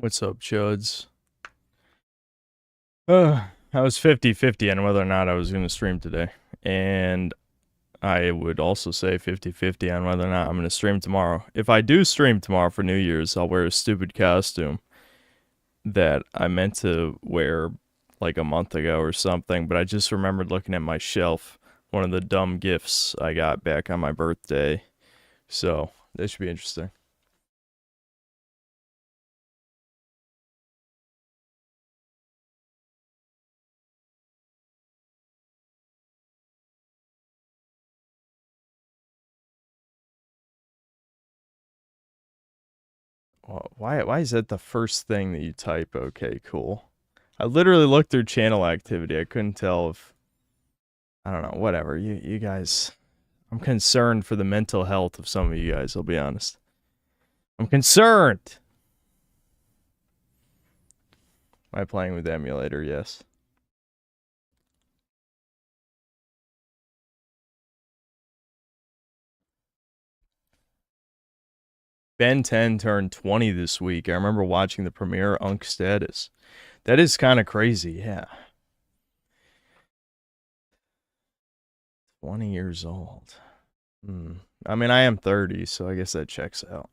What's up, Chuds? I was 50-50 on whether or not I was going to stream today. And I would also say 50-50 on whether or not I'm going to stream tomorrow. If I do stream tomorrow for New Year's, I'll wear a stupid costume that I meant to wear like a month ago or something, but I just remembered looking at my shelf, one of the dumb gifts I got back on my birthday. So, that should be interesting. Why is that the first thing that you type? Okay, cool. I literally looked through channel activity. I couldn't tell if I don't know, whatever. You guys, I'm concerned for the mental health of some of you guys, I'll be honest. I'm concerned. Am I playing with the emulator? Yes. Ben 10 turned 20 this week. I remember watching the premiere, Unk Status. That is kind of crazy, yeah. 20 years old. I mean, I am 30, so I guess that checks out.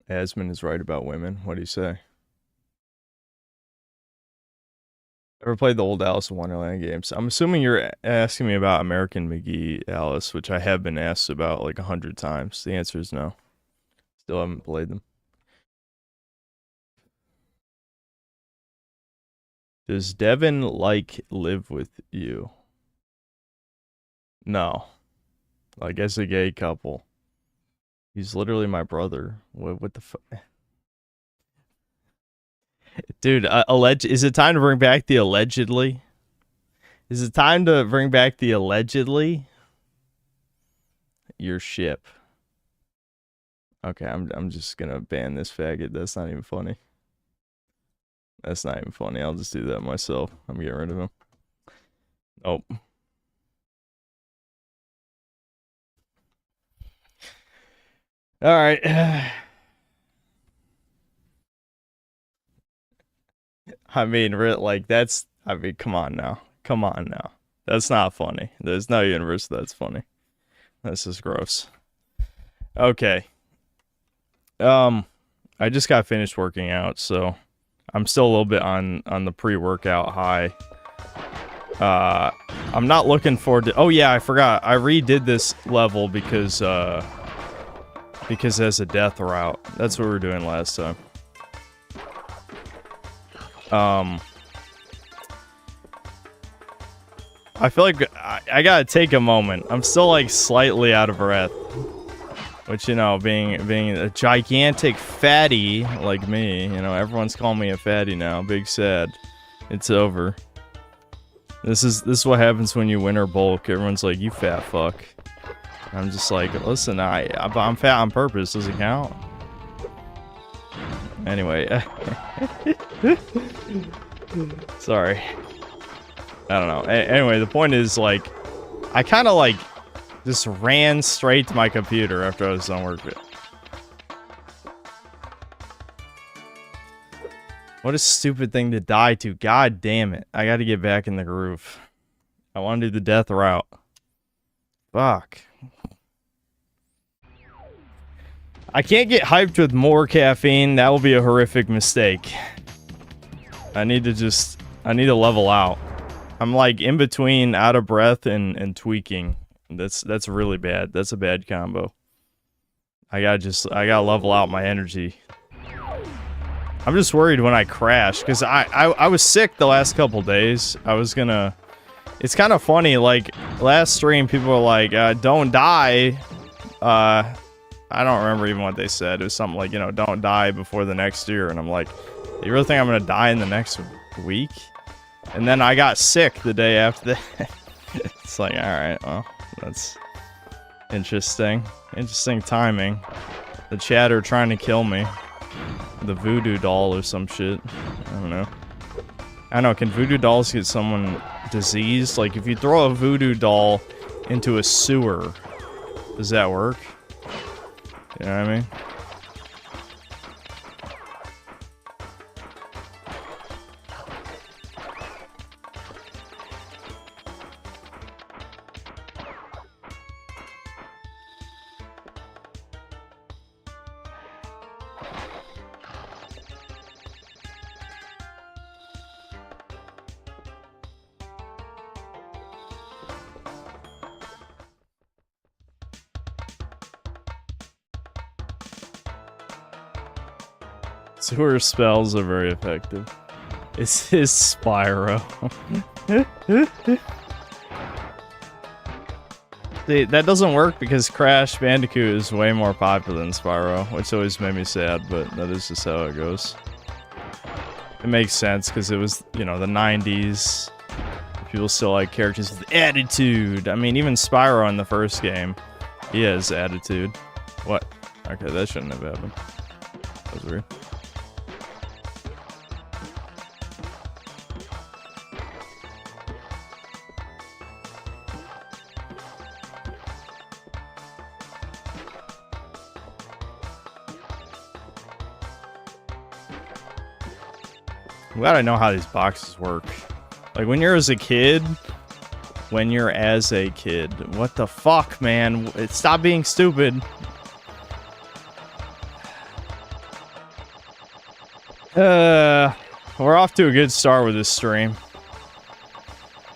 Asmund is right about women. What do you say? Ever played the old Alice in Wonderland games? I'm assuming you're asking me about American McGee, Alice, which I have been asked about like 100 times. The answer is no. Still haven't played them. Does Devin live with you? No. Like as a gay couple. He's literally my brother. What the fuck? Dude, is it time to bring back the allegedly? Is it time to bring back the allegedly? Your ship. Okay, I'm just gonna ban this faggot. That's not even funny. That's not even funny. I'll just do that myself. I'm getting rid of him. Nope. Alright. I mean, like, that's... I mean, come on now. Come on now. That's not funny. There's no universe that's funny. This is gross. Okay. I just got finished working out, so... I'm still a little bit on the pre-workout high. I'm not looking forward to... Oh yeah, I forgot. I redid this level because it has a death route. That's what we were doing last time. I feel like I gotta take a moment. I'm still like slightly out of breath. Which, you know, being a gigantic fatty like me, you know, everyone's calling me a fatty now. Big sad. It's over. This is what happens when you winter bulk. Everyone's like, you fat fuck. I'm just like, listen, I'm fat on purpose. Does it count? Anyway. Sorry. I don't know. Anyway, the point is, like, I kind of, like, just ran straight to my computer after I was done work. What a stupid thing to die to. God damn it. I gotta get back in the groove. I want to do the death route. Fuck. I can't get hyped with more caffeine. That will be a horrific mistake. I need to level out. I'm like in between out of breath and tweaking. That's really bad. That's a bad combo. I gotta level out my energy. I'm just worried when I crash, because I was sick the last couple days. I was gonna... It's kind of funny, like, last stream people were like, don't die. I don't remember even what they said. It was something like, you know, don't die before the next year. And I'm like, you really think I'm gonna die in the next week? And then I got sick the day after that. It's like, alright, well... That's interesting. Interesting timing. The chatter trying to kill me. The voodoo doll or some shit. I don't know. I don't know, can voodoo dolls get someone diseased? Like, if you throw a voodoo doll into a sewer, Does that work? You know what I mean? Sewer spells are very effective. It's his Spyro. See, that doesn't work because Crash Bandicoot is way more popular than Spyro, which always made me sad, but that is just how it goes. It makes sense because it was, you know, the 90s. People still like characters with attitude. I mean, even Spyro in the first game, he has attitude. What? Okay, that shouldn't have happened. That was weird. We gotta know how these boxes work. Like, when you're as a kid... What the fuck, man? Stop being stupid. We're off to a good start with this stream.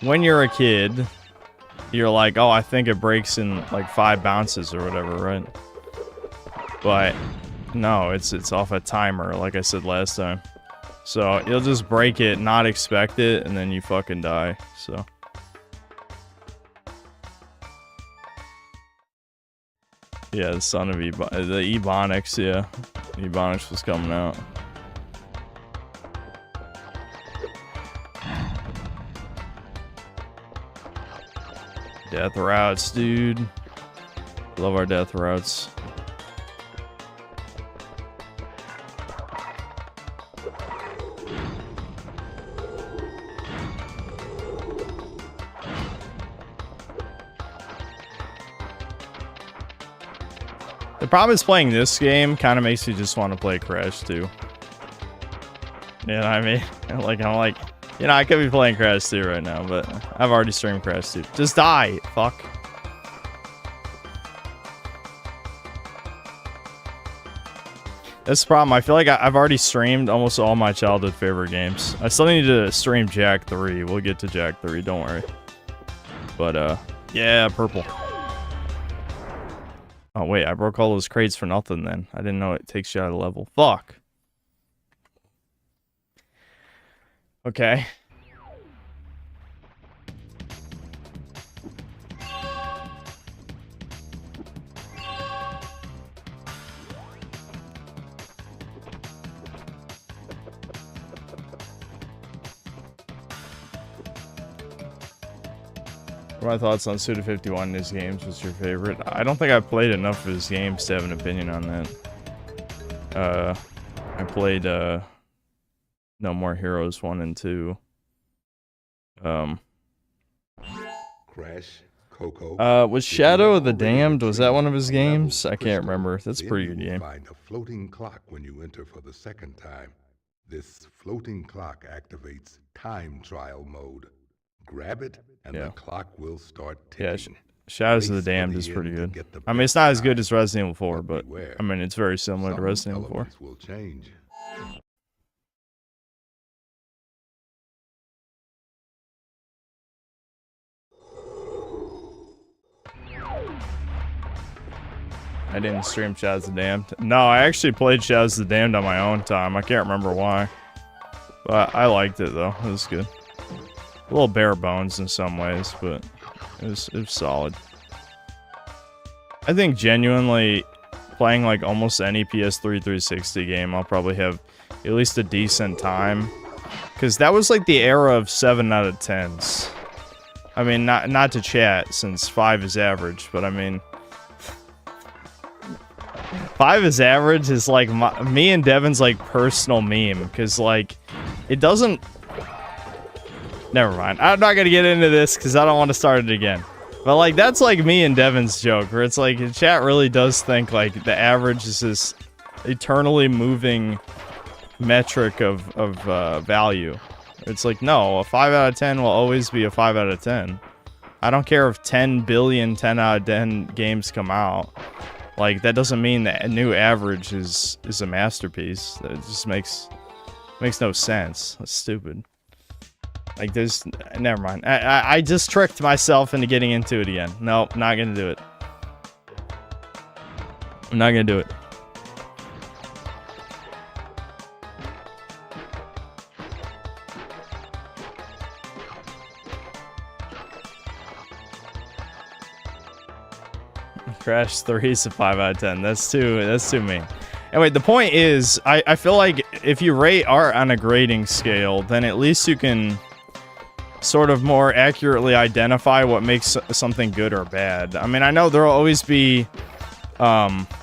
When you're a kid, you're like, oh, I think it breaks in, like, 5 bounces or whatever, right? But, no, it's off a timer, like I said last time. So, you'll just break it, not expect it, and then you fucking die, so. Yeah, the son of the Ebonics, yeah. Ebonics was coming out. Death routes, dude. Love our death routes. The problem is playing this game kind of makes you just want to play Crash 2. You know what I mean? I'm like, you know, I could be playing Crash 2 right now, but I've already streamed Crash 2. Just die, fuck. That's the problem. I feel like I've already streamed almost all my childhood favorite games. I still need to stream Jak 3. We'll get to Jak 3, don't worry. But, yeah, purple. Oh, wait, I broke all those crates for nothing then. I didn't know it takes you out of level. Fuck. Okay. What are my thoughts on Suda51 in his games? What's your favorite? I don't think I've played enough of his games to have an opinion on that. I played No More Heroes 1 and 2. Crash, Coco. Was Shadow of the Damned, was that one of his games? I can't remember. That's a pretty good game. Find a floating clock when you enter for the second time. This floating clock activates time trial mode. Grab it, and the clock will start ticking. Yeah, Shadows of the Damned is pretty good. I mean, it's not as good as Resident Evil 4, but I mean, it's very similar to Resident Evil 4. Will change. I didn't stream Shadows of the Damned. No, I actually played Shadows of the Damned on my own time. I can't remember why. But I liked it, though. It was good. A little bare bones in some ways, but it was solid. I think genuinely playing like almost any PS3 360 game, I'll probably have at least a decent time. Because that was like the era of 7 out of 10s. I mean, not to chat, since 5 is average, but I mean... 5 is average is like me and Devin's like personal meme, because like, it doesn't... Never mind. I'm not gonna get into this because I don't want to start it again. But like that's like me and Devin's joke, where it's like chat really does think like the average is this eternally moving metric of value. It's like no, a 5 out of 10 will always be a 5 out of 10. I don't care if 10 billion 10 out of 10 games come out. Like that doesn't mean that a new average is a masterpiece. That just makes no sense. That's stupid. Like there's never mind. I just tricked myself into getting into it again. Nope, not gonna do it. I'm not gonna do it. Crash 3 is a 5 out of 10. That's too mean. Anyway, the point is, I feel like if you rate art on a grading scale, then at least you can sort of more accurately identify what makes something good or bad. I mean, I know there'll always be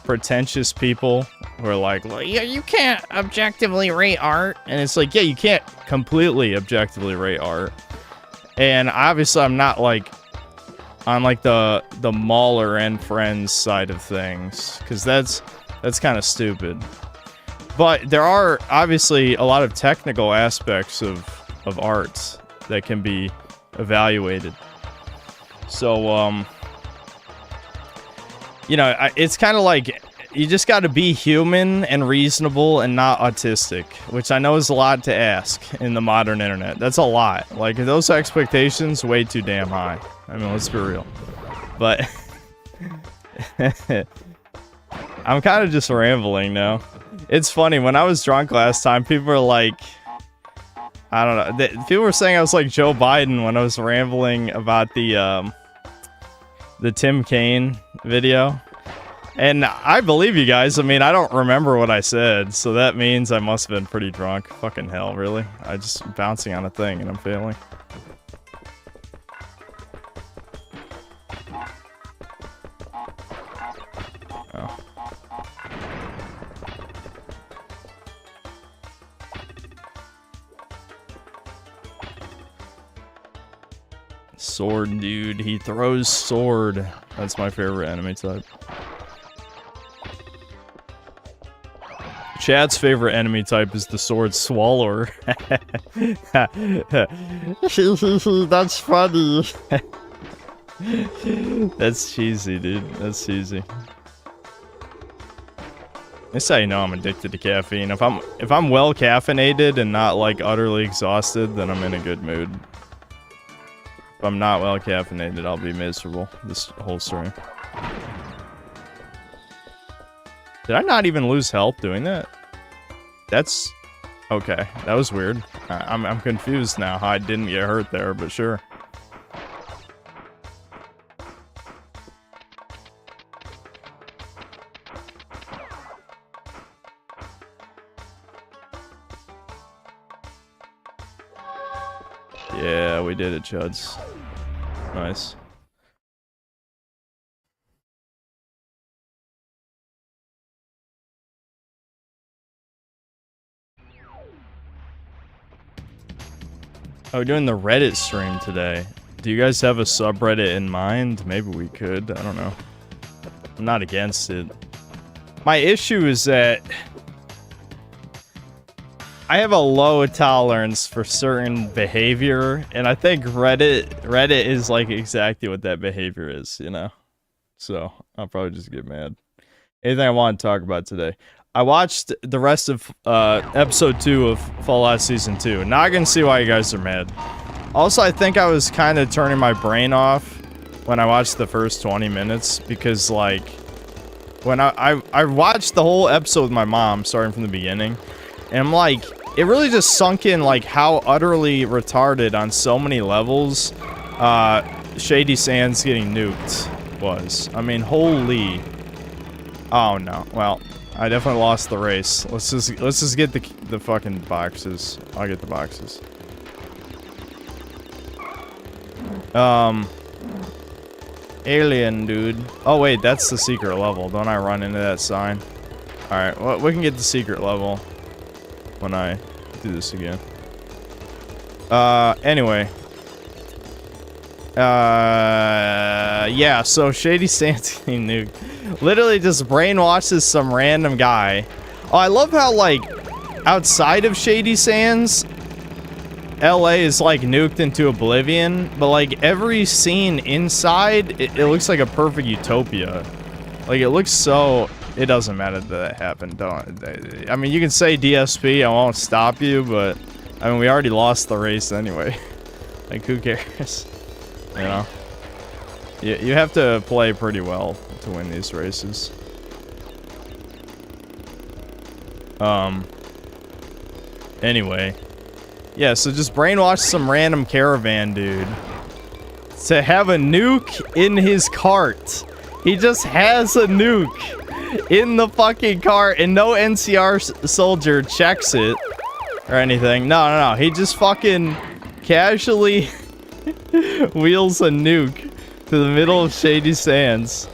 pretentious people who are like, well, yeah, you can't objectively rate art. And it's like, yeah, you can't completely objectively rate art. And obviously, I'm not like on like the Mauler and Friends side of things, because that's kind of stupid. But there are obviously a lot of technical aspects of art that can be evaluated. So you know, it's kind of like you just got to be human and reasonable and not autistic, which I know is a lot to ask in the modern internet. That's a lot. Like those expectations way too damn high. I mean, let's be real. But I'm kind of just rambling now. It's funny, when I was drunk last time, people were like, I don't know, people were saying I was like Joe Biden when I was rambling about the Tim Kaine video. And I believe you guys. I mean, I don't remember what I said, so that means I must have been pretty drunk. Fucking hell, really? I just bouncing on a thing and I'm failing. Oh. Sword dude, he throws sword. That's my favorite enemy type. Chad's favorite enemy type is the sword swallower. That's funny. That's cheesy, dude. That's cheesy. That's how you know I'm addicted to caffeine. If I'm well caffeinated and not like utterly exhausted, then I'm in a good mood. If I'm not well caffeinated, I'll be miserable this whole stream. Did I not even lose health doing that? That's okay. That was weird. I'm confused now how I didn't get hurt there, but sure. Yeah, we did it, Chuds. Nice. Oh, we're doing the Reddit stream today. Do you guys have a subreddit in mind? Maybe we could. I don't know. I'm not against it. My issue is that I have a low tolerance for certain behavior, and I think Reddit is like exactly what that behavior is, you know? So, I'll probably just get mad. Anything I want to talk about today? I watched the rest of episode 2 of Fallout Season 2. Now I can see why you guys are mad. Also, I think I was kind of turning my brain off when I watched the first 20 minutes, because like, when I watched the whole episode with my mom, starting from the beginning, and I'm like, it really just sunk in like how utterly retarded on so many levels Shady Sands getting nuked was. I mean, holy. Oh no. Well, I definitely lost the race. Let's just get the fucking boxes. I'll get the boxes. Alien dude. Oh wait, that's the secret level. Don't I run into that sign? Alright, well, we can get the secret level when I do this again. Anyway. Yeah, so Shady Sands getting nuked. Literally just brainwashes some random guy. Oh, I love how, like, outside of Shady Sands, LA is, like, nuked into oblivion, but, like, every scene inside, it looks like a perfect utopia. Like, it looks so... It doesn't matter that happened. Don't... I mean, you can say DSP, I won't stop you, but... I mean, we already lost the race anyway. Like, who cares? You know? You have to play pretty well to win these races. Anyway. Yeah, so just brainwash some random caravan dude to have a nuke in his cart. He just has a nuke in the fucking cart and no NCR soldier checks it or anything. No. He just fucking casually wheels a nuke to the middle of Shady Sands.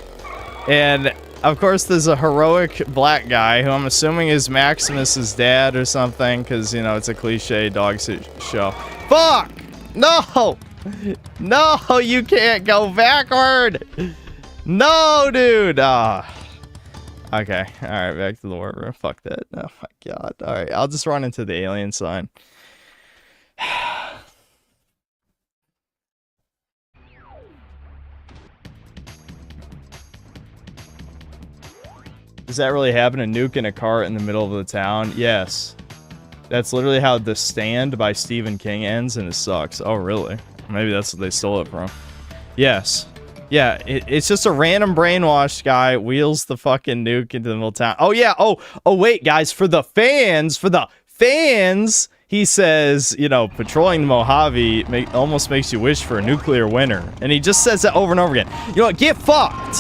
And of course there's a heroic black guy who I'm assuming is Maximus's dad or something, because, you know, it's a cliche dog show. Fuck! No! No, you can't go backward! No, dude! Ah. Okay, alright, back to the war room. Fuck that. Oh my god. Alright, I'll just run into the alien sign. Does that really happen? A nuke in a cart in the middle of the town? Yes. That's literally how The Stand by Stephen King ends, and it sucks. Oh, really? Maybe that's what they stole it from. Yes. Yeah, it's just a random brainwashed guy wheels the fucking nuke into the middle of town. Oh, yeah. Oh, wait, guys. For the fans, he says, you know, patrolling the Mojave almost makes you wish for a nuclear winter. And he just says that over and over again. You know what? Get fucked,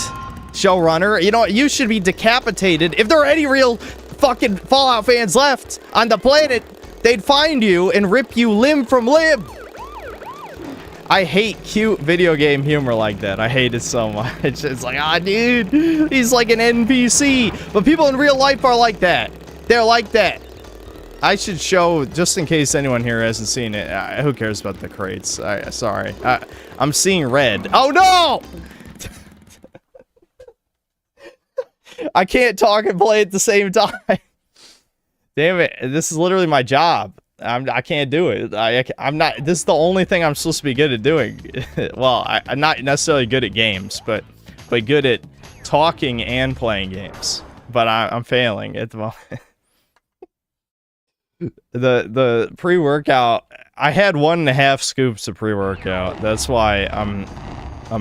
showrunner. You know what? You should be decapitated. If there are any real fucking Fallout fans left on the planet, they'd find you and rip you limb from limb. I hate cute video game humor like that. I hate it so much. It's like, ah, dude, he's like an NPC. But people in real life are like that. They're like that. I should show, just in case anyone here hasn't seen it. Who cares about the crates? Sorry. I'm seeing red. Oh, no! I can't talk and play at the same time. Damn it. This is literally my job. I can't do it. I'm not. This is the only thing I'm supposed to be good at doing. Well, I'm not necessarily good at games, but good at talking and playing games. But I'm failing at the moment. The pre-workout. I had 1.5 scoops of pre-workout. That's why I'm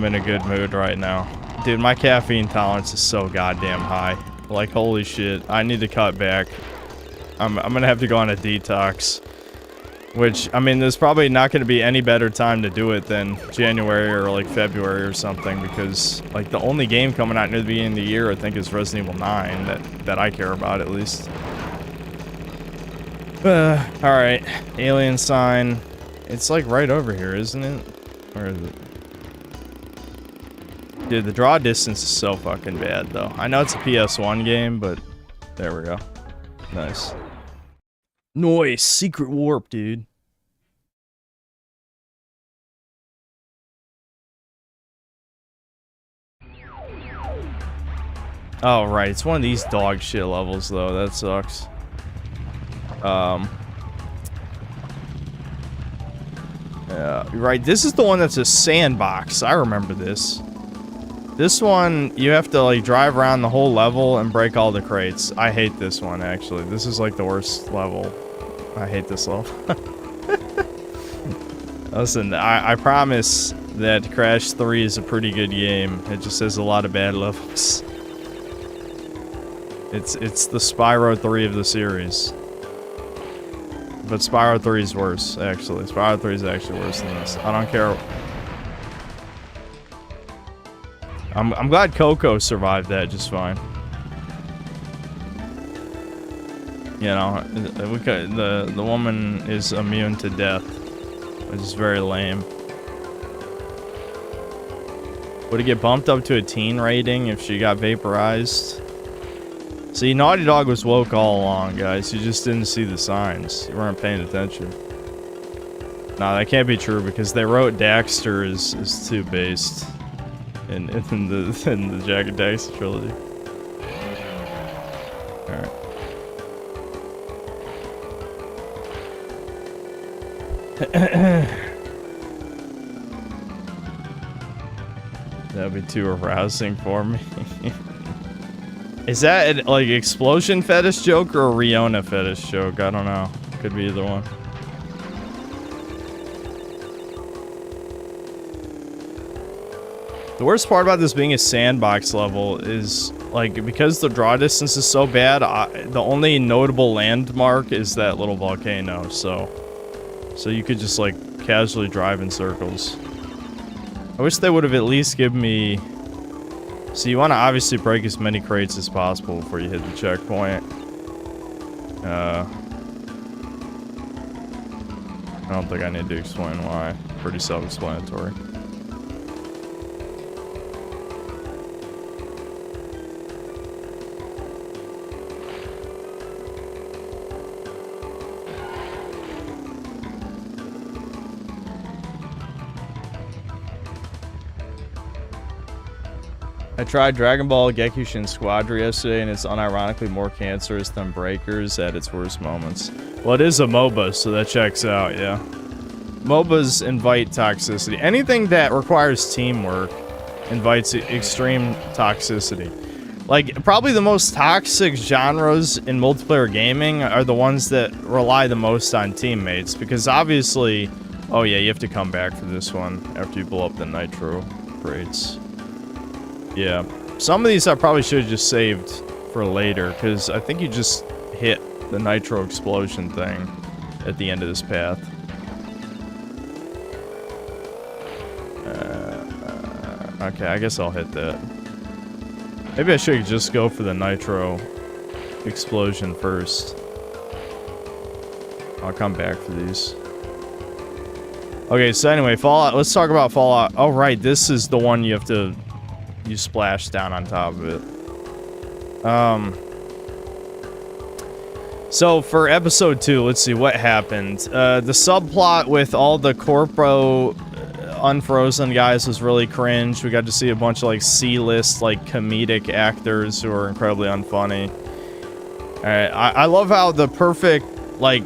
in a good mood right now. Dude, my caffeine tolerance is so goddamn high. Like, holy shit. I need to cut back. I'm gonna have to go on a detox. Which, I mean, there's probably not gonna be any better time to do it than January or, like, February or something, because, like, the only game coming out near the beginning of the year, I think, is Resident Evil 9, that I care about, at least. Alright. Alien sign. It's, like, right over here, isn't it? Where is it? Dude, the draw distance is so fucking bad, though. I know it's a PS1 game, but there we go. Nice. Nice. Secret warp, dude. Oh, right. It's one of these dog shit levels, though. That sucks. Yeah, right. This is the one that's a sandbox. I remember this. This one, you have to, like, drive around the whole level and break all the crates. I hate this one, actually. This is, like, the worst level. I hate this level. Listen, I promise that Crash 3 is a pretty good game. It just has a lot of bad levels. It's the Spyro 3 of the series. But Spyro 3 is worse, actually. Spyro 3 is actually worse than this. I don't care. I'm glad Coco survived that just fine. You know, the woman is immune to death, which is very lame. Would it get bumped up to a teen rating if she got vaporized? See, Naughty Dog was woke all along, guys. You just didn't see the signs. You weren't paying attention. No, that can't be true because they wrote Daxter is too based in the Jak and Daxter trilogy. Alright. That'd be too arousing for me. Is that like explosion fetish joke or a Riona fetish joke? I don't know. Could be either one. The worst part about this being a sandbox level is, like, because the draw distance is so bad, the only notable landmark is that little volcano, so you could just, like, casually drive in circles. I wish they would have at least given me... So you want to obviously break as many crates as possible before you hit the checkpoint. I don't think I need to explain why. Pretty self-explanatory. I tried Dragon Ball Gekushin Squadra yesterday, and it's unironically more cancerous than Breakers at its worst moments. Well, it is a MOBA, so that checks out, yeah. MOBAs invite toxicity. Anything that requires teamwork invites extreme toxicity. Like, probably the most toxic genres in multiplayer gaming are the ones that rely the most on teammates, because obviously... Oh yeah, you have to come back for this one after you blow up the nitro crates. Yeah, some of these I probably should have just saved for later, because I think you just hit the nitro explosion thing at the end of this path. Okay, I guess I'll hit that. Maybe I should just go for the nitro explosion first. I'll come back for these. Okay, so anyway, Fallout. Let's talk about Fallout. Oh, right, this is the one you have to... You splash down on top of it. So for episode 2, let's see what happened. The subplot with all the Corpo Unfrozen guys was really cringe. We got to see a bunch of like C-list like comedic actors who are incredibly unfunny. Alright, I love how the perfect like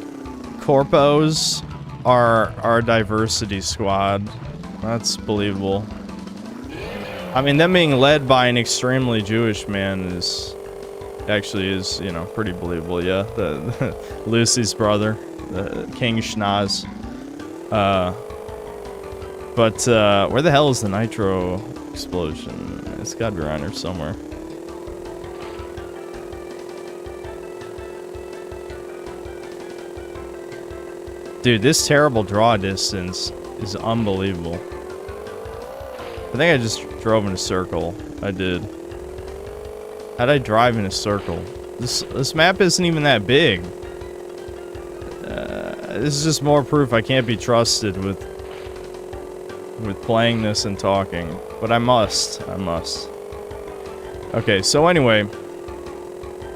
Corpos are our diversity squad. That's believable. I mean, them being led by an extremely Jewish man is... Actually is, you know, pretty believable, yeah. The Lucy's brother, the King Schnoz. But, where the hell is the nitro explosion? It's gotta be around here somewhere. Dude, this terrible draw distance is unbelievable. I think I just drove in a circle. I did. How'd I drive in a circle? This map isn't even that big. This is just more proof I can't be trusted with playing this and talking. But I must. Okay, so anyway.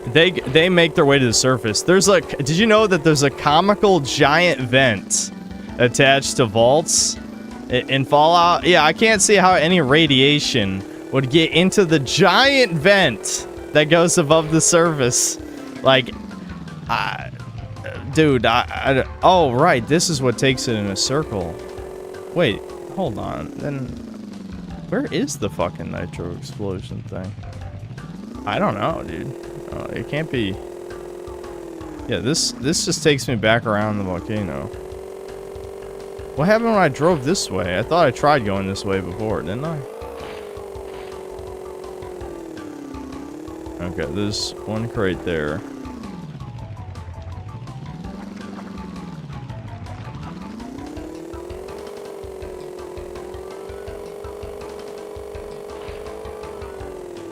They make their way to the surface. There's like... Did you know that there's a comical giant vent attached to vaults? In Fallout, yeah, I can't see how any radiation would get into the giant vent that goes above the surface. Like, dude, oh, right, this is what takes it in a circle. Wait, hold on, then, where is the fucking nitro explosion thing? I don't know, dude. It can't be. Yeah, this just takes me back around the volcano. What happened when I drove this way? I thought I tried going this way before, didn't I? Okay, there's one crate there.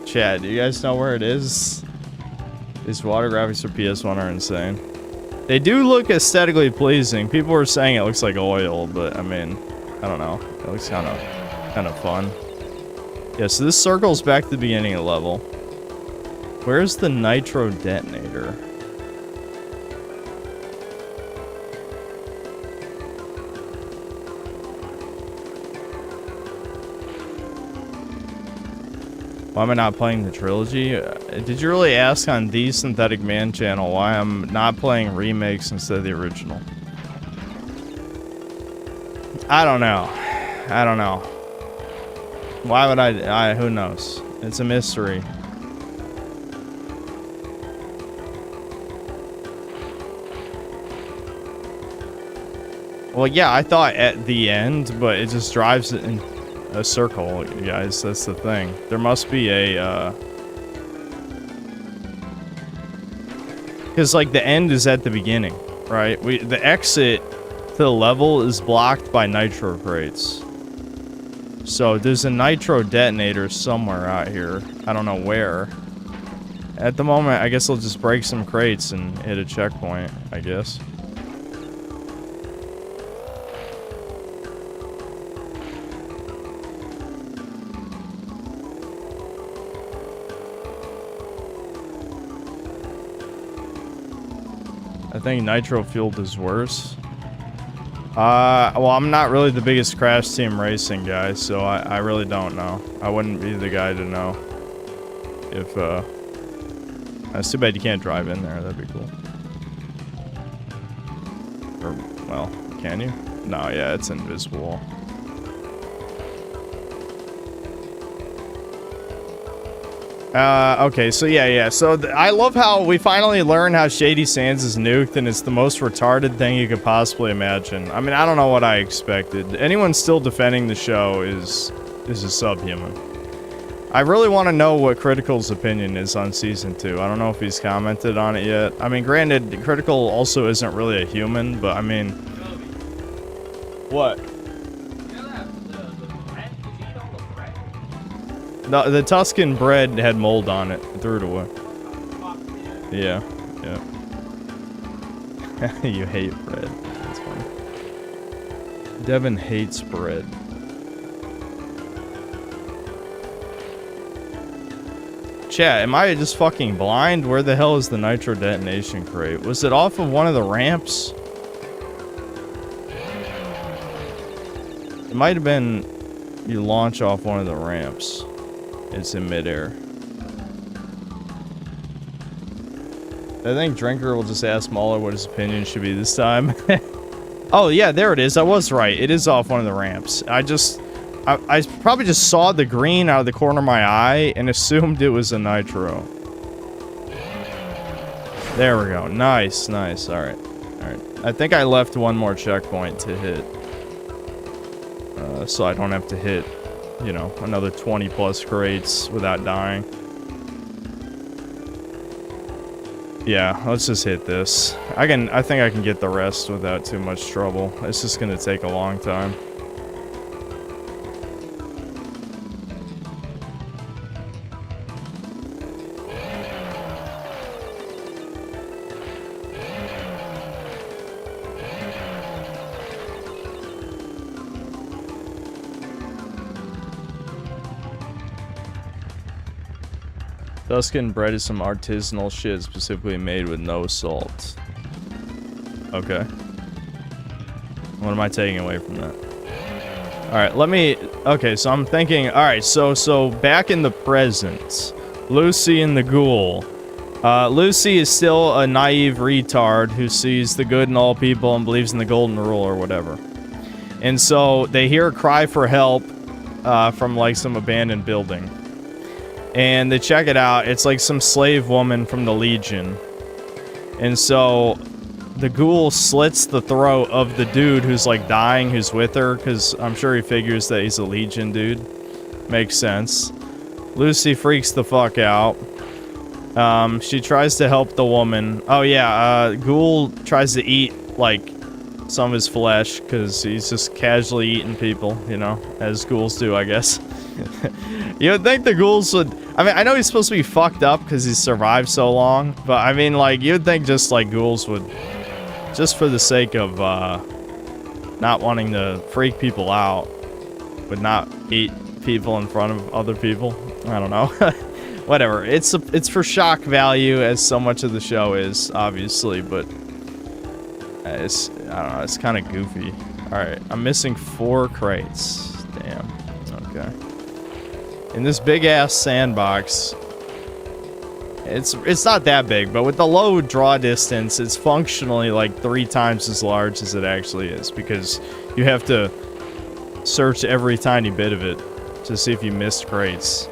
Chat, do you guys know where it is? These water graphics for PS1 are insane. They do look aesthetically pleasing. People were saying it looks like oil, but I mean, I don't know. It looks kind of fun. Yeah, so this circles back to the beginning of the level. Where's the nitro detonator? Why am I not playing the trilogy? Did you really ask on the Synthetic Man channel why I'm not playing remakes instead of the original? I don't know. I don't know. Why would I who knows? It's a mystery. Well, yeah, I thought at the end, but it just drives it in a circle, guys. That's the thing. There must be a, because, like, the end is at the beginning, right? The exit to the level is blocked by nitro crates. So there's a nitro detonator somewhere out here. I don't know where. At the moment, I guess I'll just break some crates and hit a checkpoint, I guess. I think nitro fueled is worse. Well, I'm not really the biggest Crash Team Racing guy, so I really don't know. I wouldn't be the guy to know if, it's too bad you can't drive in there. That'd be cool. Or, well, can you? No, yeah, it's invisible. Okay, so yeah. So I love how we finally learn how Shady Sands is nuked, and it's the most retarded thing you could possibly imagine. I mean, I don't know what I expected. Anyone still defending the show is a subhuman. I really want to know what Critical's opinion is on Season 2. I don't know if he's commented on it yet. I mean, granted, Critical also isn't really a human, but I mean... What? The Tuscan bread had mold on it. I threw it away. Yeah. You hate bread. That's funny. Devin hates bread. Chat, am I just fucking blind? Where the hell is the nitro detonation crate? Was it off of one of the ramps? It might have been you launch off one of the ramps. It's in midair. I think Drinker will just ask Mauler what his opinion should be this time. Oh, yeah, there it is. I was right. It is off one of the ramps. I probably just saw the green out of the corner of my eye and assumed it was a nitro. There we go. Nice. Alright. I think I left one more checkpoint to hit. So I don't have to hit, you know, another 20 plus crates without dying. Yeah, let's just hit this. I think I can get the rest without too much trouble. It's just gonna take a long time. Tuscan bread is some artisanal shit specifically made with no salt. Okay. What am I taking away from that? Alright, okay, so I'm thinking, alright, so back in the present, Lucy and the ghoul. Lucy is still a naive retard who sees the good in all people and believes in the golden rule or whatever. And so they hear a cry for help from like some abandoned building. And they check it out. It's like some slave woman from the Legion. And so the ghoul slits the throat of the dude who's like dying, who's with her, because I'm sure he figures that he's a Legion dude. Makes sense. Lucy freaks the fuck out. She tries to help the woman. Oh yeah, ghoul tries to eat like some of his flesh because he's just casually eating people, you know, as ghouls do, I guess. You would think the ghouls would... I mean, I know he's supposed to be fucked up because he's survived so long, but I mean, like, you'd think just, like, ghouls would... Just for the sake of, not wanting to freak people out, would not eat people in front of other people. I don't know. Whatever. It's for shock value, as so much of the show is, obviously, but... I don't know, it's kind of goofy. Alright, I'm missing 4 crates. Damn. Okay. in this big-ass sandbox. It's not that big, but with the low draw distance, it's functionally like 3 times as large as it actually is, because you have to search every tiny bit of it to see if you missed crates,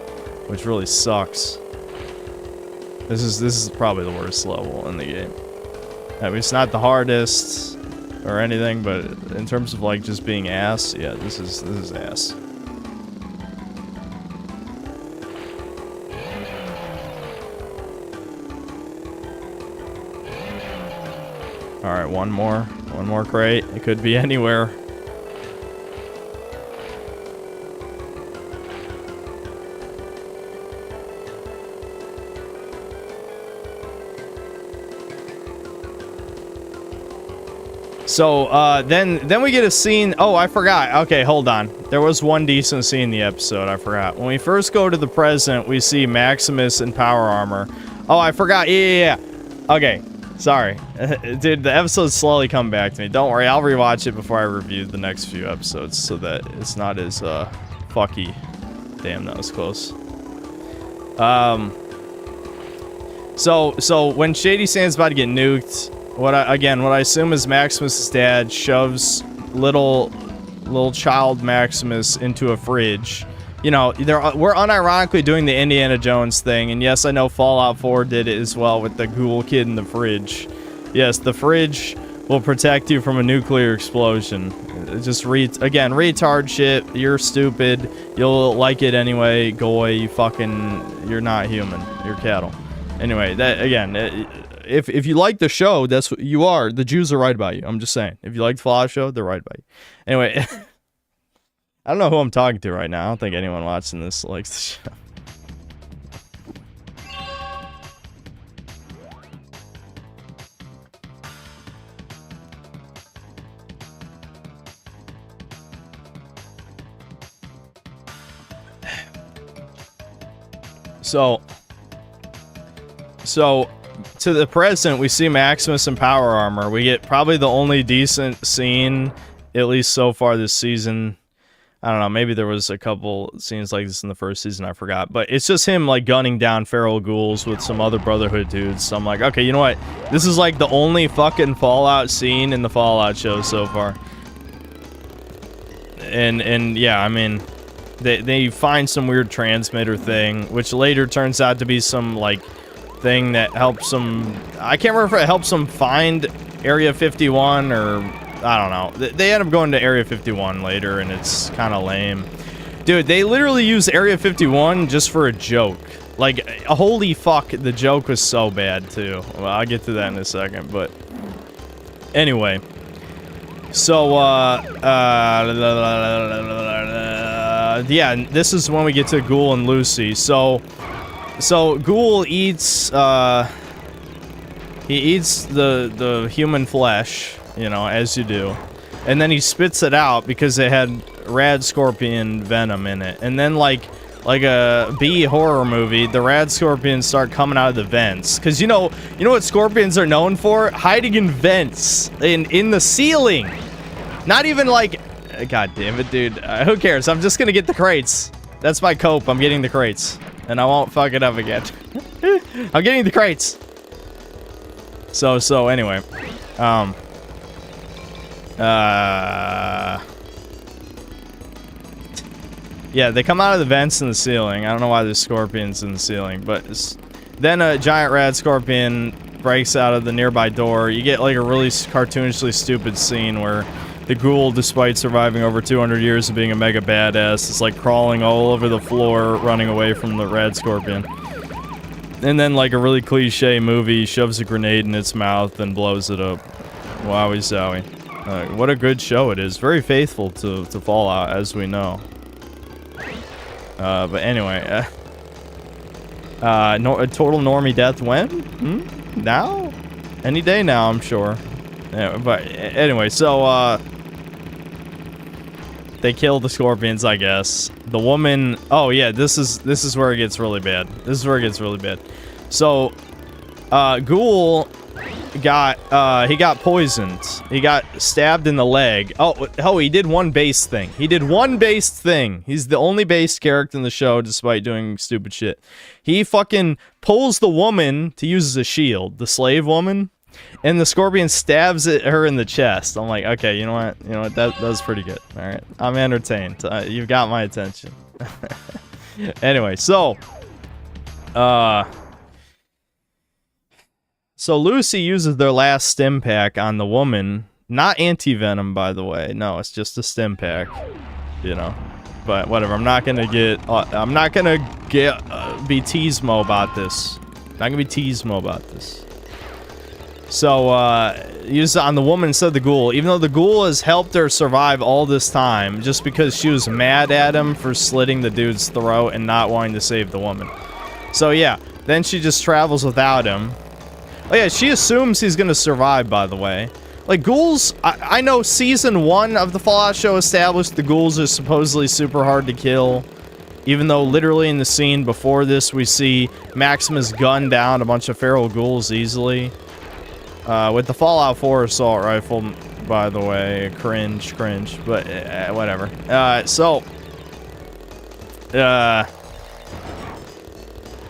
which really sucks. This is probably the worst level in the game. I mean, it's not the hardest or anything, but in terms of like just being ass, yeah, this is ass. Alright, one more crate. It could be anywhere. So, then we get a scene. Oh, I forgot. Okay, hold on. There was one decent scene in the episode. I forgot. When we first go to the present, we see Maximus in power armor. Oh, I forgot. Yeah. Okay. Sorry. Dude, the episodes slowly come back to me. Don't worry, I'll rewatch it before I review the next few episodes so that it's not as, fucky. Damn, that was close. So when Shady Sand's about to get nuked, what I assume is Maximus' dad shoves little child Maximus into a fridge. You know, we're unironically doing the Indiana Jones thing, and yes, I know Fallout 4 did it as well with the ghoul kid in the fridge. Yes, the fridge will protect you from a nuclear explosion. Just retard shit. You're stupid. You'll like it anyway. Go away, you're not human. You're cattle. Anyway, that again, if you like the show, that's what you are. The Jews are right about you. I'm just saying. If you like the Fallout show, they're right about you. Anyway. I don't know who I'm talking to right now. I don't think anyone watching this likes the show. So to the present, we see Maximus in power armor. We get probably the only decent scene, at least so far this season. I don't know, maybe there was a couple scenes like this in the first season, I forgot. But it's just him, like, gunning down feral ghouls with some other Brotherhood dudes. So I'm like, okay, you know what? This is, like, the only fucking Fallout scene in the Fallout show so far. And yeah, I mean, they find some weird transmitter thing, which later turns out to be some, like, thing that helps them... I can't remember if it helps them find Area 51 or... I don't know. They end up going to Area 51 later, and it's kind of lame. Dude, they literally use Area 51 just for a joke. Like, holy fuck, the joke was so bad, too. Well, I'll get to that in a second, but... Anyway. So, yeah, this is when we get to Ghoul and Lucy. So Ghoul eats, he eats the human flesh, you know, as you do. And then he spits it out because it had rad scorpion venom in it. And then, like a B horror movie, the rad scorpions start coming out of the vents. Because you know what scorpions are known for? Hiding in vents. In the ceiling. Not even like... God damn it, dude. Who cares? I'm just gonna get the crates. That's my cope. I'm getting the crates. And I won't fuck it up again. I'm getting the crates. So anyway. Yeah, they come out of the vents in the ceiling. I don't know why there's scorpions in the ceiling, but then a giant rad scorpion breaks out of the nearby door. You get like a really cartoonishly stupid scene where the ghoul, despite surviving over 200 years of being a mega badass, is like crawling all over the floor, running away from the rad scorpion. And then, like a really cliche movie, shoves a grenade in its mouth and blows it up. Wowie zowie. What a good show it is. Very faithful to Fallout, as we know. But anyway, a total normie death when? Now? Any day now, I'm sure. Yeah, but anyway, so, they kill the scorpions, I guess. The woman... Oh, yeah, this is where it gets really bad. This is where it gets really bad. So, Ghoul got poisoned. He got stabbed in the leg. Oh, he did one base thing. He did one base thing. He's the only base character in the show, despite doing stupid shit. He fucking pulls the woman to use as a shield, the slave woman, and the scorpion stabs her in the chest. I'm like, okay, you know what? That was pretty good. All right, I'm entertained. You've got my attention. Anyway, so, So Lucy uses their last stim pack on the woman. Not anti-venom, by the way. No, it's just a stim pack. You know. But whatever. I'm not gonna get be teasmo about this. Not gonna be teasmo about this. So, use it on the woman instead of the ghoul. Even though the ghoul has helped her survive all this time, just because she was mad at him for slitting the dude's throat and not wanting to save the woman. So yeah, then she just travels without him. Oh yeah, she assumes he's gonna survive, by the way. Like, ghouls, I know Season 1 of the Fallout show established the ghouls are supposedly super hard to kill. Even though literally in the scene before this, we see Maximus gun down a bunch of feral ghouls easily. With the Fallout 4 assault rifle, by the way. Cringe, but whatever.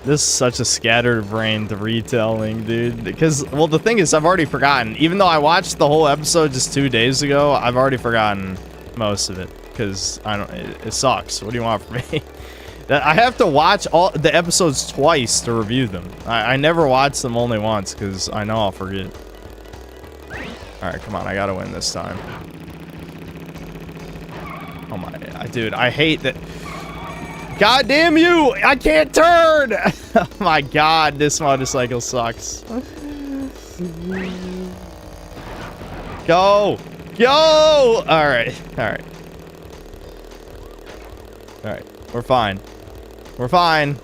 This is such a scatterbrained retelling, dude. Because, well, the thing is, I've already forgotten. Even though I watched the whole episode just 2 days ago, I've already forgotten most of it. Because, it sucks. What do you want from me? I have to watch all the episodes twice to review them. I never watch them only once, because I know I'll forget. Alright, come on. I gotta win this time. Oh my... Dude, I hate that... God damn you! I can't turn! Oh my god, this motorcycle sucks. Go! Go! Alright, alright. Alright, we're fine. We're fine.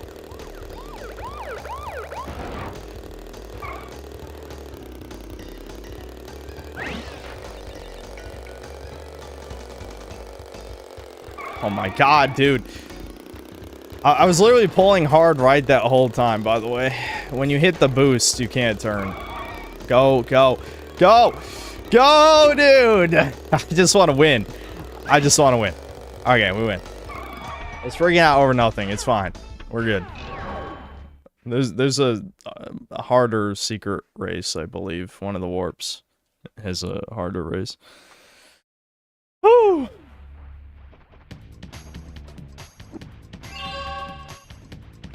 Oh my god, dude. I was literally pulling hard right that whole time, by the way. When you hit the boost, you can't turn. Go, go, go! Go, dude! I just want to win. I just want to win. Okay, we win. It's freaking out over nothing. It's fine. We're good. There's a harder secret race, I believe. One of the warps has a harder race. Woo!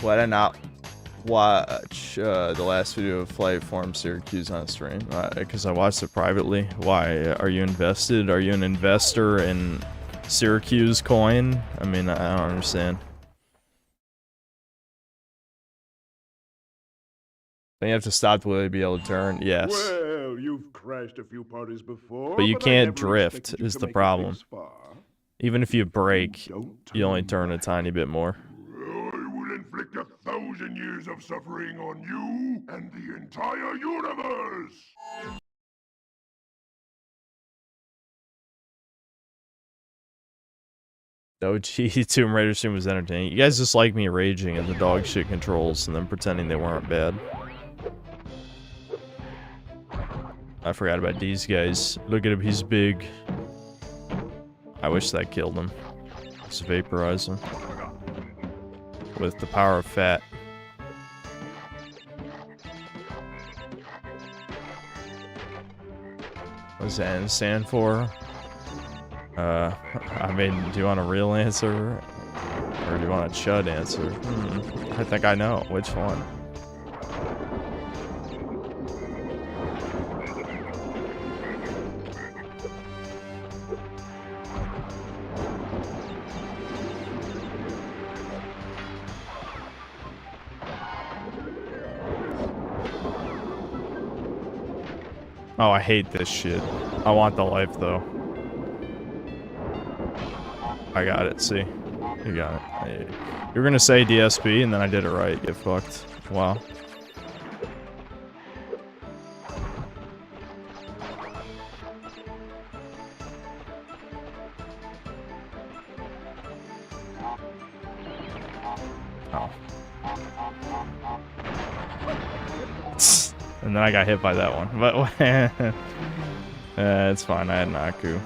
Why did I not watch the last video of Flight Form Syracuse on stream? Because I watched it privately. Why? Are you invested? Are you an investor in Syracuse coin? I mean, I don't understand. Then you have to stop to be able to turn. Yes. Well, you've crashed a few parties before, but you can't drift is the problem. Even if you brake, you only turn a tiny bit more. Inflict 1,000 years of suffering on you and the entire universe! OG Tomb Raider stream was entertaining. You guys just like me raging at the dog shit controls and then pretending they weren't bad. I forgot about these guys. Look at him, he's big. I wish that killed him. Just vaporize him. With the power of fat. What does that N stand for? I mean, do you want a real answer? Or do you want a chud answer? I think I know. Which one? Oh, I hate this shit. I want the life, though. I got it, see? You got it. You were gonna say DSP, and then I did it right. Get fucked. Wow. Oh. And then I got hit by that one. But it's fine. I had Naku.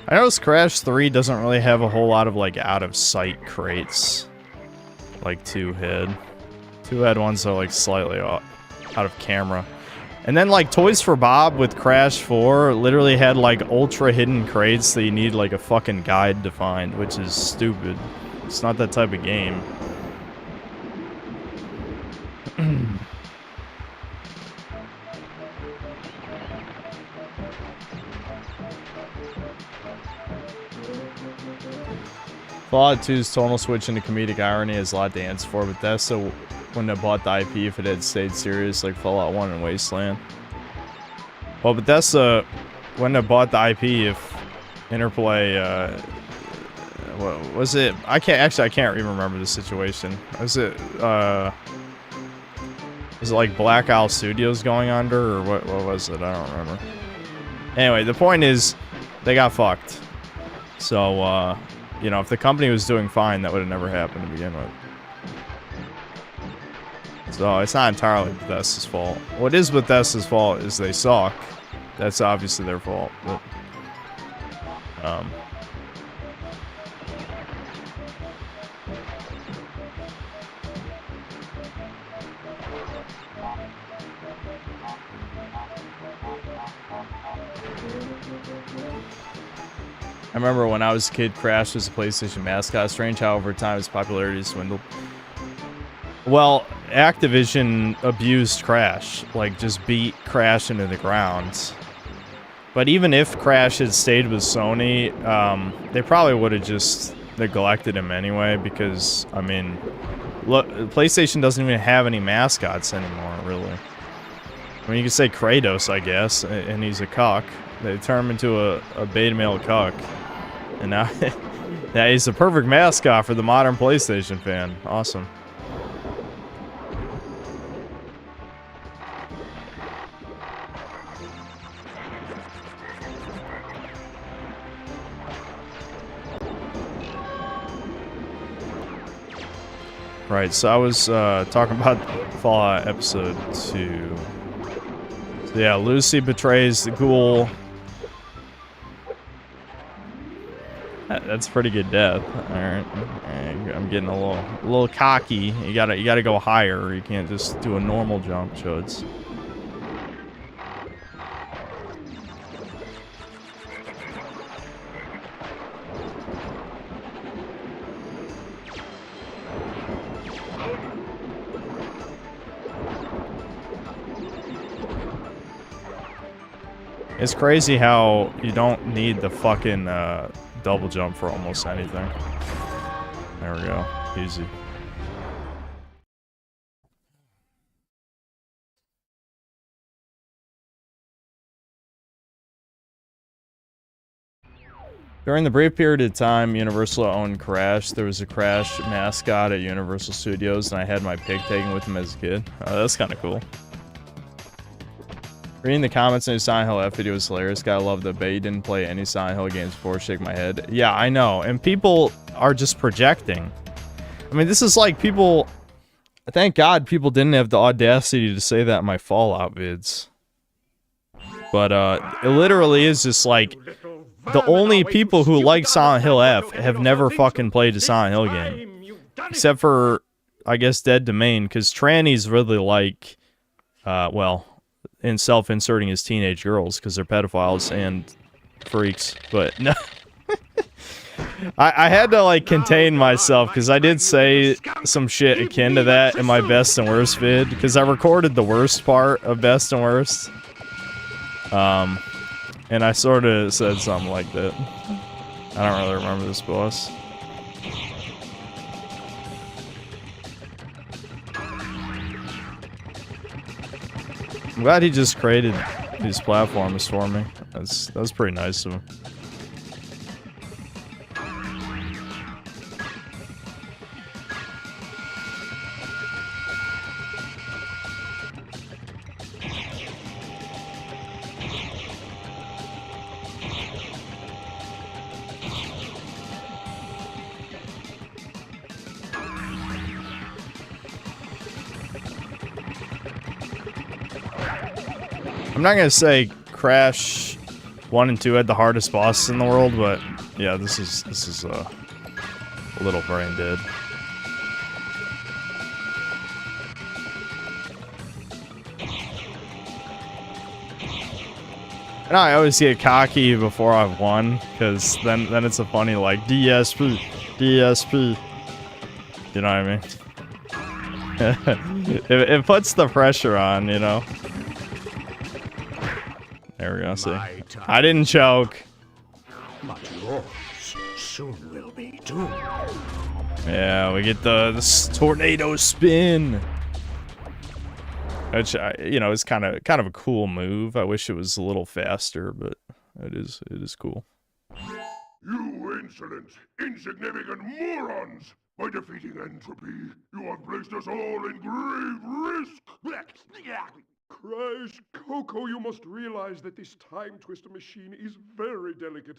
I noticed Crash 3 doesn't really have a whole lot of like out of sight crates like 2 had. 2 had ones that are like slightly out of camera. And then like Toys for Bob with Crash 4 literally had like ultra hidden crates that you need like a fucking guide to find, which is stupid. It's not that type of game. Fallout 2's tonal switch into comedic irony has a lot to answer for, but Bethesda wouldn't have bought the IP if it had stayed serious like Fallout 1 and Wasteland. Well, Bethesda wouldn't have bought the IP if Interplay, what was it? I can't even remember the situation. Was it like Black Owl Studios going under, or what was it? I don't remember. Anyway, the point is, they got fucked. So, you know, if the company was doing fine, that would have never happened to begin with. So, it's not entirely Bethesda's fault. What is Bethesda's fault is they suck. That's obviously their fault. But, I remember when I was a kid, Crash was a PlayStation mascot. Strange how over time its popularity dwindled. Well, Activision abused Crash. Like, just beat Crash into the ground. But even if Crash had stayed with Sony, they probably would have just neglected him anyway, because, I mean, look, PlayStation doesn't even have any mascots anymore, really. I mean, you could say Kratos, I guess, and he's a cuck. They turn him into a beta male cuck. And now, yeah, he's the perfect mascot for the modern PlayStation fan. Awesome. Right, so I was talking about Fallout Episode 2. So yeah, Lucy betrays the ghoul. That's a pretty good death. All right, I'm getting a little cocky. You gotta go higher. You can't just do a normal jump, Chuds. It's crazy how you don't need the fucking double jump for almost anything. There we go. Easy. During the brief period of time Universal owned Crash, there was a Crash mascot at Universal Studios, and I had my pig taken with him as a kid. That's kind of cool. Reading the comments in the Silent Hill F video was hilarious. Gotta love the Bay didn't play any Silent Hill games before. Shake my head. Yeah, I know. And people are just projecting. I mean, this is like people... Thank God people didn't have the audacity to say that in my Fallout vids. But, it literally is just like... The only people who like Silent Hill F have never fucking played a Silent Hill game. Except for, I guess, Dead Domain, because trannies really like... well... in self-inserting as teenage girls because they're pedophiles and freaks, but no. I had to like contain myself because I did say some shit akin to that in my best and worst vid because I recorded the worst part of best and worst, and I sort of said something like that. I don't really remember this, boss. I'm glad he just created these platforms for me. That's pretty nice of him. I'm not gonna say Crash 1 and 2 had the hardest bosses in the world, but yeah, this is a little brain dead. And I always get cocky before I've won, because then it's a funny like DSP, DSP. You know what I mean? it puts the pressure on, you know. There we go, see. I didn't choke. But yours soon will be too. Yeah, we get the tornado spin. Which, you know, is kind of a cool move. I wish it was a little faster, but it is cool. You insolent, insignificant morons! By defeating Entropy, you have placed us all in grave risk! Crash, Coco, you must realize that this time twister machine is very delicate.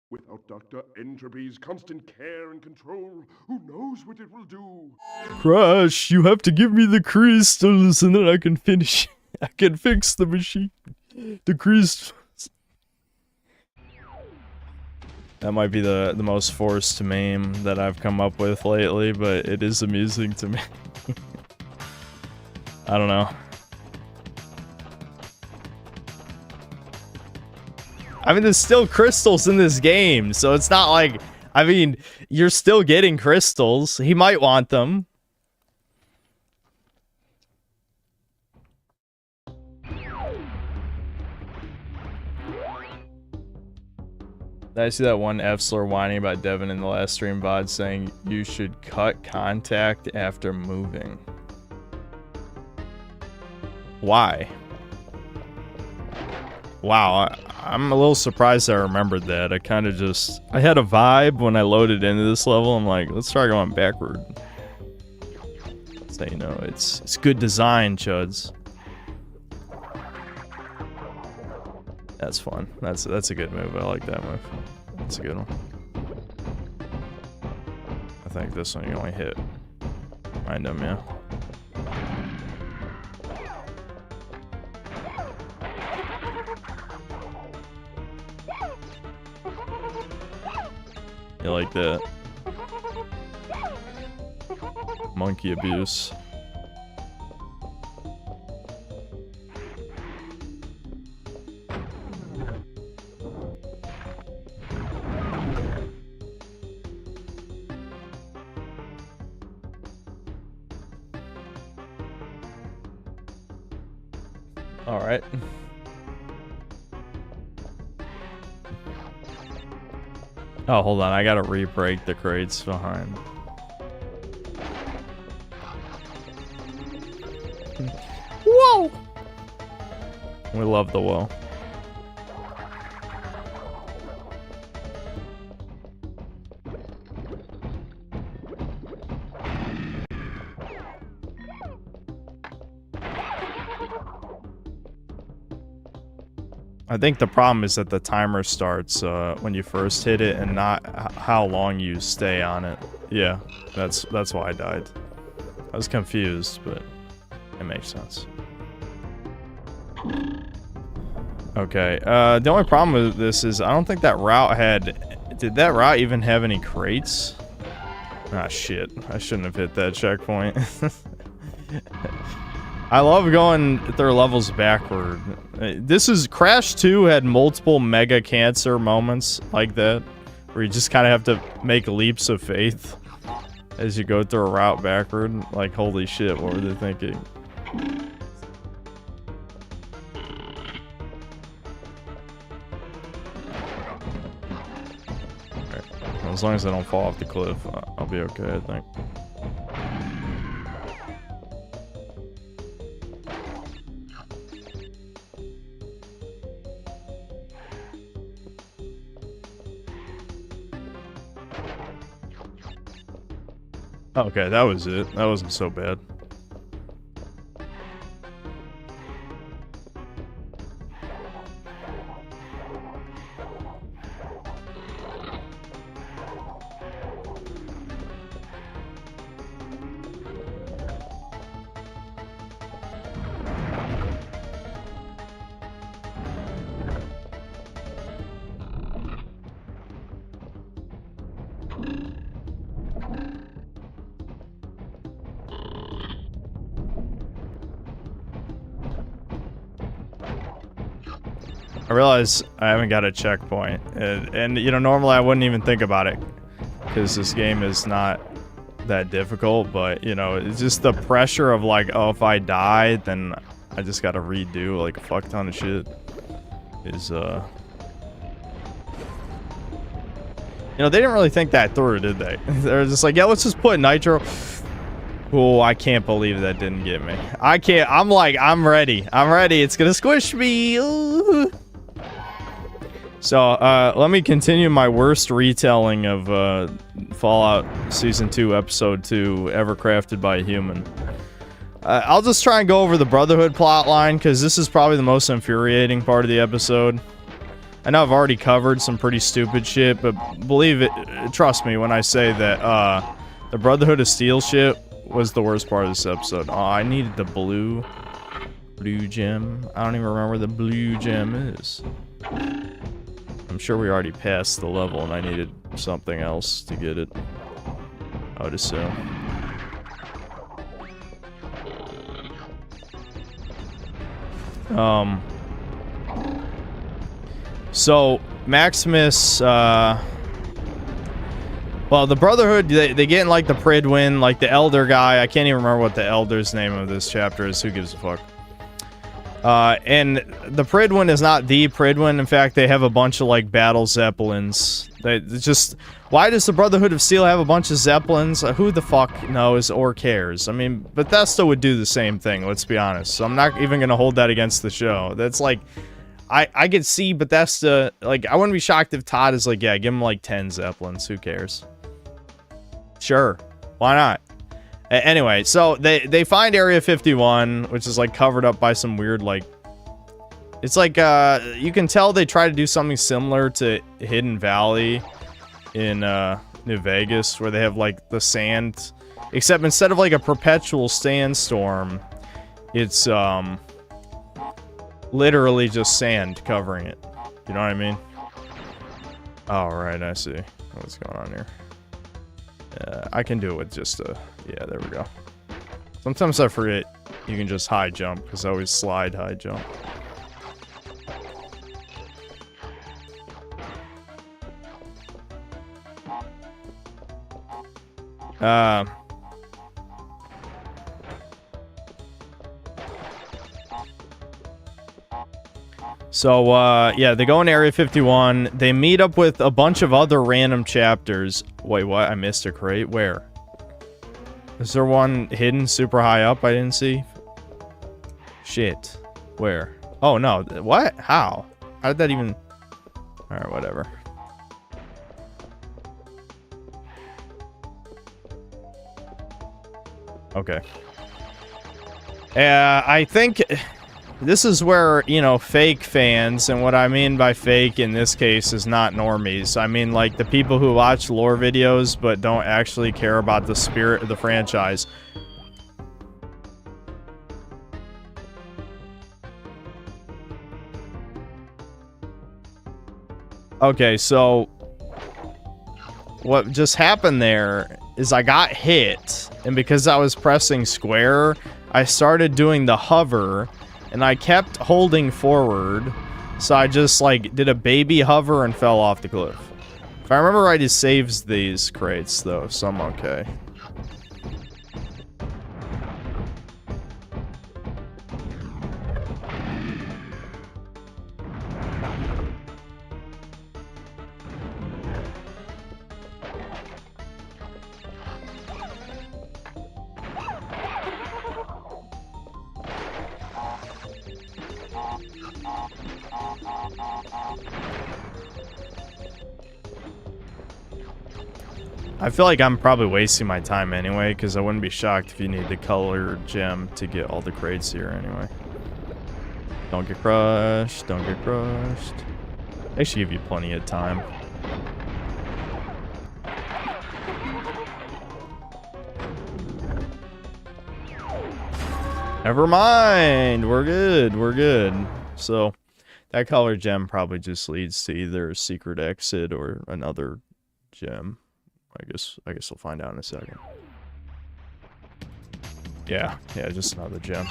Without Dr. Entropy's constant care and control, who knows what it will do? Crash, you have to give me the crystals and then I can finish. I can fix the machine. The crystals. That might be the most forced meme that I've come up with lately, but it is amusing to me. I don't know. I mean, there's still crystals in this game, so it's not like... I mean, you're still getting crystals. He might want them. Did I see that one F-slur whining about Devin in the last stream VOD saying you should cut contact after moving? Why? Wow, I'm a little surprised I remembered that. I kind of just... I had a vibe when I loaded into this level. I'm like, let's try going backward. So, you know, it's good design, chuds. That's fun. That's a good move. I like that move. That's a good one. I think this one you only hit behind him, yeah. You like that? Monkey abuse. All right. Oh, hold on. I gotta re-break the crates behind. Whoa! We love the whoa. I think the problem is that the timer starts when you first hit it and not how long you stay on it. Yeah, that's why I died. I was confused, but it makes sense. Okay, the only problem with this is I don't think that route had... Did that route even have any crates? Ah, shit. I shouldn't have hit that checkpoint. I love going through levels backward. This is... Crash 2 had multiple mega cancer moments like that, where you just kind of have to make leaps of faith as you go through a route backward. Like, holy shit, what were they thinking? Right. As long as I don't fall off the cliff, I'll be okay, I think. Okay, that was it. That wasn't so bad. I realize I haven't got a checkpoint, and you know, normally I wouldn't even think about it because this game is not that difficult, but you know, it's just the pressure of like, oh, if I die, then I just gotta redo like a fuck ton of shit is you know, they didn't really think that through, did they? They're just like, yeah, let's just put nitro. Oh, I can't believe that didn't get me. I can't. I'm like, I'm ready. I'm ready. It's gonna squish me. Ooh. So, let me continue my worst retelling of Fallout Season 2, Episode 2, ever crafted by a human. I'll just try and go over the Brotherhood plotline, because this is probably the most infuriating part of the episode. I know I've already covered some pretty stupid shit, but believe it, trust me when I say that, the Brotherhood of Steel shit was the worst part of this episode. Oh, I needed the blue gem. I don't even remember where the blue gem is. I'm sure we already passed the level and I needed something else to get it, I would assume. So Maximus, well, the Brotherhood, they get in like the Pridwin, like the Elder guy. I can't even remember what the Elder's name of this chapter is. Who gives a fuck? And the Pridwin is not the Pridwin. In fact, they have a bunch of like battle zeppelins. They just, why does the Brotherhood of Steel have a bunch of zeppelins? Who the fuck knows or cares? I mean, Bethesda would do the same thing. Let's be honest. So I'm not even gonna hold that against the show. That's like, I could see Bethesda, like, I wouldn't be shocked if Todd is like, yeah, give him like 10 zeppelins. Who cares? Sure, why not? Anyway, so they find Area 51, which is like covered up by some weird like, it's like you can tell they try to do something similar to Hidden Valley in New Vegas, where they have like the sand, except instead of like a perpetual sandstorm, it's literally just sand covering it. You know what I mean? All right, I see what's going on here. I can do it with just a, yeah, there we go. Sometimes I forget you can just high jump, because I always slide high jump. So, yeah, they go in Area 51. They meet up with a bunch of other random chapters. Wait, what? I missed a crate? Where? Is there one hidden super high up I didn't see? Shit. Where? Oh, no. What? How? How did that even... Alright, whatever. Okay. I think... This is where, you know, fake fans, and what I mean by fake in this case is not normies. I mean, like, the people who watch lore videos but don't actually care about the spirit of the franchise. Okay, so what just happened there is I got hit, and because I was pressing square, I started doing the hover, and I kept holding forward, so I just, like, did a baby hover and fell off the cliff. If I remember right, he saves these crates, though, so I'm okay. I feel like I'm probably wasting my time anyway, because I wouldn't be shocked if you need the color gem to get all the crates here anyway. Don't get crushed. Don't get crushed. They should give you plenty of time. Never mind. We're good. We're good. So that color gem probably just leads to either a secret exit or another gem. I guess we'll find out in a second. Yeah, just another gem.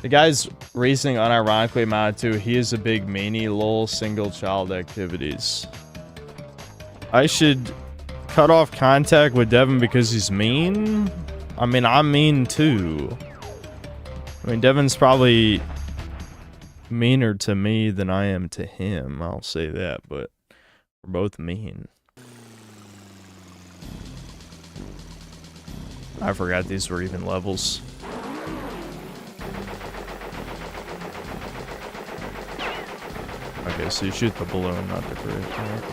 The guy's reasoning unironically amounted to he is a big meanie, lol, single child activities. I should cut off contact with Devin because he's mean? I mean, I'm mean too. I mean, Devin's probably meaner to me than I am to him. I'll say that, but we're both mean. I forgot these were even levels. Okay, so you shoot the balloon, not the crate. Right?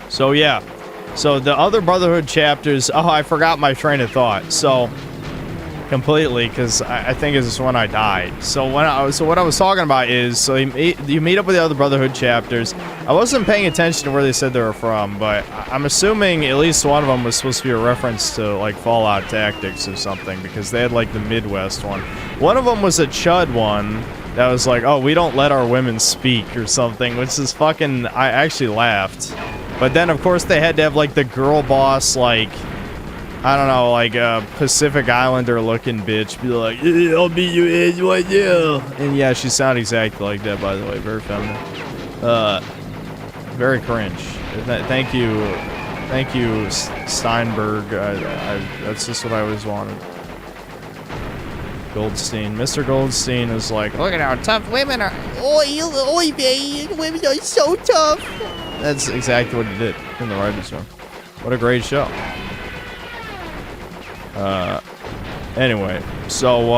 So yeah. So the other Brotherhood chapters, oh, I forgot my train of thought. So completely, because I think this is when I died. So what I was talking about is, so you meet up with the other Brotherhood chapters. I wasn't paying attention to where they said they were from, but I'm assuming at least one of them was supposed to be a reference to like Fallout Tactics or something, because they had like the Midwest one. One of them was a Chud one that was like, oh, we don't let our women speak or something, which is fucking, I actually laughed. But then of course they had to have like the girl boss, like, I don't know, like a Pacific Islander looking bitch be like, yeah, I'll beat you in, what, yeah. And yeah, she sounded exactly like that, by the way, very feminine. Very cringe. Thank you, Steinberg. That's just what I always wanted. Goldstein. Mr. Goldstein is like, look at how tough women are. Oi, baby, women are so tough. That's exactly what he did in the writer's room. What a great show. Anyway, so,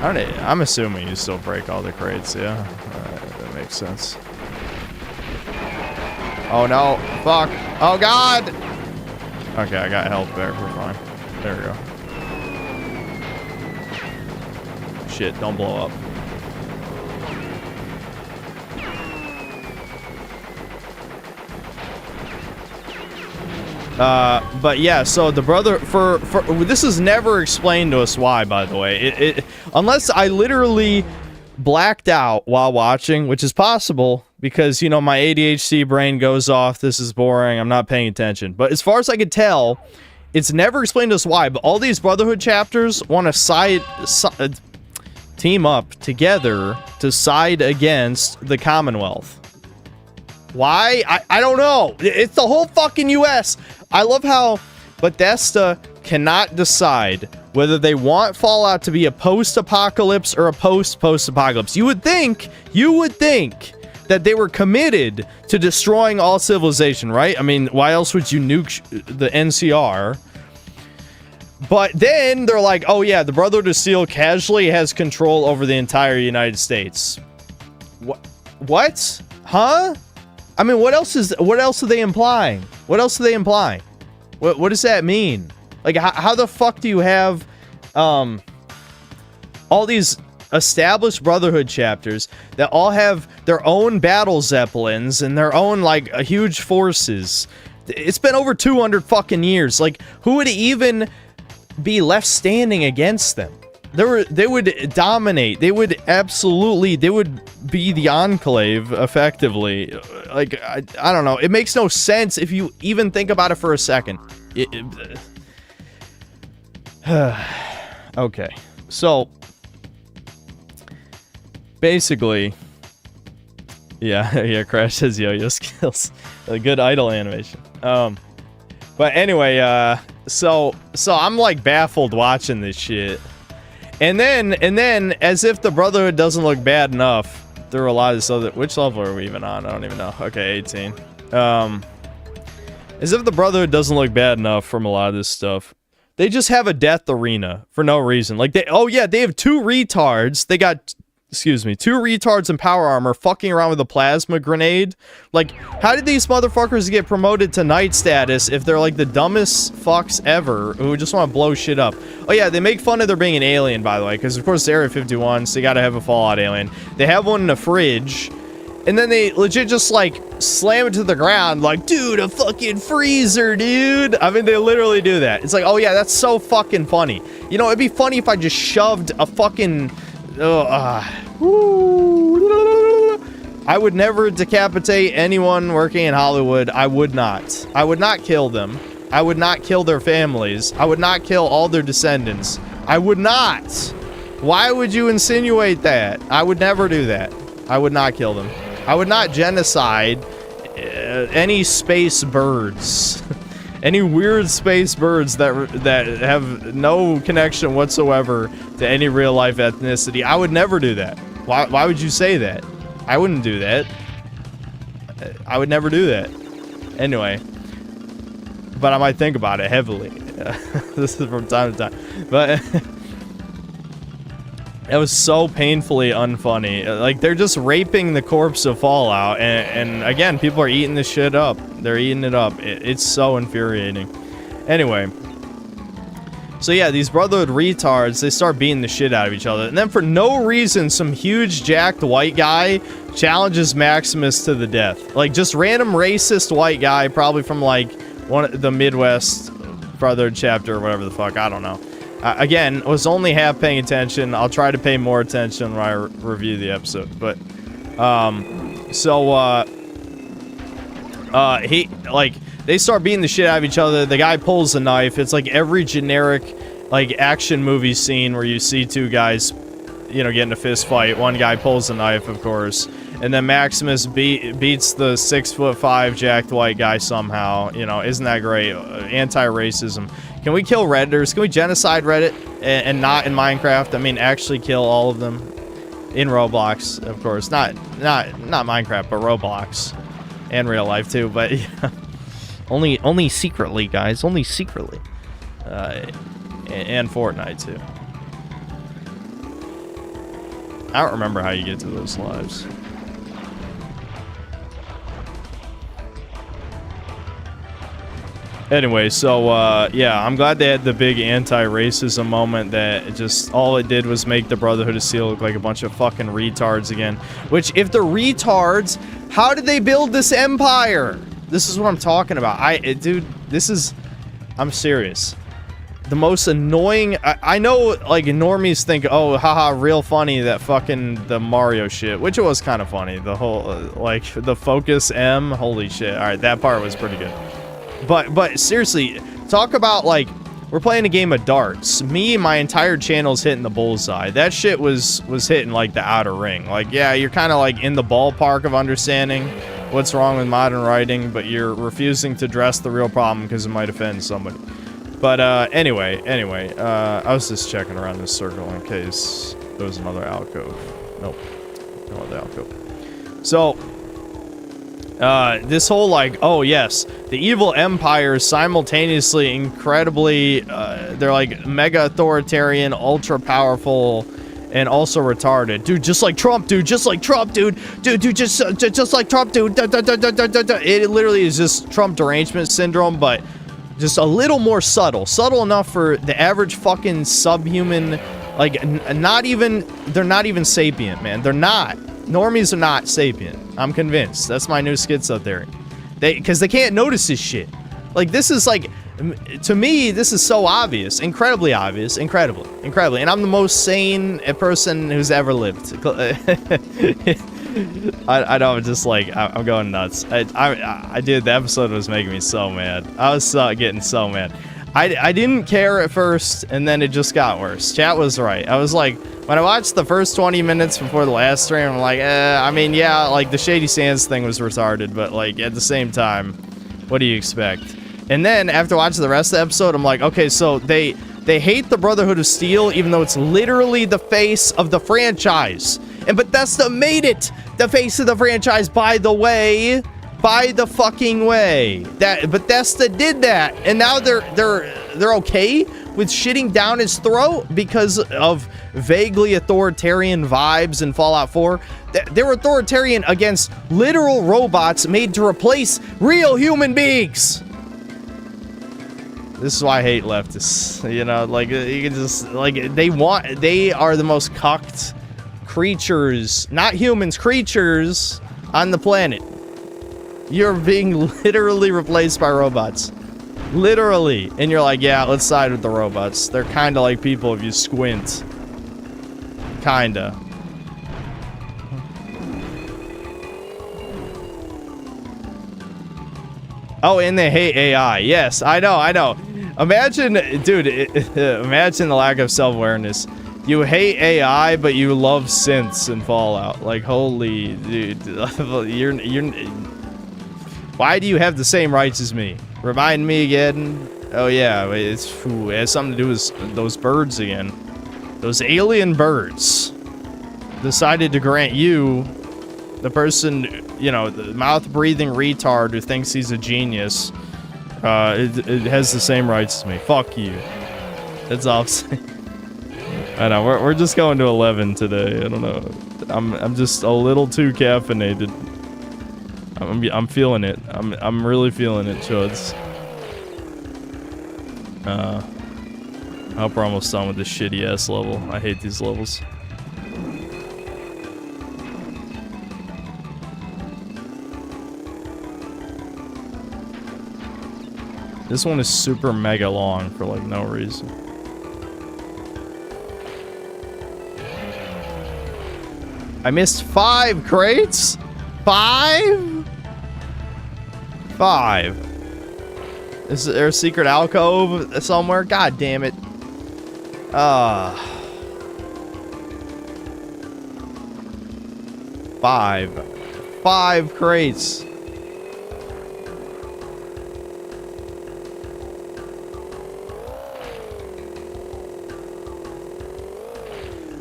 I'm assuming you still break all the crates, yeah? That makes sense. Oh no, fuck. Oh god! Okay, I got health back, we're fine. There we go. Shit, don't blow up. But yeah, so the brother, for this is never explained to us why, by the way. Unless I literally blacked out while watching, which is possible, because, you know, my ADHD brain goes off, this is boring, I'm not paying attention. But as far as I could tell, it's never explained to us why, but all these Brotherhood chapters want to team up together to side against the Commonwealth. Why? I don't know. It's the whole fucking US. I love how Bethesda cannot decide whether they want Fallout to be a post-apocalypse or a post-apocalypse. You would think that they were committed to destroying all civilization, right? I mean, why else would you nuke the NCR? But then they're like, oh yeah, the Brotherhood of Steel casually has control over the entire United States. What? Huh? I mean, what else are they implying? What else are they implying? What does that mean? Like, how the fuck do you have all these established Brotherhood chapters that all have their own battle zeppelins and their own, like, huge forces? It's been over 200 fucking years. Like, who would even be left standing against them? They would dominate. They would be the Enclave, effectively. Like, I don't know. It makes no sense if you even think about it for a second. Okay. So, basically, yeah, Crash says yo-yo skills. A good idle animation. But anyway, So I'm like baffled watching this shit. And then as if the Brotherhood doesn't look bad enough, there were a lot of this other, which level are we even on? I don't even know. Okay, 18. As if the Brotherhood doesn't look bad enough from a lot of this stuff. They just have a death arena for no reason. Like they have two retards. They got, excuse me, two retards in power armor fucking around with a plasma grenade. Like, how did these motherfuckers get promoted to knight status if they're like the dumbest fucks ever who just want to blow shit up? Oh yeah, they make fun of there being an alien, by the way, because of course it's Area 51, so you gotta have a Fallout alien. They have one in a fridge, and then they legit just like slam it to the ground like, dude, a fucking freezer, dude. I mean, they literally do that. It's like, oh yeah, that's so fucking funny. You know, it'd be funny if I just shoved a fucking... I would never decapitate anyone working in Hollywood. I would not. I would not kill them. I would not kill their families. I would not kill all their descendants. I would not. Why would you insinuate that? I would never do that. I would not kill them. I would not genocide any space birds. Any weird space birds that have no connection whatsoever to any real life ethnicity. I would never do that. Why would you say that? I wouldn't do that. I would never do that. Anyway. But I might think about it heavily. This is from time to time. But it was so painfully unfunny. Like, they're just raping the corpse of Fallout, and again, people are eating this shit up. They're eating it up. It's so infuriating. Anyway. So yeah, these Brotherhood retards, they start beating the shit out of each other. And then for no reason, some huge jacked white guy challenges Maximus to the death. Like, just random racist white guy, probably from, like, the Midwest Brotherhood chapter or whatever the fuck. I don't know. Again, was only half paying attention. I'll try to pay more attention when I review the episode. But, he, like, they start beating the shit out of each other. The guy pulls a knife. It's like every generic, like, action movie scene where you see two guys, you know, get in a fist fight. One guy pulls a knife, of course. And then Maximus beats the 6'5" jacked white guy somehow. You know, isn't that great? Anti-racism. Can we kill Redditors? Can we genocide Reddit and not in Minecraft? I mean, actually kill all of them in Roblox, of course. Not Minecraft, but Roblox and real life too. But yeah. only secretly, guys. Only secretly. And Fortnite too. I don't remember how you get to those lives. Anyway, so, yeah, I'm glad they had the big anti-racism moment that just, all it did was make the Brotherhood of Steel look like a bunch of fucking retards again. Which, if they're retards, how did they build this empire? This is what I'm talking about. Dude, this is, I'm serious. The most annoying, I know, like, normies think, oh, haha, real funny, that fucking, the Mario shit, which it was kind of funny. The whole, like, the Focus M, holy shit. Alright, that part was pretty good. But seriously, talk about, like, we're playing a game of darts. Me and my entire channel's hitting the bullseye. That shit was hitting, like, the outer ring. Like, yeah, you're kind of, like, in the ballpark of understanding what's wrong with modern writing, but you're refusing to address the real problem because it might offend somebody. But, anyway, I was just checking around this circle in case there was another alcove. Nope. No other alcove. So, this whole, like, oh yes, the evil empire is simultaneously incredibly, they're like mega authoritarian, ultra powerful, and also retarded. Dude, just like Trump, dude, just like Trump, dude. Dude, just like Trump, dude. It literally is just Trump derangement syndrome, but just a little more subtle. Subtle enough for the average fucking subhuman, like, they're not even sapient, man. They're not. Normies are not sapient. I'm convinced. That's my new schizo theory. Because they can't notice this shit. Like, this is like, to me, this is so obvious. Incredibly obvious. Incredibly. And I'm the most sane person who's ever lived. I know, just like, I'm going nuts. I did, the episode was making me so mad. I was getting so mad. I didn't care at first, and then it just got worse. Chat was right. I was like, when I watched the first 20 minutes before the last stream, I'm like, I mean, yeah, like, the Shady Sands thing was retarded, but, like, at the same time, what do you expect? And then after watching the rest of the episode, I'm like, okay, so they hate the Brotherhood of Steel, even though it's literally the face of the franchise. And Bethesda made it the face of the franchise, by the way. By the fucking way. That Bethesda did that. And now they're okay with shitting down his throat because of vaguely authoritarian vibes in Fallout 4. They're authoritarian against literal robots made to replace real human beings. This is why I hate leftists. You know, like, you can just, like, they are the most cucked creatures, not humans, creatures on the planet. You're being literally replaced by robots. Literally. And you're like, yeah, let's side with the robots. They're kind of like people if you squint. Kinda. Oh, and they hate AI. Yes, I know. Imagine, dude, imagine the lack of self-awareness. You hate AI, but you love synths in Fallout. Like, holy, dude. You're why do you have the same rights as me? Remind me again. Oh, yeah, it has something to do with those birds again. Those alien birds decided to grant you, the person, you know, the mouth-breathing retard who thinks he's a genius, it has the same rights as me. Fuck you. That's all I'm saying. I know, we're just going to 11 today. I don't know. I'm just a little too caffeinated. I'm feeling it. I'm really feeling it, chuds. I hope we're almost done with this shitty ass level. I hate these levels. This one is super mega long for like no reason. I missed 5 crates? 5? 5. Is there a secret alcove somewhere? God damn it. 5 crates.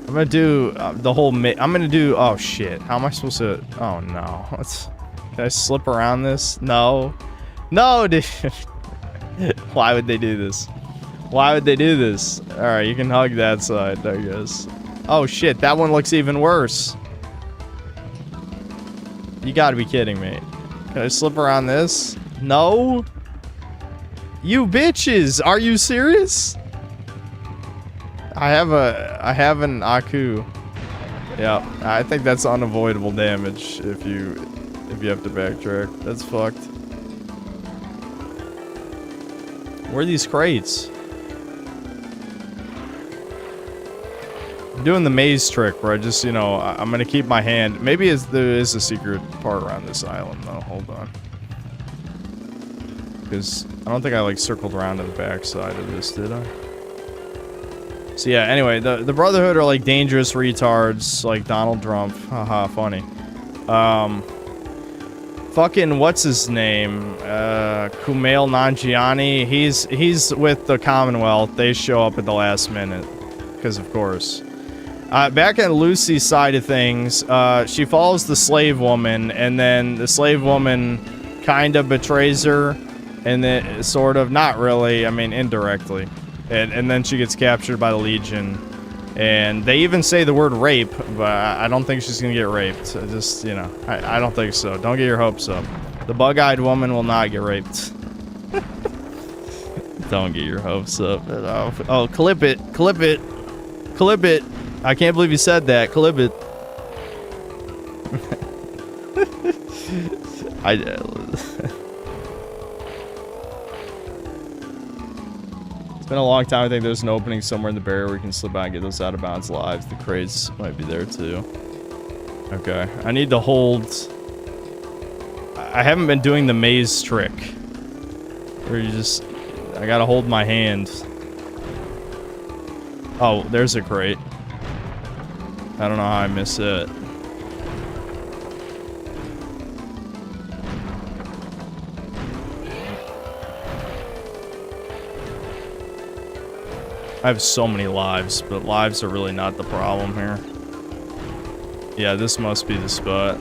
I'm gonna do the whole I'm gonna do, oh shit, how am I supposed to, oh no, can I slip around this? No, dude. Why would they do this? Why would they do this? Alright, you can hug that side, I guess. Oh shit, that one looks even worse. You gotta be kidding me. Can I slip around this? No? You bitches, are you serious? I have an Aku. Yeah, I think that's unavoidable damage if you have to backtrack. That's fucked. Where are these crates? I'm doing the maze trick where I just, you know, I'm gonna keep my hand. Maybe there is a secret part around this island though. Hold on. Because I don't think I like circled around to the back side of this, did I? So yeah, anyway, the Brotherhood are like dangerous retards, like Donald Trump. Haha, funny. Fucking what's his name? Kumail Nanjiani. He's with the Commonwealth. They show up at the last minute, because of course. Back at Lucy's side of things, she follows the slave woman, and then the slave woman kind of betrays her, and then sort of, not really, I mean indirectly. And then she gets captured by the Legion. And they even say the word rape, but I don't think she's gonna get raped. Just, you know, I don't think so. Don't get your hopes up. The bug-eyed woman will not get raped. Don't get your hopes up. Oh, clip it. Clip it. Clip it. I can't believe you said that. Clip it. It's been a long time. I think there's an opening somewhere in the barrier where we can slip out and get those out of bounds lives. The crates might be there too. Okay, I need to hold. I haven't been doing the maze trick where you just, I gotta hold my hand. Oh, there's a crate. I don't know how I missed it. I have so many lives, but lives are really not the problem here. Yeah, this must be the spot.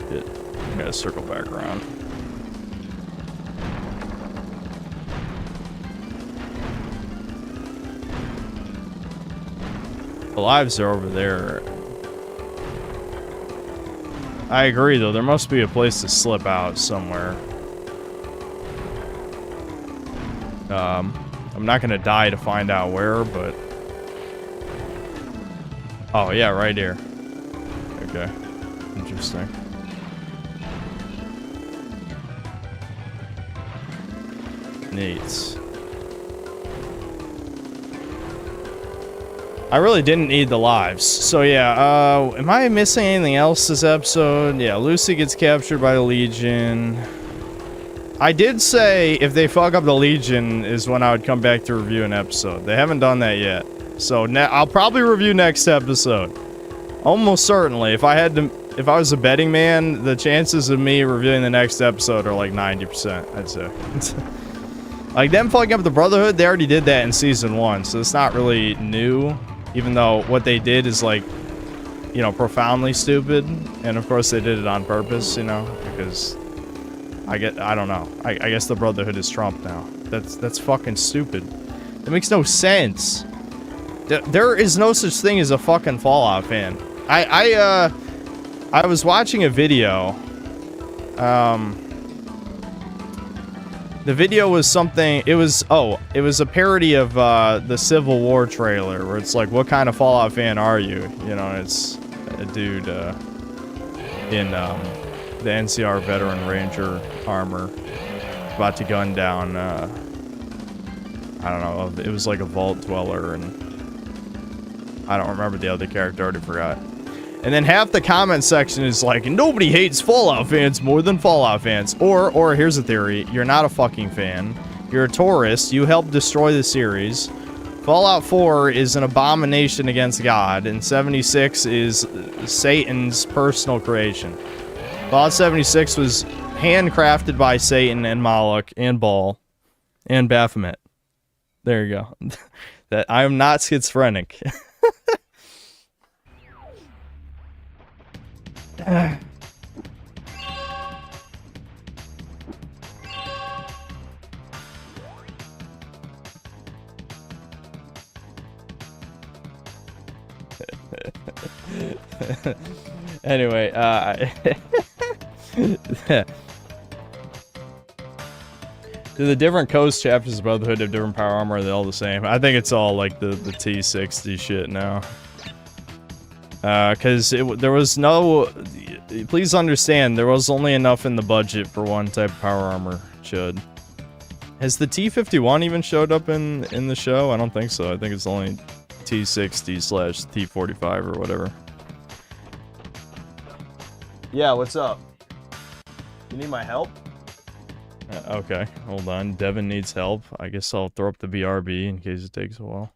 Shit. I gotta circle back around. The lives are over there. I agree, though. There must be a place to slip out somewhere. I'm not gonna die to find out where, but... Oh, yeah, right here. Okay. Interesting. Neat. I really didn't need the lives. So yeah, am I missing anything else this episode? Yeah, Lucy gets captured by the Legion. I did say if they fuck up the Legion is when I would come back to review an episode. They haven't done that yet. So I'll probably review next episode. Almost certainly. If I was a betting man, the chances of me reviewing the next episode are like 90%, I'd say. Like them fucking up the Brotherhood, they already did that in season 1, so it's not really new. Even though what they did is like, you know, profoundly stupid. And of course they did it on purpose, you know, because I don't know. I guess the Brotherhood is Trump now. That's fucking stupid. That makes no sense. There is no such thing as a fucking Fallout fan. I was watching a video. The video was something, it was a parody of the Civil War trailer, where it's like, what kind of Fallout fan are you? You know, it's a dude in the NCR Veteran Ranger armor, about to gun down, I don't know, it was like a Vault Dweller, and I don't remember the other character, I already forgot. And then half the comment section is like, nobody hates Fallout fans more than Fallout fans. Or here's a theory, you're not a fucking fan. You're a tourist, you helped destroy the series. Fallout 4 is an abomination against God, and 76 is Satan's personal creation. Fallout 76 was handcrafted by Satan and Moloch and Baal and Baphomet. There you go. That I am not schizophrenic. Anyway, do the different coast chapters of Brotherhood have different power armor? Are they all the same? I think it's all like the T60 shit now. Because there was no... Please understand, there was only enough in the budget for one type of power armor, Chud. Has the T51 even showed up in the show? I don't think so. I think it's only T60/T45 or whatever. Yeah, what's up? You need my help? Okay, hold on. Devin needs help. I guess I'll throw up the BRB in case it takes a while.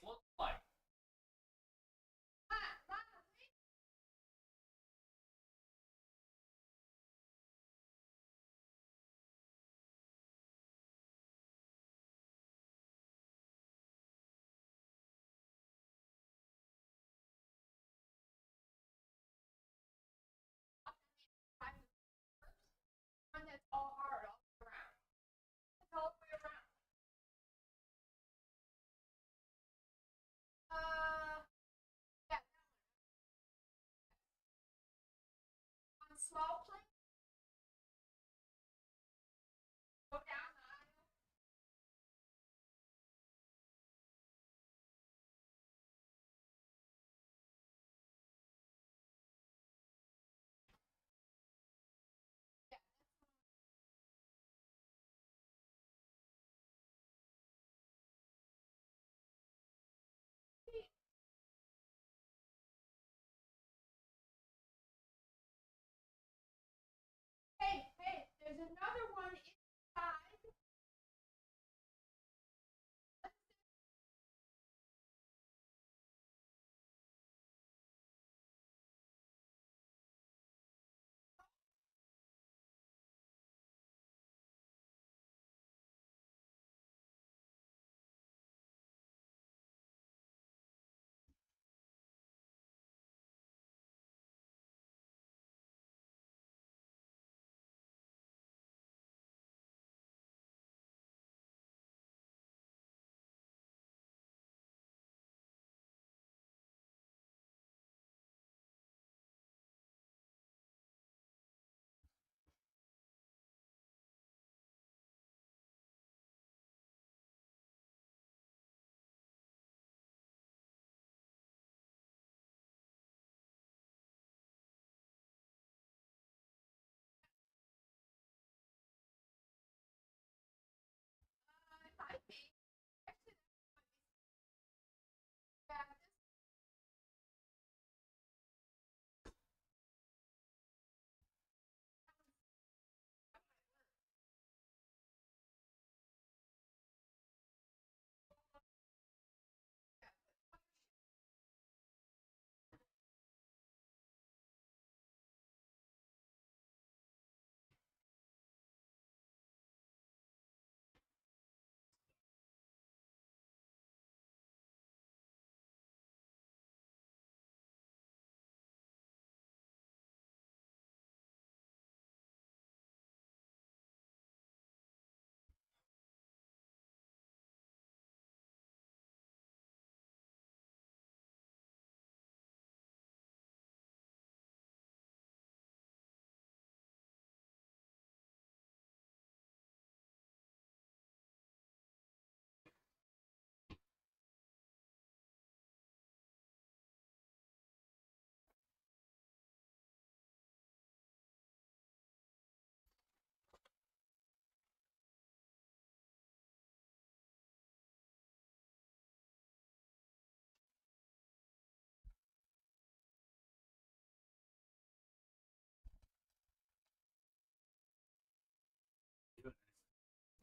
Look like Hey, there's another one inside.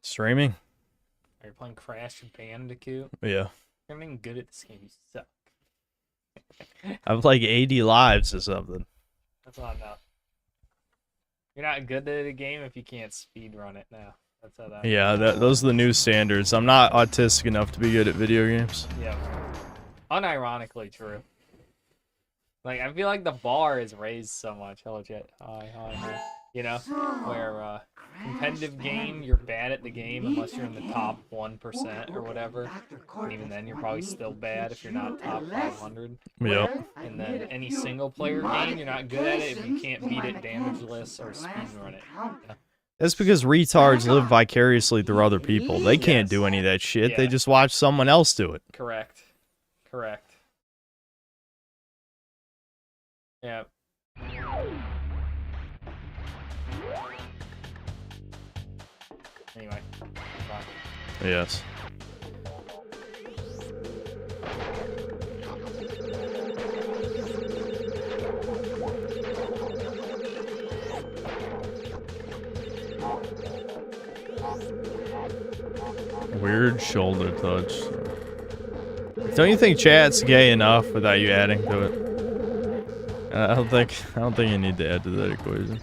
Streaming? Are you playing Crash Bandicoot? Yeah. You're not even good at this game. You suck. I have like 80 lives or something. That's not enough. You're not good at a game if you can't speed run it now. That's how that. Yeah, those are the new standards. I'm not autistic enough to be good at video games. Yeah. Unironically true. Like, I feel like the bar is raised so much. Hello, Jet. Hi. You know, where competitive game, you're bad at the game unless you're in the top 1% or whatever. And even then, you're probably still bad if you're not top 500. Yep. And then any single player game, you're not good at it if you can't beat it damageless or speedrun it. Yeah. That's because retards live vicariously through other people. They can't do any of that shit. Yeah. They just watch someone else do it. Correct. Yeah. Anyway. Bye. Yes. Weird shoulder touch. Don't you think chat's gay enough without you adding to it? I don't think you need to add to that equation.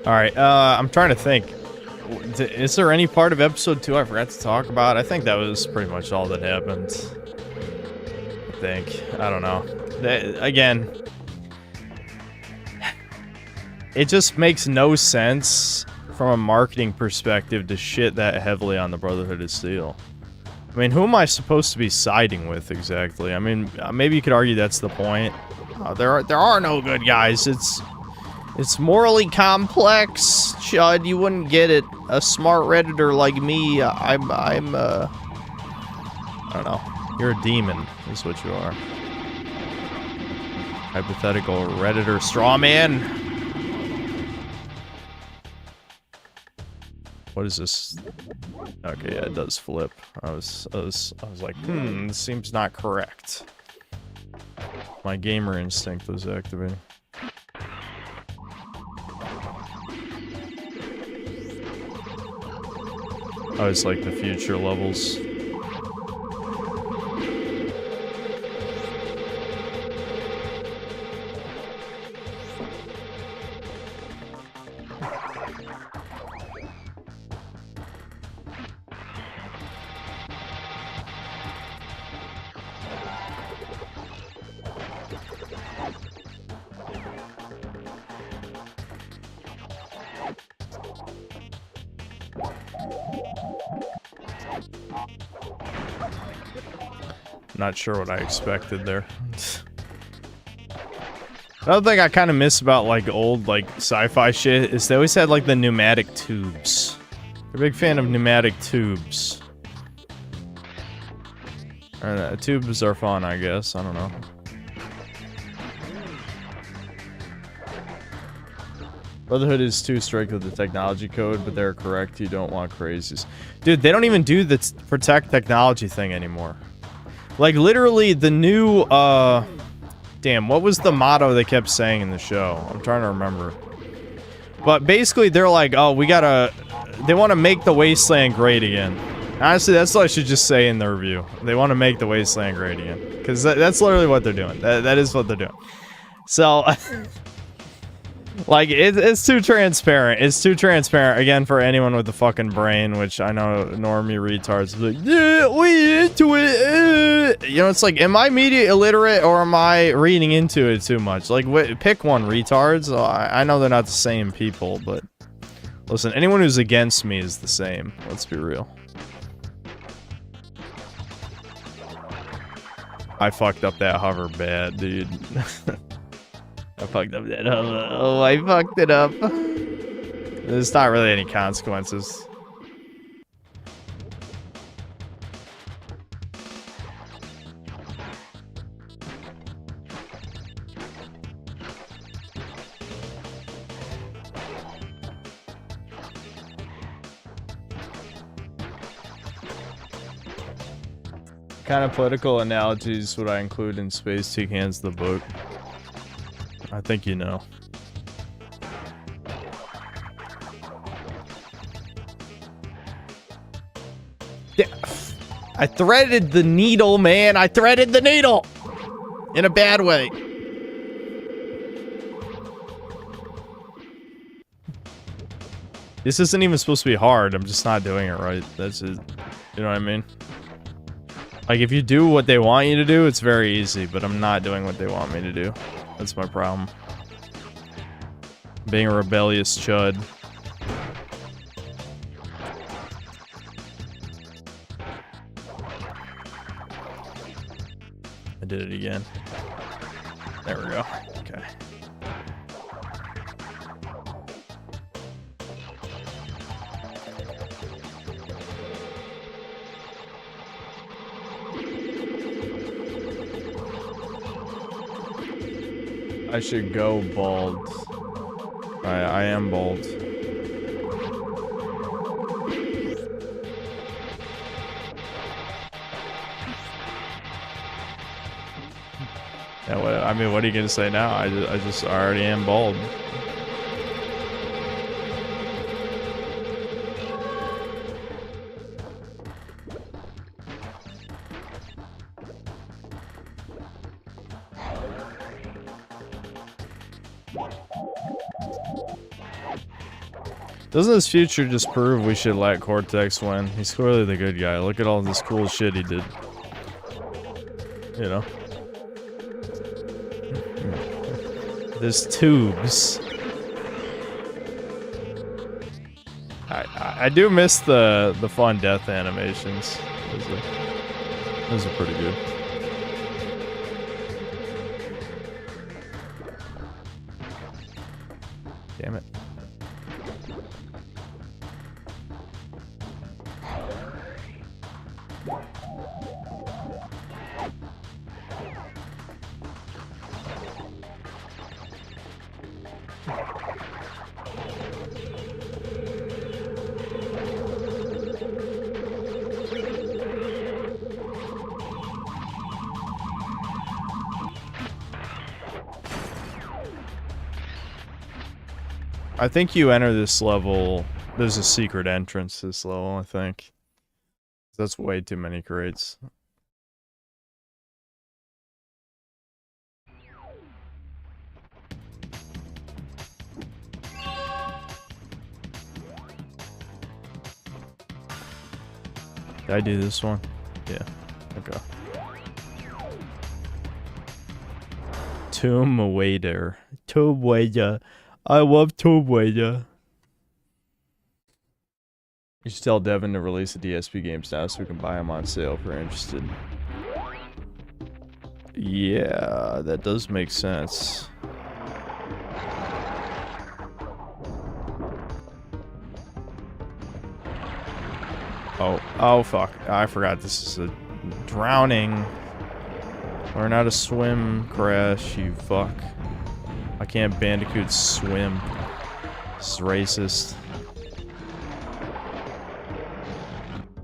All right, I'm trying to think. Is there any part of episode 2 I forgot to talk about? I think that was pretty much all that happened. I don't know. Again, it just makes no sense from a marketing perspective to shit that heavily on the Brotherhood of Steel. I mean, who am I supposed to be siding with exactly? I mean, maybe you could argue that's the point. There are no good guys. It's morally complex, Chud. You wouldn't get it. A smart Redditor like me, I don't know. You're a demon, is what you are. Hypothetical Redditor straw man. What is this? Okay, yeah, it does flip. I was like, this seems not correct. My gamer instinct was activating. Oh, it's like the future levels. Not sure what I expected there. Another thing I kind of miss about like old like sci-fi shit is they always had like the pneumatic tubes. I'm a big fan of pneumatic tubes. Tubes are fun, I guess. I don't know. Brotherhood is too strict with the technology code, but they're correct. You don't want crazies. Dude, they don't even do the protect technology thing anymore. Like, literally, the new, damn, what was the motto they kept saying in the show? I'm trying to remember. But basically, they're like, oh, they want to make the Wasteland great again. Honestly, that's what I should just say in the review. They want to make the Wasteland great again. Because that's literally what they're doing. That is what they're doing. So... Like, it's too transparent. It's too transparent, again, for anyone with a fucking brain, which I know normie retards be like, yeah, we into it. You know, it's like, am I media illiterate or am I reading into it too much? Like, pick one, retards. I know they're not the same people, but listen, anyone who's against me is the same. Let's be real. I fucked up that hover bad, dude. I fucked up that hover. Oh, I fucked it up. There's not really any consequences. What kind of political analogies would I include in Space Toucans the book? I think you know. Yeah. I threaded the needle, man. I threaded the needle! In a bad way. This isn't even supposed to be hard. I'm just not doing it right. That's it. You know what I mean? Like, if you do what they want you to do, it's very easy, but I'm not doing what they want me to do. That's my problem. Being a rebellious chud. I did it again. There we go. Okay. I should go bald. I am bald. Yeah, I mean, what are you gonna say now? I already am bald. Doesn't this future just prove we should let Cortex win? He's clearly the good guy. Look at all this cool shit he did. You know? There's tubes. I do miss the fun death animations. Those are pretty good. Damn it. I think you enter this level, there's a secret entrance this level, I think. That's way too many crates. Did I do this one? Yeah. Okay. Tomb Raider. Tomb Raider. I love Tomb Raider. You should tell Devin to release the DSP games now so we can buy them on sale if we're interested. Yeah, that does make sense. Oh fuck. I forgot this is a drowning. Learn how to swim, Crash, you fuck. I can't Bandicoot swim. It's racist.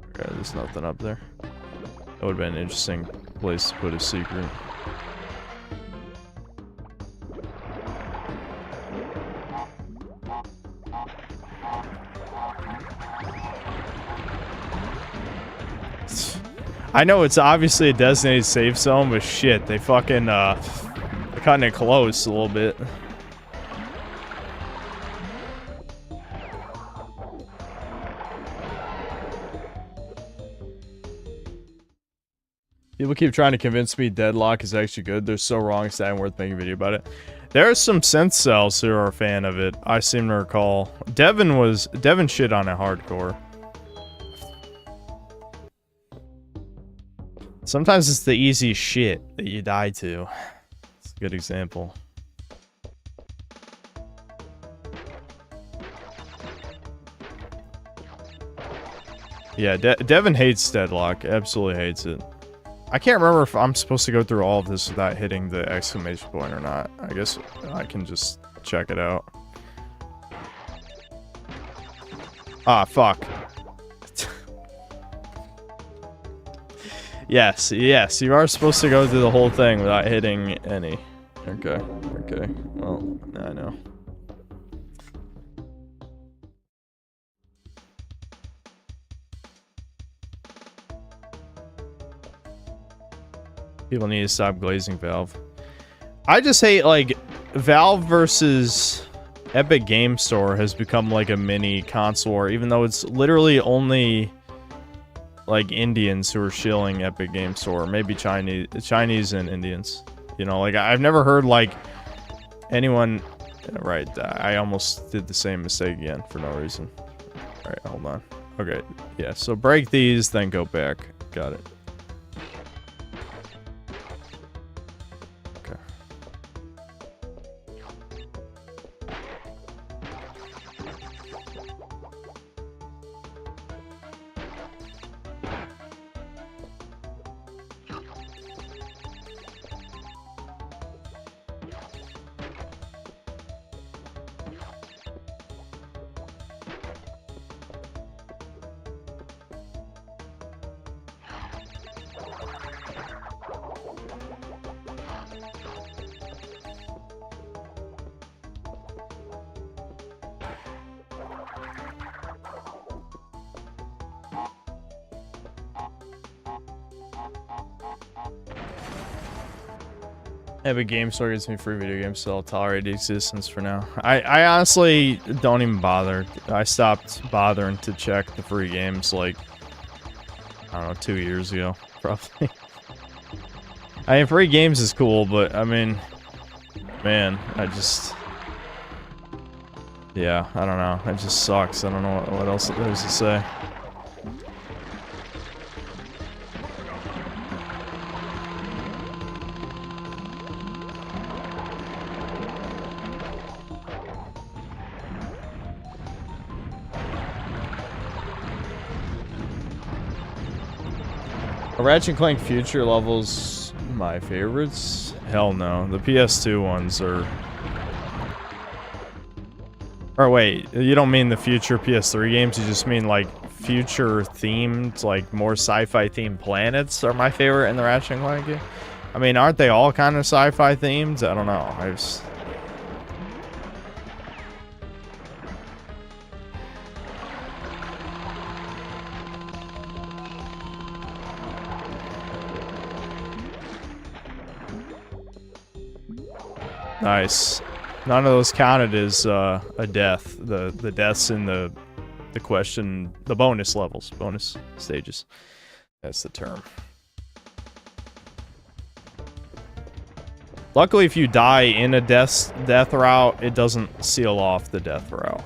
Okay, there's nothing up there. That would have been an interesting place to put a secret. I know it's obviously a designated safe zone, but shit, they fucking, they're cutting it close a little bit. People keep trying to convince me Deadlock is actually good. They're so wrong, it's not even worth making a video about it. There are some synth cells who are a fan of it. I seem to recall. Devin shit on it hardcore. Sometimes it's the easy shit that you die to. It's a good example. Yeah, Devin hates Deadlock. Absolutely hates it. I can't remember if I'm supposed to go through all of this without hitting the exclamation point or not. I guess I can just check it out. Ah, fuck. Yes, you are supposed to go through the whole thing without hitting any. Okay. Well, I know. People need to stop glazing Valve. I just hate, like, Valve versus Epic Game Store has become like a mini console war, even though it's literally only like Indians who are shilling Epic Game Store, maybe Chinese and Indians. You know, like I've never heard like anyone. Right, I almost did the same mistake again for no reason. All right, hold on. Okay, yeah. So break these, then go back. Got it. Okay. Epic Game Store gives me free video games, so I'll tolerate the existence for now. I honestly don't even bother. I stopped bothering to check the free games like, I don't know, 2 years ago, probably. I mean, free games is cool, but I mean, man, I just... Yeah, I don't know. It just sucks. I don't know what else there is to say. Ratchet and Clank Future levels, my favorites? Hell no. The PS2 ones are... Or wait, you don't mean the future PS3 games, you just mean like future themed, like more sci-fi themed planets are my favorite in the Ratchet and Clank game? I mean, aren't they all kind of sci-fi themed? I don't know. I just... Nice. None of those counted as a death. The deaths in the question, the bonus levels, bonus stages. That's the term. Luckily, if you die in a death route, it doesn't seal off the death route.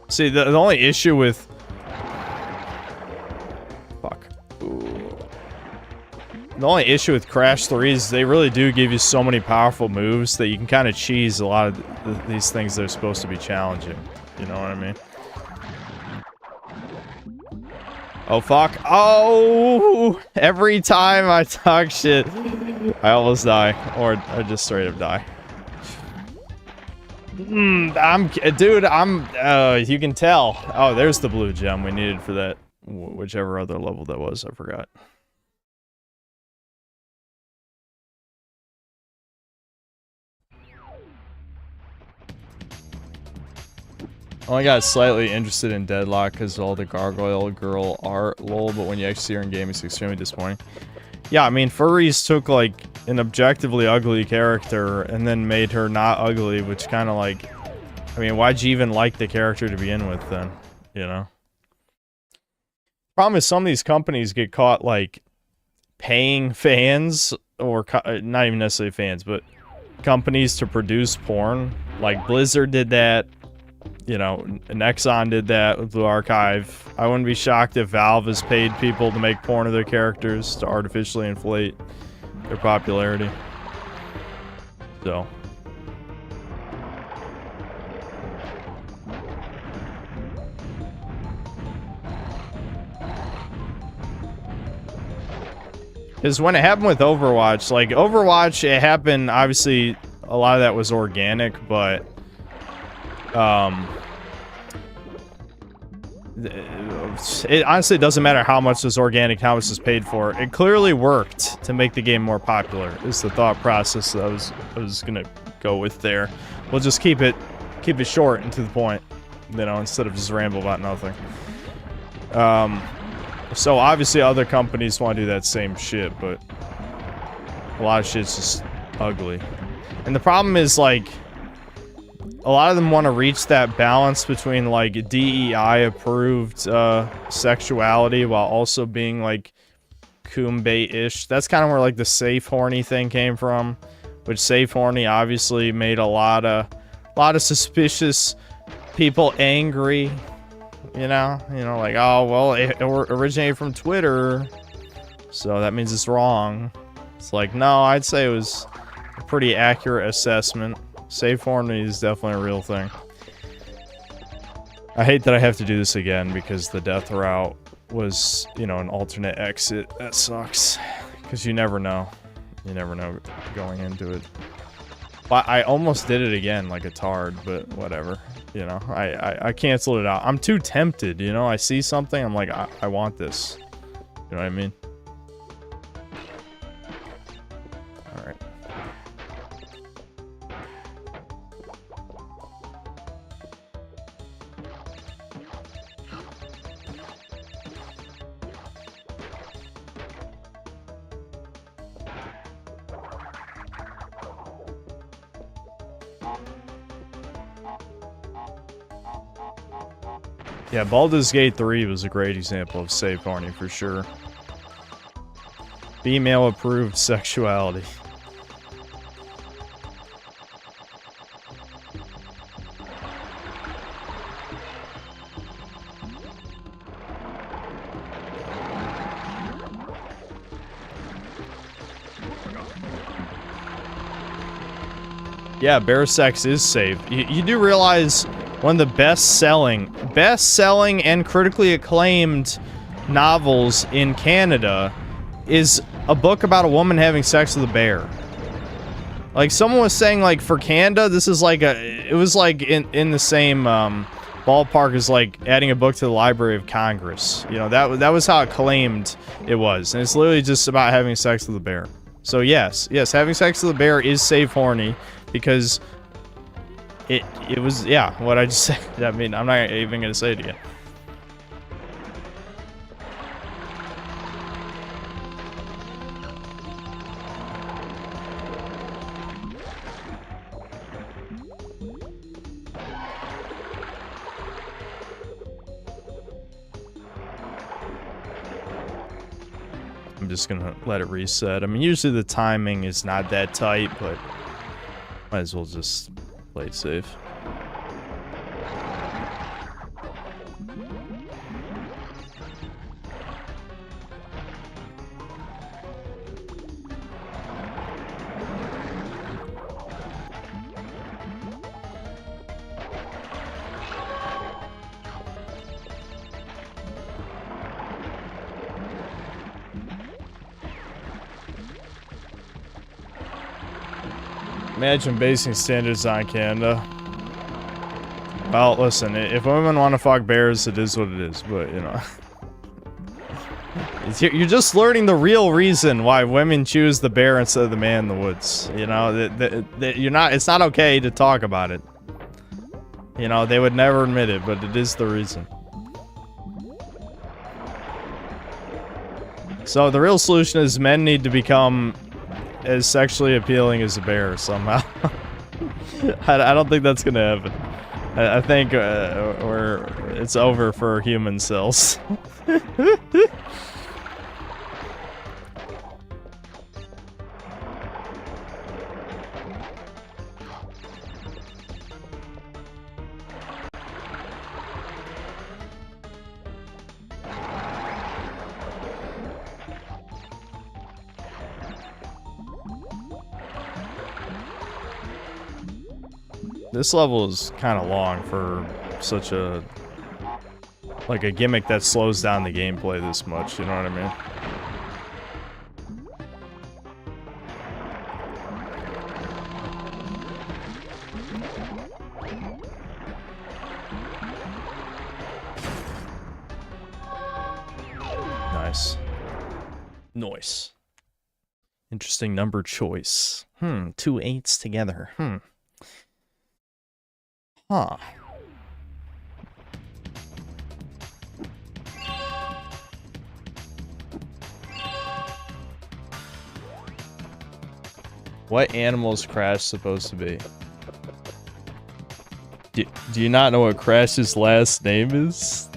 See, the only issue with... Fuck. Ooh. The only issue with Crash 3 is they really do give you so many powerful moves that you can kind of cheese a lot of these things that are supposed to be challenging. You know what I mean? Oh, fuck. Oh! Every time I talk shit, I almost die. Or I just straight up die. You can tell. Oh, there's the blue gem we needed for that, whichever other level that was, I forgot. Only got slightly interested in Deadlock because all the Gargoyle Girl art, lol, but when you actually see her in game, it's extremely disappointing. Yeah, I mean, furries took, like, an objectively ugly character and then made her not ugly, which kind of, like... I mean, why'd you even like the character to begin with, then? You know? Problem is, some of these companies get caught, like, paying fans, or not even necessarily fans, but companies to produce porn. Like, Blizzard did that. You know, Nexon did that with Blue Archive. I wouldn't be shocked if Valve has paid people to make porn of their characters to artificially inflate their popularity. So. Because when it happened with Overwatch, like, Overwatch, it happened, obviously, a lot of that was organic, but, it honestly doesn't matter how much is organic, how much is paid for. It clearly worked to make the game more popular, is the thought process that I was gonna go with there. We'll just keep it short and to the point, you know, instead of just ramble about nothing. So obviously other companies want to do that same shit, but a lot of shit's just ugly. And the problem is, like, a lot of them want to reach that balance between, like, DEI approved sexuality while also being, like, Kumbay-ish. That's kind of where, like, the safe horny thing came from, which safe horny obviously made a lot of suspicious people angry. You know, like, oh, well, it originated from Twitter, so that means it's wrong. It's like, no, I'd say it was a pretty accurate assessment. Safe horny is definitely a real thing. I hate that I have to do this again because the death route was, you know, an alternate exit. That sucks. Because you never know. You never know going into it. But I almost did it again like a tard, but whatever. You know, I canceled it out. I'm too tempted, you know? I see something, I'm like, I want this. You know what I mean? Alright. Yeah, Baldur's Gate 3 was a great example of save horny for sure. Female approved sexuality. Yeah, bear sex is safe. You do realize one of the best-selling and critically acclaimed novels in Canada is a book about a woman having sex with a bear. Like, someone was saying, like, for Canada, this is like it was like in the same ballpark as like adding a book to the Library of Congress. You know, that was how acclaimed it was. And it's literally just about having sex with a bear. So yes, having sex with a bear is safe horny. Because it was, yeah, what I just said. I mean, I'm not even gonna say it again. I'm just gonna let it reset. I mean, usually the timing is not that tight, but might as well just play it safe. Imagine basing standards on Canada. Well, listen, if women want to fuck bears, it is what it is, but, you know. You're just learning the real reason why women choose the bear instead of the man in the woods. You know, you're not, it's not okay to talk about it. You know, they would never admit it, but it is the reason. So the real solution is men need to become as sexually appealing as a bear somehow. I don't think that's gonna happen. I think it's over for human cells. This level is kind of long for such a, like, a gimmick that slows down the gameplay this much, you know what I mean? Nice. Nice. Interesting number choice. 2 8s together. Huh. What animal is Crash supposed to be? Do you not know what Crash's last name is?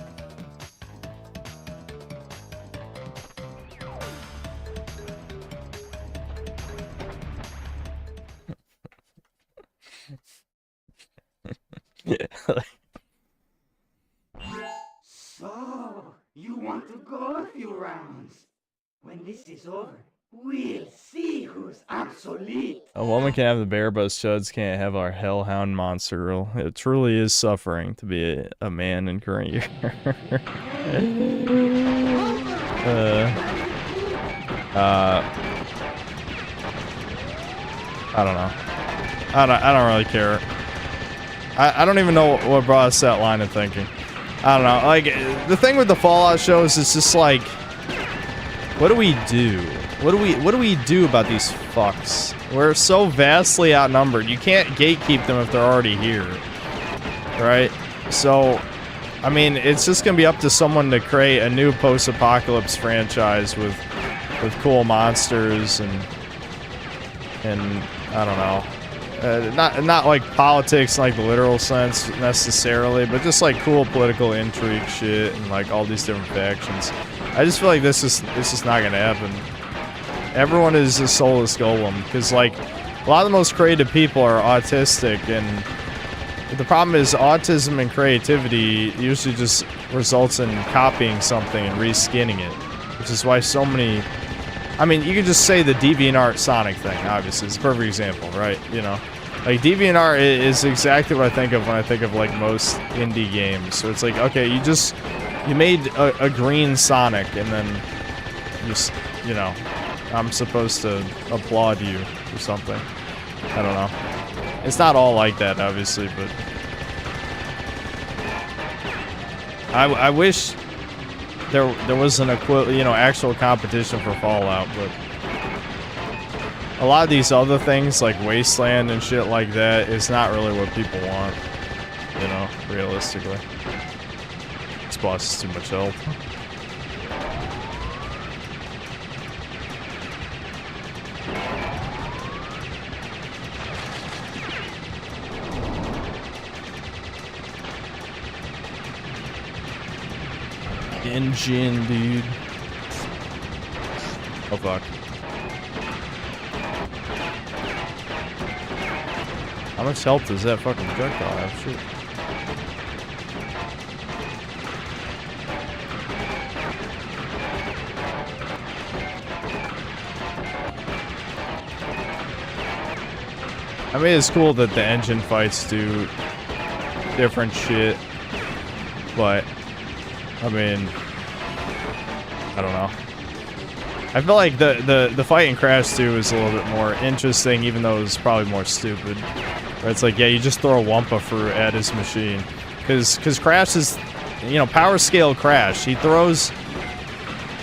So, you want to go a few rounds? When this is over, we'll see who's obsolete. A woman can have the bear, but chuds can't have our hellhound monster rule. It truly is suffering to be a man in current year. I don't know. I don't really care. I don't even know what brought us that line of thinking. I don't know. Like, the thing with the Fallout shows is just like, what do we do? What do we do about these fucks? We're so vastly outnumbered. You can't gatekeep them if they're already here, right? So, I mean, it's just gonna be up to someone to create a new post-apocalypse franchise with cool monsters and I don't know. Not like politics in like the literal sense necessarily, but just like cool political intrigue shit and like all these different factions. I just feel like this is not gonna happen. Everyone is a soulless golem because like a lot of the most creative people are autistic, and the problem is autism and creativity usually just results in copying something and reskinning it, which is why so many. I mean, you could just say the DeviantArt Sonic thing, obviously. It's a perfect example, right? You know? Like, DeviantArt is exactly what I think of when I think of, like, most indie games. So it's like, okay, you made a green Sonic, and then just, you know, I'm supposed to applaud you or something. I don't know. It's not all like that, obviously, but... I wish... There was an actual competition for Fallout, but a lot of these other things like Wasteland and shit like that is not really what people want, you know, realistically. This boss is too much help. Engine, dude. Oh fuck. How much health does that fucking projectile have? Shit. I mean, it's cool that the engine fights do different shit, but I mean, I don't know. I feel like the fight in Crash 2 is a little bit more interesting, even though it was probably more stupid. Where it's like, yeah, you just throw a Wumpa fruit at his machine. Because Crash is, you know, power scale Crash. He throws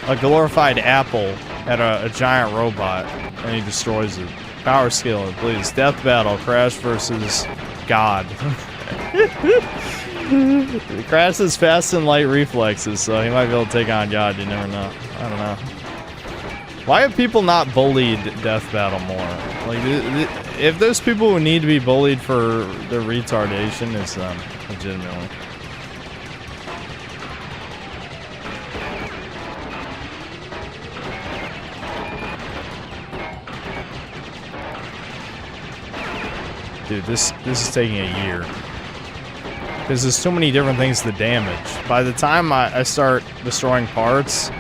a glorified apple at a giant robot, and he destroys it. Power scale, please. Death battle, Crash versus God. Crash has fast and light reflexes, so he might be able to take on God. You never know. I don't know. Why have people not bullied Death Battle more? Like, if there's people who need to be bullied for their retardation, it's them, legitimately. Dude, this is taking a year. Because there's too many different things to damage. By the time I start destroying parts,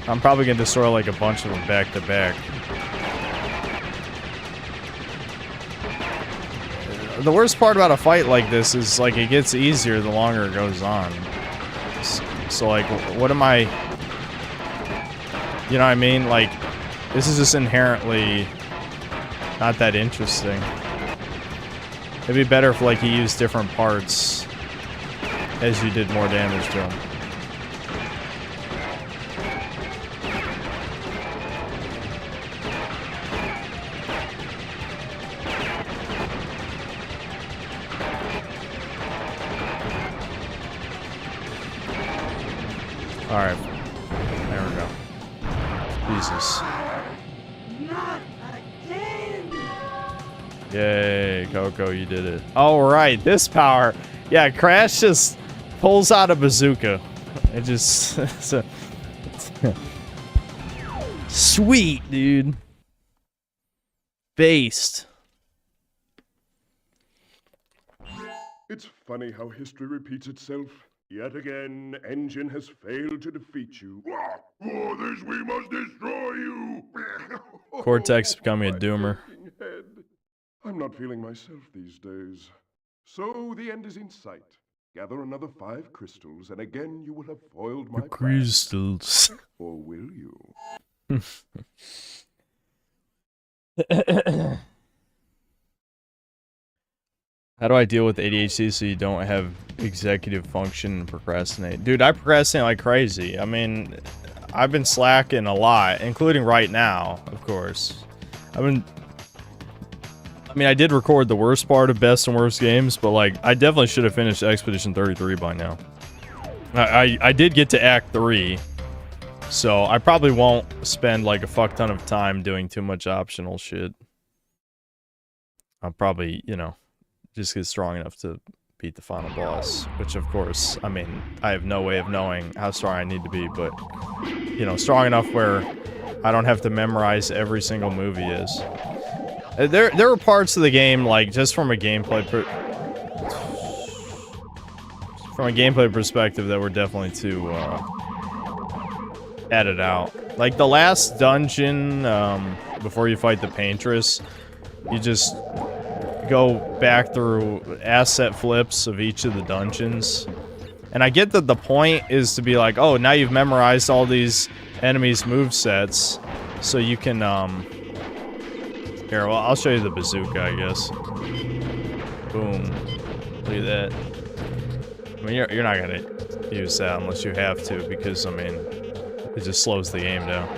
I'm probably going to destroy like a bunch of them back to back. The worst part about a fight like this is like it gets easier the longer it goes on. So like, what am I... You know what I mean? Like, this is just inherently not that interesting. It'd be better if, like, you used different parts as you did more damage to them. Alright. There we go. Jesus. Not again! Yay, Coco, you did it. All right, this power. Yeah, Crash just pulls out a bazooka. It just... Sweet, dude. Based. It's funny how history repeats itself. Yet again, Engine has failed to defeat you. For this we must destroy you! Cortex becoming a doomer. Head. I'm not feeling myself these days. So the end is in sight. Gather another 5 crystals, and again you will have foiled my plan. Crystals. Or will you? How do I deal with ADHD so you don't have executive function and procrastinate? Dude, I procrastinate like crazy. I mean, I've been slacking a lot, including right now, of course. I did record the worst part of best and worst games, but like, I definitely should have finished Expedition 33 by now. I did get to Act 3, so I probably won't spend like a fuck ton of time doing too much optional shit. I'll probably, you know, just get strong enough to beat the final boss, which of course, I mean, I have no way of knowing how strong I need to be, but, you know, strong enough where I don't have to memorize every single move he is. There are parts of the game, like, just from a gameplay perspective that were definitely too, added out. Like, the last dungeon, before you fight the Paintress, you just go back through asset flips of each of the dungeons. And I get that the point is to be like, oh, now you've memorized all these enemies' movesets, so you can, Here, well, I'll show you the bazooka, I guess. Boom. Look at that. I mean, you're not gonna use that unless you have to, because, I mean, it just slows the game down.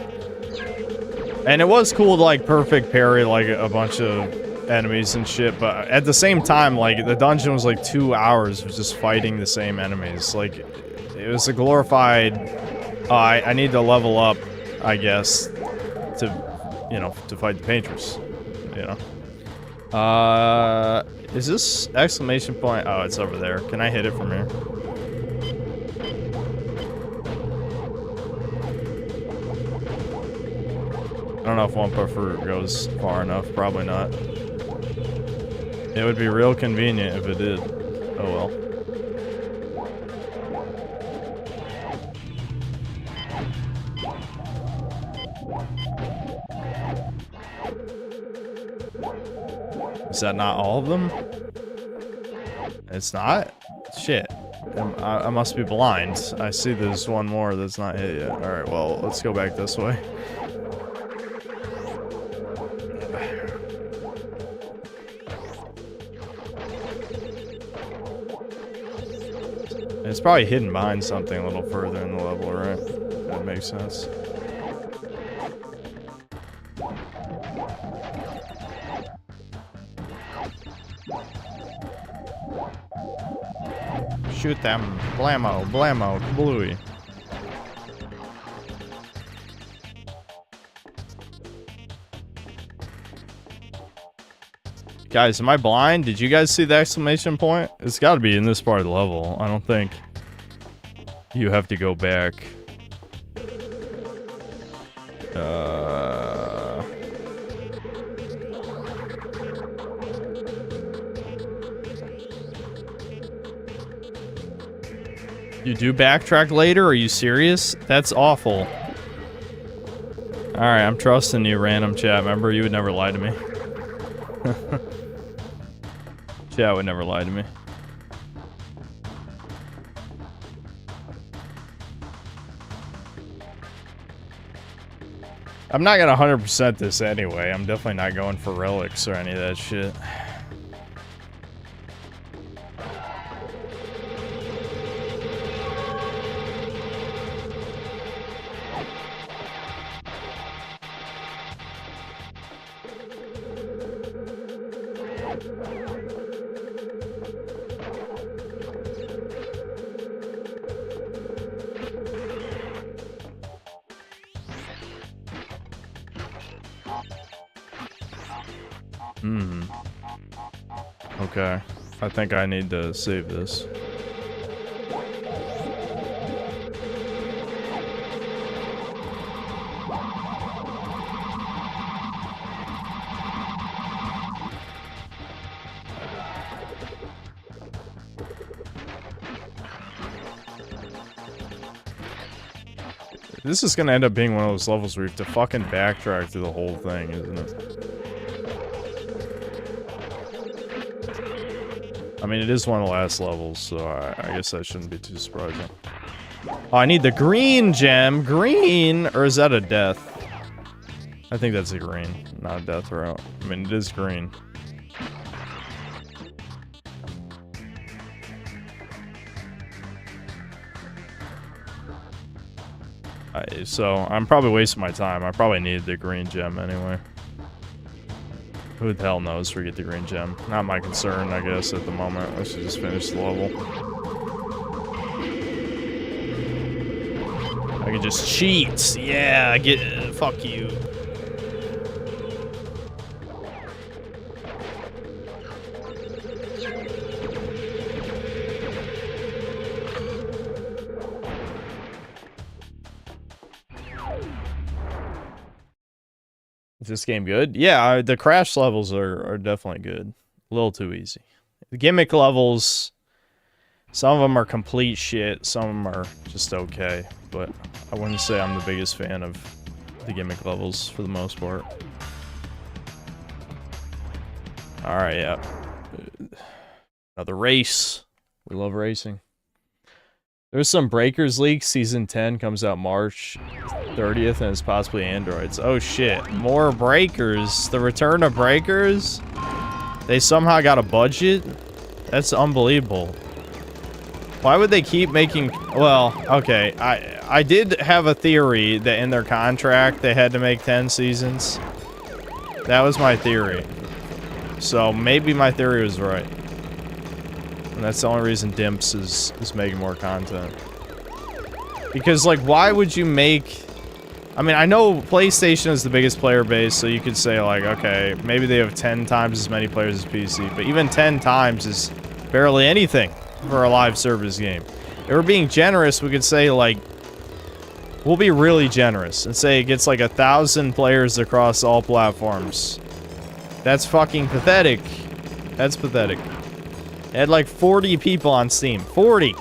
And it was cool to, like, perfect parry, like, a bunch of enemies and shit, but at the same time, like, the dungeon was, like, 2 hours of just fighting the same enemies. Like, it was a glorified, I need to level up, I guess, to, you know, to fight the Paintress, you know? Is this exclamation point? Oh, it's over there. Can I hit it from here? I don't know if Wumpa Fruit goes far enough. Probably not. It would be real convenient if it did. Oh well. Is that not all of them? It's not? Shit. I must be blind. I see there's one more that's not hit yet. Alright, well, let's go back this way. It's probably hidden behind something a little further in the level, right? That makes sense. Shoot them. Blammo, blammo, kablooey. Guys, am I blind? Did you guys see the exclamation point? It's got to be in this part of the level. I don't think you have to go back. You do backtrack later? Are you serious? That's awful. Alright, I'm trusting you, random chat member. You would never lie to me. Chat would never lie to me. I'm not gonna 100% this anyway. I'm definitely not going for relics or any of that shit. Okay. I think I need to save this. This is gonna end up being one of those levels where you have to fucking backtrack through the whole thing, isn't it? I mean, it is one of the last levels, so I guess that shouldn't be too surprising. Oh, I need the green gem. Green? Or is that a death? I think that's a green, not a death route. I mean, it is green. So, I'm probably wasting my time. I probably need the green gem anyway. Who the hell knows where we get the green gem? Not my concern, I guess, at the moment. I should just finish the level. I can just cheat. Yeah, fuck you. Is this game good? Yeah, the crash levels are definitely good. A little too easy. The gimmick levels, some of them are complete shit. Some of them are just okay. But I wouldn't say I'm the biggest fan of the gimmick levels for the most part. Alright, yeah. Another race. We love racing. There's some Breakers leaks. Season 10 comes out March 30th and it's possibly androids. Oh shit. More Breakers. The return of Breakers? They somehow got a budget? That's unbelievable. Why would they keep making... Well, okay. I did have a theory that in their contract they had to make 10 seasons. That was my theory. So maybe my theory was right. And that's the only reason Dimps is making more content. Because, like, why would you make... I mean, I know PlayStation is the biggest player base, so you could say, like, okay, maybe they have 10 times as many players as PC, but even 10 times is barely anything for a live service game. If we're being generous, we could say, like, we'll be really generous and say it gets, like, 1,000 players across all platforms. That's fucking pathetic. That's pathetic. It had like 40 people on Steam. 40!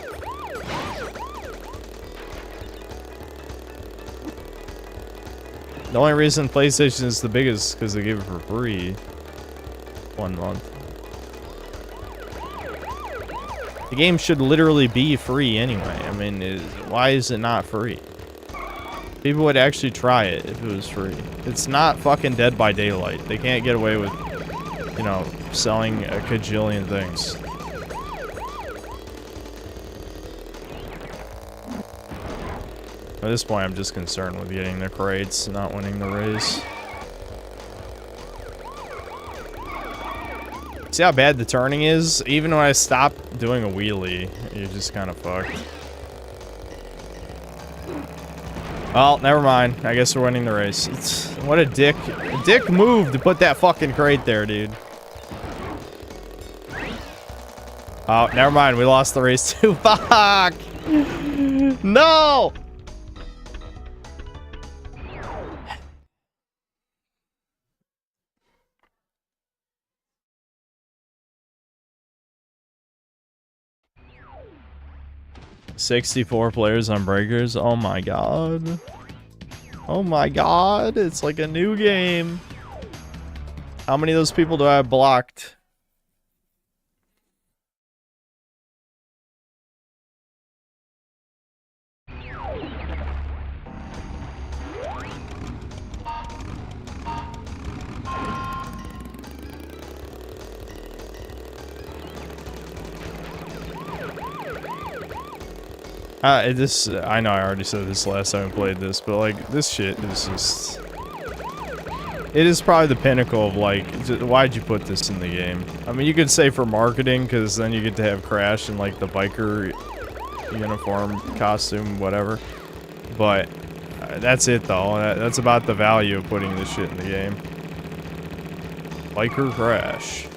The only reason PlayStation is the biggest is because they give it for free. 1 month. The game should literally be free anyway. I mean, why is it not free? People would actually try it if it was free. It's not fucking Dead by Daylight. They can't get away with, you know, selling a cajillion things. At this point, I'm just concerned with getting the crates, not winning the race. See how bad the turning is? Even when I stop doing a wheelie, you're just kind of fucked. Well, never mind. I guess we're winning the race. What a dick. A dick move to put that fucking crate there, dude. Oh, never mind. We lost the race too. Fuck! No! $64 players on Breakers. Oh my god. Oh my god. It's like a new game. How many of those people do I have blocked? I know I already said this last time I played this, but like, this shit is just... It is probably the pinnacle of like, why'd you put this in the game? I mean, you could say for marketing, because then you get to have Crash in like the biker uniform, costume, whatever. But that's it though. That's about the value of putting this shit in the game. Biker Crash.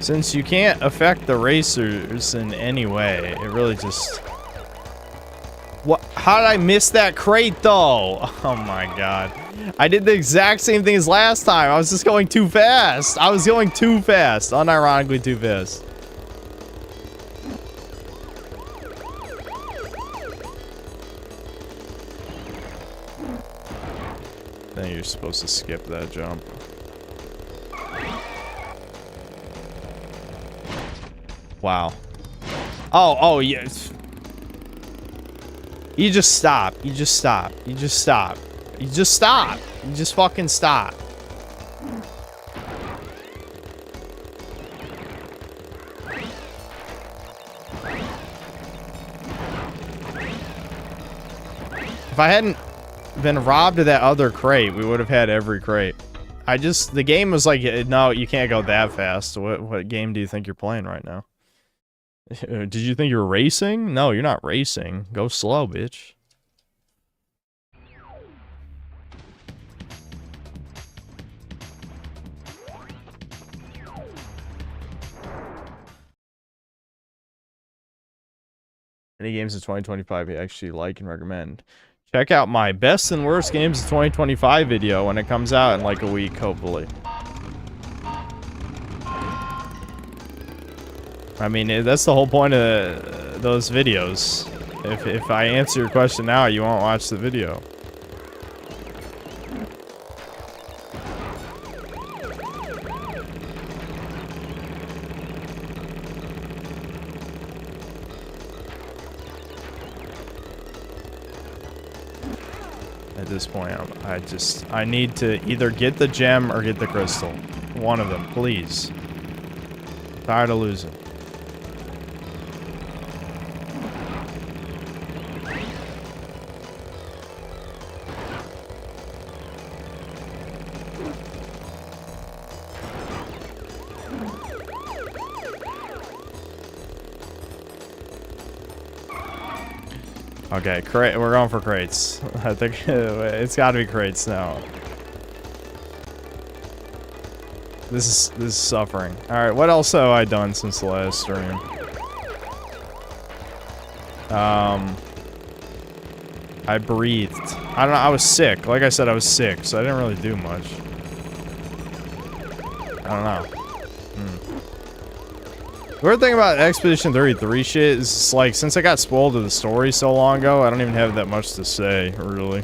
Since you can't affect the racers in any way, it really just... What? How did I miss that crate, though? Oh my god. I did the exact same thing as last time. I was just going too fast. I was going too fast. Unironically too fast. Then you're supposed to skip that jump. Wow. Oh, yes. You just stop. You just stop. You just stop. You just stop. You just fucking stop. If I hadn't been robbed of that other crate, we would have had every crate. The game was like, no, you can't go that fast. What game do you think you're playing right now? Did you think you're racing? No, you're not racing. Go slow, bitch. Any games of 2025 you actually like and recommend? Check out my best and worst games of 2025 video when it comes out in like a week, hopefully. I mean, that's the whole point of those videos. If I answer your question now, you won't watch the video. At this point, I need to either get the gem or get the crystal. One of them, please. Tired of losing. Okay, we're going for crates. I think it's got to be crates now. This is suffering. All right, what else have I done since the last stream? I breathed. I don't know. I was sick. Like I said, I was sick, so I didn't really do much. I don't know. The weird thing about Expedition 33 shit is it's like, since I got spoiled to the story so long ago, I don't even have that much to say, really.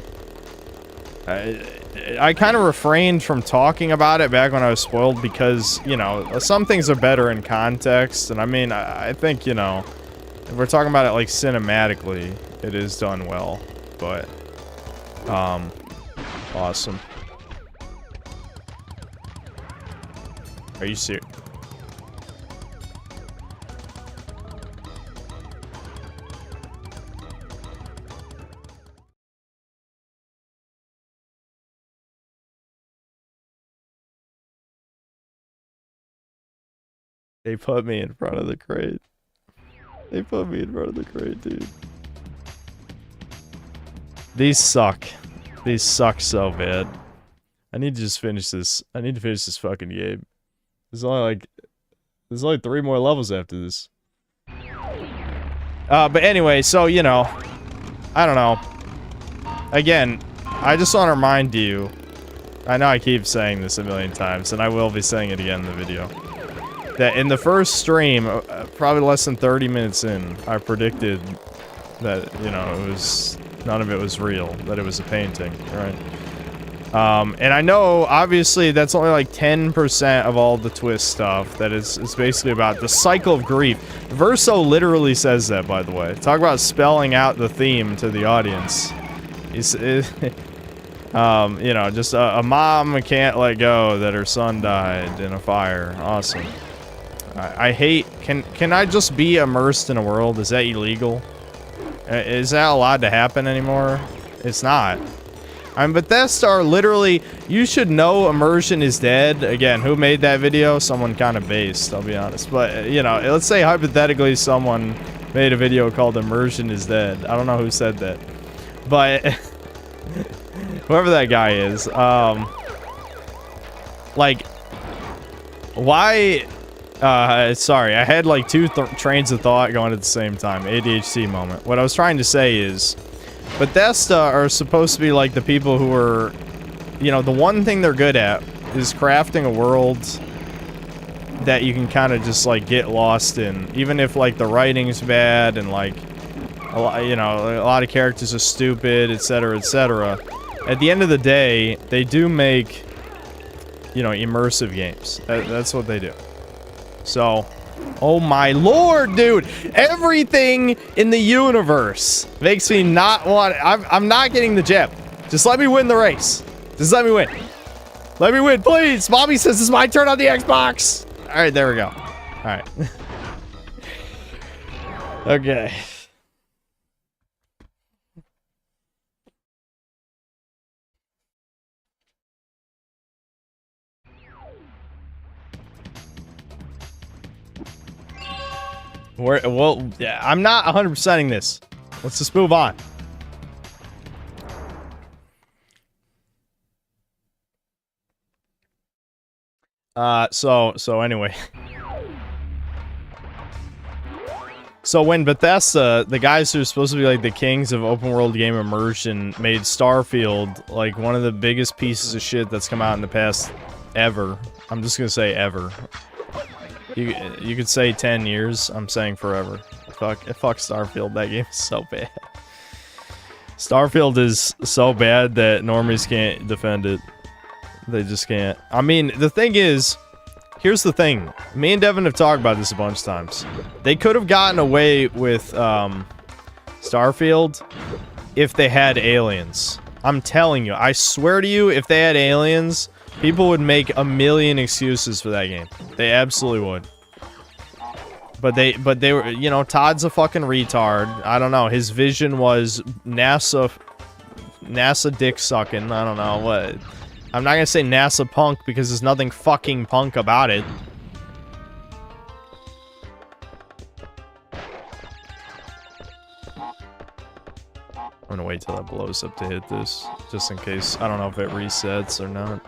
I kind of refrained from talking about it back when I was spoiled because, you know, some things are better in context, and I mean, I think, you know, if we're talking about it like cinematically, it is done well, but, awesome. Are you serious? They put me in front of the crate. They put me in front of the crate, dude. These suck. These suck so bad. I need to just finish this. I need to finish this fucking game. There's only 3 more levels after this. But anyway, so, you know, I don't know. Again, I just want to remind you, I know I keep saying this a million times, and I will be saying it again in the video, that in the first stream, probably less than 30 minutes in, I predicted that, you know, none of it was real, that it was a painting, right? And I know, obviously, that's only like 10% of all the twist stuff, that it's basically about the cycle of grief. Verso literally says that, by the way. Talk about spelling out the theme to the audience. You know, just a mom can't let go that her son died in a fire. Awesome. I hate... Can I just be immersed in a world? Is that illegal? Is that allowed to happen anymore? It's not. I mean, Bethesda are literally... You should know immersion is dead. Again, who made that video? Someone kind of based, I'll be honest. But, you know, let's say hypothetically someone made a video called Immersion is Dead. I don't know who said that. But... whoever that guy is. Like... Why... sorry, I had like 2 trains of thought going at the same time. ADHD moment. What I was trying to say is, Bethesda are supposed to be like the people who are, you know, the one thing they're good at is crafting a world that you can kind of just like get lost in, even if like the writing's bad and like, a lot, you know, a lot of characters are stupid, etc., etc. At the end of the day, they do make, you know, immersive games. That's what they do. So, oh my lord, dude! Everything in the universe makes me not want... I'm not getting the gem. Just let me win the race. Just let me win. Let me win, please! Bobby says it's my turn on the Xbox! Alright, there we go. Alright. Okay. Well, yeah, I'm not 100%ing this. Let's just move on. So anyway. So when Bethesda, the guys who are supposed to be like the kings of open world game immersion, made Starfield like one of the biggest pieces of shit that's come out in the past ever. I'm just gonna say ever. You could say 10 years. I'm saying forever. Fuck Starfield. That game is so bad. Starfield is so bad that normies can't defend it. They just can't. I mean, the thing is, here's the thing. Me and Devin have talked about this a bunch of times. They could have gotten away with Starfield if they had aliens. I'm telling you. I swear to you, if they had aliens, people would make a million excuses for that game. They absolutely would. But they were, you know, Todd's a fucking retard. I don't know. His vision was NASA dick sucking. I don't know what. I'm not gonna say NASA punk because there's nothing fucking punk about it. I'm gonna wait till that blows up to hit this, just in case. I don't know if it resets or not.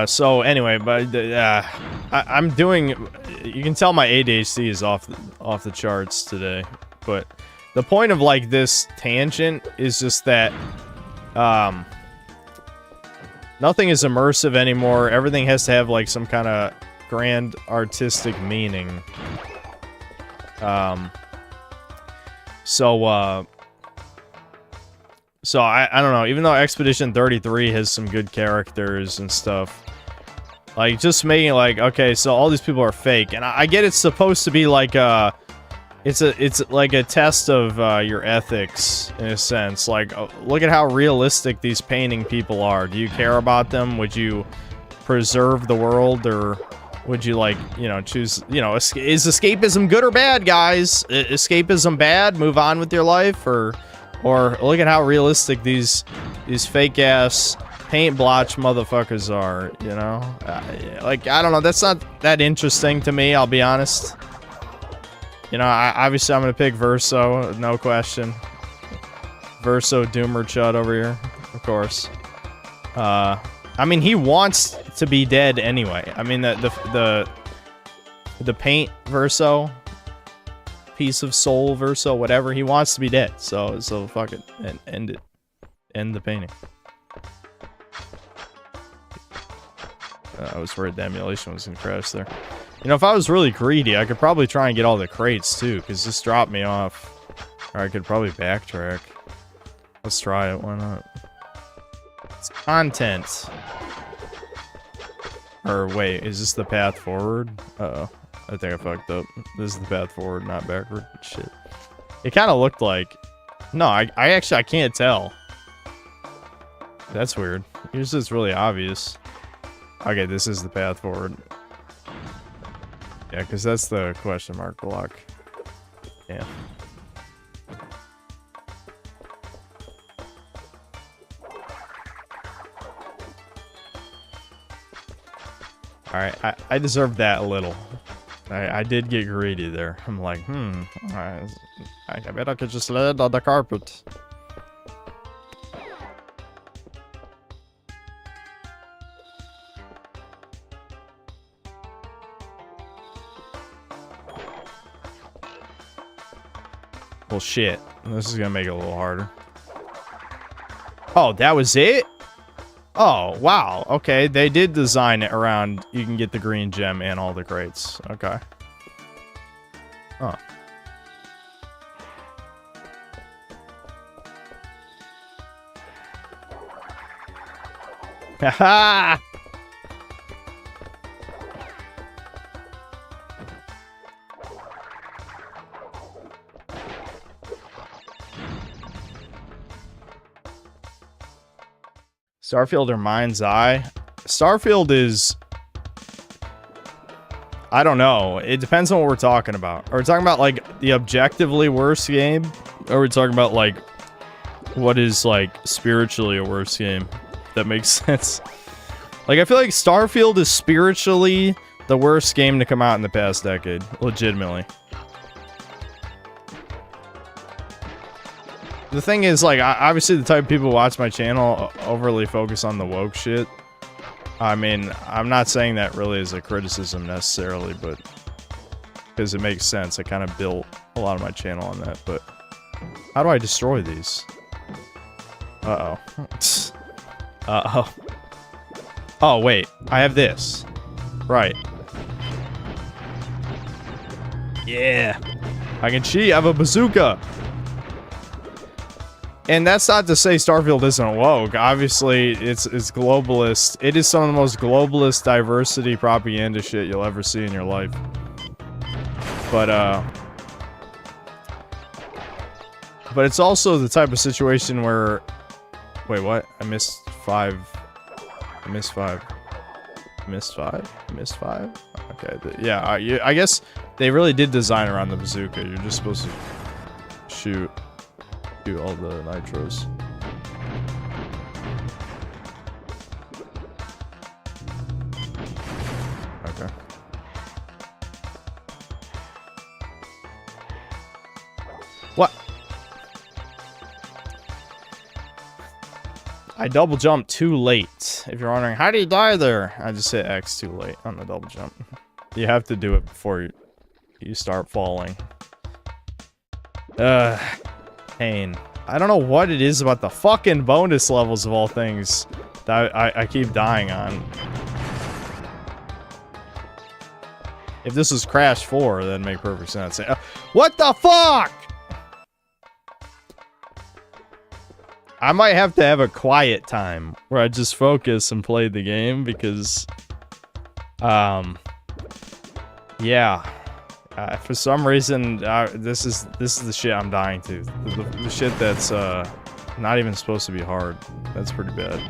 So anyway, but I'm doing. You can tell my ADHD is off the charts today, but the point of like this tangent is just that nothing is immersive anymore. Everything has to have like some kind of grand artistic meaning. So I don't know, even though Expedition 33 has some good characters and stuff, like just making it like, okay, so all these people are fake, and I get it's supposed to be like it's like a test of your ethics in a sense. Like, look at how realistic these painting people are. Do you care about them? Would you preserve the world, or would you, like, you know, choose, you know, is escapism good or bad, guys? Escapism bad? Move on with your life, or look at how realistic these fake ass paint blotch motherfuckers are, you know? Like, I don't know, that's not that interesting to me, I'll be honest. You know, obviously I'm gonna pick Verso, no question. Verso Doomer Chud over here, of course. I mean, he wants to be dead anyway. I mean, the paint Verso, piece of soul Verso, whatever, he wants to be dead. So fuck it, and end it. End the painting. I was worried the emulation was gonna crash there. You know, if I was really greedy, I could probably try and get all the crates too, because this dropped me off. Or I could probably backtrack. Let's try it, why not? It's content. Or wait, is this the path forward? Uh-oh. I think I fucked up. This is the path forward, not backward. Shit. It kind of looked like... No, I can't tell. That's weird. Usually it's really obvious. Okay, this is the path forward. Yeah, because that's the question mark block. Yeah. Alright, I deserved that a little. I did get greedy there. I'm like, I bet I could just lay it on the carpet. Well, shit. This is gonna make it a little harder. Oh, that was it? Oh, wow. Okay, they did design it around you can get the green gem and all the crates. Okay. Huh. Haha! Starfield or Mind's Eye? Starfield is... I don't know. It depends on what we're talking about. Are we talking about, like, the objectively worst game? Or are we talking about, like, what is, like, spiritually a worse game? That makes sense. Like, I feel like Starfield is spiritually the worst game to come out in the past decade. Legitimately. The thing is, like, obviously the type of people who watch my channel overly focus on the woke shit. I mean, I'm not saying that really as a criticism necessarily, but... because it makes sense. I kind of built a lot of my channel on that, but... how do I destroy these? Uh-oh. Uh-oh. Oh, wait. I have this. Right. Yeah. I can cheat. I have a bazooka. And that's not to say Starfield isn't woke. Obviously, it's globalist. It is some of the most globalist diversity propaganda shit you'll ever see in your life. But it's also the type of situation where... wait, what? I missed 5. I missed 5. Missed 5? Missed 5? Okay, yeah, I guess they really did design around the bazooka. You're just supposed to shoot all the nitros. Okay. What? I double jumped too late. If you're wondering, how do you die there? I just hit X too late on the double jump. You have to do it before you start falling. Pain. I don't know what it is about the fucking bonus levels of all things that I keep dying on. If this was Crash 4, that'd make perfect sense. What the fuck? I might have to have a quiet time where I just focus and play the game because, yeah, for some reason, this is the shit I'm dying to. The shit that's not even supposed to be hard. That's pretty bad.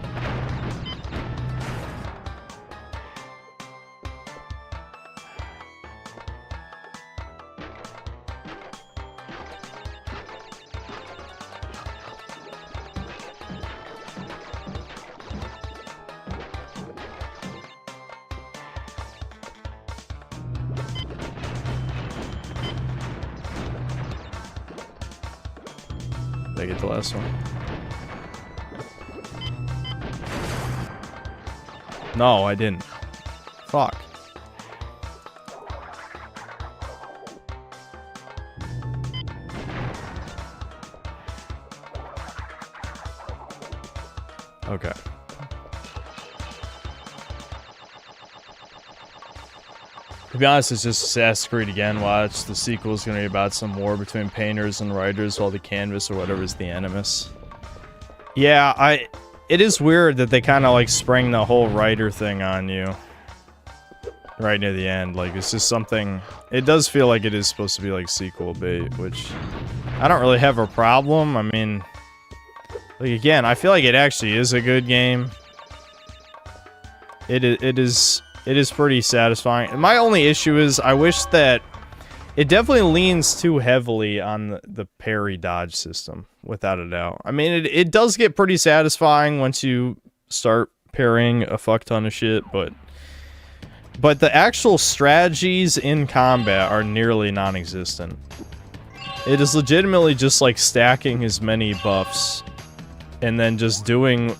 Did I get the last one? No, I didn't. Fuck. Okay. To be honest, it's just Assassin's Creed again. Watch, the sequel is going to be about some war between painters and writers, while the canvas or whatever is the animus. Yeah, it is weird that they kind of like sprang the whole writer thing on you right near the end. Like, it's just something. It does feel like it is supposed to be like sequel bait, which I don't really have a problem. I mean, like, again, I feel like it actually is a good game. It is pretty satisfying. My only issue is I wish that it definitely leans too heavily on the parry dodge system, without a doubt. I mean, it does get pretty satisfying once you start parrying a fuck ton of shit, but the actual strategies in combat are nearly non-existent. It is legitimately just like stacking as many buffs and then just doing,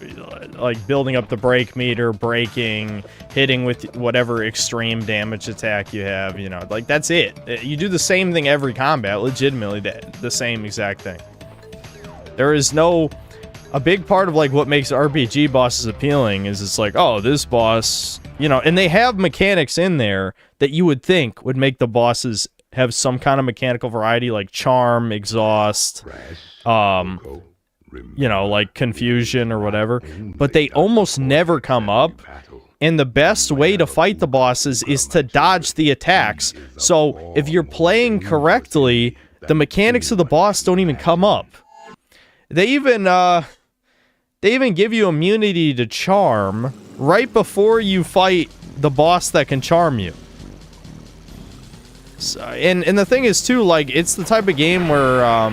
like, building up the break meter, breaking, hitting with whatever extreme damage attack you have, you know, like, that's it. You do the same thing every combat, legitimately the same exact thing. There is no... A big part of, like, what makes RPG bosses appealing is it's like, oh, this boss, you know, and they have mechanics in there that you would think would make the bosses have some kind of mechanical variety, like charm, exhaust, you know, like confusion or whatever, but they almost never come up, and the best way to fight the bosses is to dodge the attacks. So if you're playing correctly, the mechanics of the boss don't even come up. They even give you immunity to charm right before you fight the boss that can charm you. So, and the thing is too, like, it's the type of game where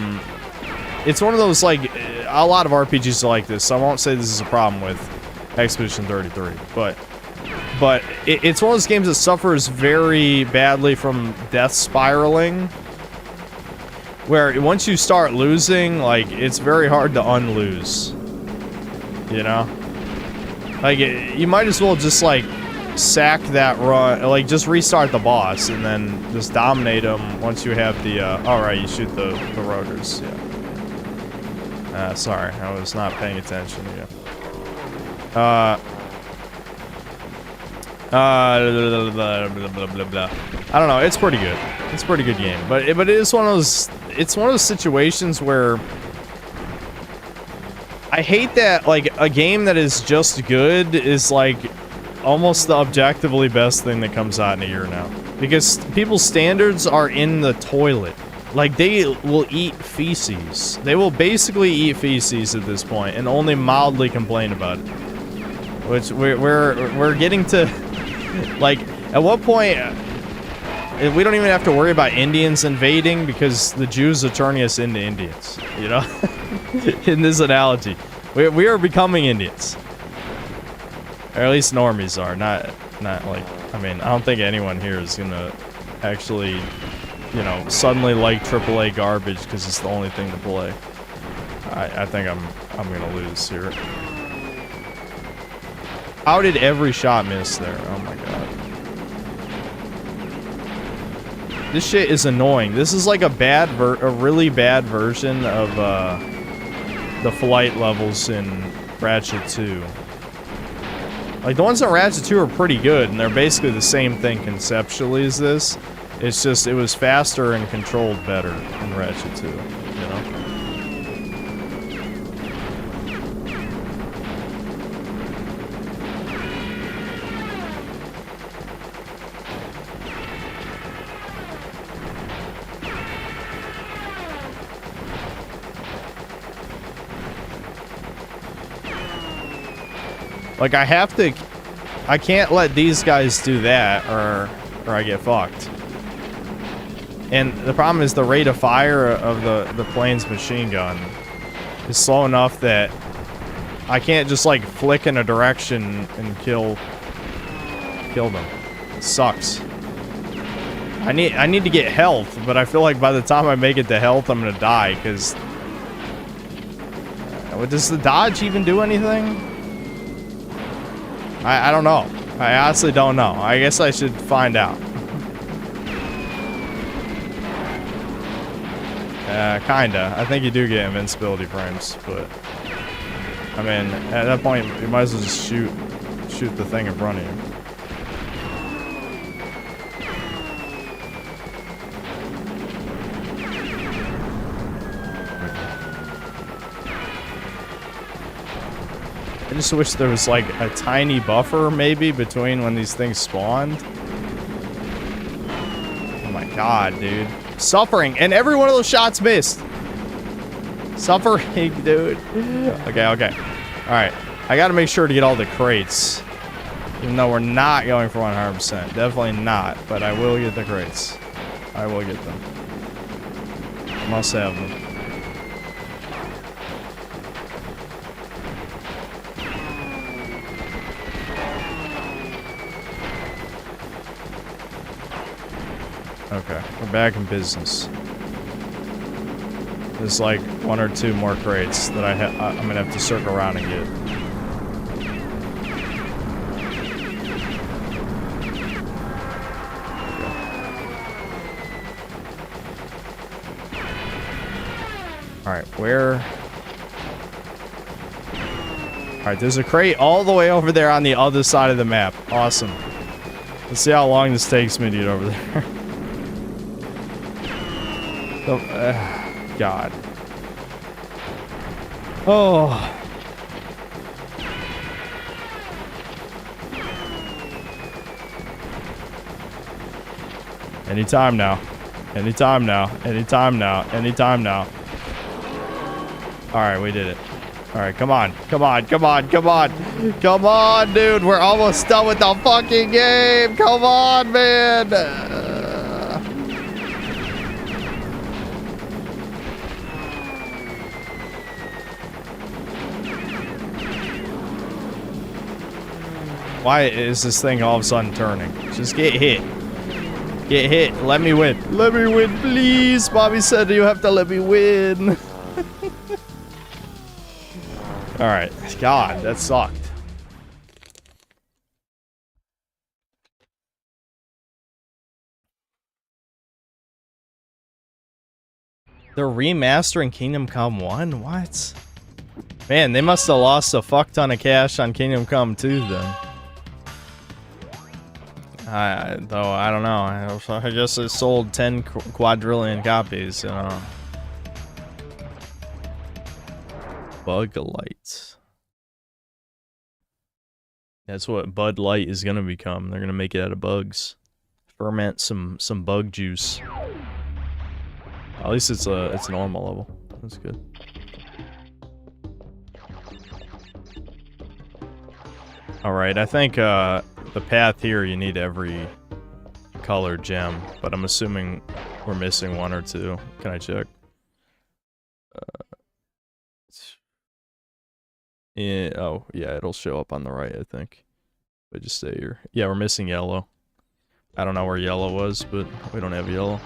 it's one of those, like, a lot of RPGs are like this, so I won't say this is a problem with. Expedition 33. But it's one of those games that suffers very badly from death spiraling, where once you start losing, like, it's very hard to unlose. You know? Like, you might as well just, like, sack that run, like, just restart the boss, and then just dominate him once you have the, alright, you shoot the rotors, yeah. Sorry, I was not paying attention, yeah. Blah, blah, blah, blah. I don't know, it's pretty good. It's a pretty good game, but it is one of those, it's one of those situations where I hate that, like, a game that is just good is, like, almost the objectively best thing that comes out in a year now. Because people's standards are in the toilet. Like, they will eat feces. They will basically eat feces at this point and only mildly complain about it. Which, we're getting to, like, at what point, we don't even have to worry about Indians invading because the Jews are turning us into Indians, you know? In this analogy. We are becoming Indians. Or at least normies are, not like, I mean, I don't think anyone here is gonna actually, you know, suddenly like AAA garbage because it's the only thing to play. I think I'm gonna lose here. How did every shot miss there? Oh my god. This shit is annoying. This is like a really bad version of the flight levels in Ratchet 2. Like, the ones in Ratchet 2 are pretty good, and they're basically the same thing conceptually as this. It's just, it was faster and controlled better in Ratchet 2, you know? Like, I can't let these guys do that, or I get fucked. And the problem is the rate of fire of the plane's machine gun is slow enough that I can't just, like, flick in a direction and kill them. It sucks. I need to get health, but I feel like by the time I make it to health, I'm gonna die, because... does the dodge even do anything? I don't know. I honestly don't know. I guess I should find out. Kinda. I think you do get invincibility frames, but... I mean, at that point, you might as well just shoot the thing in front of you. I just wish there was, like, a tiny buffer, maybe, between when these things spawned. Oh my god, dude. Suffering! And every one of those shots missed! Suffering, dude. Okay. Alright. I gotta make sure to get all the crates. Even though we're not going for 100%. Definitely not. But I will get the crates. I will get them. Must have them. Okay, we're back in business. There's like 1 or 2 more crates that I'm gonna have to circle around and get. Alright, where... Alright, there's a crate all the way over there on the other side of the map. Awesome. Let's see how long this takes me to get over there. God. Oh. Anytime now. Anytime now. Anytime now. Anytime now. Alright, we did it. Alright, come on. Come on. Come on. Come on. Come on, dude. We're almost done with the fucking game. Come on, man. Why is this thing all of a sudden turning? Just get hit. Get hit. Let me win. Let me win, please. Bobby said you have to let me win. Alright. God, that sucked. They're remastering Kingdom Come 1? What? Man, they must have lost a fuck ton of cash on Kingdom Come 2 then. Though, I don't know. I guess it sold 10 quadrillion copies, you know. Bug Light. That's what Bud Light is gonna become. They're gonna make it out of bugs. Ferment some bug juice. At least it's a normal level. That's good. Alright, I think the path here you need every color gem, but I'm assuming we're missing one or two. Can I check? Yeah, oh, yeah, it'll show up on the right, I think. If I just stay here. Yeah, we're missing yellow. I don't know where yellow was, but we don't have yellow.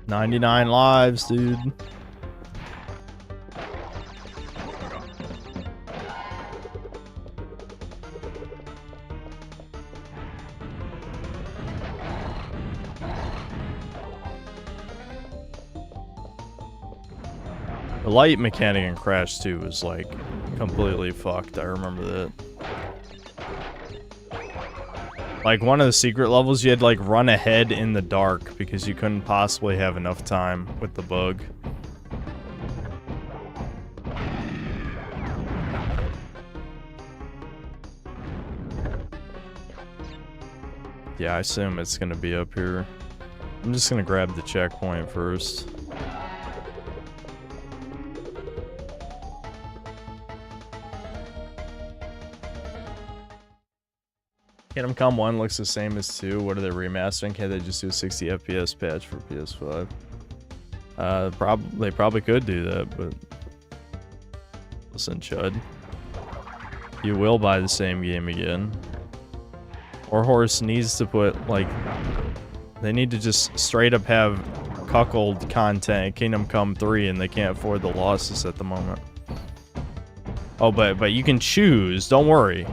$99 lives, dude. The light mechanic in Crash 2 was like completely fucked. I remember that. Like one of the secret levels, you had to like run ahead in the dark because you couldn't possibly have enough time with the bug. Yeah, I assume it's gonna be up here. I'm just gonna grab the checkpoint first. Kingdom Come 1 looks the same as 2. What are they remastering? Can't they just do a 60 FPS patch for PS5? They probably could do that, but... Listen, Chud. You will buy the same game again. Warhorse needs to put, like... They need to just straight up have cuckold content in Kingdom Come 3, and they can't afford the losses at the moment. Oh, but you can choose, don't worry.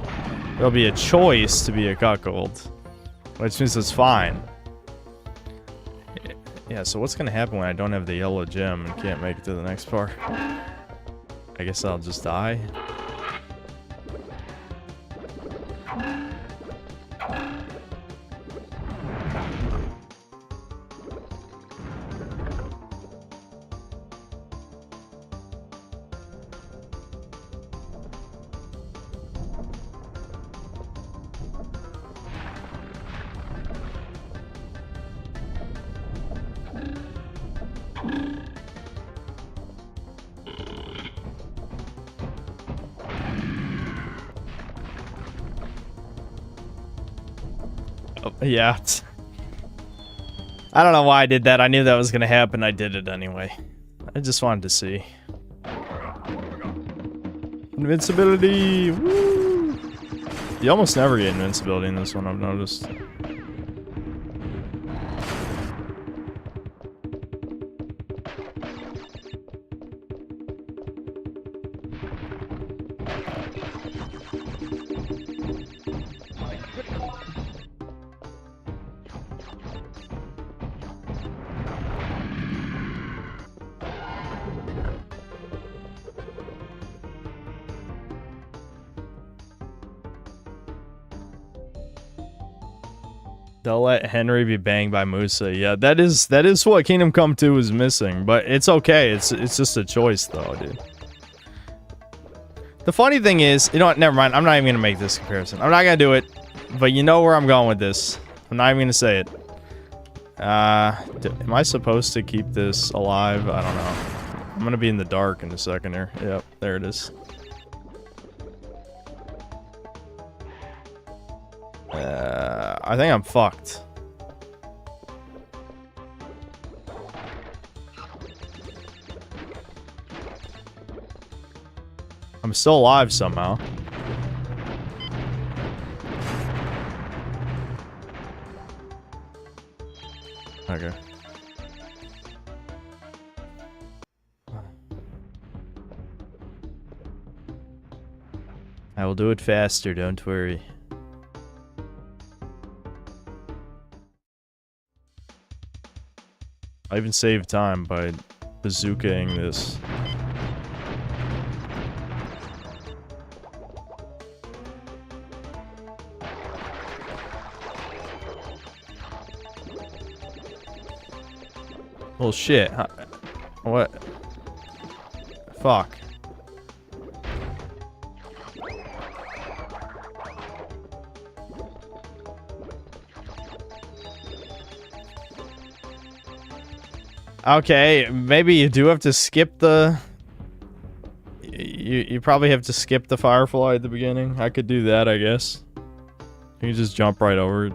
There'll be a choice to be a cuckold, which means it's fine. Yeah, so what's gonna happen when I don't have the yellow gem and can't make it to the next part? I guess I'll just die. Yeah. I don't know why I did that. I knew that was gonna happen. I did it anyway. I just wanted to see. Invincibility! Woo! You almost never get invincibility in this one, I've noticed. They'll let Henry be banged by Musa. Yeah, that is what Kingdom Come 2 is missing, but it's okay. It's just a choice though, dude. The funny thing is, you know what, never mind. I'm not even gonna make this comparison. I'm not gonna do it, but you know where I'm going with this. I'm not even gonna say it. Am I supposed to keep this alive? I don't know. I'm gonna be in the dark in a second here. Yep, there it is. I think I'm fucked. I'm still alive somehow. Okay. I will do it faster, don't worry. I even saved time by bazookaing this. Well, shit. What? Fuck. Okay, maybe you do have to skip the... You probably have to skip the Firefly at the beginning. I could do that, I guess. You can just jump right over it.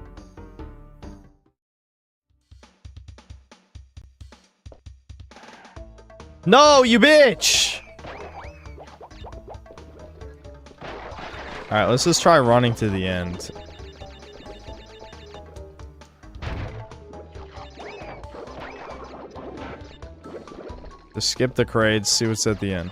No, you bitch! Alright, let's just try running to the end. Just skip the crates, see what's at the end.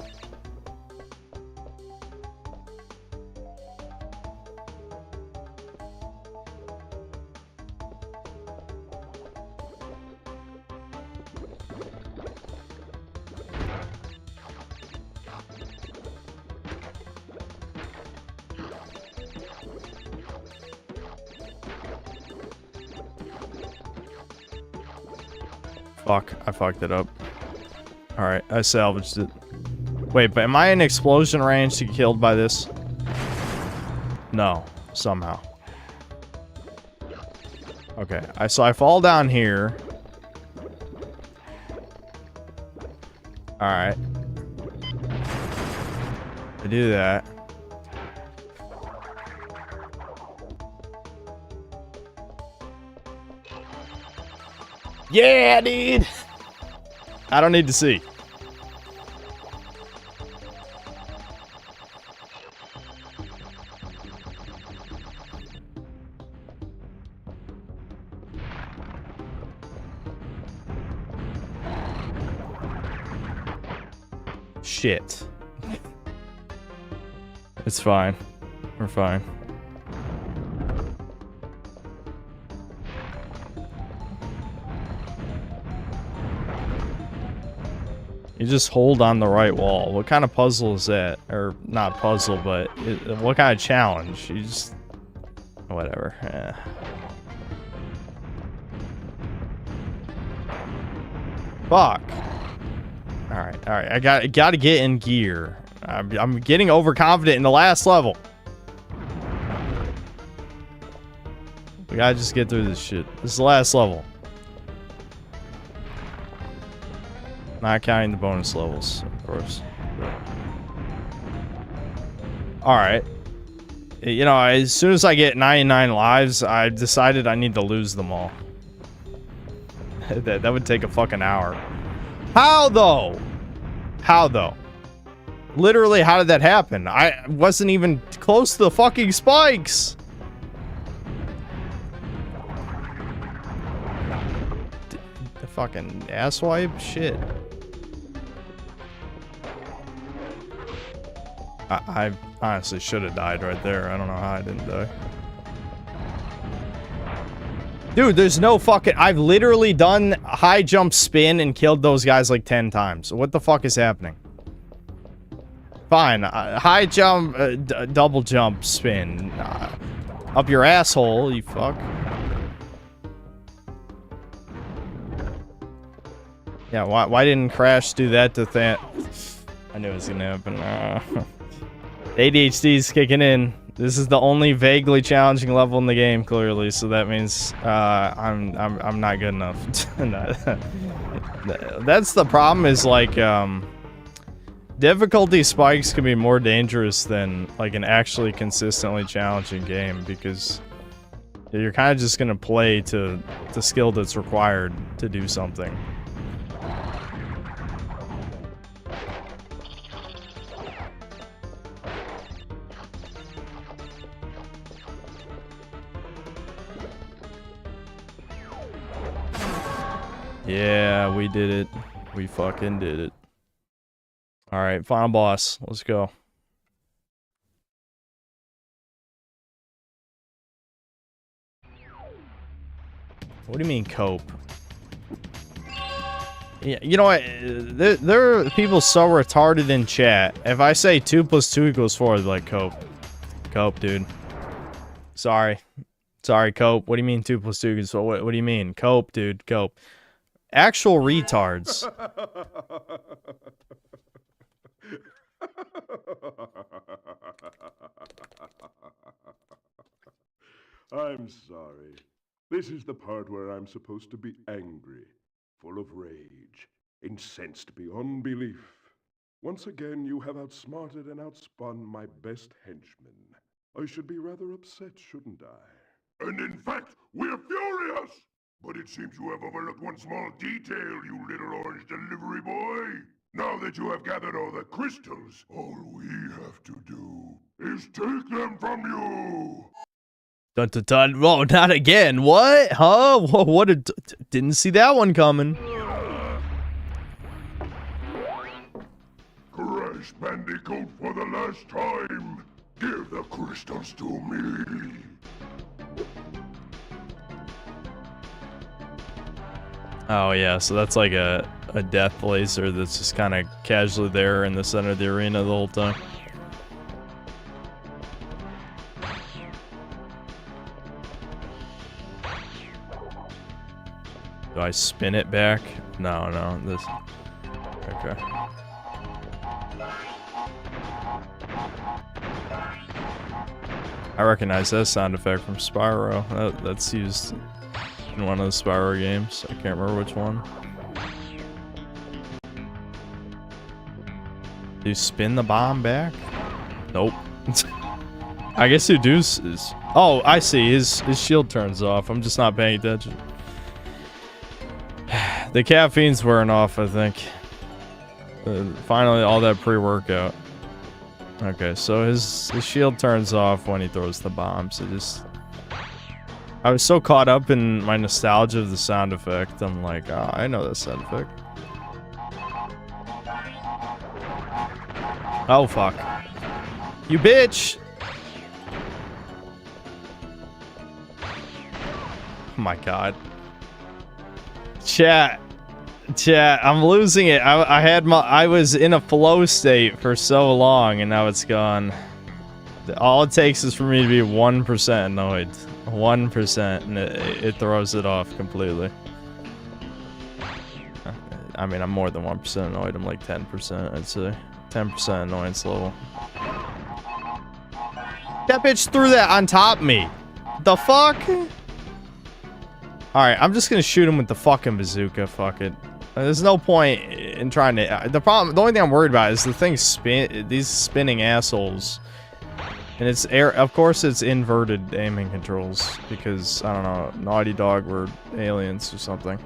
Fuck, I fucked it up. Alright, I salvaged it. Wait, but am I in explosion range to get killed by this? No, somehow. Okay, so I fall down here. Alright. I do that. Yeah, dude! I don't need to see. Shit. It's fine. We're fine. You just hold on the right wall. What kind of puzzle is that? Or not puzzle, but what kind of challenge? You just... Whatever. Yeah. Fuck. Alright, alright. I gotta get in gear. I'm getting overconfident in the last level. We gotta just get through this shit. This is the last level. Not counting the bonus levels, of course. Alright. You know, as soon as I get 99 lives, I've decided I need to lose them all. that would take a fucking hour. How, though? How, though? Literally, how did that happen? I wasn't even close to the fucking spikes! The fucking asswipe? Shit. I honestly should have died right there. I don't know how I didn't die. Dude, there's no fucking... I've literally done high jump spin and killed those guys like 10 times. What the fuck is happening? Fine. High jump, double jump spin. Up your asshole, you fuck. Yeah, why didn't Crash do that to that? I knew it was gonna happen. ADHD's kicking in. This is the only vaguely challenging level in the game, clearly, so that means I'm not good enough. That's the problem, is like difficulty spikes can be more dangerous than like an actually consistently challenging game, because you're kind of just gonna play to the skill that's required to do something. Yeah, we did it. We fucking did it. Alright, final boss. Let's go. What do you mean cope? Yeah, you know what? There are people so retarded in chat. If I say 2 + 2 = 4, they're like, cope. Cope, dude. Sorry. Sorry, cope. What do you mean 2 + 2 = 4? What do you mean? Cope, dude. Cope. Actual retards. I'm sorry. This is the part where I'm supposed to be angry, full of rage, incensed beyond belief. Once again, you have outsmarted and outspun my best henchman. I should be rather upset, shouldn't I? And in fact, we're furious! But it seems you have overlooked one small detail, you little orange delivery boy. Now that you have gathered all the crystals, all we have to do is take them from you! Dun dun dun. Whoa, not again. What? Huh? Whoa, what a... Didn't see that one coming. Crash Bandicoot, for the last time, give the crystals to me. Oh yeah, so that's like a death laser that's just kind of casually there in the center of the arena the whole time. Do I spin it back? No, no, this... Okay. I recognize that sound effect from Spyro. That's used in one of the Spyro games. I can't remember which one. Do you spin the bomb back? Nope. I guess you do is... Oh, I see. His shield turns off. I'm just not paying attention. The caffeine's wearing off, I think. Finally, all that pre-workout. Okay, so his shield turns off when he throws the bombs. It just... I was so caught up in my nostalgia of the sound effect. I'm like, oh, I know that sound effect. Oh, fuck. You bitch! Oh my god. Chat, I'm losing it. I was in a flow state for so long, and now it's gone. All it takes is for me to be 1% annoyed. 1%, and it throws it off completely. I mean, I'm more than 1% annoyed. I'm like 10%, I'd say. 10% annoyance level. That bitch threw that on top of me. The fuck? Alright, I'm just gonna shoot him with the fucking bazooka. Fuck it. There's no point in trying to... The only thing I'm worried about is the thing these spinning assholes. And it's of course it's inverted aiming controls. Because, I don't know, Naughty Dog were aliens or something.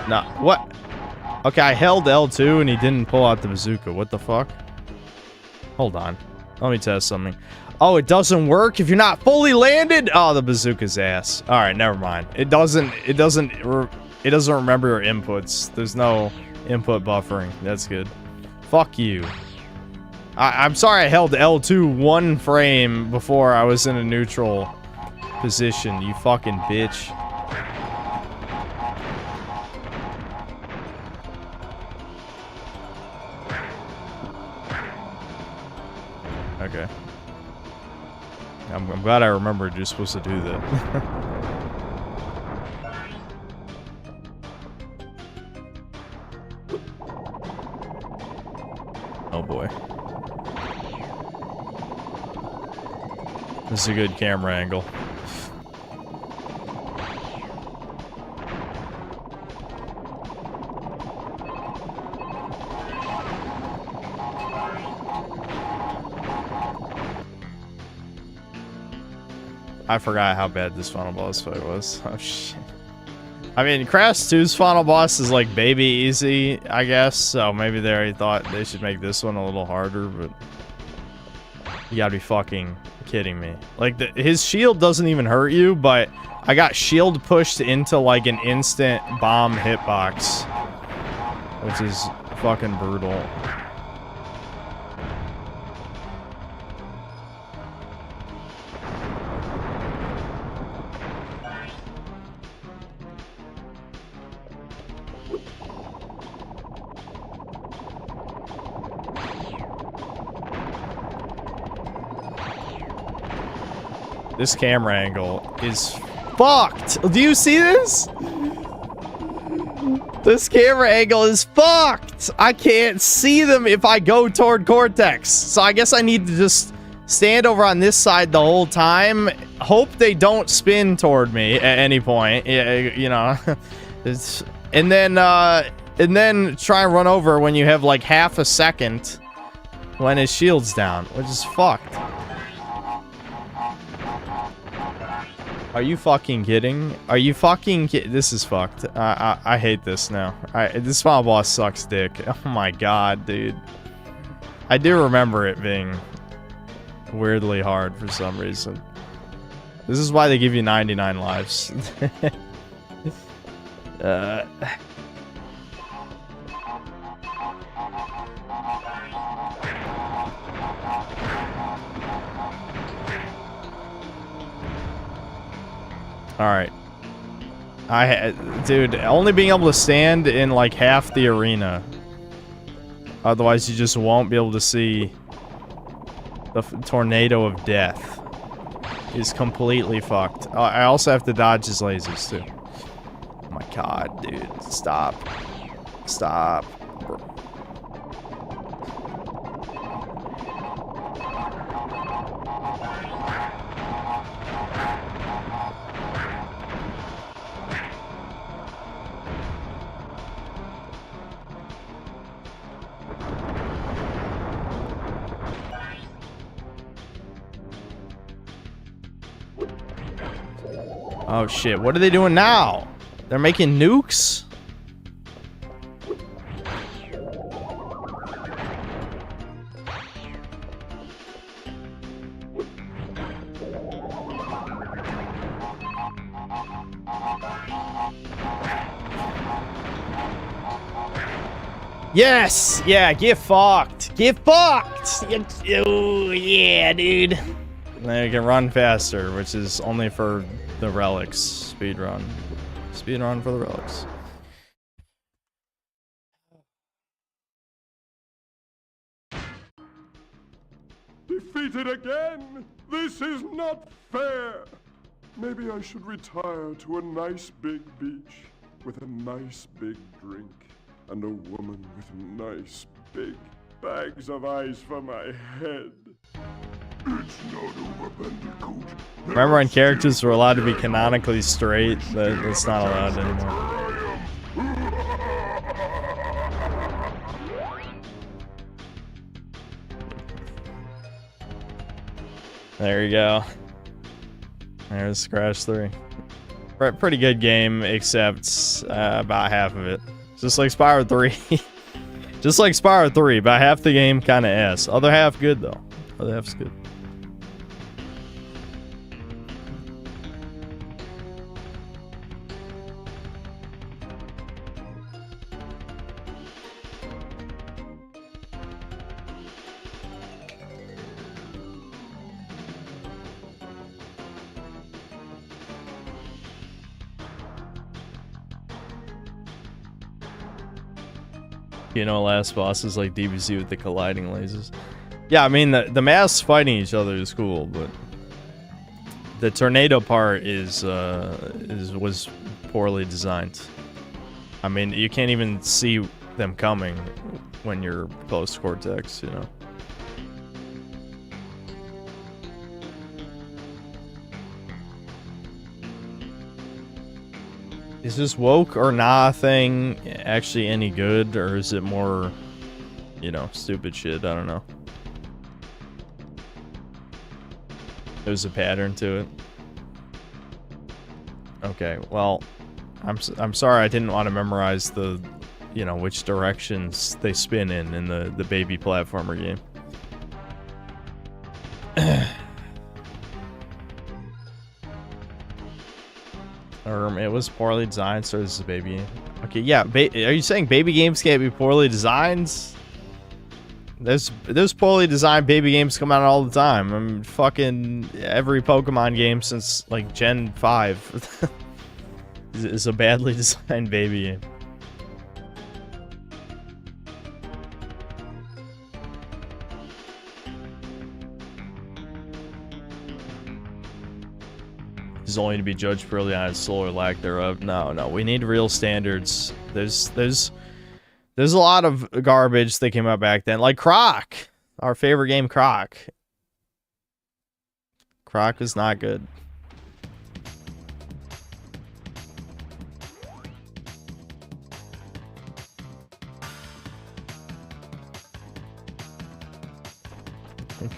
Nah, what? Okay, I held L2 and he didn't pull out the bazooka. What the fuck? Hold on. Let me test something. Oh, it doesn't work if you're not fully landed? Oh, the bazooka's ass. Alright, never mind. It doesn't remember your inputs. There's no input buffering. That's good. Fuck you. I'm sorry I held L2 one frame before I was in a neutral position, you fucking bitch. Okay. I'm glad I remembered you're supposed to do that. Oh boy. This is a good camera angle. I forgot how bad this final boss fight was. Oh shit. I mean, Crash 2's final boss is like baby easy, I guess. So maybe they already thought they should make this one a little harder, but you gotta be fucking kidding me? Like, his shield doesn't even hurt you, but I got shield pushed into, like, an instant bomb hitbox. Which is fucking brutal. This camera angle is fucked. Do you see this? This camera angle is fucked. I can't see them if I go toward Cortex. So I guess I need to just stand over on this side the whole time. Hope they don't spin toward me at any point. You know, and then try and run over when you have like half a second when his shield's down, which is fucked. Are you fucking kidding? Are you fucking This is fucked. I hate this now. This final boss sucks dick. Oh my god, dude. I do remember it being weirdly hard for some reason. This is why they give you 99 lives. Alright. Dude, only being able to stand in like half the arena. Otherwise you just won't be able to see the tornado of death. Is completely fucked. I also have to dodge his lasers too. Oh my god, dude. Stop. Stop. Oh shit, what are they doing now? They're making nukes? Yes! Yeah, get fucked! Get fucked! Oh, yeah, dude. Now you can run faster, which is only for the relics. Speedrun. Speedrun for the relics. Defeated again? This is not fair! Maybe I should retire to a nice big beach with a nice big drink and a woman with nice big bags of ice for my head. It's not over, Bandicoot. Remember when characters were allowed to be canonically straight? That's not allowed anymore. There you go. There's Crash 3. Pretty good game, except about half of it. Just like Spyro 3. Just like Spyro 3, about half the game kind of ass. Other half good, though. Other half's good. You know, last boss is like DBZ with the colliding lasers. Yeah, I mean the masks fighting each other is cool, but the tornado part was poorly designed. I mean, you can't even see them coming when you're close to Cortex, you know. Is this woke or nah thing actually any good, or is it more, you know, stupid shit? I don't know. There's a pattern to it. Okay, well, I'm sorry I didn't want to memorize the, you know, which directions they spin in the baby platformer game. It was poorly designed, so this is a baby game. Okay, yeah. Are you saying baby games can't be poorly designed? There's poorly designed baby games come out all the time. I mean, fucking every Pokemon game since like Gen 5 is a badly designed baby game. Is only to be judged purely on its soul or lack thereof. No, we need real standards. There's a lot of garbage that came out back then, like Croc, our favorite game, Croc. Croc is not good.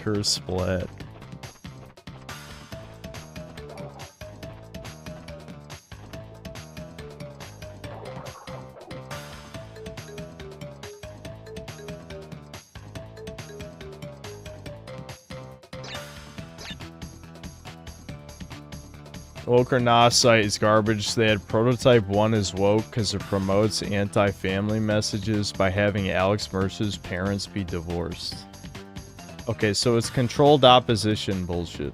Curse Splat. Woke or Nah site is garbage. They had Prototype 1 is woke because it promotes anti-family messages by having Alex Mercer's parents be divorced. Okay, so it's controlled opposition bullshit.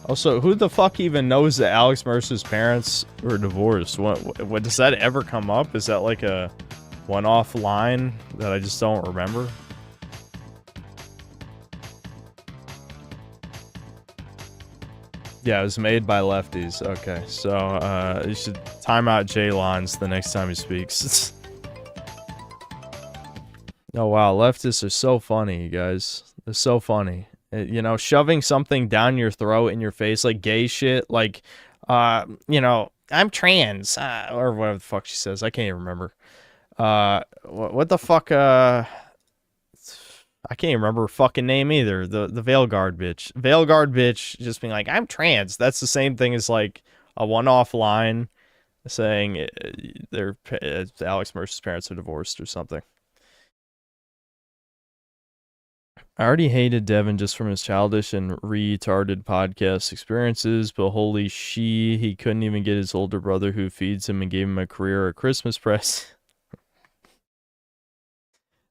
Also, who the fuck even knows that Alex Mercer's parents were divorced? What does that ever come up? Is that like a one-off line that I just don't remember? Yeah, it was made by lefties. Okay, so you should time out Jay Lons the next time he speaks. Oh wow, leftists are so funny, you guys. They're so funny. You know, shoving something down your throat in your face, like gay shit, like, you know, I'm trans, or whatever the fuck she says. I can't even remember. What the fuck, I can't even remember her fucking name either. The Veilguard bitch. Veilguard bitch just being like, I'm trans. That's the same thing as like a one-off line saying Alex Mercer's parents are divorced or something. I already hated Devin just from his childish and retarded podcast experiences, but holy he couldn't even get his older brother who feeds him and gave him a career or a Christmas present.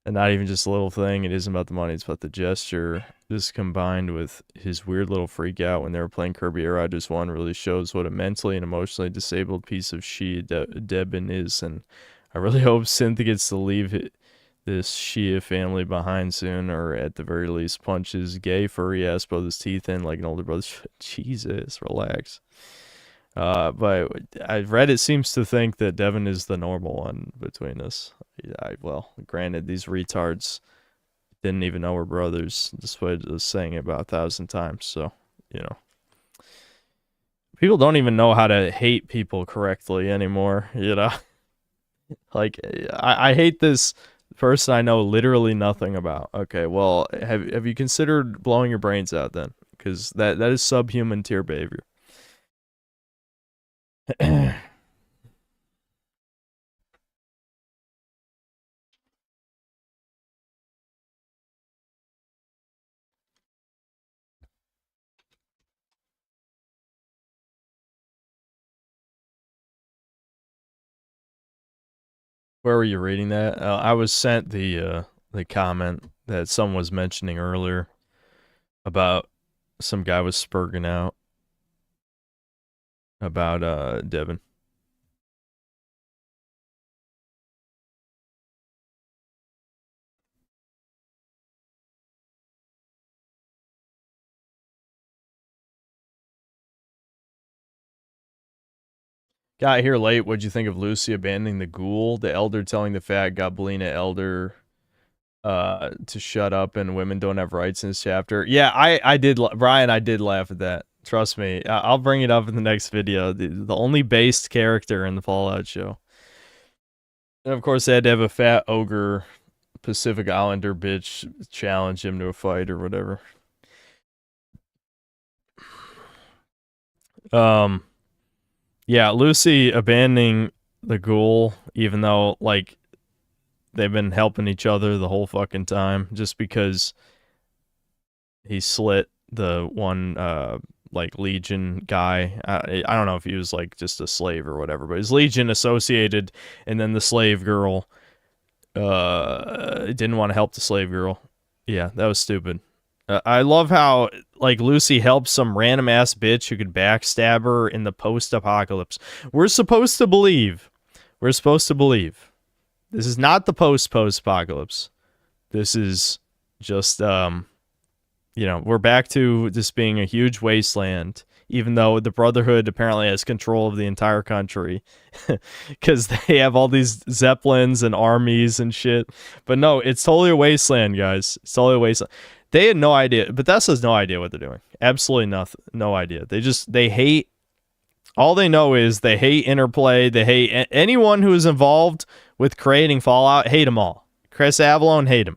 And not even just a little thing. It isn't about the money, it's about the gesture. This combined with his weird little freak out when they were playing Kirby Air Riders 1 really shows what a mentally and emotionally disabled piece of Devin is. And I really hope Synth gets to leave this Shia family behind soon, or at the very least punch his gay furry ass brother's teeth in like an older brother. Jesus, relax. But Reddit seems to think that Devin is the normal one between us. Well, granted, these retards didn't even know we're brothers, despite us saying it about 1,000 times. So, you know, people don't even know how to hate people correctly anymore. You know, like I hate this person I know literally nothing about. Okay, well, have you considered blowing your brains out then? Because that is subhuman tier behavior. Where were you reading that? I was sent the comment that someone was mentioning earlier about some guy was spurging out about Devin. Got here late. What'd you think of Lucy abandoning the ghoul? The elder telling the fat Goblina elder to shut up and women don't have rights in this chapter. Yeah, I did, Brian, I did laugh at that. Trust me. I'll bring it up in the next video. The only based character in the Fallout show. And of course, they had to have a fat ogre Pacific Islander bitch challenge him to a fight or whatever. Yeah, Lucy abandoning the ghoul, even though, like, they've been helping each other the whole fucking time, just because he slit the one like Legion guy. I don't know if he was like just a slave or whatever, but his Legion associated, and then the slave girl didn't want to help the slave girl. Yeah, that was stupid. I love how like Lucy helps some random ass bitch who could backstab her in the post-apocalypse. We're supposed to believe. This is not the post-apocalypse. This is just we're back to this being a huge wasteland, even though the Brotherhood apparently has control of the entire country because they have all these zeppelins and armies and shit. But no, it's totally a wasteland, guys. It's totally a wasteland. They had no idea. Bethesda has no idea what they're doing. Absolutely nothing. No idea. They hate. All they know is they hate Interplay. They hate anyone who is involved with creating Fallout. Hate them all. Chris Avellone, hate him.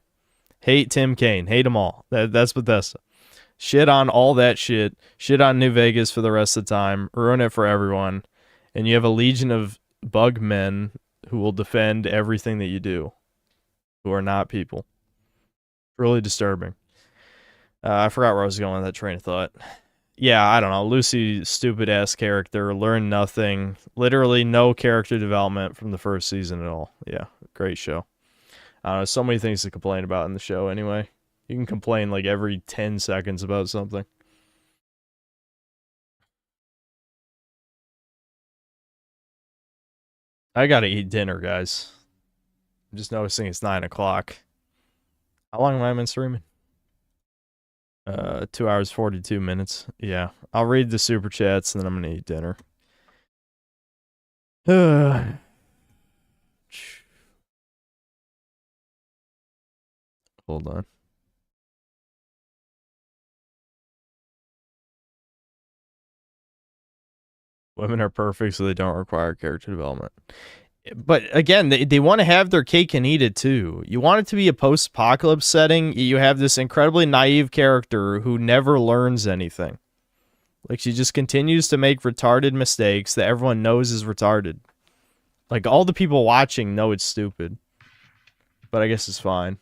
Hate Tim Kaine. Hate them all. That's Bethesda. Shit on all that shit. Shit on New Vegas for the rest of the time. Ruin it for everyone. And you have a legion of bug men who will defend everything that you do, who are not people. Really disturbing. I forgot where I was going with that train of thought. Yeah, I don't know. Lucy, stupid-ass character. Learned nothing. Literally no character development from the first season at all. Yeah, great show. So many things to complain about in the show anyway. You can complain like every 10 seconds about something. I gotta eat dinner, guys. I'm just noticing it's 9 o'clock. How long have I been streaming? 2 hours, 42 minutes. Yeah. I'll read the super chats and then I'm gonna eat dinner. Hold on. Women are perfect, so they don't require character development. But again, they want to have their cake and eat it too. You want it to be a post-apocalypse setting. You have this incredibly naive character who never learns anything. Like, she just continues to make retarded mistakes that everyone knows is retarded. Like, all the people watching know it's stupid. But I guess it's fine.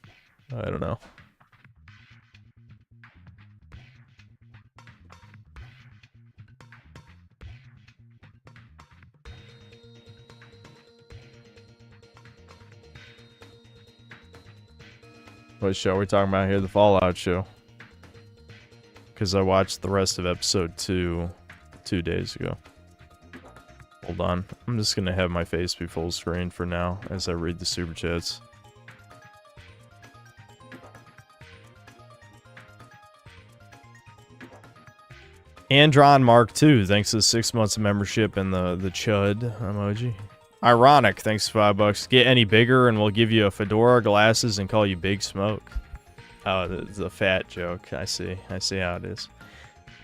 I don't know. What show are we talking about here? The Fallout show. Because I watched the rest of episode 2 days ago. Hold on. I'm just going to have my face be full screen for now as I read the super chats. Andron Mark II, thanks to the 6 months of membership and the chud emoji. Ironic, thanks to $5. Get any bigger and we'll give you a fedora, glasses, and call you Big Smoke. Oh, the fat joke. I see how it is.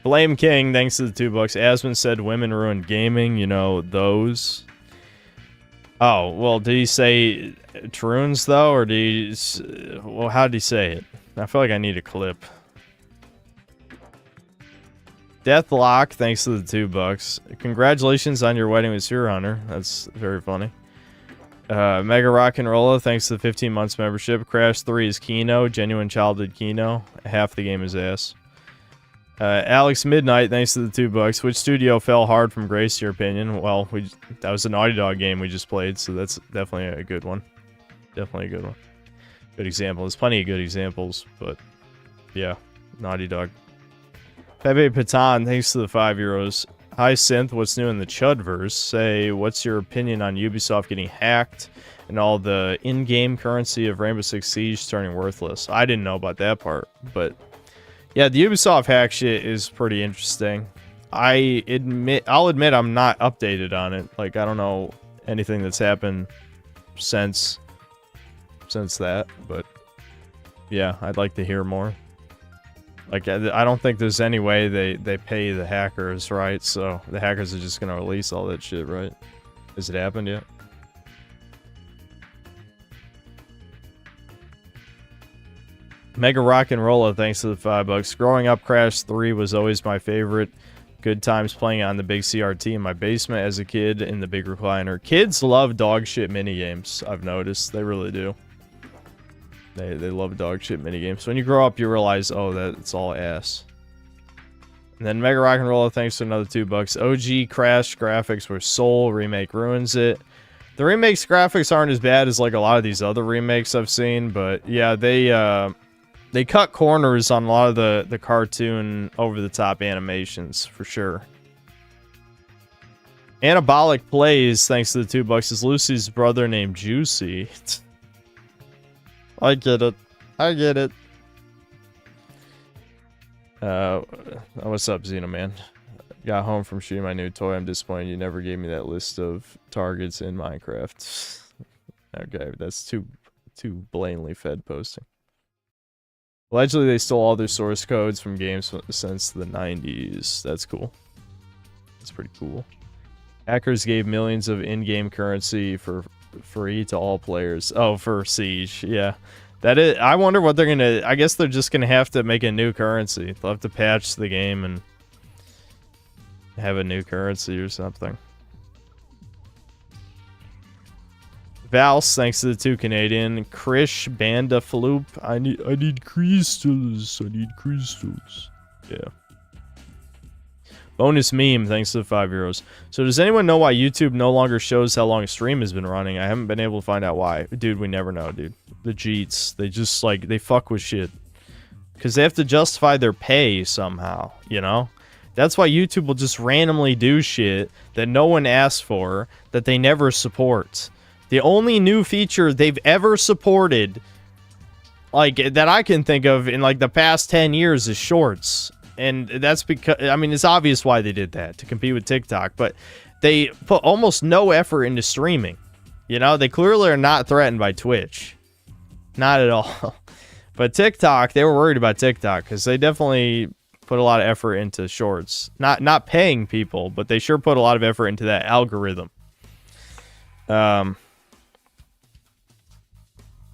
Blame King, thanks to the $2. Asmon said women ruined gaming, you know, those. Oh, well, did he say Troons, though, or did he... Well, how did he say it? I feel like I need a clip. Deathlock, thanks to the $2. Congratulations on your wedding with Seer Hunter. That's very funny. Mega Rock and Rolla, thanks to the 15 months membership. Crash 3 is Kino, genuine childhood Kino. Half the game is ass. Alex Midnight, thanks to the $2. Which studio fell hard from grace, your opinion? Well, that was a Naughty Dog game we just played, so that's definitely a good one. Definitely a good one. Good example. There's plenty of good examples, but yeah, Naughty Dog. Pepe Patan, thanks to the €5. Hi Synth, what's new in the Chudverse? Say, what's your opinion on Ubisoft getting hacked and all the in-game currency of Rainbow Six Siege turning worthless? I didn't know about that part, but yeah, the Ubisoft hack shit is pretty interesting. I'll admit I'm not updated on it. Like, I don't know anything that's happened since that, but yeah, I'd like to hear more. Like, I don't think there's any way they pay the hackers, right? So the hackers are just gonna release all that shit, right? Has it happened yet? Mega Rock and Rolla, thanks to the $5. Growing up, Crash 3 was always my favorite. Good times playing on the big CRT in my basement as a kid in the big recliner. Kids love dog shit minigames, I've noticed. They really do. They love dog shit minigames. When you grow up, you realize, oh, that's all ass. And then Mega Rock and Roll, thanks to another $2. OG Crash graphics were Soul, remake ruins it. The remake's graphics aren't as bad as like a lot of these other remakes I've seen, but yeah, they cut corners on a lot of the cartoon over-the-top animations for sure. Anabolic Plays, thanks to the $2, is Lucy's brother named Juicy. I get it. I get it. What's up, Xenoman? Got home from shooting my new toy. I'm disappointed you never gave me that list of targets in Minecraft. Okay, that's too blatantly fed posting. Allegedly, they stole all their source codes from games since the 90s. That's cool. That's pretty cool. Hackers gave millions of in-game currency for free to all players. Oh, for Siege, yeah. That is. I wonder what they're gonna. I guess they're just gonna have to make a new currency. They'll have to patch the game and have a new currency or something. Vals, thanks to the 2 Canadian. Krish Banda Floop. I need crystals. I need crystals. Yeah. Bonus meme, thanks to the €5. So does anyone know why YouTube no longer shows how long a stream has been running? I haven't been able to find out why. Dude, we never know, dude. The Jeets, they just like, they fuck with shit. Because they have to justify their pay somehow, you know? That's why YouTube will just randomly do shit that no one asked for, that they never support. The only new feature they've ever supported, like, that I can think of in, like, the past 10 years is Shorts. And that's because, I mean, it's obvious why they did that, to compete with TikTok, but they put almost no effort into streaming. You know, they clearly are not threatened by Twitch. Not at all. But TikTok, they were worried about TikTok, because they definitely put a lot of effort into Shorts. Not paying people, but they sure put a lot of effort into that algorithm.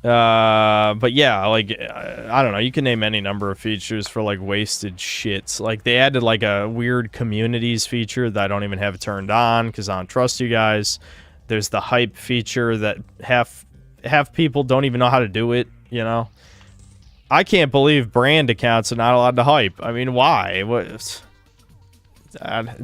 But yeah, like, I don't know, you can name any number of features for, like, wasted shits. Like, they added, like, a weird communities feature that I don't even have turned on, because I don't trust you guys. There's the hype feature that half people don't even know how to do it, you know? I can't believe brand accounts are not allowed to hype. I mean, why? What?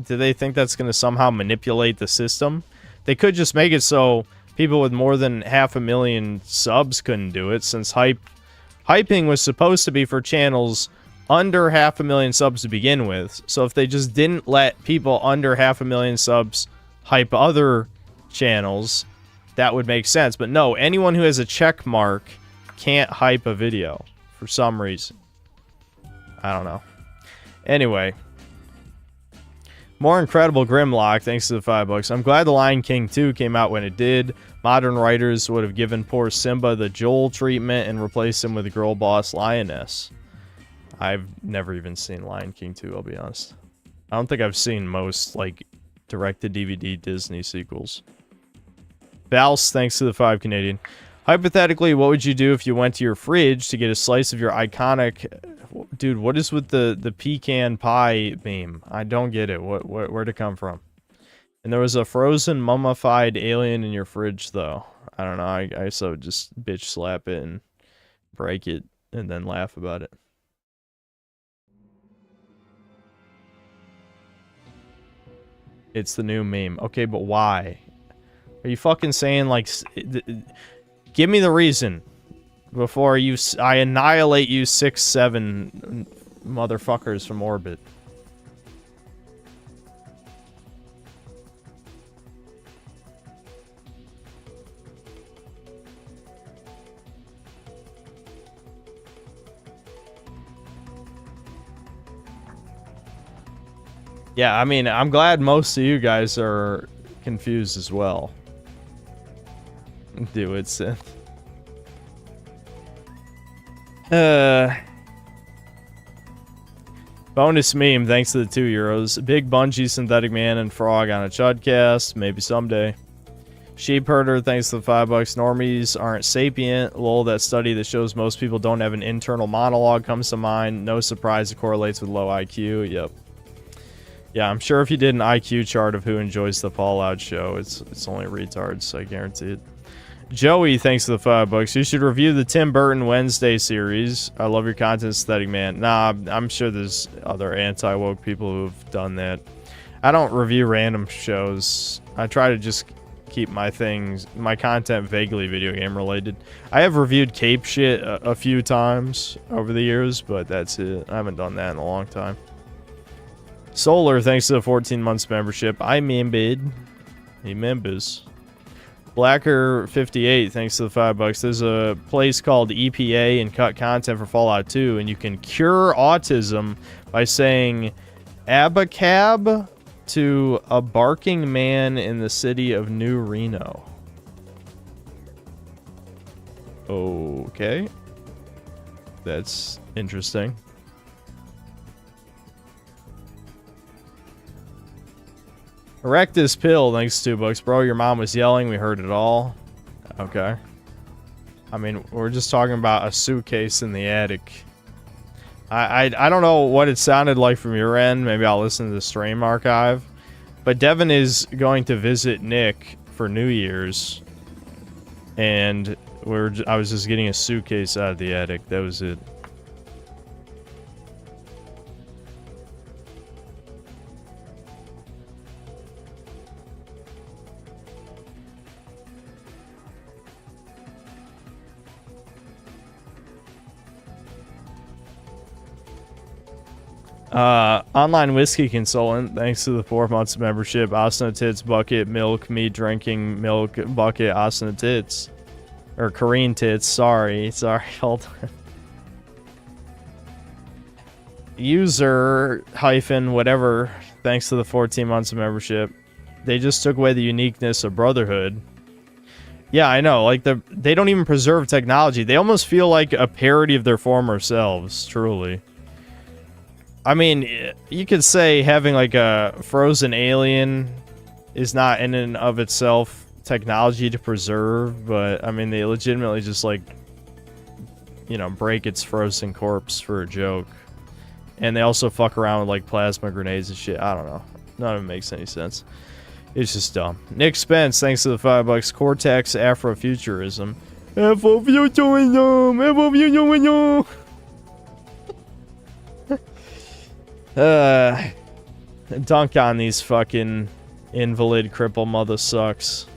Do they think that's going to somehow manipulate the system? They could just make it so people with more than 500,000 subs couldn't do it, since hyping was supposed to be for channels under 500,000 subs to begin with. So if they just didn't let people under 500,000 subs hype other channels, that would make sense. But no, anyone who has a check mark can't hype a video for some reason. I don't know. Anyway. More Incredible Grimlock, thanks to the $5. I'm glad The Lion King 2 came out when it did. Modern writers would have given poor Simba the Joel treatment and replaced him with a girl boss lioness. I've never even seen Lion King 2, I'll be honest. I don't think I've seen most, like, direct-to-DVD Disney sequels. Vals, thanks to the 5 Canadian. Hypothetically, what would you do if you went to your fridge to get a slice of your iconic... Dude, what is with the pecan pie meme? I don't get it. Where'd it come from? And there was a frozen mummified alien in your fridge, though. I don't know. I guess I would just bitch slap it and break it and then laugh about it. It's the new meme. Okay, but why? Are you fucking saying, like... Give me the reason before I annihilate you 6-7 motherfuckers from orbit. Yeah, I mean, I'm glad most of you guys are confused as well. Do it, Sith. Bonus meme, thanks to the €2. Big Bungie, Synthetic Man, and Frog on a Chudcast. Maybe someday. Sheep Herder, thanks to the $5. Normies aren't sapient. Lol, that study that shows most people don't have an internal monologue comes to mind. No surprise it correlates with low IQ. Yep. Yeah, I'm sure if you did an IQ chart of who enjoys the Fallout show, it's only retards, I guarantee it. Joey, thanks for the $5. You should review the Tim Burton Wednesday series. I love your content, aesthetic man. Nah, I'm sure there's other anti-woke people who've done that. I don't review random shows. I try to just keep my content vaguely video game related. I have reviewed Cape shit a few times over the years, but that's it. I haven't done that in a long time. Solar, thanks to the 14 months membership. I membered. He members. Blacker58, thanks to the $5. There's a place called EPA and cut content for Fallout 2, and you can cure autism by saying abacab to a barking man in the city of New Reno. Okay. That's interesting. Erectus Pill, thanks to $2. Bro, your mom was yelling. We heard it all. Okay. I mean, we're just talking about a suitcase in the attic. I don't know what it sounded like from your end. Maybe I'll listen to the stream archive. But Devin is going to visit Nick for New Year's. And I was just getting a suitcase out of the attic. That was it. Online whiskey consultant, thanks to the 4 months membership. Austin Tits bucket milk, me drinking milk bucket Austin Tits, or Korean Tits. Sorry, hold on. User hyphen whatever, thanks to the 14 months of membership. They just took away the uniqueness of Brotherhood. Yeah, I know. Like they don't even preserve technology. They almost feel like a parody of their former selves. Truly. I mean, you could say having like a frozen alien is not in and of itself technology to preserve, but I mean, they legitimately just like, you know, break its frozen corpse for a joke. And they also fuck around with like plasma grenades and shit. I don't know. None of it makes any sense. It's just dumb. Nick Spence, thanks to the $5. Cortex Afrofuturism. Afrofuturism! Afrofuturism! Dunk on these fucking invalid cripple mother sucks.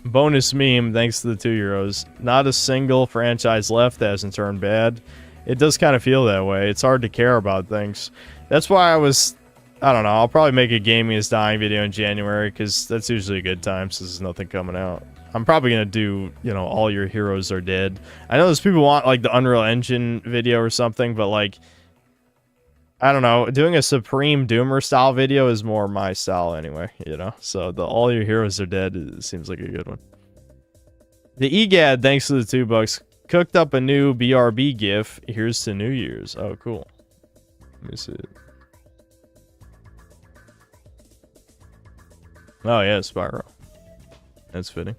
Bonus meme, thanks to the €2. Not a single franchise left that hasn't turned bad. It does kind of feel that way. It's hard to care about things. That's why I don't know, I'll probably make a Gaming is Dying video in January, because that's usually a good time since there's nothing coming out. I'm probably going to do, you know, all your heroes are dead. I know there's people who want, like, the Unreal Engine video or something, but, like, I don't know, doing a Supreme Doomer style video is more my style anyway, you know? So the all your heroes are dead seems like a good one. The EGAD, thanks to the $2. Cooked up a new BRB GIF. Here's to New Year's. Oh, cool. Let me see it. Oh, yeah, Spyro. That's fitting.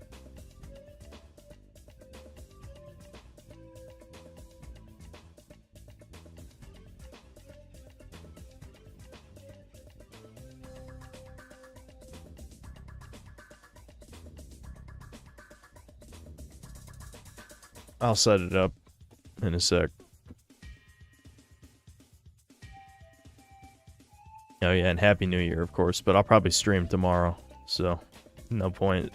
I'll set it up in a sec. Oh yeah, and Happy New Year, of course, but I'll probably stream tomorrow, so no point.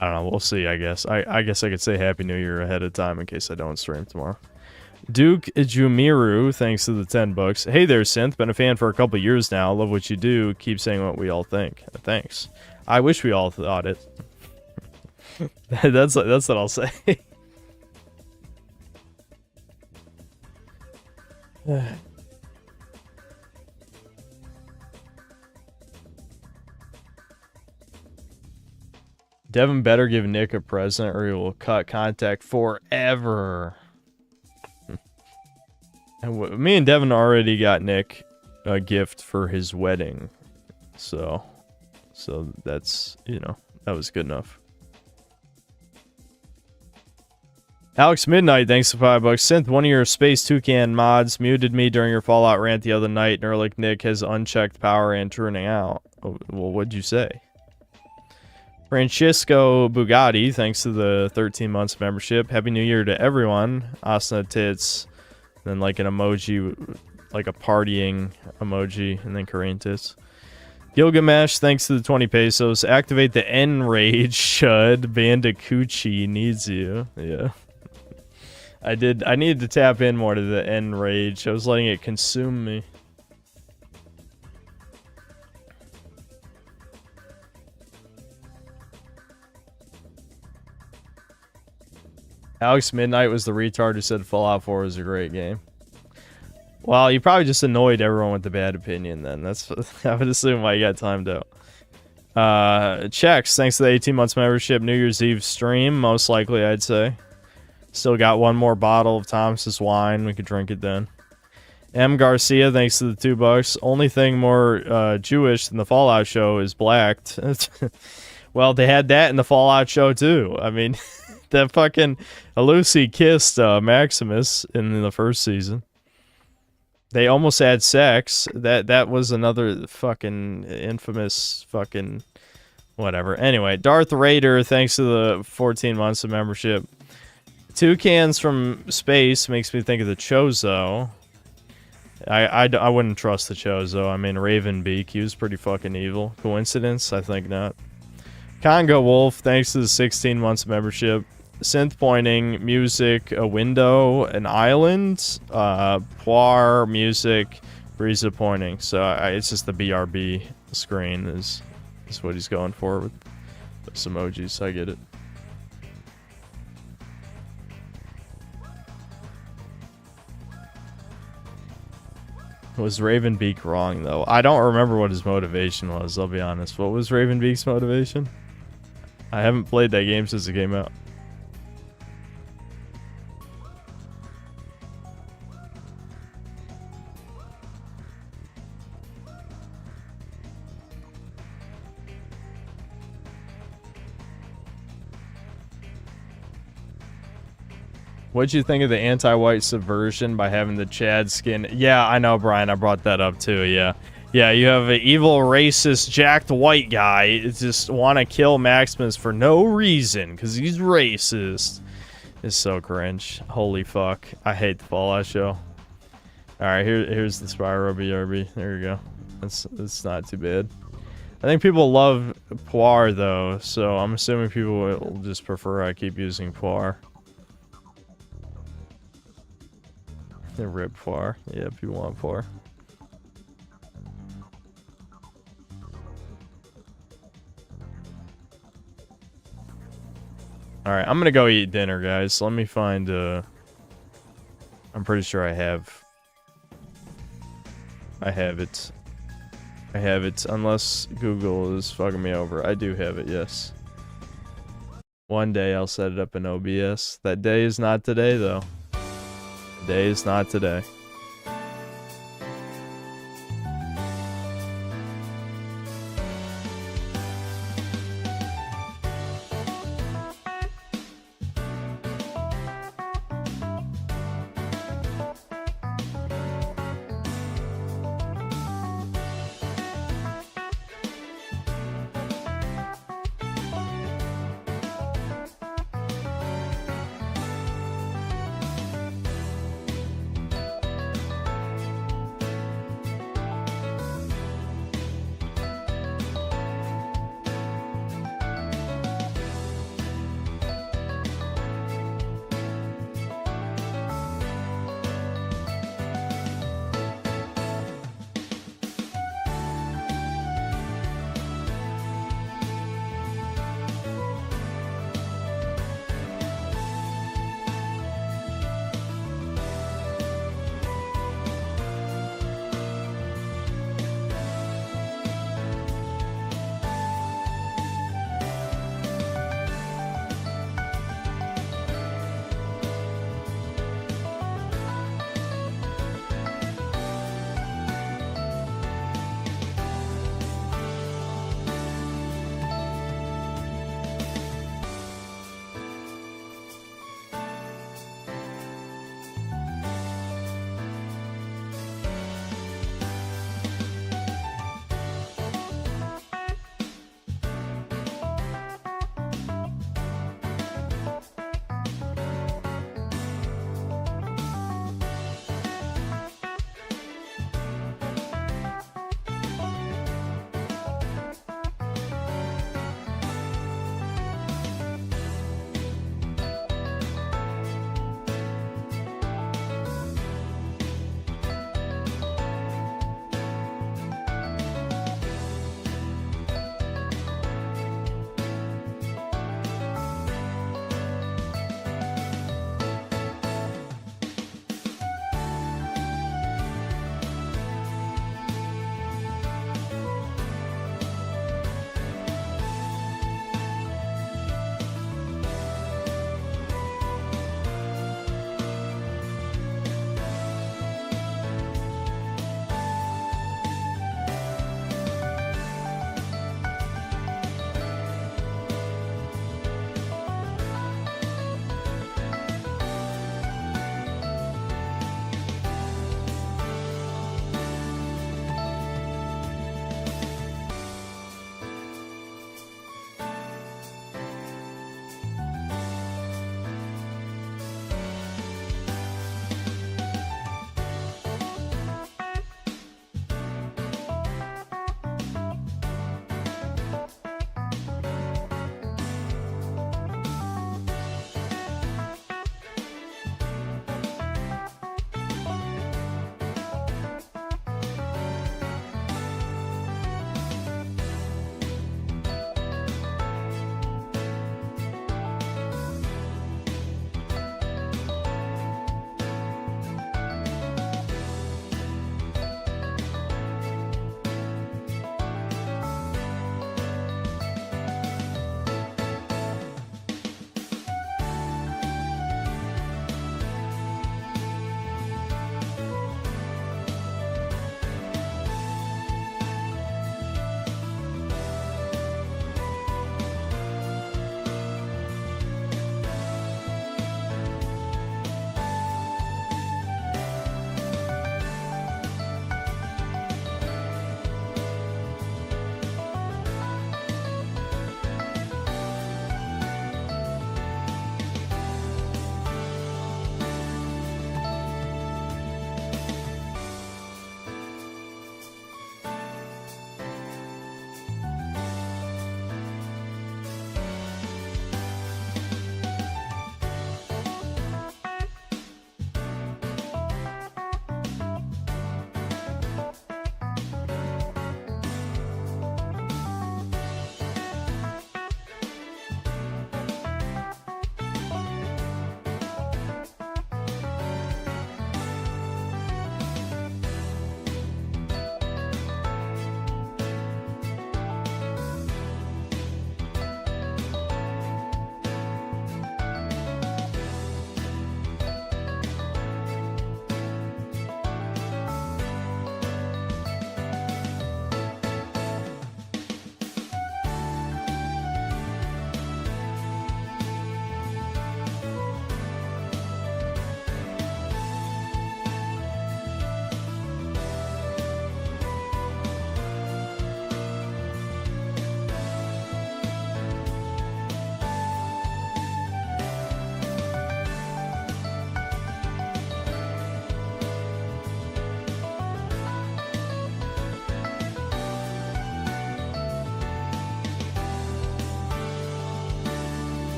I don't know, we'll see, I guess. I guess I could say Happy New Year ahead of time in case I don't stream tomorrow. Duke Jumiru, thanks to the $10. Hey there, Synth. Been a fan for a couple years now. Love what you do. Keep saying what we all think. Thanks. I wish we all thought it. That's what I'll say. Devin better give Nick a present or he will cut contact forever. And me and Devin already got Nick a gift for his wedding. So that's, you know, that was good enough. Alex Midnight, thanks for $5. Synth, one of your Space Toucan mods muted me during your Fallout rant the other night. Nerlic Nick has unchecked power and turning out. Oh, well, what'd you say? Francisco Bugatti, thanks to the 13 months membership. Happy New Year to everyone. Asana tits. Then like an emoji, like a partying emoji, and then Korean tits. Gilgamesh, thanks to the 20 pesos. Activate the Enrage Shud. Bandicucci needs you. Yeah. I needed to tap in more to the Enrage. I was letting it consume me. Alex Midnight was the retard who said Fallout 4 was a great game. Well, you probably just annoyed everyone with the bad opinion then. That's I would assume why you got timed out. Checks, thanks to the 18 months membership, New Year's Eve stream, most likely I'd say. Still got one more bottle of Thomas's wine. We could drink it then. M. Garcia, thanks to the $2. Only thing more Jewish than the Fallout show is Blacked. Well, they had that in the Fallout show too. I mean, that fucking Lucy kissed Maximus in the first season. They almost had sex. That was another fucking infamous fucking whatever. Anyway, Darth Raider, thanks to the 14 months of membership. Toucans from space makes me think of the Chozo. I wouldn't trust the Chozo. I mean, Ravenbeak, he was pretty fucking evil. Coincidence? I think not. Congo Wolf, thanks to the 16 months of membership. Synth pointing, music, a window, an island, Poir, music, Breeza pointing. So it's just the BRB screen is what he's going for with those emojis. I get it. Was Ravenbeak wrong, though? I don't remember what his motivation was, I'll be honest. What was Ravenbeak's motivation? I haven't played that game since it came out. What'd you think of the anti-white subversion by having the Chad skin? Yeah, I know, Brian. I brought that up too. Yeah. Yeah, you have an evil, racist, jacked white guy just want to kill Maximus for no reason because he's racist. It's so cringe. Holy fuck. I hate the Fallout show. Alright, here's the Spyro BRB. There you go. It's not too bad. I think people love Poir, though, so I'm assuming people will just prefer I keep using Poir. Rip Poir. Yeah, people want Poir. Alright, I'm gonna go eat dinner, guys. Let me find, I'm pretty sure I have it. I have it, unless Google is fucking me over. I do have it, yes. One day I'll set it up in OBS. That day is not today, though. The day is not today.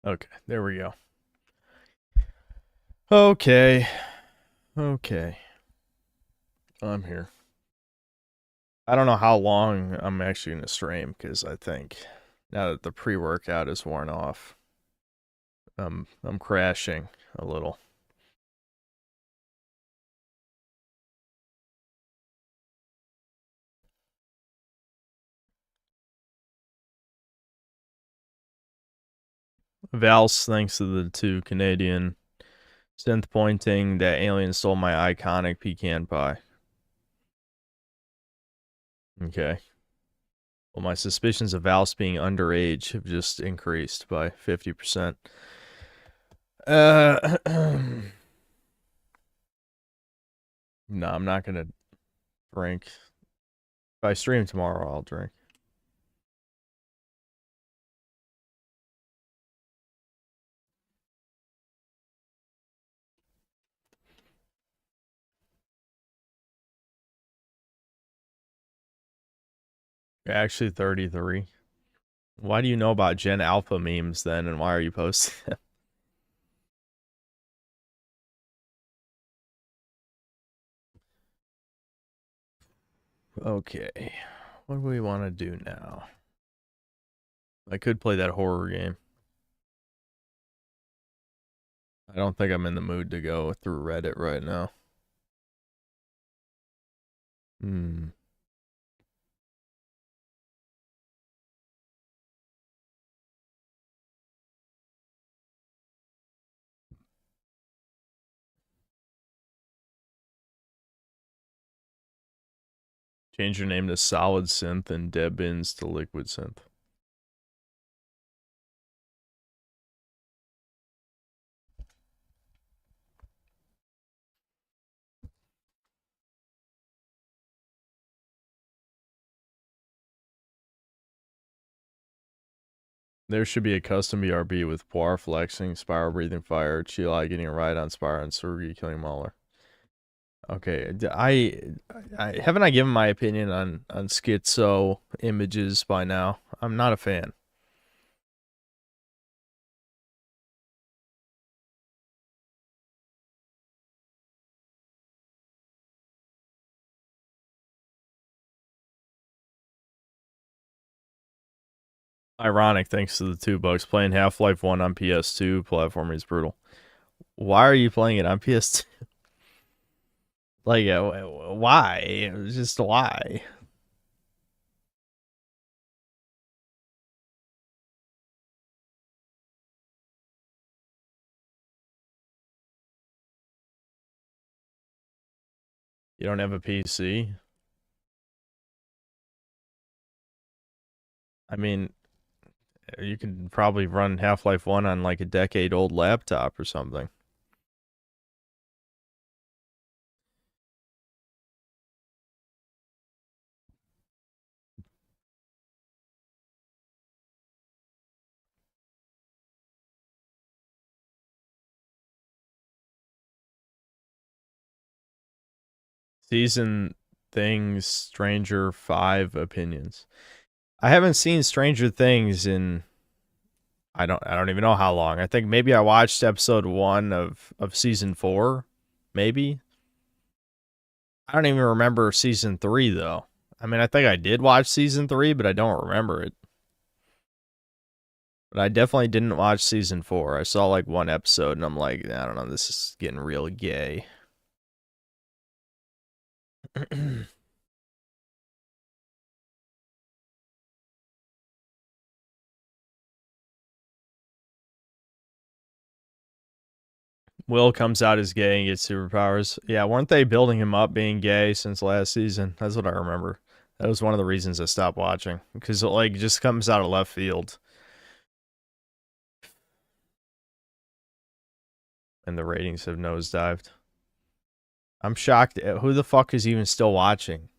Okay, there we go. Okay. Okay. I'm here. I don't know how long I'm actually going to stream, because I think now that the pre-workout is worn off, I'm crashing a little. Vals, thanks to the 2 Canadian synth pointing, that alien stole my iconic pecan pie. Okay. Well, my suspicions of Vals being underage have just increased by 50%. No, I'm not gonna drink. If I stream tomorrow, I'll drink. You're actually 33. Why do you know about Gen Alpha memes then, and why are you posting them? Okay. What do we want to do now? I could play that horror game. I don't think I'm in the mood to go through Reddit right now. Change your name to Solid Synth and Debbins to Liquid Synth. There should be a custom BRB with Poir flexing, Spyro breathing fire, Chili getting a ride on Spyro, and Surgi killing Mauler. Okay, haven't I given my opinion on schizo images by now? I'm not a fan. Ironic, thanks to the $2. Playing Half-Life 1 on PS2 platform is brutal. Why are you playing it on PS2? Like, why? Just why? You don't have a PC? I mean, you can probably run Half-Life 1 on like a decade-old laptop or something. Season Things Stranger 5 opinions. I haven't seen Stranger Things in I don't even know how long. I think maybe I watched episode 1 of season 4, maybe. I don't even remember season 3 though. I mean, I think I did watch season 3, but I don't remember it. But I definitely didn't watch season 4. I saw like one episode and I'm like, I don't know, this is getting real gay. Will comes out as gay and gets superpowers. Yeah, weren't they building him up being gay since last season? That's what I remember. That was one of the reasons I stopped watching. Because it like just comes out of left field. And the ratings have nosedived. I'm shocked. Who the fuck is even still watching?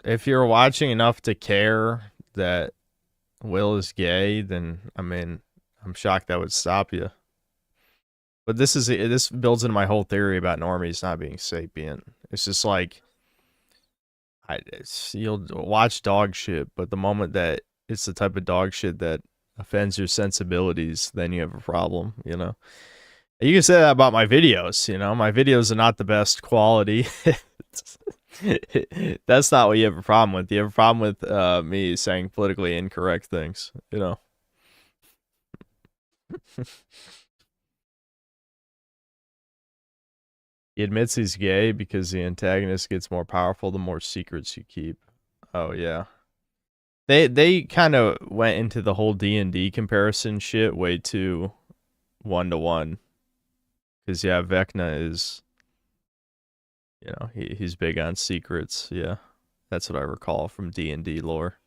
If you're watching enough to care that Will is gay, then I mean, I'm shocked that would stop you. But this builds into my whole theory about normies not being sapient. It's just like you'll watch dog shit, but the moment that it's the type of dog shit that offends your sensibilities, then you have a problem, you know. You can say that about my videos, you know. My videos are not the best quality. That's not what you have a problem with. You have a problem with me saying politically incorrect things, you know. He admits he's gay because the antagonist gets more powerful the more secrets you keep. Oh yeah. They kind of went into the whole D&D comparison shit way too 1-to-1. Cuz yeah, Vecna is, you know, he's big on secrets. Yeah. That's what I recall from D&D lore.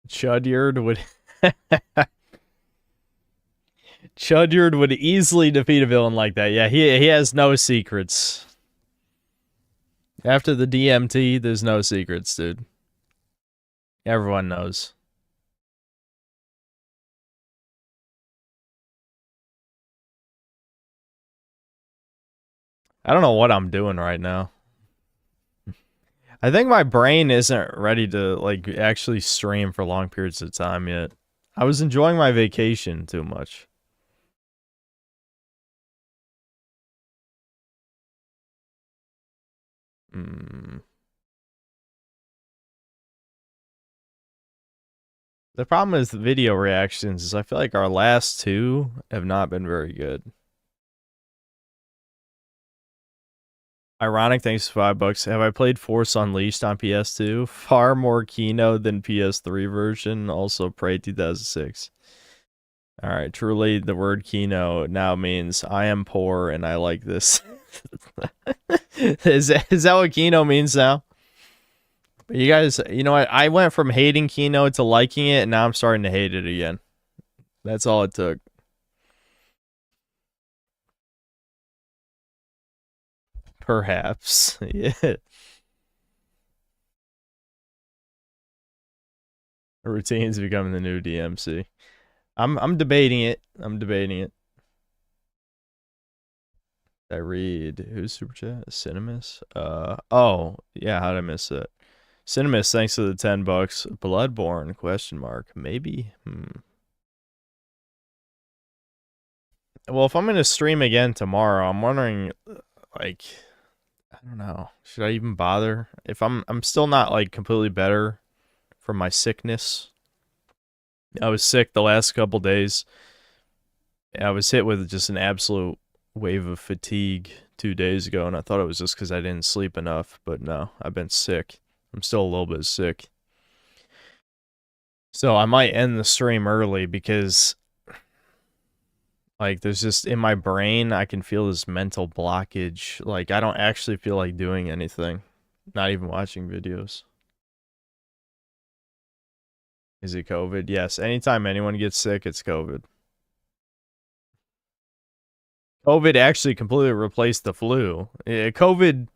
Chudyard would Chudyard would easily defeat a villain like that. Yeah, he has no secrets. After the DMT, there's no secrets, dude. Everyone knows. I don't know what I'm doing right now. I think my brain isn't ready to like actually stream for long periods of time yet. I was enjoying my vacation too much. The problem with video reactions is I feel like our last two have not been very good. Ironic, thanks for $5. Have I played Force Unleashed on PS2? Far more Kino than PS3 version. Also, Prey 2006. Alright, truly the word Kino now means I am poor and I like this. Is that what Kino means now? You guys, you know what? I went from hating Kino to liking it, and now I'm starting to hate it again. That's all it took. Perhaps. Yeah. Routine's becoming the new DMC. I'm debating it. I'm debating it. I read who's super chat? Cinemas? Oh, yeah, how did I miss that? Cinemas, thanks to the $10. Bloodborne, question mark. Maybe? Well, if I'm gonna stream again tomorrow, I'm wondering, like, I don't know. Should I even bother? If I'm still not like completely better from my sickness. I was sick the last couple days. I was hit with just an absolute wave of fatigue 2 days ago, and I thought it was just because I didn't sleep enough, but no, I've been sick. I'm still a little bit sick. So I might end the stream early because like there's just in my brain I can feel this mental blockage. Like I don't actually feel like doing anything. Not even watching videos. Is it COVID? Yes. Anytime anyone gets sick, it's COVID. COVID actually completely replaced the flu. COVID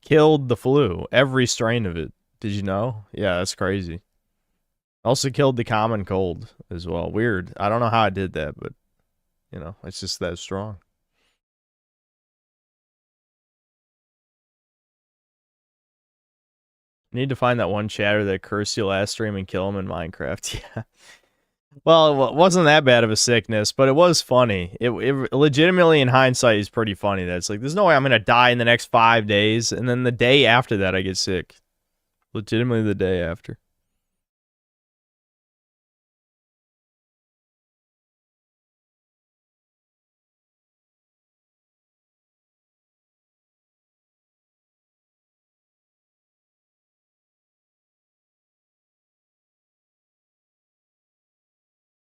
killed the flu. Every strain of it. Did you know? Yeah, that's crazy. Also killed the common cold as well. Weird. I don't know how I did that, but, you know, it's just that strong. Need to find that one chatter that cursed you last stream and kill him in Minecraft. Yeah. Well, it wasn't that bad of a sickness, but it was funny. It legitimately, in hindsight, is pretty funny. That it's like, there's no way I'm going to die in the next 5 days. And then the day after that, I get sick. Legitimately the day after.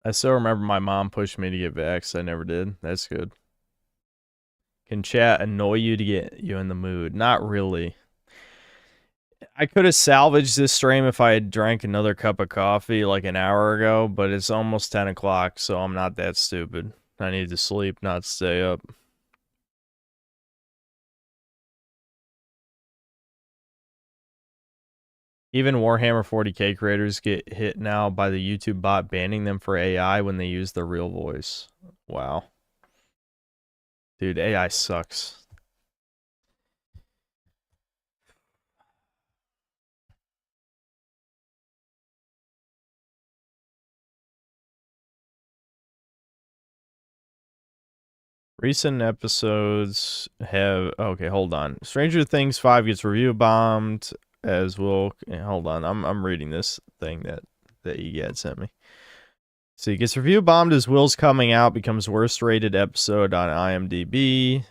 I still remember my mom pushed me to get vaxxed. I never did. That's good. Can chat annoy you to get you in the mood? Not really. I could have salvaged this stream if I had drank another cup of coffee like an hour ago, but it's almost 10 o'clock, so I'm not that stupid. I need to sleep, not stay up. Even Warhammer 40k creators get hit now by the YouTube bot banning them for AI when they use their real voice. Wow. Dude, AI sucks. Recent episodes have... Okay, hold on. Stranger Things 5 gets review bombed, as will... Hold on, I'm reading this thing that EGAD sent me. So he gets review bombed as Will's coming out becomes worst rated episode on IMDb.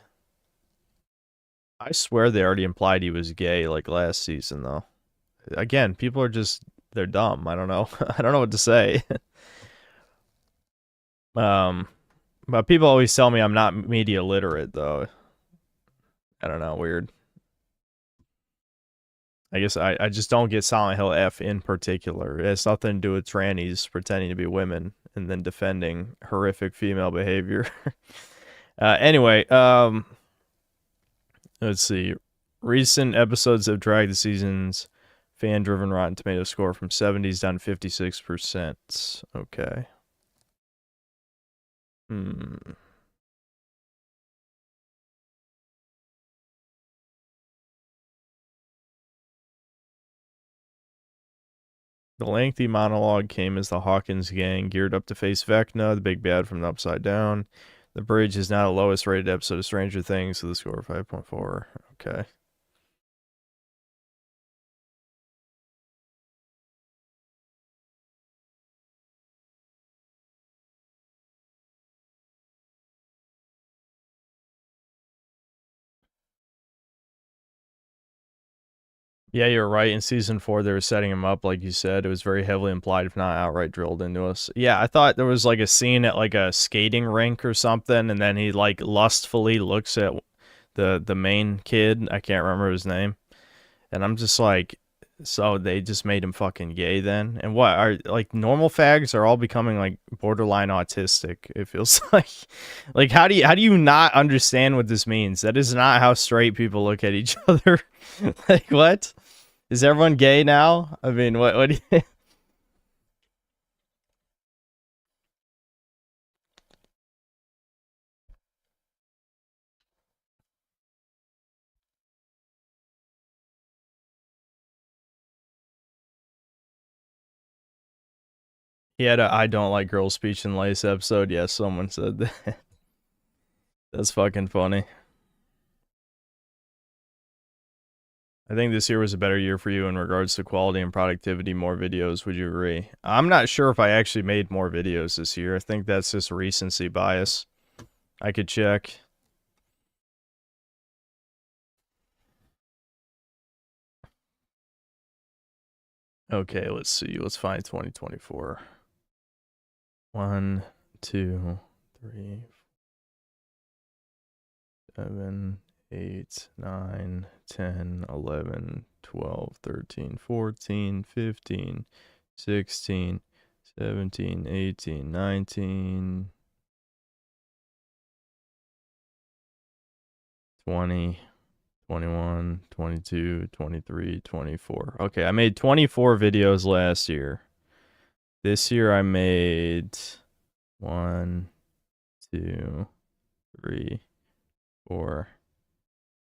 I swear they already implied he was gay like last season, though. Again, people are just... They're dumb. I don't know. I don't know what to say. But people always tell me I'm not media literate, though. I don't know, weird. I guess I just don't get Silent Hill F in particular. It has nothing to do with trannies pretending to be women and then defending horrific female behavior. Anyway, let's see. Recent episodes have dragged the season's fan-driven Rotten Tomato score from 70s down to 56%. Okay. The lengthy monologue came as the Hawkins gang geared up to face Vecna, the big bad from the Upside Down. The Bridge is now the lowest rated episode of Stranger Things, with a score of 5.4. Okay. Yeah, you're right. In season 4, they were setting him up, like you said. It was very heavily implied, if not outright drilled into us. Yeah, I thought there was like a scene at like a skating rink or something, and then he like lustfully looks at the main kid. I can't remember his name. And I'm just like, so they just made him fucking gay then? And what are like normal fags are all becoming like borderline autistic, it feels like how do you not understand what this means? That is not how straight people look at each other. Like, what? Is everyone gay now? I mean, what do you... He had a I don't like girls speech and lace episode. Yes, someone said that. That's fucking funny. I think this year was a better year for you in regards to quality and productivity, more videos. Would you agree? I'm not sure if I actually made more videos this year. I think that's just recency bias. I could check. Okay, let's see. Let's find 2024. 1, 2, 3, 7, 8, 9, 10, 11, 12, 13, 14, 15, 16, 17, 18, 19, 20, 21, 22, 23, 24. Okay, I made 24 videos last year. This year I made 1, 2, 3, 4,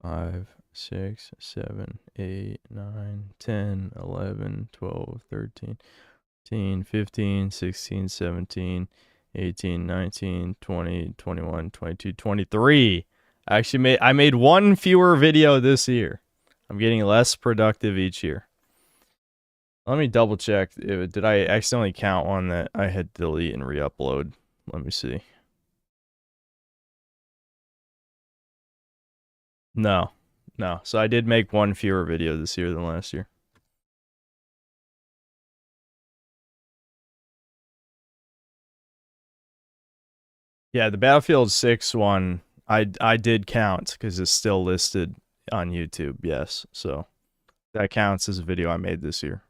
5, 6, 7, 8, 9, 10, 11, 12, 13, 14, 15, 16, 17, 18, 19, 20, 21, 22, 23. I made one fewer video this year. I'm getting less productive each year. Let me double check. Did I accidentally count one that I had to delete and re-upload? Let me see. No. So I did make one fewer video this year than last year. Yeah, the Battlefield 6 one, I did count because it's still listed on YouTube, yes. So that counts as a video I made this year.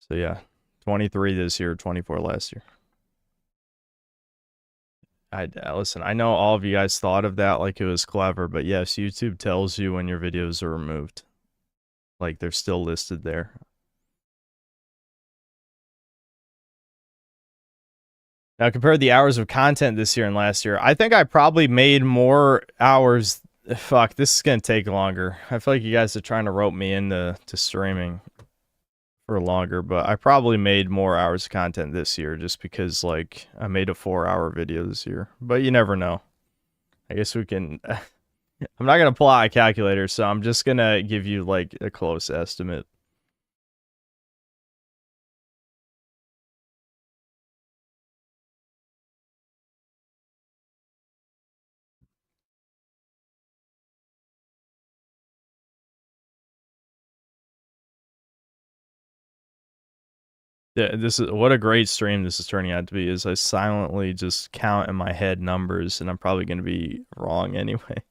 So yeah, 23 this year, 24 last year. Listen, I know all of you guys thought of that like it was clever, but yes, YouTube tells you when your videos are removed. Like they're still listed there. Now, compare the hours of content this year and last year. I think I probably made more hours. Fuck, this is going to take longer. I feel like you guys are trying to rope me into streaming for longer, but I probably made more hours of content this year just because, like, I made a 4-hour video this year. But you never know. I guess we can... I'm not going to pull out a calculator, so I'm just going to give you, like, a close estimate. Yeah, this is what a great stream this is turning out to be. Is I silently just count in my head numbers, and I'm probably going to be wrong anyway.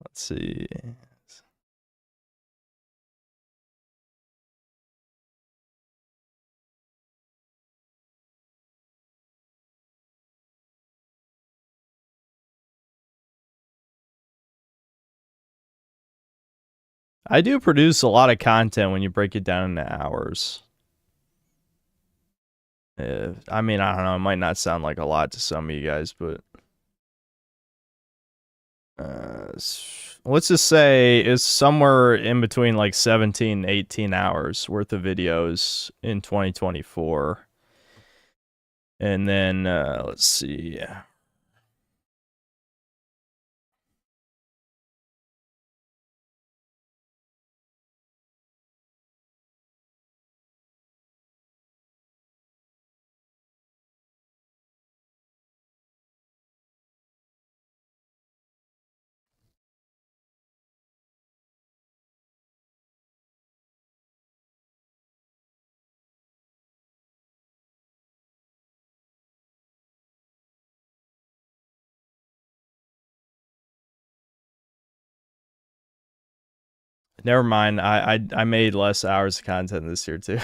Let's see. I do produce a lot of content when you break it down into hours. I mean, I don't know. It might not sound like a lot to some of you guys, but let's just say it's somewhere in between like 17 and 18 hours worth of videos in 2024. And then let's see. Never mind. I made less hours of content this year too.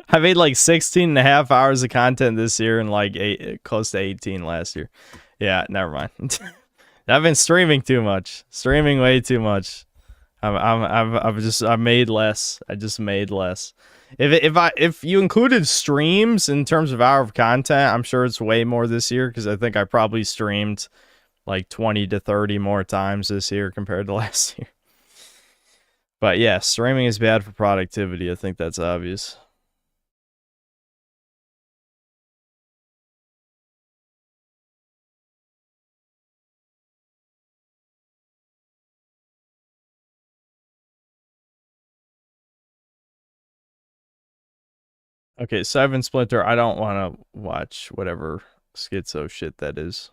I made like 16 and a half hours of content this year and like close to 18 last year. Yeah, never mind. I've been streaming too much. Streaming way too much. I made less. I just made less. If you included streams in terms of hour of content, I'm sure it's way more this year because I think I probably streamed like 20 to 30 more times this year compared to last year. But yeah, streaming is bad for productivity. I think that's obvious. Okay, Seven Splinter, I don't want to watch whatever schizo shit that is.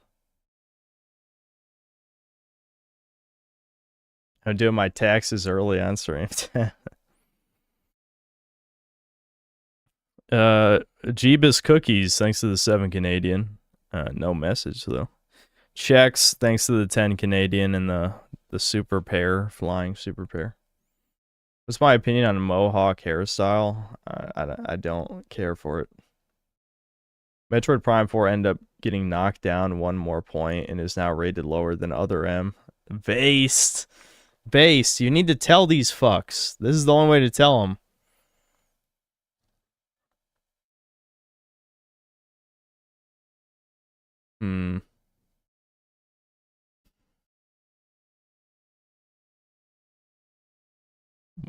I'm doing my taxes early on stream. Jeebus Cookies, thanks to the 7 Canadian. No message, though. Checks, thanks to the 10 Canadian and the super pair, flying super pair. What's my opinion on a mohawk hairstyle? I don't care for it. Metroid Prime 4 ended up getting knocked down 1 more point and is now rated lower than Other M. Based, you need to tell these fucks. This is the only way to tell them.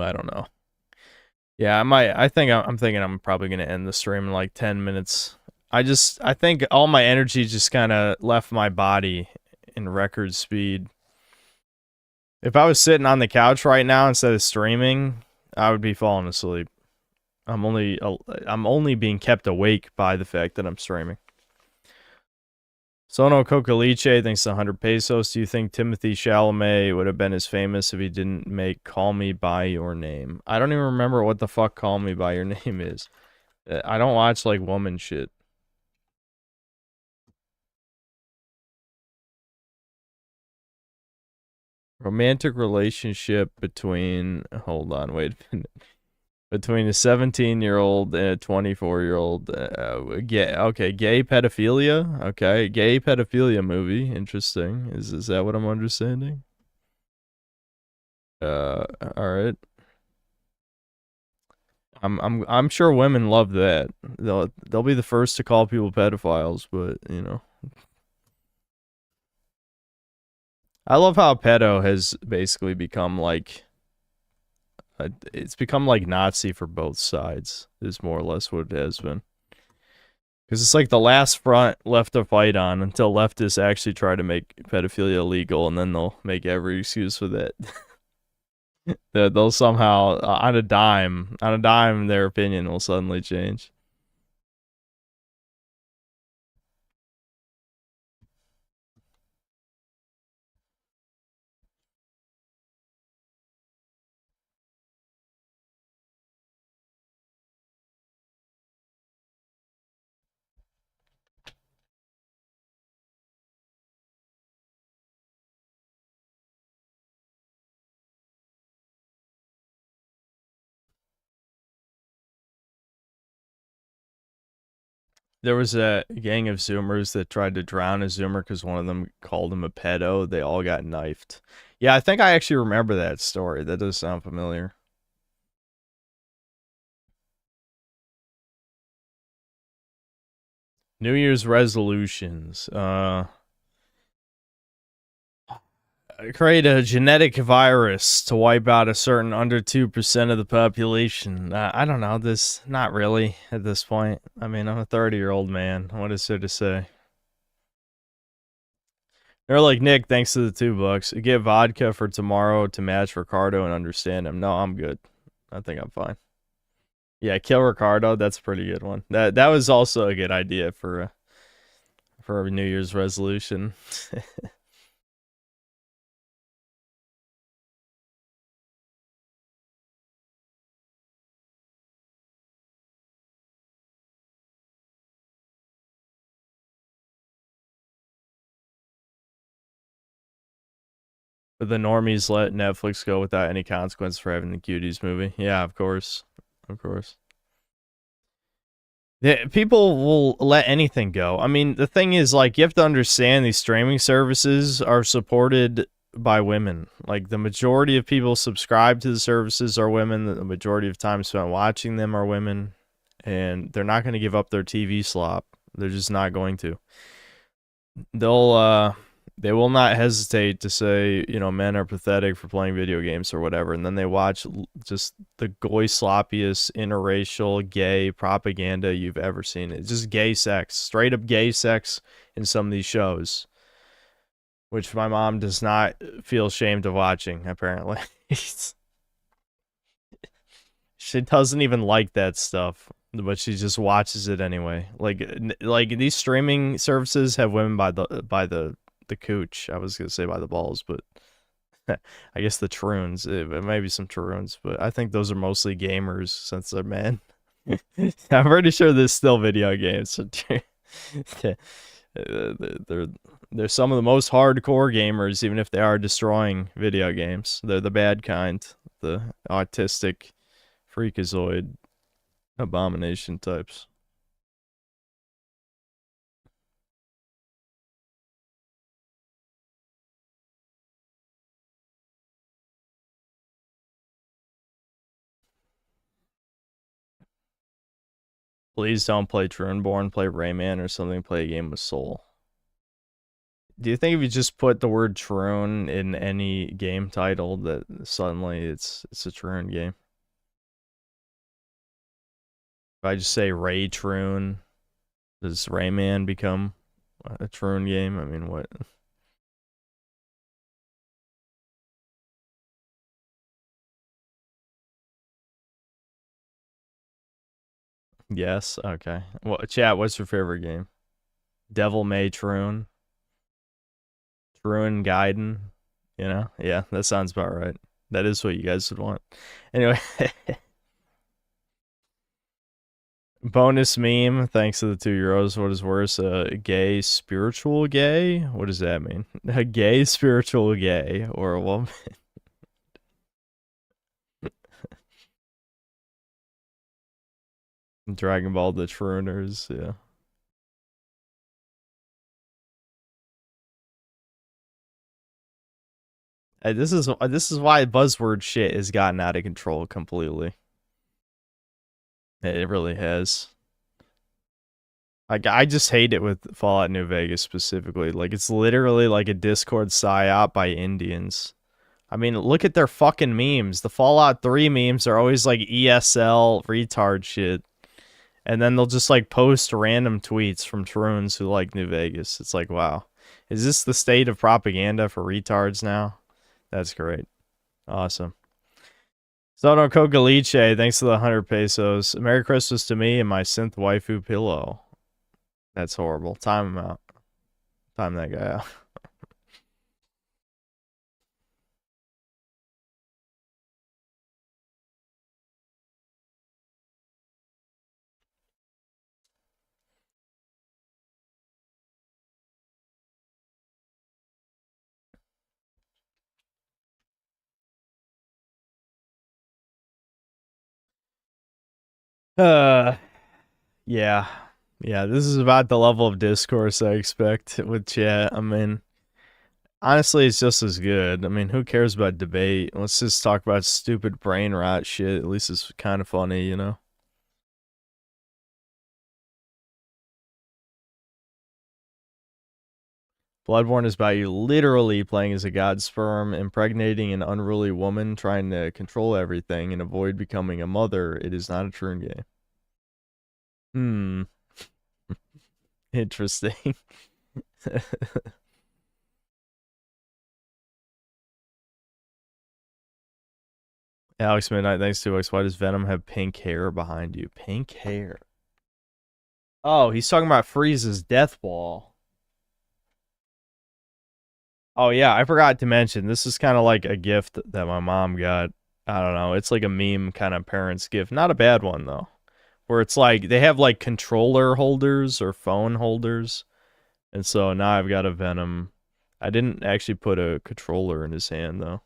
I don't know. Yeah, I'm thinking I'm probably gonna end the stream in like 10 minutes. I think all my energy just kind of left my body in record speed. If I was sitting on the couch right now instead of streaming, I would be falling asleep. I'm only being kept awake by the fact that I'm streaming. Sono Cocaliche thinks 100 pesos. Do you think Timothy Chalamet would have been as famous if he didn't make Call Me By Your Name? I don't even remember what the fuck Call Me By Your Name is. I don't watch like woman shit. Romantic relationship between, hold on, wait a minute. Between a 17-year-old and a 24-year-old. Okay, gay pedophilia. Okay, gay pedophilia movie. Interesting. Is that what I'm understanding? All right. I'm sure women love that. They'll be the first to call people pedophiles, but you know. I love how pedo has basically become like it's become like Nazi for both sides. Is more or less what it has been. Because it's like the last front left to fight on until leftists actually try to make pedophilia illegal, and then they'll make every excuse for that. That they'll somehow on a dime, their opinion will suddenly change. There was a gang of Zoomers that tried to drown a Zoomer because one of them called him a pedo. They all got knifed. Yeah, I think I actually remember that story. That does sound familiar. New Year's resolutions. Create a genetic virus to wipe out a certain under 2% of the population. I don't know. This, not really at this point. I mean, I'm a 30-year-old man. What is there to say? They're like, Nick, thanks to the $2. Get vodka for tomorrow to match Ricardo and understand him. No, I'm good. I think I'm fine. Yeah, kill Ricardo. That's a pretty good one. That was also a good idea for a New Year's resolution. But the normies let Netflix go without any consequence for having the Cuties movie. Yeah, of course. Of course. Yeah, people will let anything go. I mean, the thing is, like, you have to understand these streaming services are supported by women. Like, the majority of people subscribe to the services are women. The majority of time spent watching them are women. And they're not going to give up their TV slop. They're just not going to. They will not hesitate to say, you know, men are pathetic for playing video games or whatever, and then they watch just the goy sloppiest interracial gay propaganda you've ever seen. It's just gay sex, straight up gay sex in some of these shows, which my mom does not feel ashamed of watching, apparently. She doesn't even like that stuff, but she just watches it anyway. Like these streaming services have women by the cooch. I was gonna say by the balls, but I guess the troons. It may be some troons, but I think those are mostly gamers since they're men. I'm pretty sure there's still video games. They're some of the most hardcore gamers, even if they are destroying video games. They're the bad kind, the autistic, freakazoid, abomination types. Please don't play Truneborn, play Rayman or something, play a game with soul. Do you think if you just put the word Troon in any game title that suddenly it's a Troon game? If I just say Ray Troon, does Rayman become a Troon game? I mean, what? Yes, okay. Well, chat, what's your favorite game? Devil May Troon? Troon Gaiden? You know? Yeah, that sounds about right. That is what you guys would want. Anyway. Bonus meme, thanks to the €2. What is worse, a gay spiritual gay? What does that mean? A gay spiritual gay or a woman? Dragon Ball the Trooners, yeah. This is why buzzword shit has gotten out of control completely. It really has. Like, I just hate it with Fallout New Vegas specifically. Like, it's literally like a Discord psyop by Indians. I mean, look at their fucking memes. The Fallout 3 memes are always like ESL retard shit. And then they'll just like post random tweets from Troons who like New Vegas. It's like, wow. Is this the state of propaganda for retards now? That's great. Awesome. Sono Kogaliche, thanks for the 100 pesos. Merry Christmas to me and my synth waifu pillow. That's horrible. Time him out. Time that guy out. Yeah. Yeah, this is about the level of discourse I expect with chat. I mean, honestly, it's just as good. I mean, who cares about debate? Let's just talk about stupid brain rot shit. At least it's kind of funny, you know? Bloodborne is about you literally playing as a god sperm, impregnating an unruly woman, trying to control everything and avoid becoming a mother. It is not a Troon game. Interesting. Alex Midnight, thanks to X. Why does Venom have pink hair behind you? Pink hair. Oh, he's talking about Frieza's death ball. Oh yeah, I forgot to mention, this is kind of like a gift that my mom got. I don't know, it's like a meme kind of parents gift. Not a bad one though. Where it's like, they have like controller holders or phone holders. And so now I've got a Venom. I didn't actually put a controller in his hand though.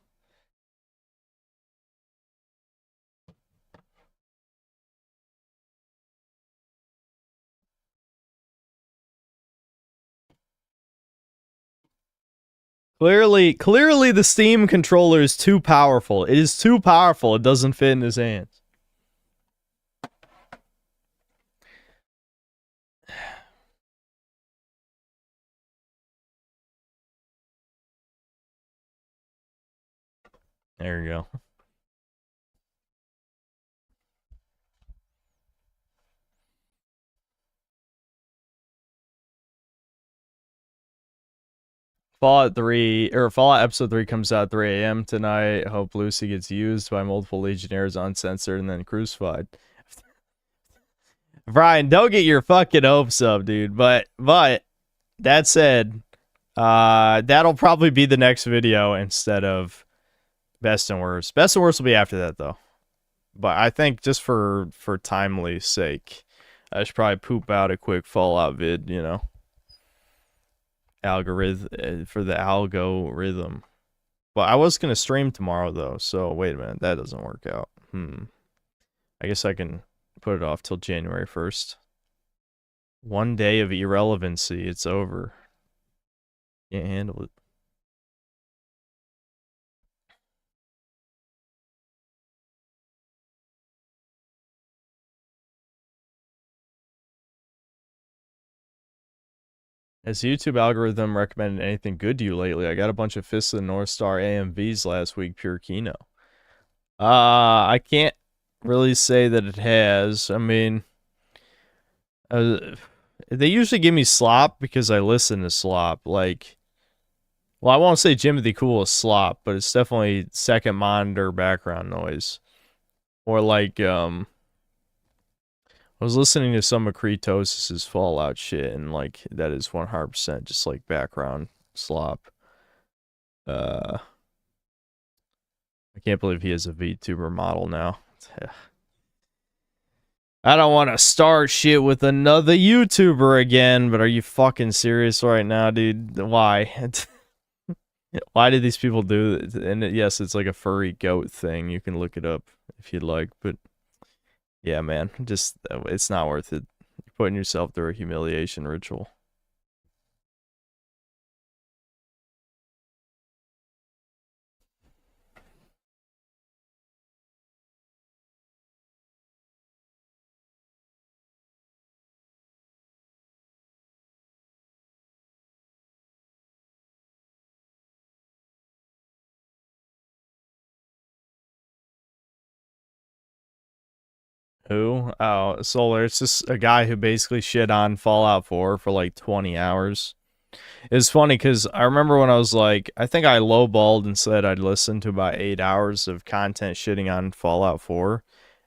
Clearly the Steam controller is too powerful. It is too powerful. It doesn't fit in his hands. There you go. Fallout Episode 3 comes out 3 a.m. tonight. Hope Lucy gets used by multiple Legionnaires uncensored and then crucified. Brian, don't get your fucking hopes up, dude. But that said, that'll probably be the next video instead of Best and Worst. Best and Worst will be after that though. But I think just for timely sake, I should probably poop out a quick Fallout vid, you know. Algorithm for the algorithm. But I was gonna stream tomorrow though, so wait a minute, that doesn't work out. I guess I can put it off till January 1st. 1 day of irrelevancy, it's over. Can't handle it. Has the YouTube algorithm recommended anything good to you lately? I got a bunch of Fist of the North Star AMVs last week, pure Kino. I can't really say that it has. I mean, they usually give me slop because I listen to slop. Like, well, I won't say Jimothy Cool is slop, but it's definitely second monitor background noise. Or like, I was listening to some of Kretosis' Fallout shit, and like that is 100% just like background slop. I can't believe he has a VTuber model now. I don't want to start shit with another YouTuber again, but are you fucking serious right now, dude? Why? Why did these people do it? And yes, it's like a furry goat thing. You can look it up if you'd like, but yeah, man, just it's not worth it. You're putting yourself through a humiliation ritual. Who? Oh, Solar. It's just a guy who basically shit on Fallout 4 for like 20 hours. It's funny because I remember when I was like, I think I lowballed and said I'd listen to about 8 hours of content shitting on Fallout 4.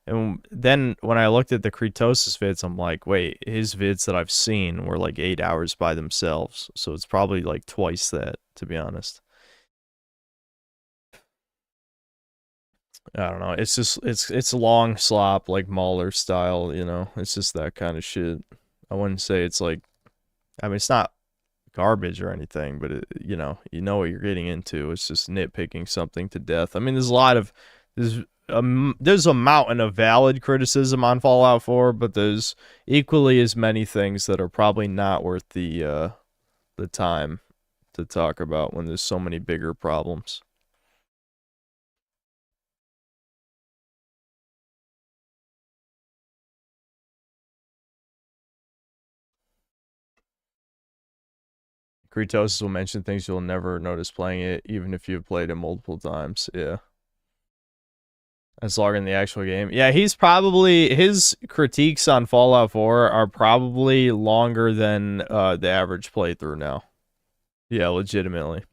And then when I looked at the Kritosis vids, I'm like, wait, his vids that I've seen were like 8 hours by themselves. So it's probably like twice that, to be honest. I don't know. It's just it's long slop like Mauler style, you know. It's just that kind of shit. I wouldn't say it's like, I mean, it's not garbage or anything, but it, you know what you're getting into. It's just nitpicking something to death. I mean, there's a lot of there's a mountain of valid criticism on Fallout 4, but there's equally as many things that are probably not worth the time to talk about when there's so many bigger problems. Kritos will mention things you'll never notice playing it, even if you've played it multiple times. Yeah. As long in the actual game. Yeah, he's probably, his critiques on Fallout 4 are probably longer than the average playthrough now. Yeah, legitimately.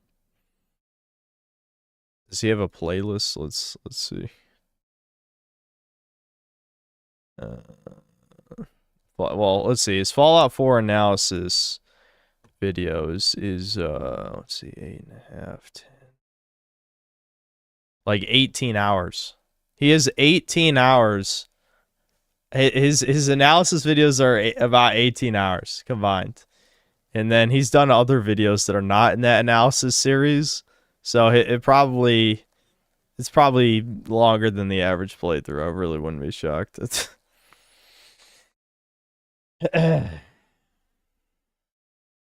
Does he have a playlist? Let's see. Well, let's see. His Fallout 4 analysis videos is let's see, 8.5, 10, like 18 hours. He has 18 hours. His analysis videos are about 18 hours combined, and then he's done other videos that are not in that analysis series, so it's probably longer than the average playthrough. I really wouldn't be shocked.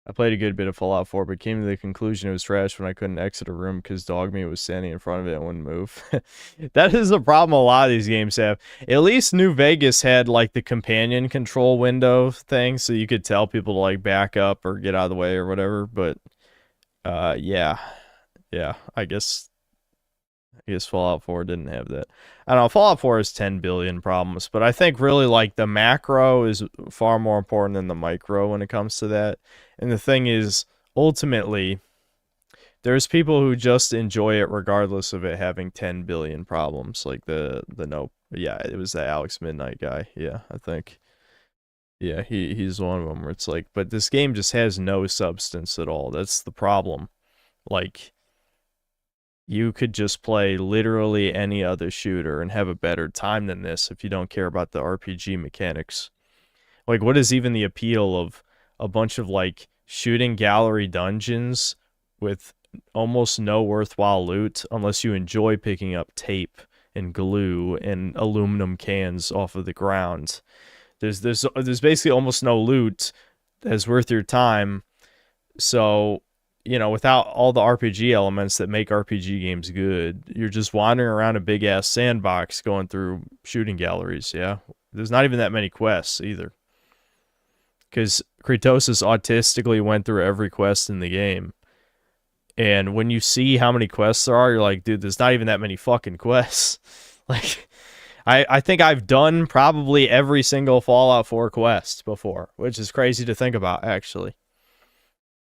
I played a good bit of Fallout 4, but came to the conclusion it was trash when I couldn't exit a room because Dogmeat was standing in front of it and wouldn't move. That is a problem a lot of these games have. At least New Vegas had, like, the companion control window thing, so you could tell people to, like, back up or get out of the way or whatever, but, yeah. Yeah, I guess Fallout 4 didn't have that. I don't know, Fallout 4 has 10 billion problems, but I think really, like, the macro is far more important than the micro when it comes to that. And the thing is, ultimately, there's people who just enjoy it regardless of it having 10 billion problems. Like yeah, it was the Alex Midnight guy. Yeah, I think. Yeah, he's one of them where it's like, but this game just has no substance at all. That's the problem. Like, you could just play literally any other shooter and have a better time than this if you don't care about the RPG mechanics. Like, what is even the appeal of a bunch of, like, shooting gallery dungeons with almost no worthwhile loot unless you enjoy picking up tape and glue and aluminum cans off of the ground? There's basically almost no loot that's worth your time. So, you know, without all the RPG elements that make RPG games good, you're just wandering around a big ass sandbox going through shooting galleries. Yeah, there's not even that many quests either, because Kritosis autistically went through every quest in the game. And when you see how many quests there are, you're like, dude, there's not even that many fucking quests. Like, I think I've done probably every single Fallout 4 quest before, which is crazy to think about, actually.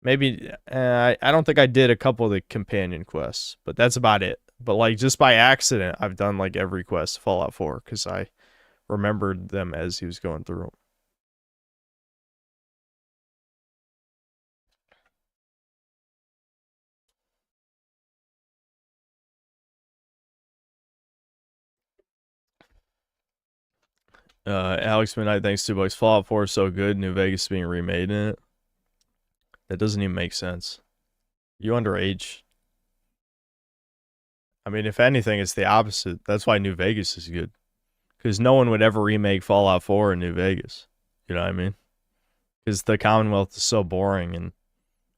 Maybe, I don't think I did a couple of the companion quests, but that's about it. But, like, just by accident, I've done, like, every quest Fallout 4, because I remembered them as he was going through them. Alex Midnight, thanks $2. Fallout 4 is so good, New Vegas is being remade in it. That doesn't even make sense. You underage. I mean, if anything, it's the opposite. That's why New Vegas is good. Because no one would ever remake Fallout 4 in New Vegas. You know what I mean? Because the Commonwealth is so boring and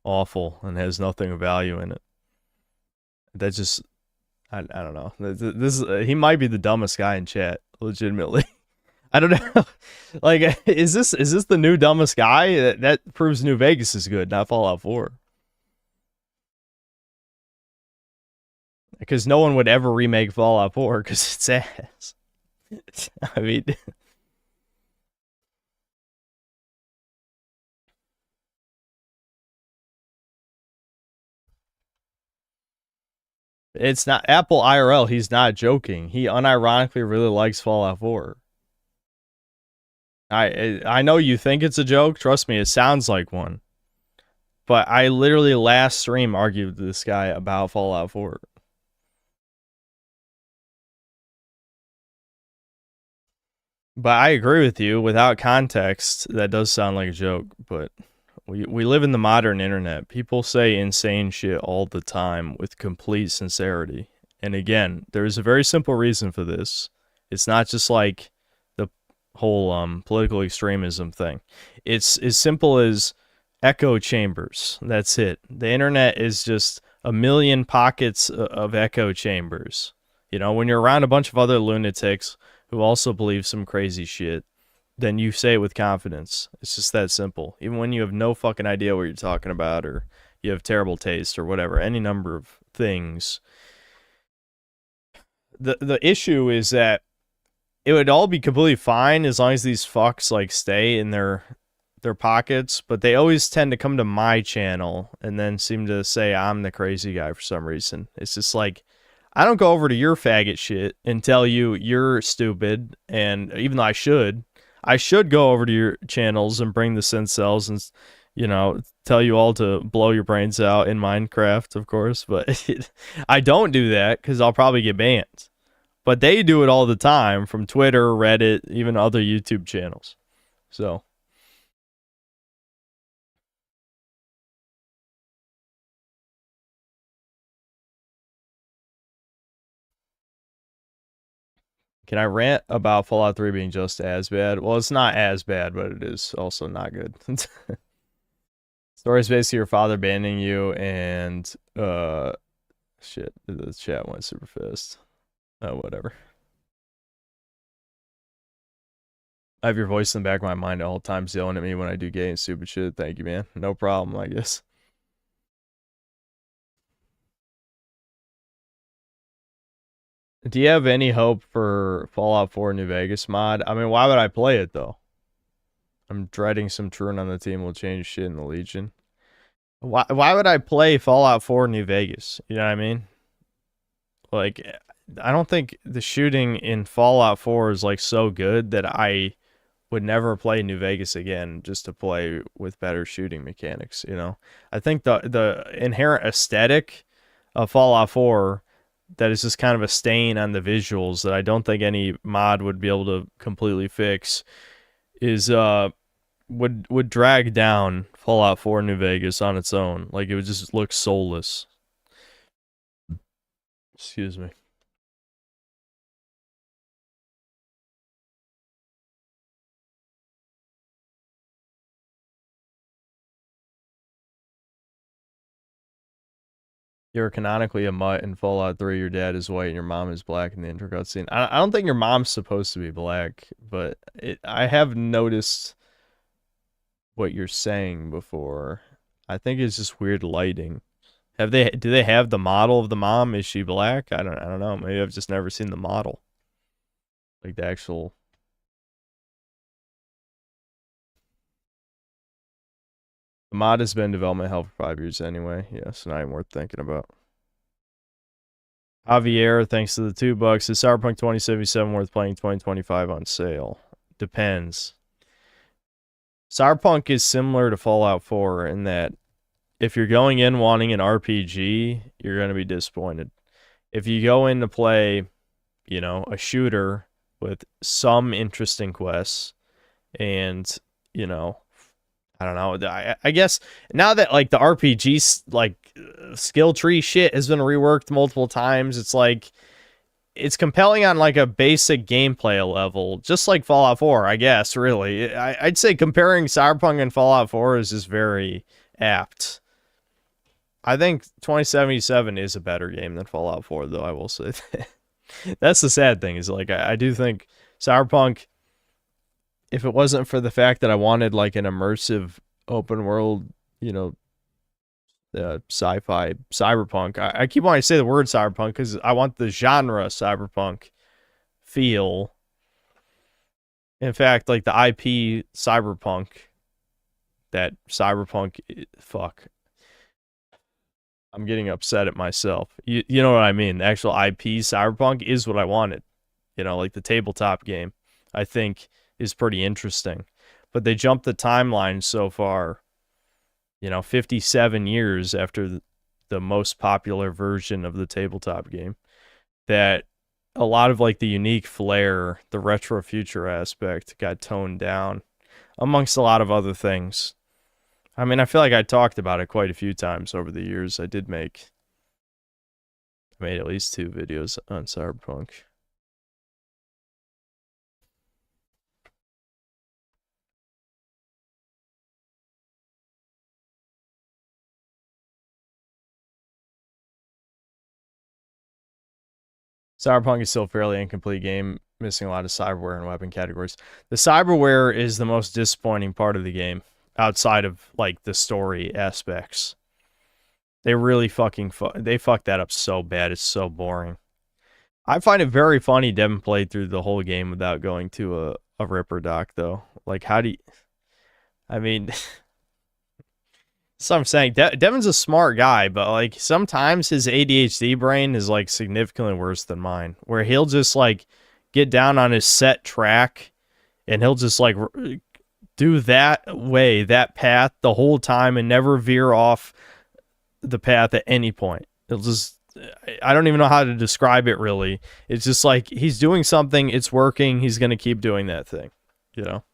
awful and has nothing of value in it. That just... I don't know. He might be the dumbest guy in chat, legitimately. I don't know. Like, is this the new dumbest guy? That proves New Vegas is good, not Fallout 4. Because no one would ever remake Fallout 4 because it's ass. I mean, It's not Apple IRL. He's not joking. He unironically really likes Fallout 4. I know you think it's a joke. Trust me, it sounds like one. But I literally last stream argued with this guy about Fallout 4. But I agree with you. Without context, that does sound like a joke. But we live in the modern internet. People say insane shit all the time with complete sincerity. And again, there's a very simple reason for this. It's not just like the whole political extremism thing. It's as simple as echo chambers. That's it. The internet is just a million pockets of echo chambers. You know, when you're around a bunch of other lunatics who also believe some crazy shit, then you say it with confidence. It's just that simple. Even when you have no fucking idea what you're talking about, or you have terrible taste, or whatever, any number of things. The issue is that it would all be completely fine as long as these fucks like stay in their pockets, but they always tend to come to my channel and then seem to say I'm the crazy guy for some reason. It's just like, I don't go over to your faggot shit and tell you you're stupid, and even though I should go over to your channels and bring the incels and, you know, tell you all to blow your brains out in Minecraft, of course, but I don't do that because I'll probably get banned. But they do it all the time from Twitter, Reddit, even other YouTube channels. So can I rant about Fallout 3 being just as bad? Well, it's not as bad, but it is also not good. Story is basically your father banning you, and shit, the chat went super fast. Oh, whatever. I have your voice in the back of my mind at all times yelling at me when I do gay and stupid shit. Thank you, man. No problem, I guess. Do you have any hope for Fallout 4 New Vegas mod? I mean, why would I play it, though? I'm dreading some Truant on the team will change shit in the Legion. Why would I play Fallout 4 New Vegas? You know what I mean? Like, I don't think the shooting in Fallout 4 is, like, so good that I would never play New Vegas again just to play with better shooting mechanics, you know? I think the inherent aesthetic of Fallout 4 that is just kind of a stain on the visuals that I don't think any mod would be able to completely fix is would drag down Fallout 4 New Vegas on its own. Like, it would just look soulless. Excuse me. You're canonically a mutt in Fallout 3. Your dad is white and your mom is black in the intro cutscene. I don't think your mom's supposed to be black, but I have noticed what you're saying before. I think it's just weird lighting. Do they have the model of the mom? Is she black? I don't know. Maybe I've just never seen the model. Like the actual. The mod has been in development hell for 5 years anyway. Yeah, so not even worth thinking about. Javier, thanks to the $2. Is Cyberpunk 2077 worth playing 2025 on sale? Depends. Cyberpunk is similar to Fallout 4 in that if you're going in wanting an RPG, you're going to be disappointed. If you go in to play, you know, a shooter with some interesting quests and, you know, I don't know. I guess now that like the RPG like skill tree shit has been reworked multiple times, it's like it's compelling on like a basic gameplay level, just like Fallout 4, I guess. Really, I'd say comparing Cyberpunk and Fallout 4 is just very apt. I think 2077 is a better game than Fallout 4, though. I will say that. That's the sad thing is like I do think Cyberpunk, if it wasn't for the fact that I wanted like an immersive open world, you know, sci-fi cyberpunk. I keep wanting to say the word cyberpunk because I want the genre cyberpunk feel. In fact, like the IP cyberpunk, that cyberpunk, fuck. I'm getting upset at myself. You know what I mean? The actual IP Cyberpunk is what I wanted. You know, like the tabletop game, I think is pretty interesting. But they jumped the timeline so far, 57 years after the most popular version of the tabletop game, that a lot of like the unique flair, the retro future aspect got toned down amongst a lot of other things. I mean, I feel like I talked about it quite a few times over the years. I made at least 2 videos on Cyberpunk. Cyberpunk is still a fairly incomplete game, missing a lot of cyberware and weapon categories. The cyberware is the most disappointing part of the game, outside of like the story aspects. They really they fucked that up so bad. It's so boring. I find it very funny Devin played through the whole game without going to a Ripper doc, though. Like, how do you... I mean... So I'm saying, Devin's a smart guy, but like sometimes his ADHD brain is like significantly worse than mine, where he'll just like get down on his set track and he'll just like do that path the whole time and never veer off the path at any point. It'll just, I don't even know how to describe it really. It's just like he's doing something, it's working, he's going to keep doing that thing, you know?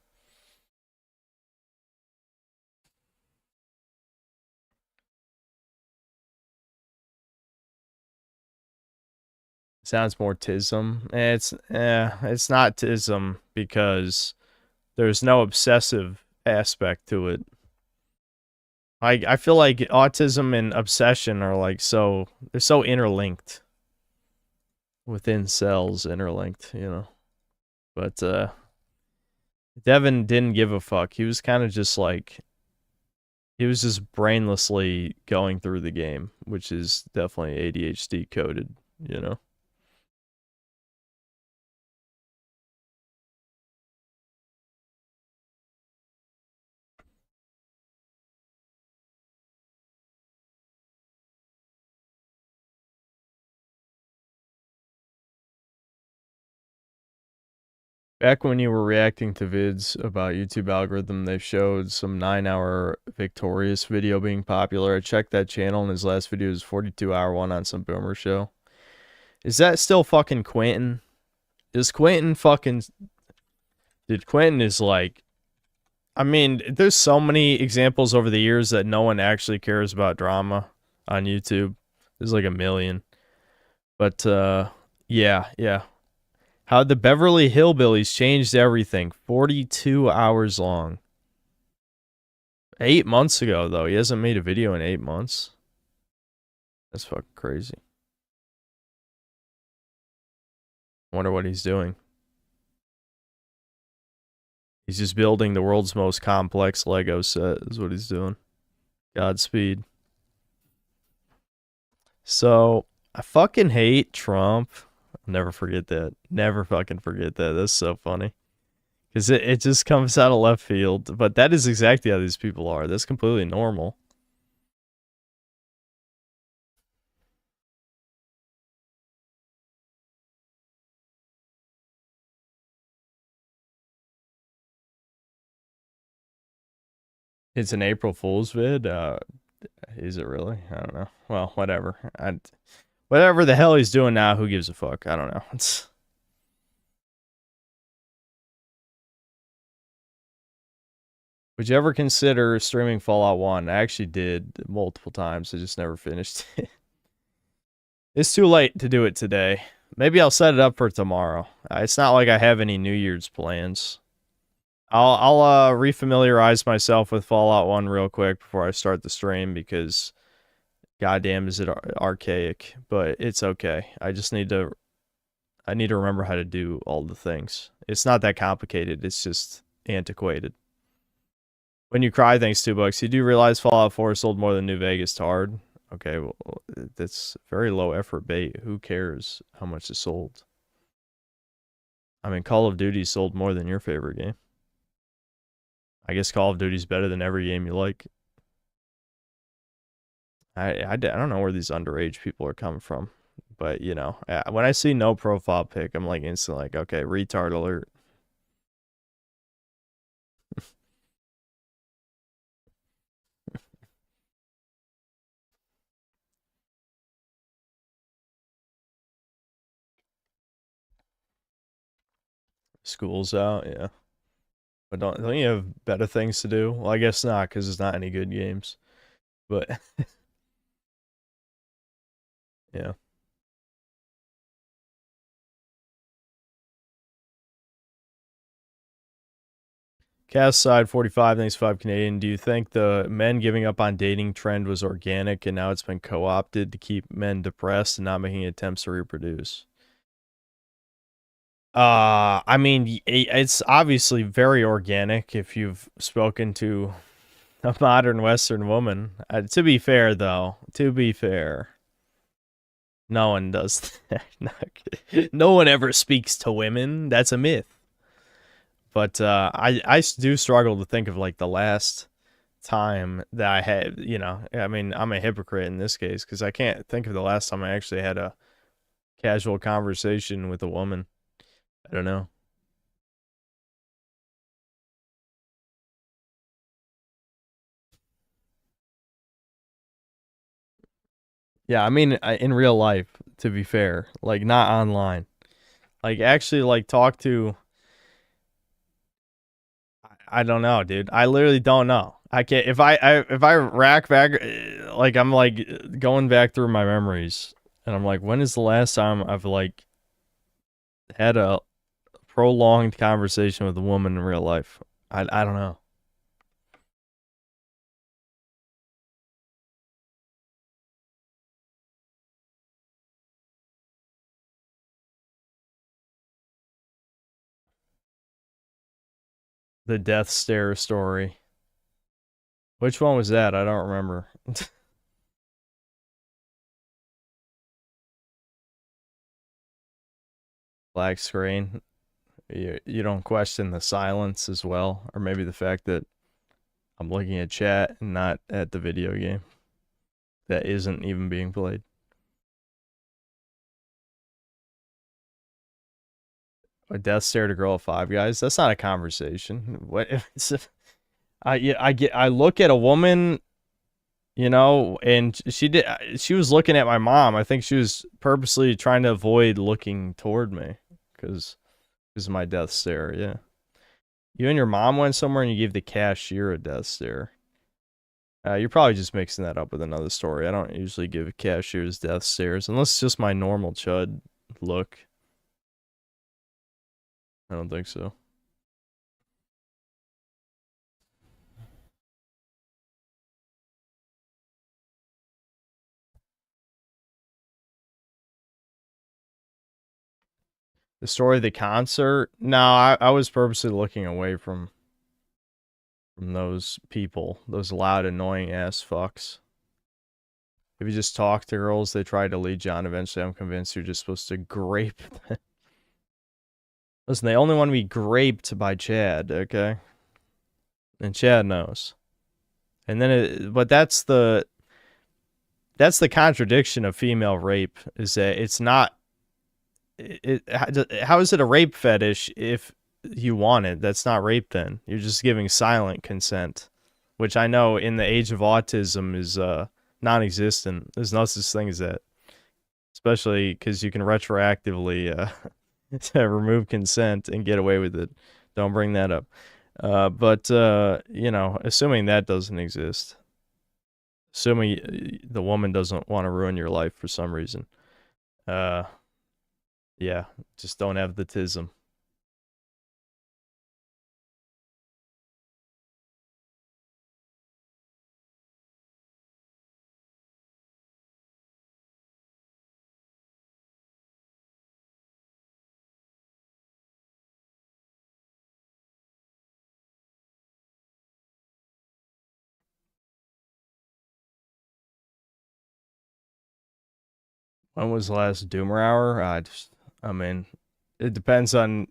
Sounds more tism. It's not tism because there's no obsessive aspect to it. I feel like autism and obsession are like they're so interlinked. Within cells interlinked, But Devin didn't give a fuck. He was kind of just like he was just brainlessly going through the game, which is definitely ADHD coded, Back when you were reacting to vids about YouTube algorithm, they showed some 9-hour Victorious video being popular. I checked that channel and his last video was 42-hour one on some boomer show. Is that still fucking Quentin? Is Quentin fucking... Dude, Quentin is like... I mean, there's so many examples over the years that no one actually cares about drama on YouTube. There's like a million. But, yeah. How the Beverly Hillbillies changed everything. 42 hours long. 8 months ago, though. He hasn't made a video in 8 months. That's fucking crazy. Wonder what he's doing. He's just building the world's most complex Lego set, is what he's doing. Godspeed. So, I fucking hate Trump. I'll never forget that. Never fucking forget that. That's so funny. Because it just comes out of left field. But that is exactly how these people are. That's completely normal. It's an April Fool's vid? Is it really? I don't know. Well, whatever. Whatever the hell he's doing now, who gives a fuck? I don't know. Would you ever consider streaming Fallout 1? I actually did multiple times. I just never finished it. It's too late to do it today. Maybe I'll set it up for tomorrow. It's not like I have any New Year's plans. I'll refamiliarize myself with Fallout 1 real quick before I start the stream because goddamn is it archaic, but it's okay. I need to remember how to do all the things. It's not that complicated. It's just antiquated. When you cry, thanks $2. You do realize Fallout 4 sold more than New Vegas to hard? Okay, well, that's very low effort bait. Who cares how much it sold? I mean, Call of Duty sold more than your favorite game. I guess Call of Duty's better than every game you like. I don't know where these underage people are coming from, but you know, when I see no profile pic, I'm like instantly like, okay, retard alert. School's out, yeah. But don't you have better things to do? Well, I guess not, because there's not any good games. But yeah. Cast side 45, thanks 5 Canadian. Do you think the men giving up on dating trend was organic and now it's been co-opted to keep men depressed and not making attempts to reproduce? I mean, it's obviously very organic if you've spoken to a modern Western woman. To be fair, though, no one does that. No one ever speaks to women. That's a myth. But I do struggle to think of like the last time that I had, you know, I mean, I'm a hypocrite in this case because I can't think of the last time I actually had a casual conversation with a woman. I don't know. Yeah, I mean, in real life, to be fair, like not online. Like actually, like talk to. I don't know, dude. I literally don't know. I can't. If I rack back, like I'm like going back through my memories, and I'm like, when is the last time I've like had a prolonged conversation with a woman in real life? I don't know. The death stare story. Which one was that? I don't remember. Black screen. You don't question the silence as well, or maybe the fact that I'm looking at chat and not at the video game that isn't even being played. A death stare to girl at Five Guys. That's not a conversation. What? I look at a woman, you know, and she was looking at my mom. I think she was purposely trying to avoid looking toward me because of my death stare. Yeah. You and your mom went somewhere and you gave the cashier a death stare. You're probably just mixing that up with another story. I don't usually give cashiers death stares unless it's just my normal chud look. I don't think so. The story of the concert? No, I was purposely looking away from those people, those loud, annoying ass fucks. If you just talk to girls, they try to lead you on. Eventually, I'm convinced you're just supposed to grape them. Listen, they only want to be graped by Chad, okay? And Chad knows. And then, but that's the contradiction of female rape, is that it's not. How is it a rape fetish if you want it? That's not rape then. You're just giving silent consent, which I know in the age of autism is non-existent. There's no such thing as that, especially because you can retroactively remove consent and get away with it. Don't bring that up. But you know, assuming that doesn't exist, assuming the woman doesn't want to ruin your life for some reason, yeah, just don't have the tism. When was the last Doomer Hour? I mean, it depends on.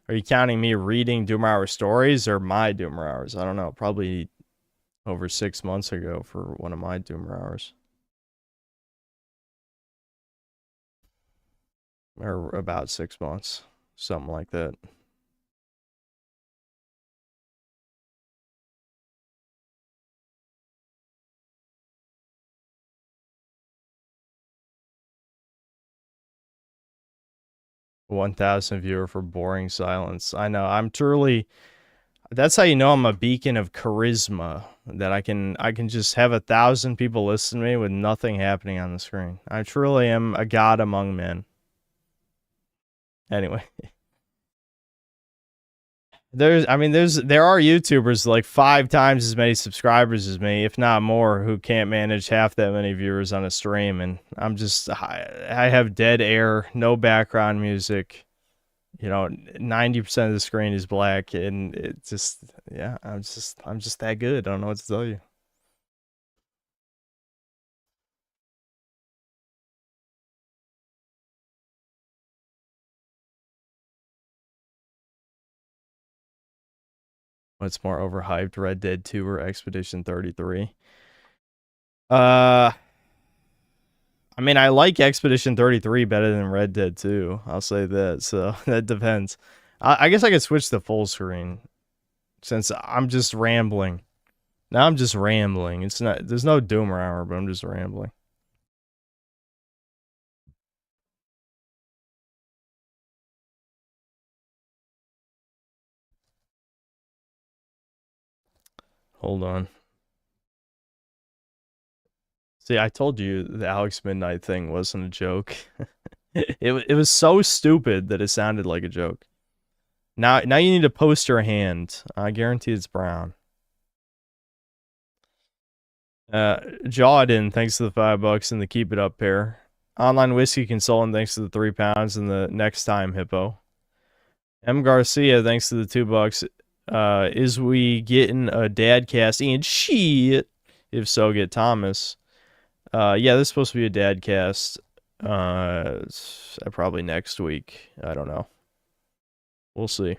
Are you counting me reading Doomer Hour stories or my Doomer Hours? I don't know. Probably over 6 months ago for one of my Doomer Hours. or about 6 months, something like that. $1,000 viewer for boring silence. I know. I'm truly. That's how you know I'm a beacon of charisma. That I can just have 1,000 people listen to me with nothing happening on the screen. I truly am a god among men. Anyway. There are YouTubers like 5 times as many subscribers as me, if not more, who can't manage half that many viewers on a stream, and I have dead air, no background music. 90% of the screen is black, and it just, yeah, I'm just that good. I don't know what to tell you. What's more overhyped, Red Dead 2 or Expedition 33? I mean, I like Expedition 33 better than Red Dead 2. I'll say that. So that depends. I guess I could switch to full screen since I'm just rambling. Now I'm just rambling. There's no Doomer Hour, but I'm just rambling. Hold on. See, I told you the Alex Midnight thing wasn't a joke. It was so stupid that it sounded like a joke. Now you need to post your hand. I guarantee it's brown. Jawden, thanks to the $5 and the keep it up pair. Online Whiskey Consultant, thanks to the £3 and the next time Hippo. M. Garcia, thanks to the $2. Is we getting a dad cast and shit? If so, get Thomas. Yeah, this is supposed to be a dad cast. Probably next week. I don't know. We'll see.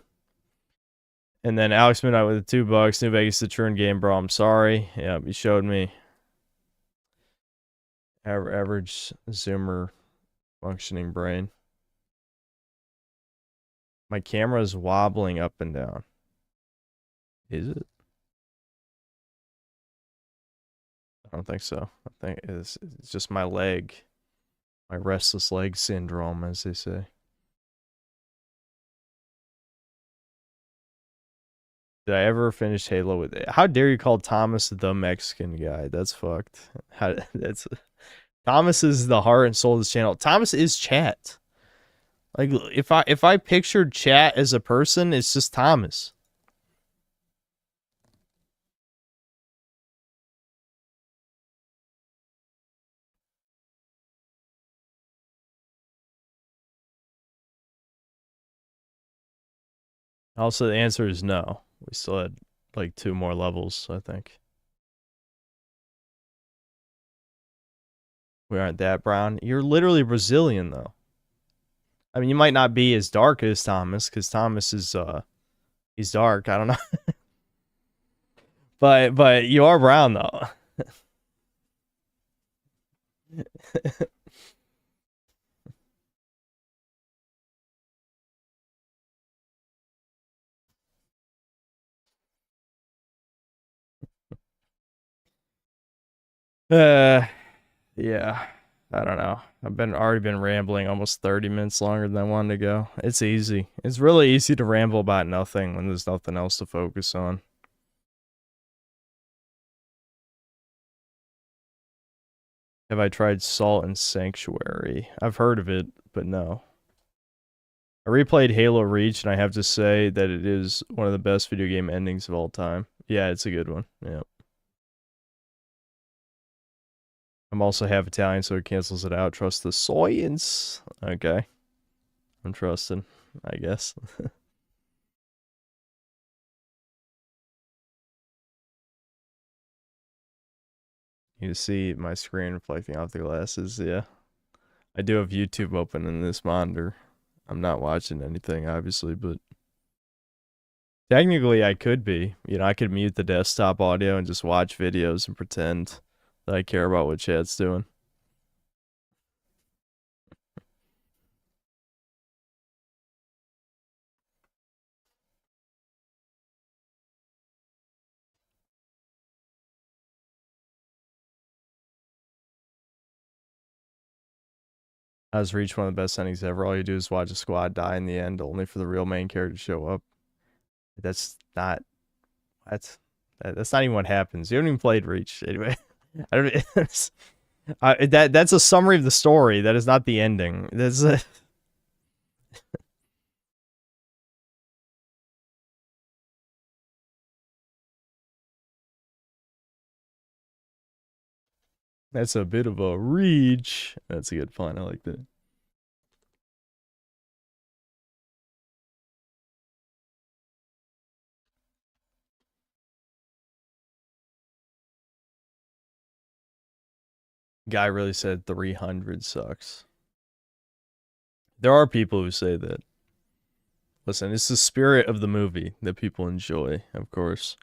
And then Alex Midnight with the $2. New Vegas the True Game, bro. I'm sorry. Yeah, you showed me. Average Zoomer functioning brain. My camera is wobbling up and down. Is it? I don't think so. I think it's just my leg. My restless leg syndrome, as they say. Did I ever finish Halo with it? How dare you call Thomas the Mexican guy? That's fucked. Thomas is the heart and soul of this channel. Thomas is chat. Like if I pictured chat as a person, it's just Thomas. Also, the answer is no. We still had like 2 more levels, I think. We aren't that brown. You're literally Brazilian, though. I mean, you might not be as dark as Thomas, because Thomas is, he's dark. I don't know. But you are brown, though. Yeah. I don't know. I've already been rambling almost 30 minutes longer than I wanted to go. It's easy. It's really easy to ramble about nothing when there's nothing else to focus on. Have I tried Salt and Sanctuary? I've heard of it, but no. I replayed Halo Reach, and I have to say that it is one of the best video game endings of all time. Yeah, it's a good one. Yep. I'm also half Italian, so it cancels it out. Trust the science. Okay. I'm trusting, I guess. You see my screen reflecting off the glasses, yeah. I do have YouTube open in this monitor. I'm not watching anything, obviously, but technically I could be. You know, I could mute the desktop audio and just watch videos and pretend that I care about what chat's doing. Has Reach one of the best endings ever? All you do is watch a squad die in the end, only for the real main character to show up. That's not even what happens. You haven't even played Reach anyway. I don't. That's a summary of the story. That is not the ending. That's a that's a bit of a reach. That's a good pun. I like that. Guy really said 300 sucks. There are people who say that. Listen, it's the spirit of the movie that people enjoy, of course.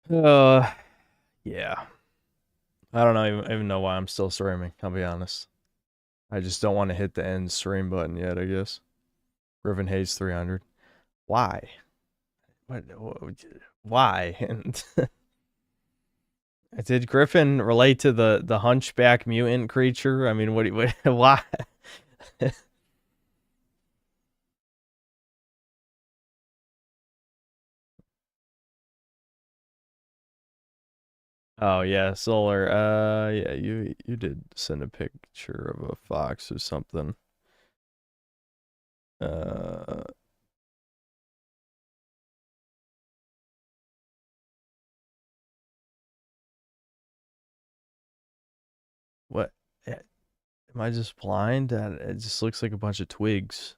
Yeah. I don't know, even know why I'm still streaming, I'll be honest. I just don't want to hit the end stream button yet, I guess. Riven hates 300. Why? Why? Did Griffin relate to the hunchback mutant creature? I mean, what why? Oh yeah, Solar. Yeah, you did send a picture of a fox or something. What? Am I just blind? It just looks like a bunch of twigs.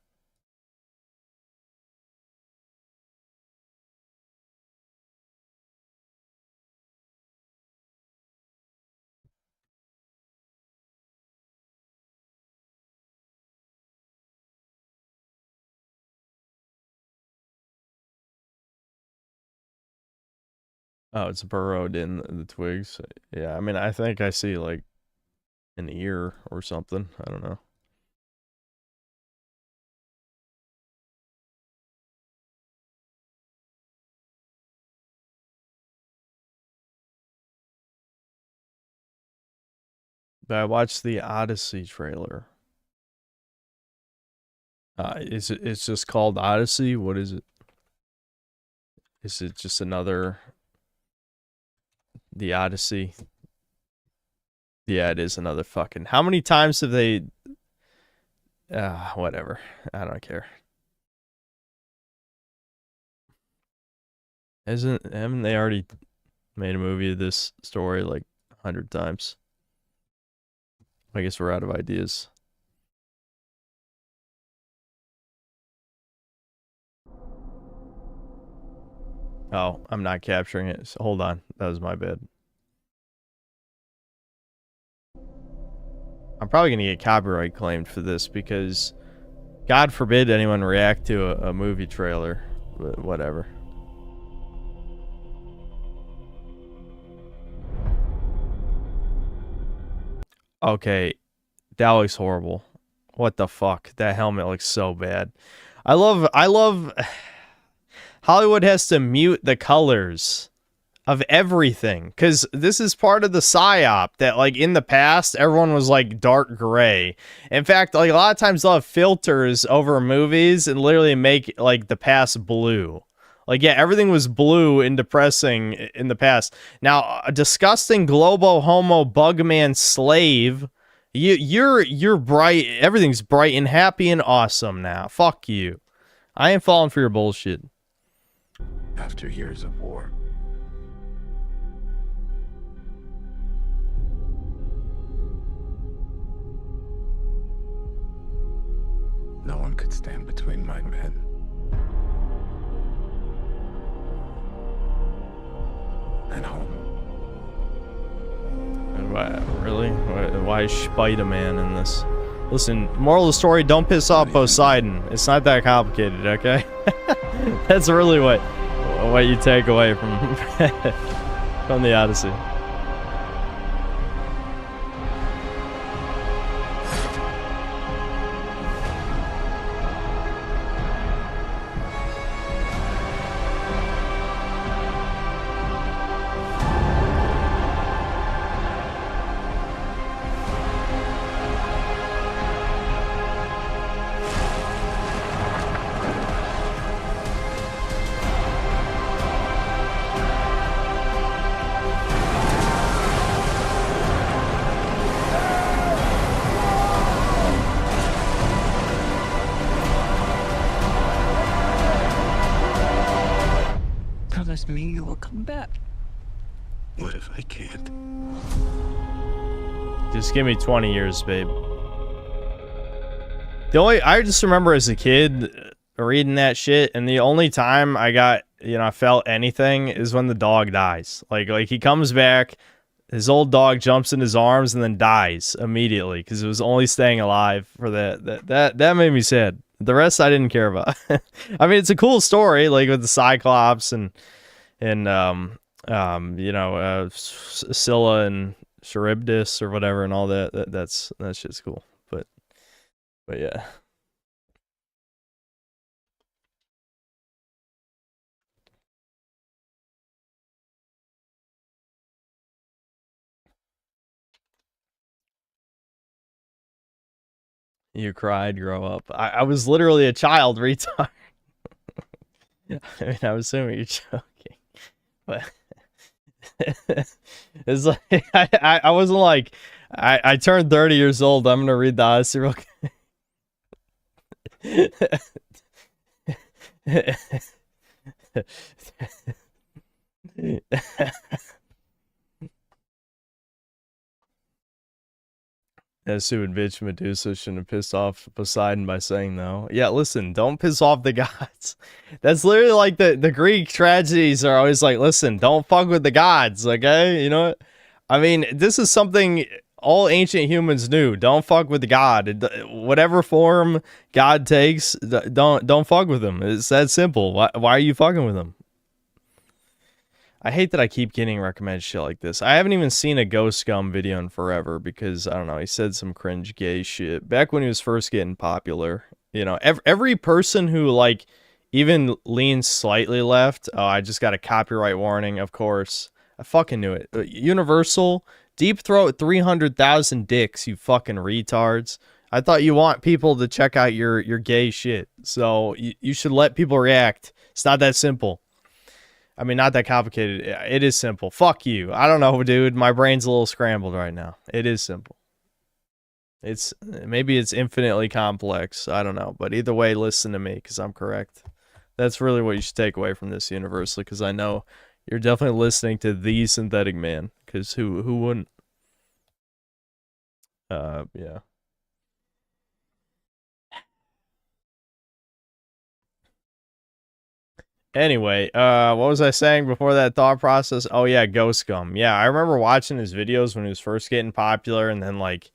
Oh, it's burrowed in the twigs. Yeah, I mean, I think I see like an ear or something. I don't know. But I watched the Odyssey trailer. It's just called Odyssey? What is it? Is it just another The Odyssey? Yeah, it is another fucking. How many times have they whatever. I don't care. Haven't they already made a movie of this story like 100 times? I guess we're out of ideas. Oh, I'm not capturing it. So hold on. That was my bad. I'm probably going to get copyright claimed for this because God forbid anyone react to a movie trailer. But whatever. Okay. That looks horrible. What the fuck? That helmet looks so bad. I love Hollywood has to mute the colors of everything because this is part of the psyop that like in the past everyone was like dark gray. In fact, like a lot of times they'll have filters over movies and literally make like the past blue. Like yeah, everything was blue and depressing in the past. Now a disgusting globo homo bugman slave. You're bright. Everything's bright and happy and awesome now. Fuck you. I ain't falling for your bullshit. After years of war, no one could stand between my men. And home. Really? Why is Spider-Man in this? Listen, moral of the story, don't piss off Poseidon. It's not that complicated, okay? That's really what you take away from from the Odyssey. promise me you will come back. What if I can't? Just give me 20 years, babe. I just remember as a kid reading that shit, and the only time I got, I felt anything is when the dog dies. Like he comes back, his old dog jumps in his arms and then dies immediately because it was only staying alive for that. That made me sad. The rest I didn't care about. I mean, it's a cool story, like with the Cyclops and Scylla and Charybdis or whatever and all that. That shit's cool. But yeah. You cried, grow up. I was literally a child, retard. I mean, I was assuming you're joking, but it's like I wasn't like I turned 30 years old. I'm gonna read the Odyssey real quick. That stupid bitch Medusa shouldn't have pissed off Poseidon by saying no. Yeah, listen, don't piss off the gods. That's literally like the Greek tragedies are always like, listen, don't fuck with the gods, okay? You know what? I mean, this is something all ancient humans knew. Don't fuck with the god. Whatever form God takes, don't fuck with him. It's that simple. Why are you fucking with him? I hate that I keep getting recommended shit like this. I haven't even seen a Ghost Scum video in forever because, I don't know, he said some cringe gay shit. Back when he was first getting popular. You know, every person who, like, even leans slightly left, oh, I just got a copyright warning, of course. I fucking knew it. Universal, Deep Throat 300,000 dicks, you fucking retards. I thought you want people to check out your gay shit. So you should let people react. It's not that simple. I mean, not that complicated. It is simple. Fuck you. I don't know, dude. My brain's a little scrambled right now. It is simple. Maybe it's infinitely complex. I don't know. But either way, listen to me because I'm correct. That's really what you should take away from this universally because I know you're definitely listening to the Synthetic Man because who wouldn't? Yeah. Anyway, what was I saying before that thought process? Oh yeah, Ghost Scum. Yeah, I remember watching his videos when he was first getting popular, and then like,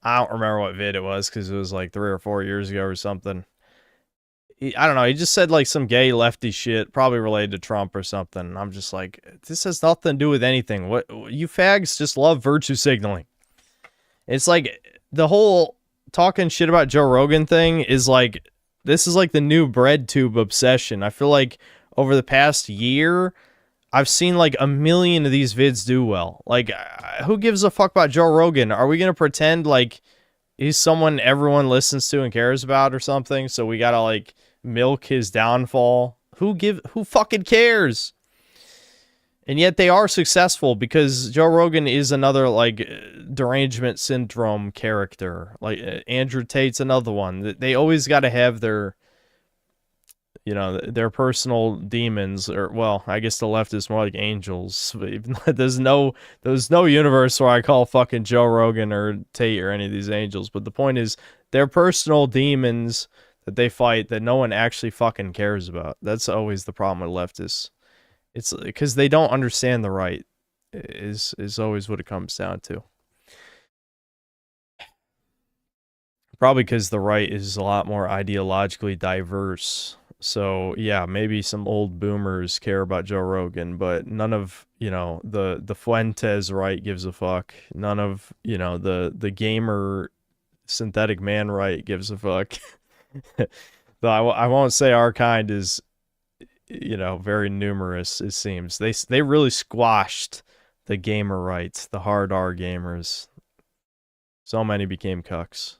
I don't remember what vid it was because it was like 3 or 4 years ago or something. I don't know. He just said like some gay lefty shit, probably related to Trump or something. I'm just like, this has nothing to do with anything. What you fags just love virtue signaling. It's like the whole talking shit about Joe Rogan thing is like, this is like the new bread tube obsession. I feel like over the past year, I've seen like a million of these vids do well. Like, who gives a fuck about Joe Rogan? Are we going to pretend like he's someone everyone listens to and cares about or something? So we got to like milk his downfall. Who fucking cares? And yet they are successful because Joe Rogan is another like derangement syndrome character. Like Andrew Tate's another one. They always got to have their, you know, their personal demons, or well, I guess the left is more like angels. There's no universe where I call fucking Joe Rogan or Tate or any of these angels. But the point is, they're personal demons that they fight that no one actually fucking cares about. That's always the problem with leftists. It's because they don't understand the right. Is always what it comes down to. Probably because the right is a lot more ideologically diverse. So, yeah, maybe some old boomers care about Joe Rogan, but none of, you know, the Fuentes right gives a fuck. None of, you know, the gamer Synthetic Man right gives a fuck. Though I won't say our kind is, you know, very numerous, it seems. They really squashed the gamer rights, the hard R gamers. So many became cucks.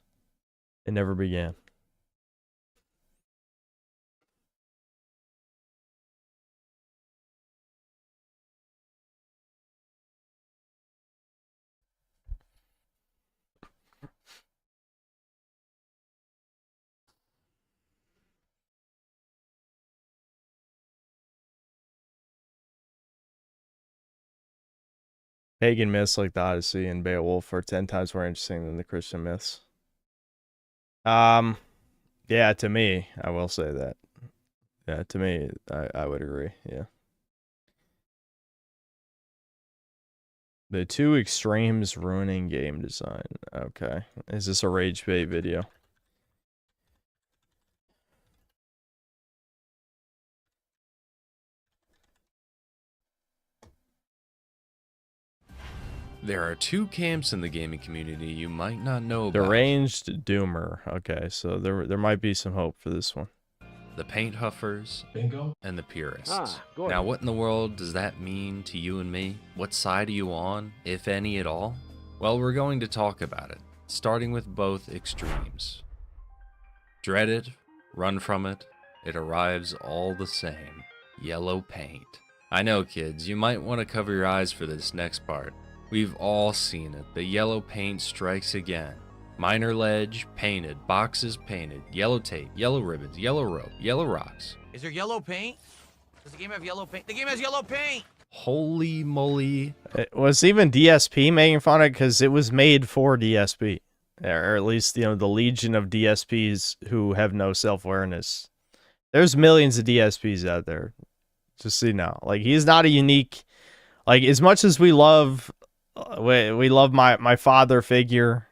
It never began. Pagan myths like the Odyssey and Beowulf are 10 times more interesting than the Christian myths. Yeah, to me, I will say that. Yeah, to me, I would agree. Yeah. The two extremes ruining game design. Okay. Is this a rage bait video? There are two camps in the gaming community you might not know about. Deranged Doomer. Okay, so there might be some hope for this one. The paint huffers, Bingo. and the purists. Gordon. Now, what in the world does that mean to you and me? What side are you on, if any at all? Well, we're going to talk about it, starting with both extremes. Dread it, run from it, it arrives all the same. Yellow paint. I know, kids, you might want to cover your eyes for this next part. We've all seen it. The yellow paint strikes again. Minor ledge, painted. Boxes, painted. Yellow tape, yellow ribbons, yellow rope, yellow rocks. Is there yellow paint? Does the game have yellow paint? The game has yellow paint! Holy moly. It was even DSP making fun of it because it was made for DSP. Or at least, you know, the legion of DSPs who have no self-awareness. There's millions of DSPs out there. Just so you know. Like, he's not a unique... Like, as much as we love... We love my father figure...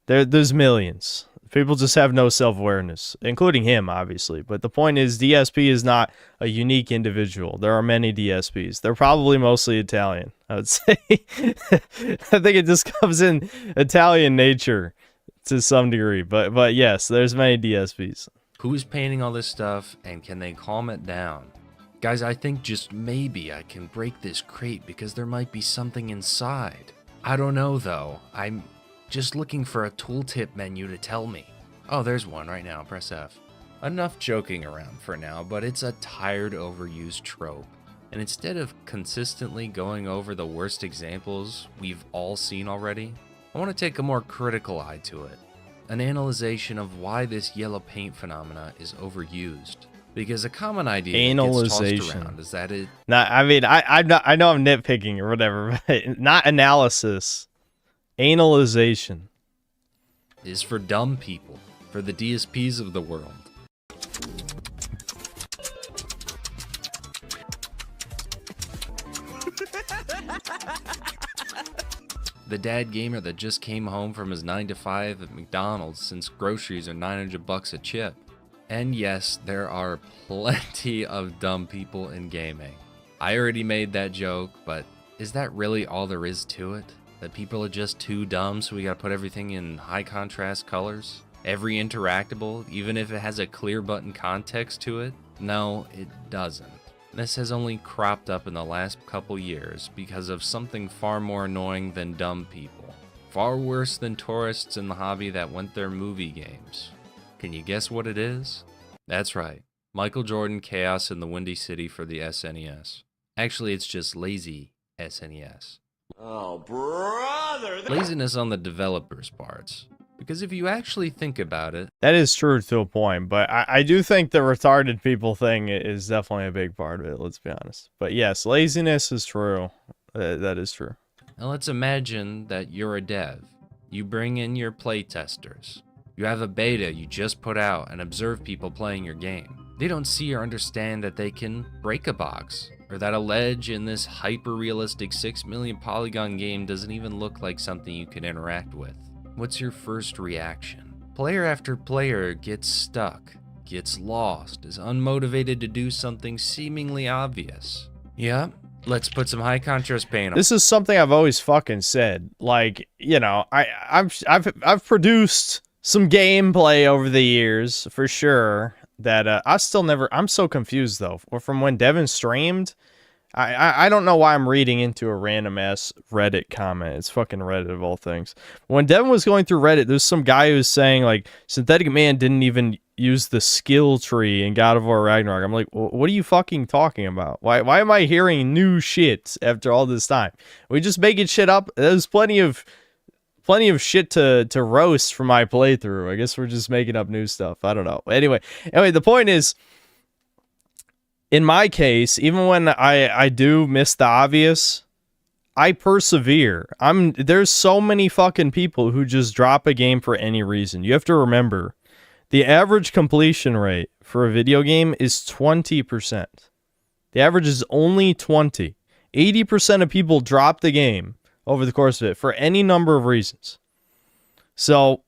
There's millions. People just have no self-awareness, including him, obviously. But the point is, DSP is not a unique individual. There are many DSPs. They're probably mostly Italian, I would say. I think it just comes in Italian nature to some degree. But yes, there's many DSPs. Who's painting all this stuff, and can they calm it down? Guys, I think just maybe I can break this crate because there might be something inside. I don't know, though. I'm just looking for a tooltip menu to tell me. Oh, there's one right now. Press F. Enough joking around for now, but it's a tired, overused trope. And instead of consistently going over the worst examples we've all seen already, I want to take a more critical eye to it. An analyzation of why this yellow paint phenomena is overused. Because a common idea that gets tossed around is that it... I mean, I know I'm nitpicking or whatever, but not analysis. Analyzation is for dumb people, for the DSPs of the world. The dad gamer that just came home from his 9 to 5 at McDonald's since groceries are $900 a chip. And yes, there are plenty of dumb people in gaming. I already made that joke, but is that really all there is to it? That people are just too dumb, so we gotta put everything in high contrast colors? Every interactable, even if it has a clear button context to it? No, it doesn't. This has only cropped up in the last couple years because of something far more annoying than dumb people. Far worse than tourists in the hobby that want their movie games. Can you guess what it is? That's right. Michael Jordan Chaos in the Windy City for the SNES. Actually, it's just lazy SNES. Oh, brother! Laziness on the developers' parts. Because if you actually think about it... That is true to a point, but I do think the retarded people thing is definitely a big part of it, let's be honest. But yes, laziness is true. That is true. Now let's imagine that you're a dev. You bring in your playtesters. You have a beta you just put out and observe people playing your game. They don't see or understand that they can break a box, or that a ledge in this hyper-realistic 6 million polygon game doesn't even look like something you can interact with. What's your first reaction? Player after player gets stuck, gets lost, is unmotivated to do something seemingly obvious. Yep, let's put some high contrast paint on. This is something I've always fucking said. Like, you know, I've produced some gameplay over the years for sure that I still never. I'm so confused though. From when Devin streamed, I don't know why I'm reading into a random ass Reddit comment. It's fucking Reddit of all things. When Devin was going through Reddit, there's some guy who's saying like Synthetic Man didn't even use the skill tree in God of War Ragnarok. I'm like, what are you fucking talking about? Why am I hearing new shit after all this time? We just making shit up. There's plenty of shit to roast from my playthrough. I guess we're just making up new stuff. I don't know. Anyway, the point is, in my case, even when I do miss the obvious, I persevere. There's so many fucking people who just drop a game for any reason. You have to remember, the average completion rate for a video game is 20%. The average is only 20. 80% of people drop the game over the course of it for any number of reasons. So,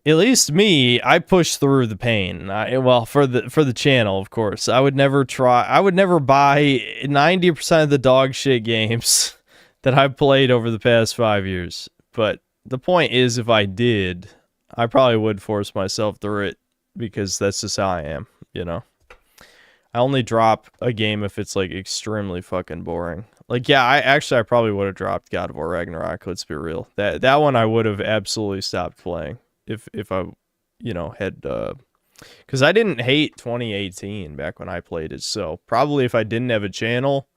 at least me, I push through the pain. For the channel, of course. I would never buy 90% of the dog shit games that I've played over the past 5 years. But the point is, if I did, I probably would force myself through it because that's just how I am, you know? I only drop a game if it's like extremely fucking boring. Like, yeah, I probably would have dropped God of War Ragnarok, let's be real. That one I would have absolutely stopped playing if I, you know, had because I didn't hate 2018 back when I played it. So probably if I didn't have a channel,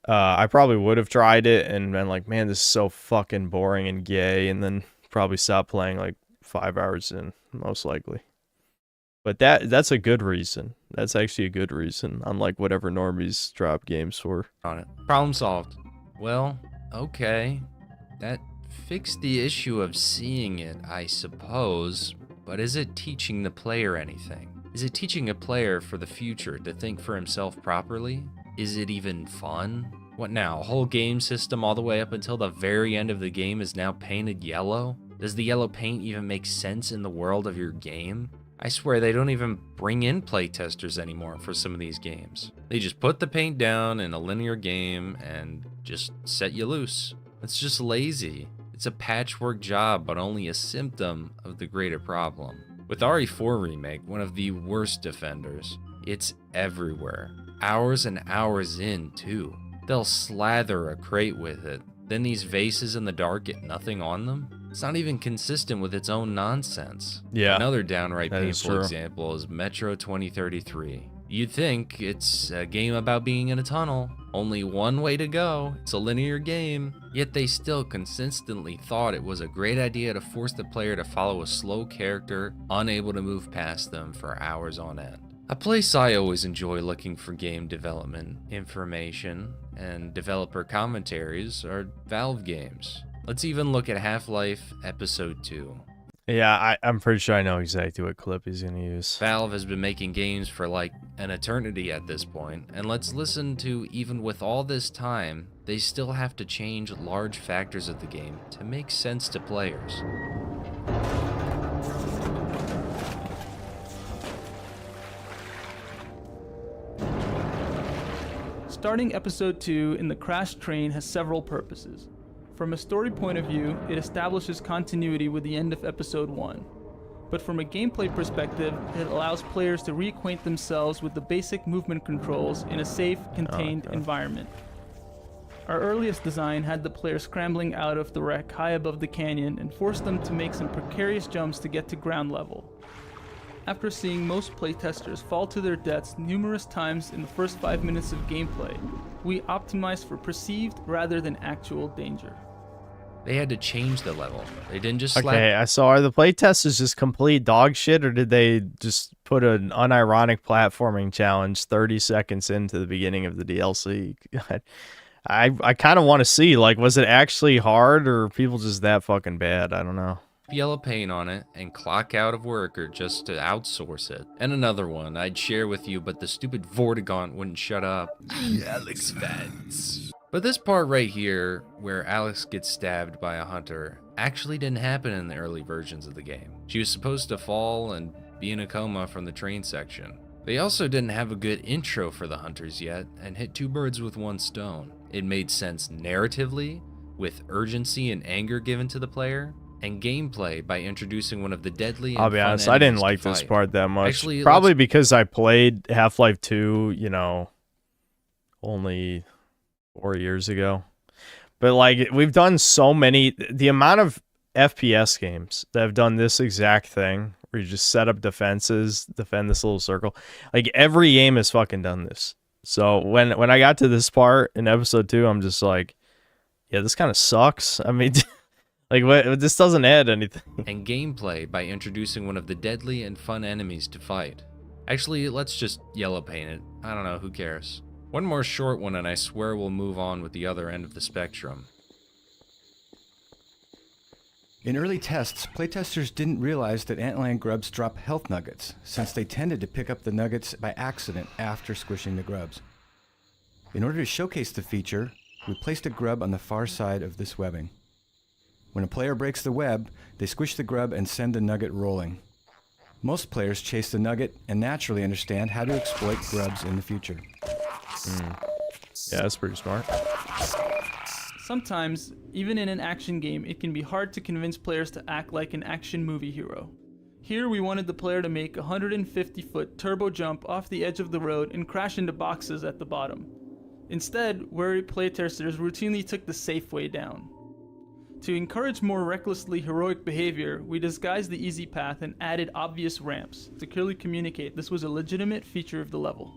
I probably would have tried it and been like, man, this is so fucking boring and gay, and then probably stop playing like 5 hours in, most likely. But that's a good reason. That's actually a good reason, unlike whatever normies drop games for. On it. Problem solved. Well, okay. That fixed the issue of seeing it, I suppose. But is it teaching the player anything? Is it teaching a player for the future to think for himself properly? Is it even fun? What now? A whole game system all the way up until the very end of the game is now painted yellow? Does the yellow paint even make sense in the world of your game? I swear they don't even bring in playtesters anymore for some of these games. They just put the paint down in a linear game and just set you loose. It's just lazy. It's a patchwork job, but only a symptom of the greater problem. With RE4 Remake, one of the worst defenders, it's everywhere. Hours and hours in, too. They'll slather a crate with it. Then these vases in the dark get nothing on them? It's not even consistent with its own nonsense. Yeah. Another downright painful example is Metro 2033. You'd think it's a game about being in a tunnel. Only one way to go. It's a linear game. Yet they still consistently thought it was a great idea to force the player to follow a slow character, unable to move past them for hours on end. A place I always enjoy looking for game development information and developer commentaries are Valve games. Let's even look at Half-Life Episode 2. Yeah, I'm pretty sure I know exactly what clip he's gonna use. Valve has been making games for like an eternity at this point, and let's listen to, even with all this time, they still have to change large factors of the game to make sense to players. Starting Episode 2 in the crashed train has several purposes. From a story point of view, it establishes continuity with the end of Episode 1. But from a gameplay perspective, it allows players to reacquaint themselves with the basic movement controls in a safe, contained environment. Our earliest design had the player scrambling out of the wreck high above the canyon and forced them to make some precarious jumps to get to ground level. After seeing most playtesters fall to their deaths numerous times in the first 5 minutes of gameplay, we optimized for perceived rather than actual danger. They had to change the level. They didn't just slap. Okay, so are the playtesters just complete dog shit, or did they just put an unironic platforming challenge 30 seconds into the beginning of the DLC? I kind of want to see, like, was it actually hard, or are people just that fucking bad? I don't know. Yellow paint on it and clock out of work or just to outsource it. And another one I'd share with you, but the stupid Vortigaunt wouldn't shut up. Alex Vance. But this part right here, where Alex gets stabbed by a hunter, actually didn't happen in the early versions of the game. She was supposed to fall and be in a coma from the train section. They also didn't have a good intro for the hunters yet, and hit two birds with one stone. It made sense narratively, with urgency and anger given to the player, and gameplay by introducing one of the deadly and I'll be honest, I didn't like this part that much. Actually, probably because I played Half-Life 2, you know, only 4 years ago. But like, we've done so many, the amount of FPS games that have done this exact thing, where you just set up defenses, defend this little circle. Like, every game has fucking done this. So when I got to this part in Episode 2, I'm just like, yeah, this kind of sucks. I mean, like, what, this doesn't add anything. And gameplay by introducing one of the deadly and fun enemies to fight. Actually, let's just yellow paint it. I don't know, who cares? One more short one and I swear we'll move on with the other end of the spectrum. In early tests, playtesters didn't realize that antlion grubs drop health nuggets, since they tended to pick up the nuggets by accident after squishing the grubs. In order to showcase the feature, we placed a grub on the far side of this webbing. When a player breaks the web, they squish the grub and send the nugget rolling. Most players chase the nugget and naturally understand how to exploit grubs in the future. Yeah, that's pretty smart. Sometimes, even in an action game, it can be hard to convince players to act like an action movie hero. Here we wanted the player to make a 150-foot turbo jump off the edge of the road and crash into boxes at the bottom. Instead, wary playtesters routinely took the safe way down. To encourage more recklessly heroic behavior, we disguised the easy path and added obvious ramps to clearly communicate this was a legitimate feature of the level.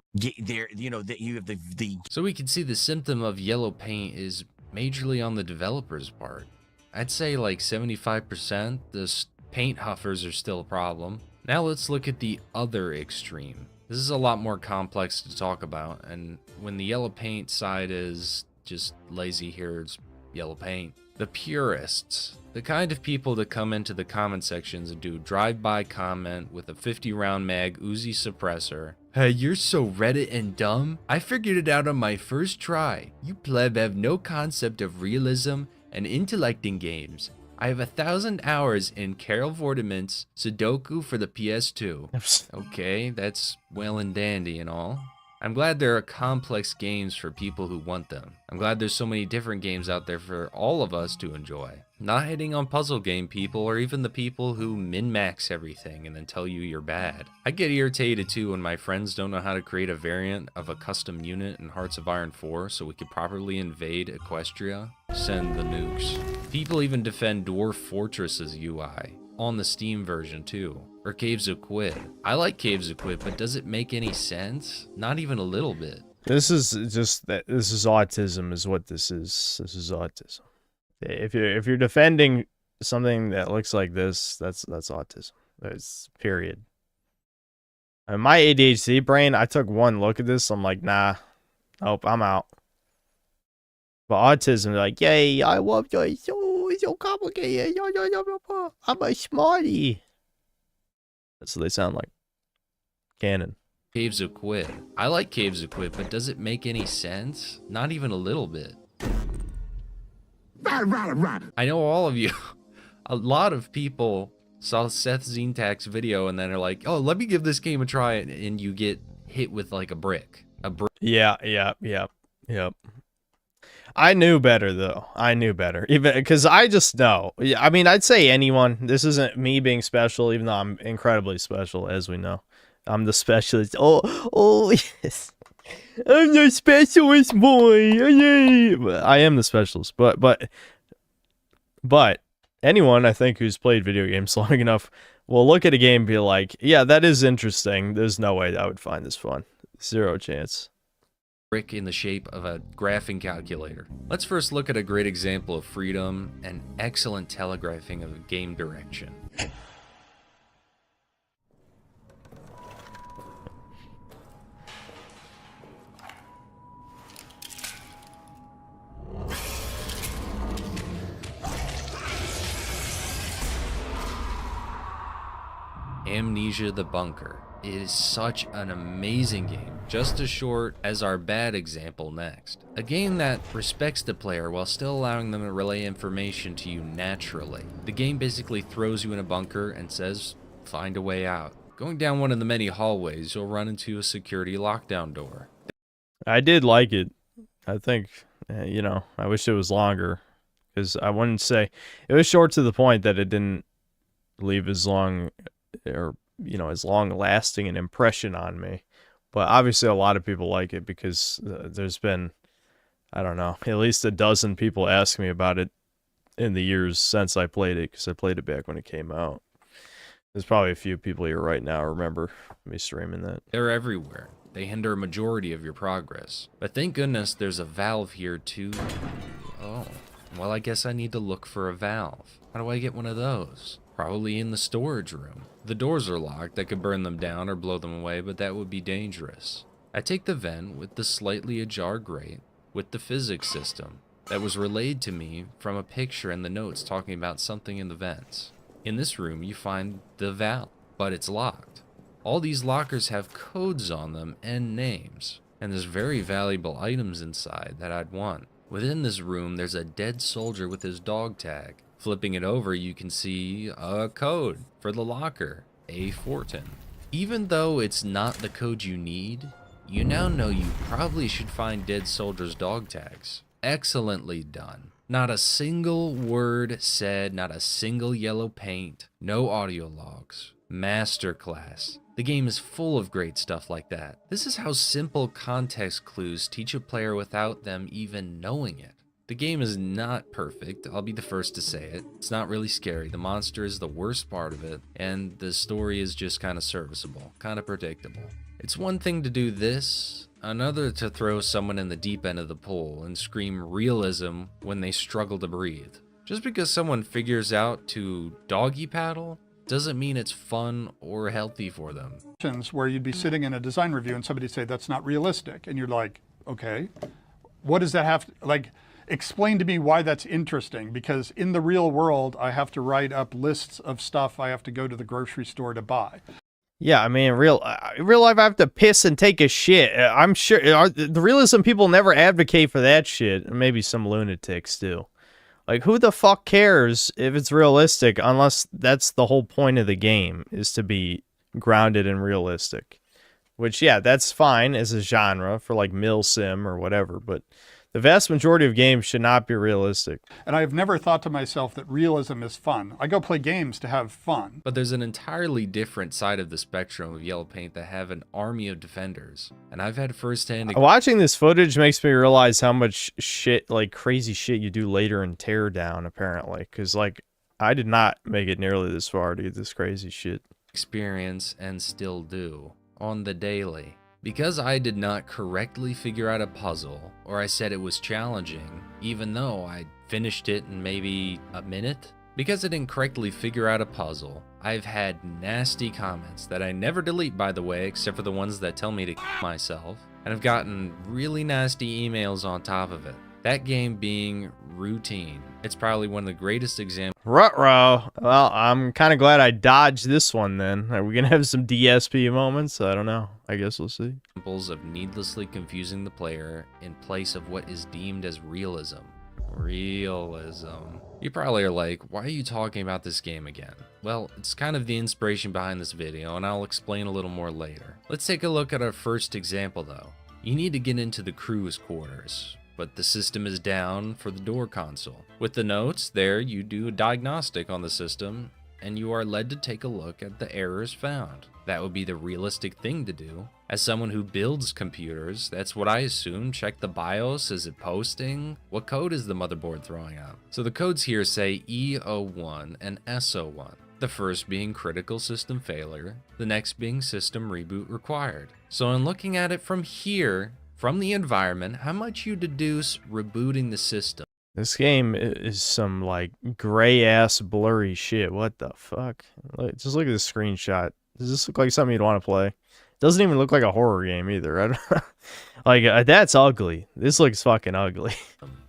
So we can see the symptom of yellow paint is majorly on the developer's part. I'd say like 75%, the paint huffers are still a problem. Now let's look at the other extreme. This is a lot more complex to talk about, and when the yellow paint side is just lazy, here's yellow paint. The purists, the kind of people that come into the comment sections and do drive-by comment with a 50-round mag Uzi suppressor. Hey, you're so Reddit and dumb. I figured it out on my first try. You pleb have no concept of realism and intellect in games. I have 1,000 hours in Carol Vortiman's Sudoku for the PS2. Okay, that's well and dandy and all. I'm glad there are complex games for people who want them. I'm glad there's so many different games out there for all of us to enjoy. Not hating on puzzle game people or even the people who min-max everything and then tell you you're bad. I get irritated too when my friends don't know how to create a variant of a custom unit in Hearts of Iron 4 so we could properly invade Equestria. Send the nukes. People even defend Dwarf Fortress's UI. On the Steam version too, or Caves of Quid. I like Caves of Quid, but does it make any sense? Not even a little bit. This is just that. This is autism, is what this is. This is autism. If you're defending something that looks like this, that's autism. That's period. And my ADHD brain, I took one look at this, I'm like, nah, nope, I'm out. But autism, like, yay, I love you. So complicated. I'm a smarty. That's what they sound like. Canon. Caves of Quid. I like Caves of Quid, but does it make any sense? Not even a little bit. I know all of you, a lot of people saw Seth Zintak's video and then are like, oh, let me give this game a try, and you get hit with like a brick. Yeah. I knew better, though. I knew better. Even because I just know. I mean, I'd say anyone. This isn't me being special, even though I'm incredibly special, as we know. I'm the specialist. Oh, yes. I'm the specialist boy. Yay. I am the specialist. But anyone, I think, who's played video games long enough will look at a game and be like, yeah, that is interesting. There's no way I would find this fun. Zero chance. Brick in the shape of a graphing calculator. Let's first look at a great example of freedom and excellent telegraphing of game direction. Amnesia the Bunker. It is such an amazing game, just as short as our bad example next. A game that respects the player while still allowing them to relay information to you naturally. The game basically throws you in a bunker and says, find a way out. Going down one of the many hallways, you'll run into a security lockdown door. I did like it. I think, I wish it was longer, because I wouldn't say it was short to the point that it didn't leave as long or as long lasting an impression on me. But obviously a lot of people like it because there's been, I don't know, at least a dozen people ask me about it in the years since I played it, because I played it back when it came out. There's probably a few people here right now remember me streaming that. They're everywhere. They hinder a majority of your progress. But thank goodness there's a valve here too. Oh, well, I guess I need to look for a valve. How do I get one of those? Probably in the storage room. The doors are locked. I could burn them down or blow them away, but that would be dangerous. I take the vent with the slightly ajar grate with the physics system that was relayed to me from a picture in the notes talking about something in the vents. In this room, you find the valve, but it's locked. All these lockers have codes on them and names, and there's very valuable items inside that I'd want. Within this room, there's a dead soldier with his dog tag. Flipping it over, you can see a code for the locker, A. Fortin. Even though it's not the code you need, you now know you probably should find dead soldiers' dog tags. Excellently done. Not a single word said, not a single yellow paint, no audio logs. Masterclass. The game is full of great stuff like that. This is how simple context clues teach a player without them even knowing it. The game is not perfect, I'll be the first to say it. It's not really scary, the monster is the worst part of it, and the story is just kind of serviceable, kind of predictable. It's one thing to do this, another to throw someone in the deep end of the pool and scream realism when they struggle to breathe. Just because someone figures out to doggy paddle doesn't mean it's fun or healthy for them. Where you'd be sitting in a design review and somebody'd say, that's not realistic. And you're like, okay, what does that have to, like, explain to me why that's interesting, because in the real world, I have to write up lists of stuff I have to go to the grocery store to buy. Yeah, I mean, real life, I have to piss and take a shit. I'm sure the realism people never advocate for that shit. Maybe some lunatics do. Like, who the fuck cares if it's realistic unless that's the whole point of the game, is to be grounded and realistic. Which, yeah, that's fine as a genre for like milsim or whatever, but the vast majority of games should not be realistic. And I've never thought to myself that realism is fun. I go play games to have fun. But there's an entirely different side of the spectrum of Yellow Paint that have an army of defenders. And I've had firsthand... Watching this footage makes me realize how much shit, like crazy shit you do later in Teardown, apparently. Because, like, I did not make it nearly this far to get this crazy shit. Experience, and still do, on the daily. Because I did not correctly figure out a puzzle, or I said it was challenging, even though I finished it in maybe a minute, because I didn't correctly figure out a puzzle, I've had nasty comments that I never delete, by the way, except for the ones that tell me to myself, and I've gotten really nasty emails on top of it. That game being Routine. It's probably one of the greatest examples. Ruh-roh. Well, I'm kind of glad I dodged this one then. Are we going to have some DSP moments? I don't know. I guess we'll see. Examples of needlessly confusing the player in place of what is deemed as realism. Realism. You probably are like, why are you talking about this game again? Well, it's kind of the inspiration behind this video, and I'll explain a little more later. Let's take a look at our first example though. You need to get into the crew's quarters, but the system is down for the door console. With the notes there, you do a diagnostic on the system, and you are led to take a look at the errors found. That would be the realistic thing to do. As someone who builds computers, that's what I assume. Check the BIOS, is it posting? What code is the motherboard throwing out? So the codes here say E01 and S01. The first being critical system failure, the next being system reboot required. So in looking at it from here, from the environment, how much you deduce rebooting the system? This game is some, like, gray-ass blurry shit. What the fuck? Just look at this screenshot. Does this look like something you'd want to play? It doesn't even look like a horror game either. Like, that's ugly. This looks fucking ugly.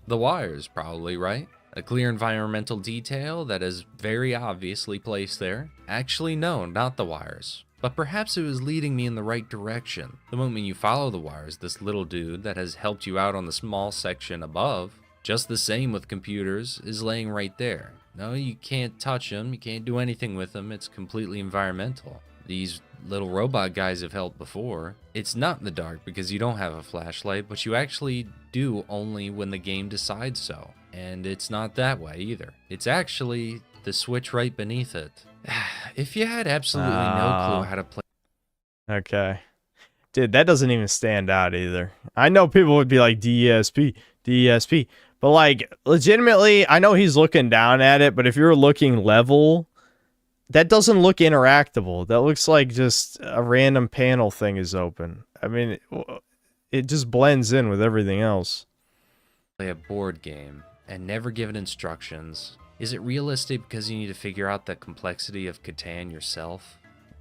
The wires, probably, right? A clear environmental detail that is very obviously placed there. Actually, no, not the wires. But perhaps it was leading me in the right direction. The moment you follow the wires, this little dude that has helped you out on the small section above, just the same with computers, is laying right there. No, you can't touch him, you can't do anything with him, it's completely environmental. These little robot guys have helped before. It's not in the dark because you don't have a flashlight, but you actually do only when the game decides so. And it's not that way either. It's actually the switch right beneath it. If you had absolutely no clue how to play... Okay. Dude, that doesn't even stand out either. I know people would be like, DESP, DESP. But, like, legitimately, I know he's looking down at it, but if you're looking level, that doesn't look interactable. That looks like just a random panel thing is open. I mean, it just blends in with everything else. Play a board game and never given instructions. Is it realistic because you need to figure out the complexity of Catan yourself?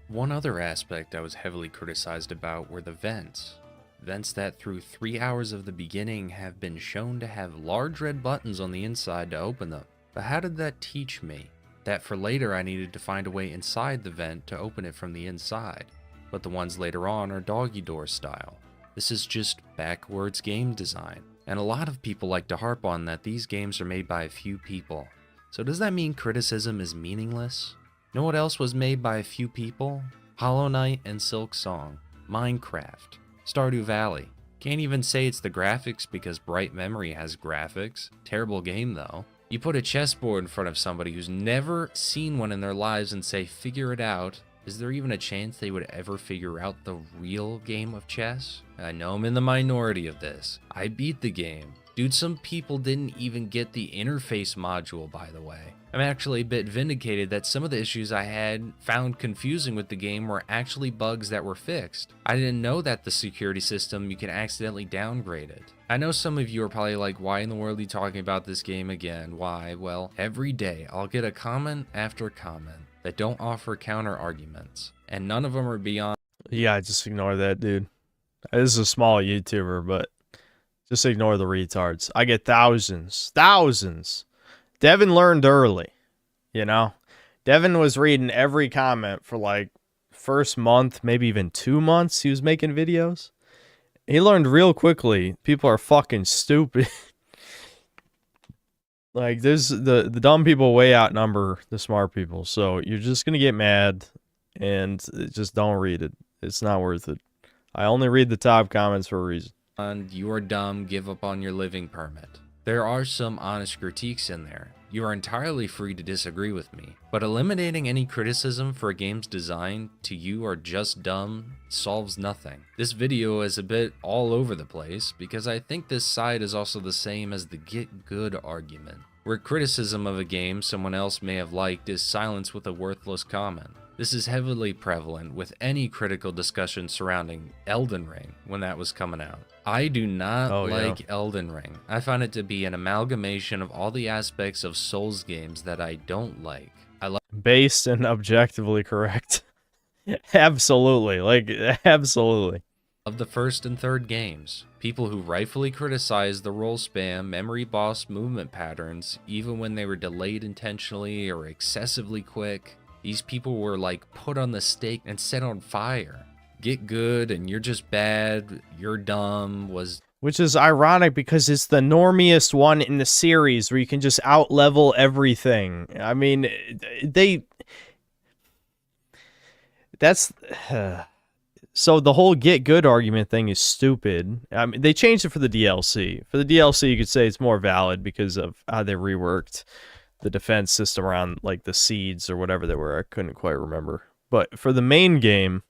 One other aspect I was heavily criticized about were the vents. Vents that through 3 hours of the beginning have been shown to have large red buttons on the inside to open them. But how did that teach me? That for later I needed to find a way inside the vent to open it from the inside. But the ones later on are doggy door style. This is just backwards game design. And a lot of people like to harp on that these games are made by a few people. So does that mean criticism is meaningless? Know what else was made by a few people? Hollow Knight and Silk Song, Minecraft, Stardew Valley. Can't even say it's the graphics because Bright Memory has graphics. Terrible game though. You put a chessboard in front of somebody who's never seen one in their lives and say, figure it out. Is there even a chance they would ever figure out the real game of chess? I know I'm in the minority of this. I beat the game. Dude, some people didn't even get the interface module, by the way. I'm actually a bit vindicated that some of the issues I had found confusing with the game were actually bugs that were fixed. I didn't know that the security system, you can accidentally downgrade it. I know some of you are probably like, why in the world are you talking about this game again? Why? Well, every day I'll get a comment after comment that don't offer counter arguments, and none of them are beyond. Yeah, just ignore that, dude. This is a small YouTuber, but just ignore the retards. I get thousands. Devin learned early, you know? Devin was reading every comment for like first month, maybe even 2 months he was making videos. He learned real quickly. People are fucking stupid. Like, there's the dumb people way outnumber the smart people. So you're just going to get mad and just don't read it. It's not worth it. I only read the top comments for a reason. And you are dumb, give up on your living permit. There are some honest critiques in there. You are entirely free to disagree with me, but eliminating any criticism for a game's design to you are just dumb solves nothing. This video is a bit all over the place because I think this side is also the same as the get good argument, where criticism of a game someone else may have liked is silenced with a worthless comment. This is heavily prevalent with any critical discussion surrounding Elden Ring when that was coming out. I do not like Elden Ring. I find it to be an amalgamation of all the aspects of Souls games that I don't like. Based and objectively correct. Absolutely. Like, absolutely. Of the first and third games, people who rightfully criticize the roll spam, memory boss movement patterns, even when they were delayed intentionally or excessively quick, these people were like put on the stake and set on fire. Get good and you're just bad, you're dumb was... Which is ironic because it's the normiest one in the series where you can just out-level everything. I mean, that's... So the whole get good argument thing is stupid. I mean, they changed it for the DLC. For the DLC, you could say it's more valid because of how they reworked the defense system around like the seeds or whatever they were. I couldn't quite remember. But for the main game,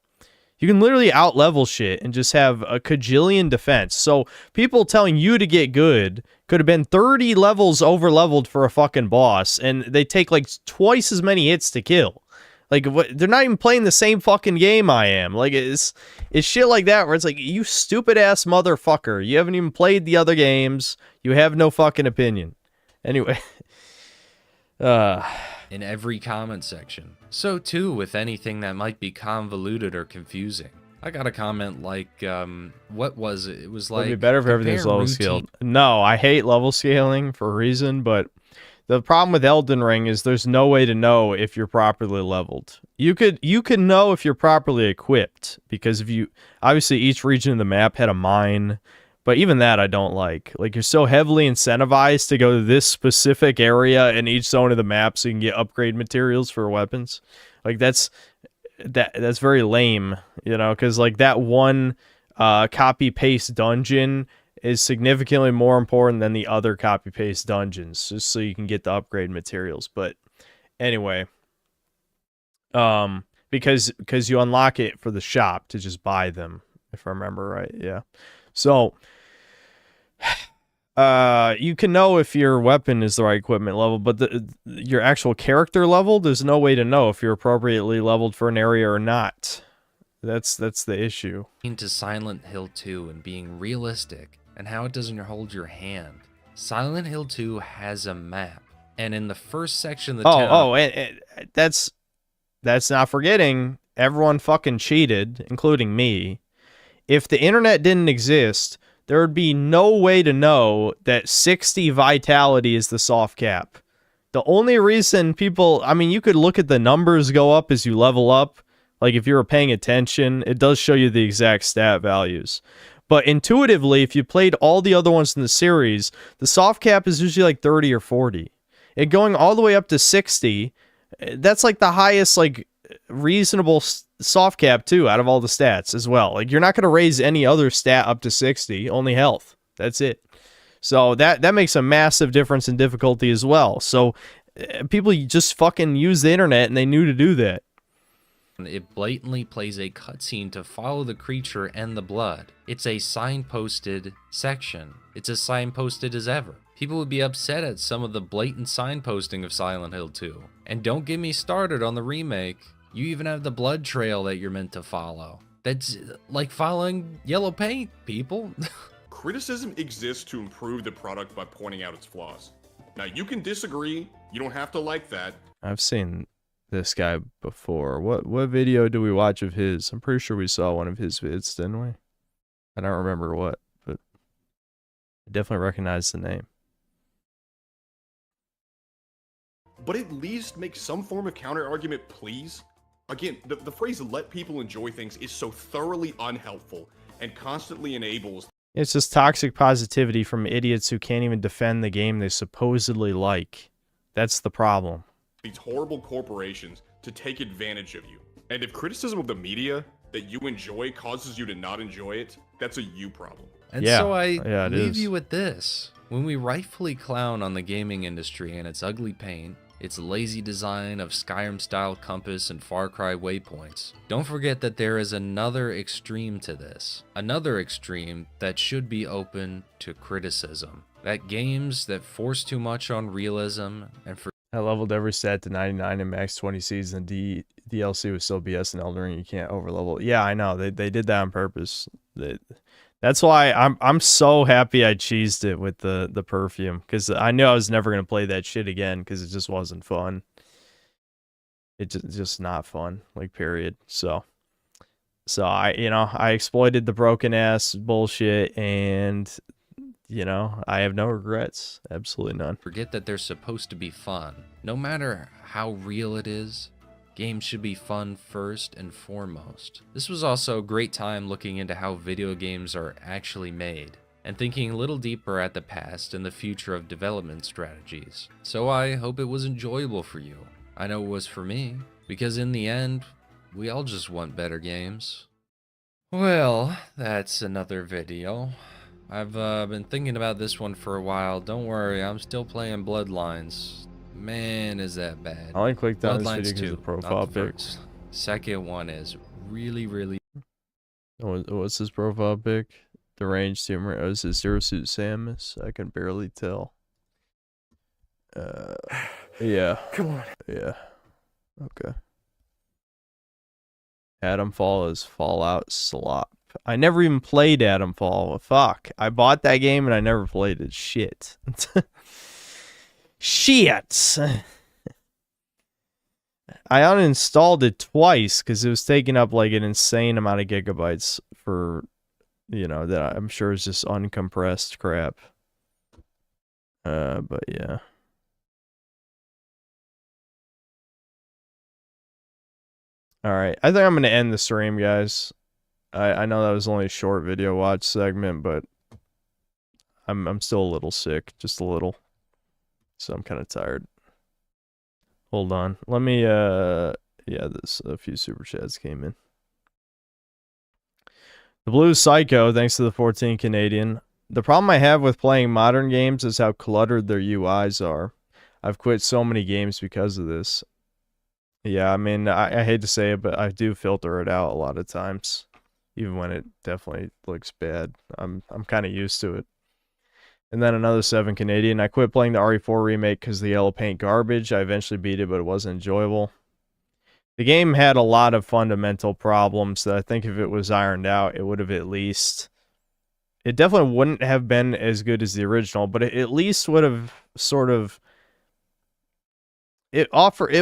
you can literally out-level shit and just have a cajillion defense. So people telling you to get good could have been 30 levels over-leveled for a fucking boss, and they take like twice as many hits to kill. Like, what? They're not even playing the same fucking game I am. Like, it's shit like that where it's like, you stupid-ass motherfucker. You haven't even played the other games. You have no fucking opinion. Anyway... in every comment section. So too with anything that might be convoluted or confusing. I got a comment like, what was it? It was like... It'd be better if everything's level scaled. No, I hate level scaling for a reason, but the problem with Elden Ring is there's no way to know if you're properly leveled. You can know if you're properly equipped, because if you... Obviously, each region of the map had a mine, but even that I don't like. Like, you're so heavily incentivized to go to this specific area in each zone of the map so you can get upgrade materials for weapons. Like, that's very lame, you know, because, like, that one copy-paste dungeon is significantly more important than the other copy-paste dungeons, just so you can get the upgrade materials. But anyway, because you unlock it for the shop to just buy them, if I remember right, yeah. So, you can know if your weapon is the right equipment level, but your actual character level, there's no way to know if you're appropriately leveled for an area or not. That's the issue. Into Silent Hill 2 and being realistic and how it doesn't hold your hand. Silent Hill 2 has a map, and in the first section of the town... and that's not forgetting everyone fucking cheated, including me. if the internet didn't exist, there would be no way to know that 60 vitality is the soft cap. The only reason people, I mean, you could look at the numbers go up as you level up. Like if you were paying attention, it does show you the exact stat values. But intuitively, if you played all the other ones in the series, the soft cap is usually like 30 or 40. It going all the way up to 60, that's like the highest like reasonable soft cap too out of all the stats as well. Like you're not going to raise any other stat up to 60, only health. That's it. So that makes a massive difference in difficulty as well. So people just fucking use the internet and they knew to do that. It blatantly plays a cutscene to follow the creature and the blood. It's a signposted section. It's as signposted as ever. People would be upset at some of the blatant signposting of Silent Hill 2. And don't get me started on the remake. You even have the blood trail that you're meant to follow. That's like following yellow paint, people. Criticism exists to improve the product by pointing out its flaws. Now, you can disagree. You don't have to like that. I've seen this guy before. What video do we watch of his? I'm pretty sure we saw one of his vids, didn't we? I don't remember what, but I definitely recognize the name. But at least make some form of counter argument, please. Again, the phrase "let people enjoy things" is so thoroughly unhelpful and constantly enables. It's just toxic positivity from idiots who can't even defend the game they supposedly like. That's the problem. These horrible corporations to take advantage of you. And if criticism of the media that you enjoy causes you to not enjoy it, that's a you problem. And so I leave you with this. When we rightfully clown on the gaming industry and its ugly paint, its lazy design of Skyrim-style compass and Far Cry waypoints, don't forget that there is another extreme to this. Another extreme that should be open to criticism. That games that force too much on realism and for I leveled every stat to 99 and max 20 seeds, and DLC was still BS and Elden Ring. You can't overlevel. Yeah, I know. They did that on purpose. That's why I'm so happy I cheesed it with the perfume, because I knew I was never gonna play that shit again because it just wasn't fun. It's just not fun, like period. So I exploited the broken ass bullshit, and I have no regrets. Absolutely none. Forget that they're supposed to be fun. No matter how real it is, games should be fun first and foremost. This was also a great time looking into how video games are actually made, and thinking a little deeper at the past and the future of development strategies. So I hope it was enjoyable for you. I know it was for me, because in the end, we all just want better games. Well, that's another video. I've been thinking about this one for a while. Don't worry, I'm still playing Bloodlines. Man, is that bad. I only clicked on this Bloodlines video because of the profile pic. Second one is really... What's his profile pic? Deranged humor. Oh, is it Zero Suit Samus? I can barely tell. Yeah. Come on. Yeah. Okay. Adamfall is Fallout slop. I never even played Adamfall. Fuck. I bought that game and I never played it. Shit. Shit. I uninstalled it twice because it was taking up like an insane amount of gigabytes for, that I'm sure is just uncompressed crap. But yeah. All right. I think I'm going to end the stream, guys. I know that was only a short video watch segment, but I'm still a little sick, just a little. So I'm kind of tired. Hold on. Let me a few super chats came in. The Blue Psycho, thanks to the 14 Canadian. The problem I have with playing modern games is how cluttered their UIs are. I've quit so many games because of this. Yeah, I mean, I hate to say it, but I do filter it out a lot of times. Even when it definitely looks bad. I'm kind of used to it. And then another 7 Canadian. I quit playing the RE4 remake because the yellow paint garbage. I eventually beat it, but it wasn't enjoyable. The game had a lot of fundamental problems that I think if it was ironed out, it would have at least... It definitely wouldn't have been as good as the original, but it at least would have sort of... It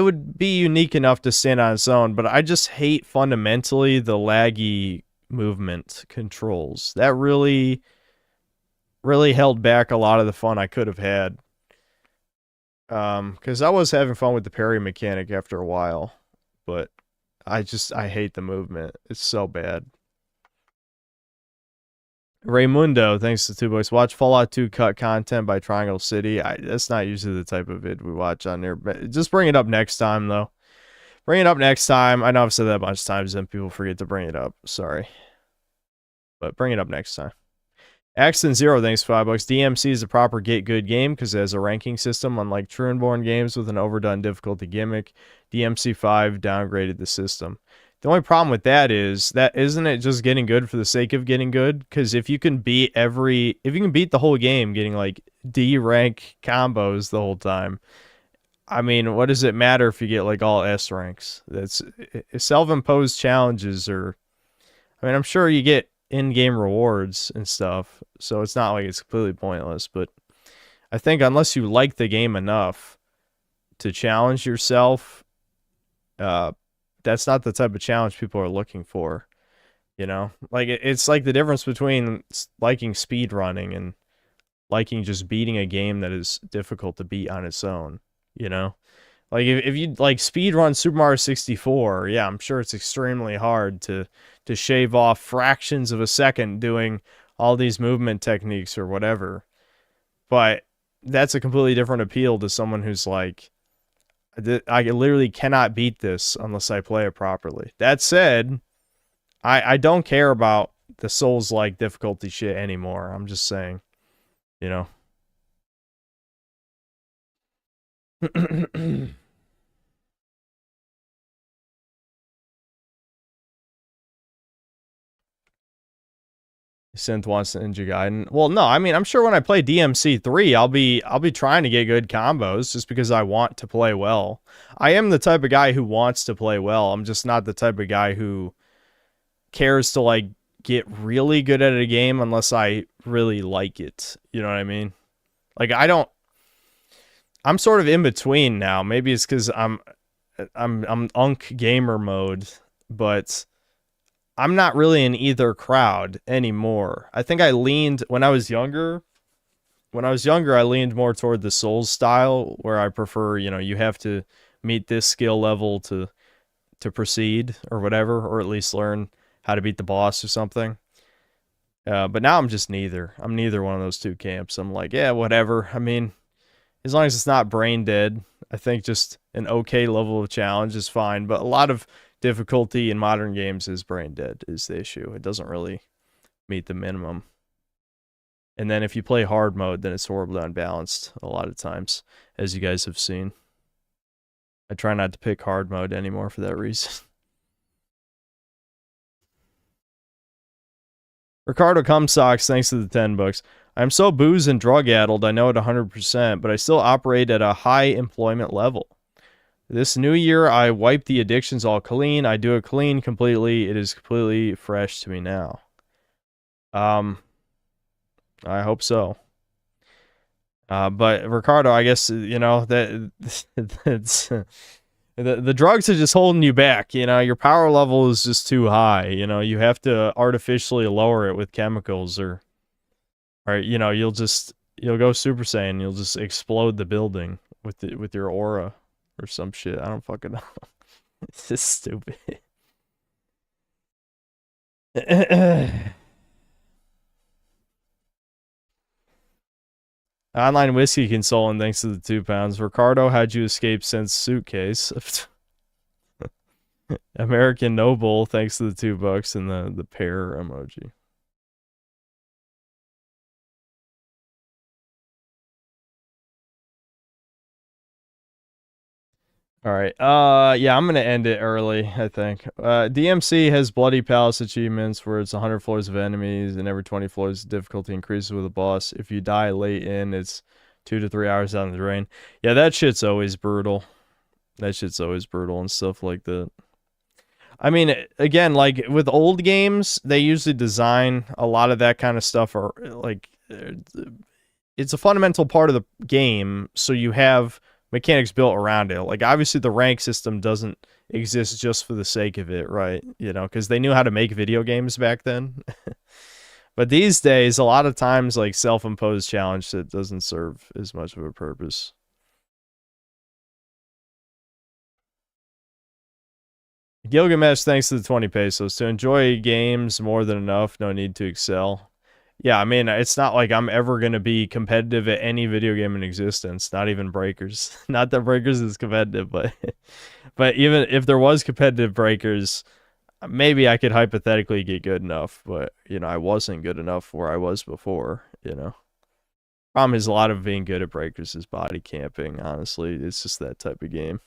would be unique enough to stand on its own, but I just hate fundamentally the laggy movement controls. That really held back a lot of the fun I could have had. Because I was having fun with the parry mechanic after a while, but I hate the movement. It's so bad. Raymundo, thanks to $2. Watch Fallout 2 cut content by Triangle City. That's not usually the type of vid we watch on there. But just bring it up next time, though. Bring it up next time. I know I've said that a bunch of times, and people forget to bring it up. Sorry. But bring it up next time. Axton Zero, thanks for $5. DMC is a proper get good game because it has a ranking system, unlike Trueborn games with an overdone difficulty gimmick. DMC 5 downgraded the system. The only problem with that is that isn't it just getting good for the sake of getting good? Because if you can beat the whole game getting like D rank combos the whole time, I mean, what does it matter if you get like all S ranks? That's self-imposed challenges, or I mean, I'm sure you get in-game rewards and stuff, so it's not like it's completely pointless. But I think unless you like the game enough to challenge yourself, that's not the type of challenge people are looking for, you know? Like, it's like the difference between liking speed running and liking just beating a game that is difficult to beat on its own, you know? Like, if you, like, speed run Super Mario 64, yeah, I'm sure it's extremely hard to shave off fractions of a second doing all these movement techniques or whatever. But that's a completely different appeal to someone who's like, I literally cannot beat this unless I play it properly. That said, I don't care about the Souls-like difficulty shit anymore. I'm just saying, you know. Synth wants Ninja Gaiden. Well, no, I mean, I'm sure when I play DMC 3, I'll be trying to get good combos just because I want to play well. I am the type of guy who wants to play well. I'm just not the type of guy who cares to like get really good at a game unless I really like it. You know what I mean? Like, I'm sort of in between now. Maybe it's because I'm unk gamer mode, but I'm not really in either crowd anymore. I think I leaned when I was younger. When I was younger, I leaned more toward the Souls style, where I prefer, you know, you have to meet this skill level to proceed or whatever, or at least learn how to beat the boss or something. But now I'm just neither. I'm neither one of those two camps. I'm like, yeah, whatever. I mean, as long as it's not brain dead, I think just an okay level of challenge is fine. But a lot of difficulty in modern games is brain dead is the issue. It doesn't really meet the minimum. And then if you play hard mode, then it's horribly unbalanced a lot of times, as you guys have seen. I try not to pick hard mode anymore for that reason. Ricardo Cumsocks, thanks to the $10. I'm so booze and drug addled, I know it 100%, but I still operate at a high employment level. This new year, I wipe the addictions all clean. I do it clean completely. It is completely fresh to me now. I hope so. But Ricardo, I guess, you know, that it's the drugs are just holding you back. You know, your power level is just too high. You know, you have to artificially lower it with chemicals, or you know, you'll go Super Saiyan. You'll just explode the building with your aura. Or some shit. I don't fucking know. It's just stupid. Online whiskey consultant, thanks to the £2. Ricardo, how'd you escape since suitcase? American Noble, thanks to the $2 and the pear emoji. All right. Yeah, I'm gonna end it early, I think. DMC has Bloody Palace achievements where it's 100 floors of enemies, and every 20 floors the difficulty increases with a boss. If you die late in, it's 2 to 3 hours down the drain. Yeah, that shit's always brutal. That shit's always brutal and stuff like that. I mean, again, like with old games, they usually design a lot of that kind of stuff, or like it's a fundamental part of the game, so you have mechanics built around it. Like, obviously the rank system doesn't exist just for the sake of it, right? You know, because they knew how to make video games back then. But these days, a lot of times, like, self-imposed challenge that doesn't serve as much of a purpose. Gilgamesh, thanks to the 20 pesos. To enjoy games more than enough, no need to excel. Yeah, I mean, it's not like I'm ever going to be competitive at any video game in existence, not even Breakers. Not that Breakers is competitive, but but even if there was competitive Breakers, maybe I could hypothetically get good enough, but, you know, I wasn't good enough where I was before, you know. Problem is, a lot of being good at Breakers is body camping, honestly. It's just that type of game.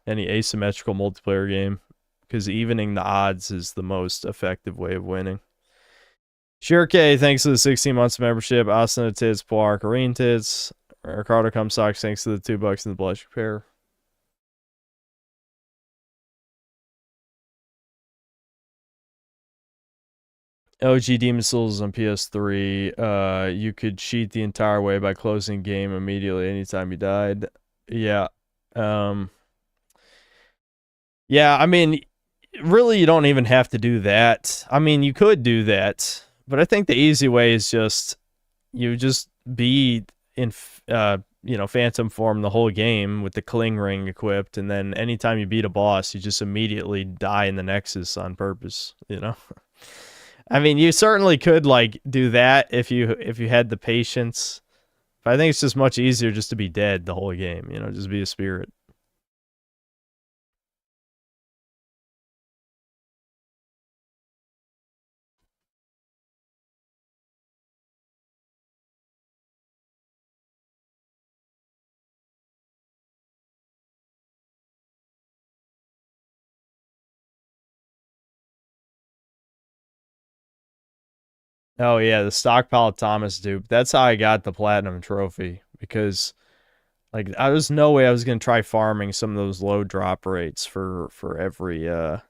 Any asymmetrical multiplayer game, because evening the odds is the most effective way of winning. Shirke, thanks for the 16 months membership. Austin Tits, Poir, Kareen Tits. Ricardo Cumsocks, thanks to the $2 in the blush repair. OG Demon Souls on PS3. You could cheat the entire way by closing game immediately anytime you died. Yeah. Yeah, I mean, really, you don't even have to do that. I mean, you could do that, but I think the easy way is just you just be in you know, phantom form the whole game with the cling ring equipped, and then anytime you beat a boss, you just immediately die in the Nexus on purpose, you know. I mean, you certainly could, like, do that if you had the patience, but I think it's just much easier just to be dead the whole game, you know, just be a spirit. Oh yeah, the stockpile Thomas dupe. That's how I got the platinum trophy, because like I was no way I was gonna try farming some of those low drop rates for every all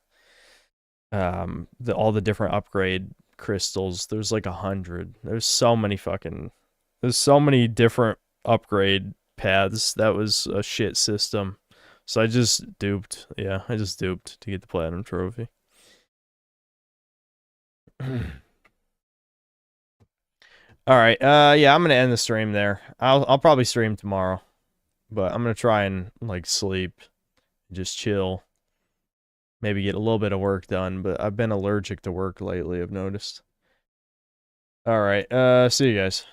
the different upgrade crystals. There's like 100. There's so many different upgrade paths. That was a shit system. So I just duped. Yeah, I just duped to get the platinum trophy. All right. Yeah, I'm gonna end the stream there. I'll probably stream tomorrow, but I'm gonna try and like sleep, just chill, maybe get a little bit of work done. But I've been allergic to work lately, I've noticed. All right. See you guys.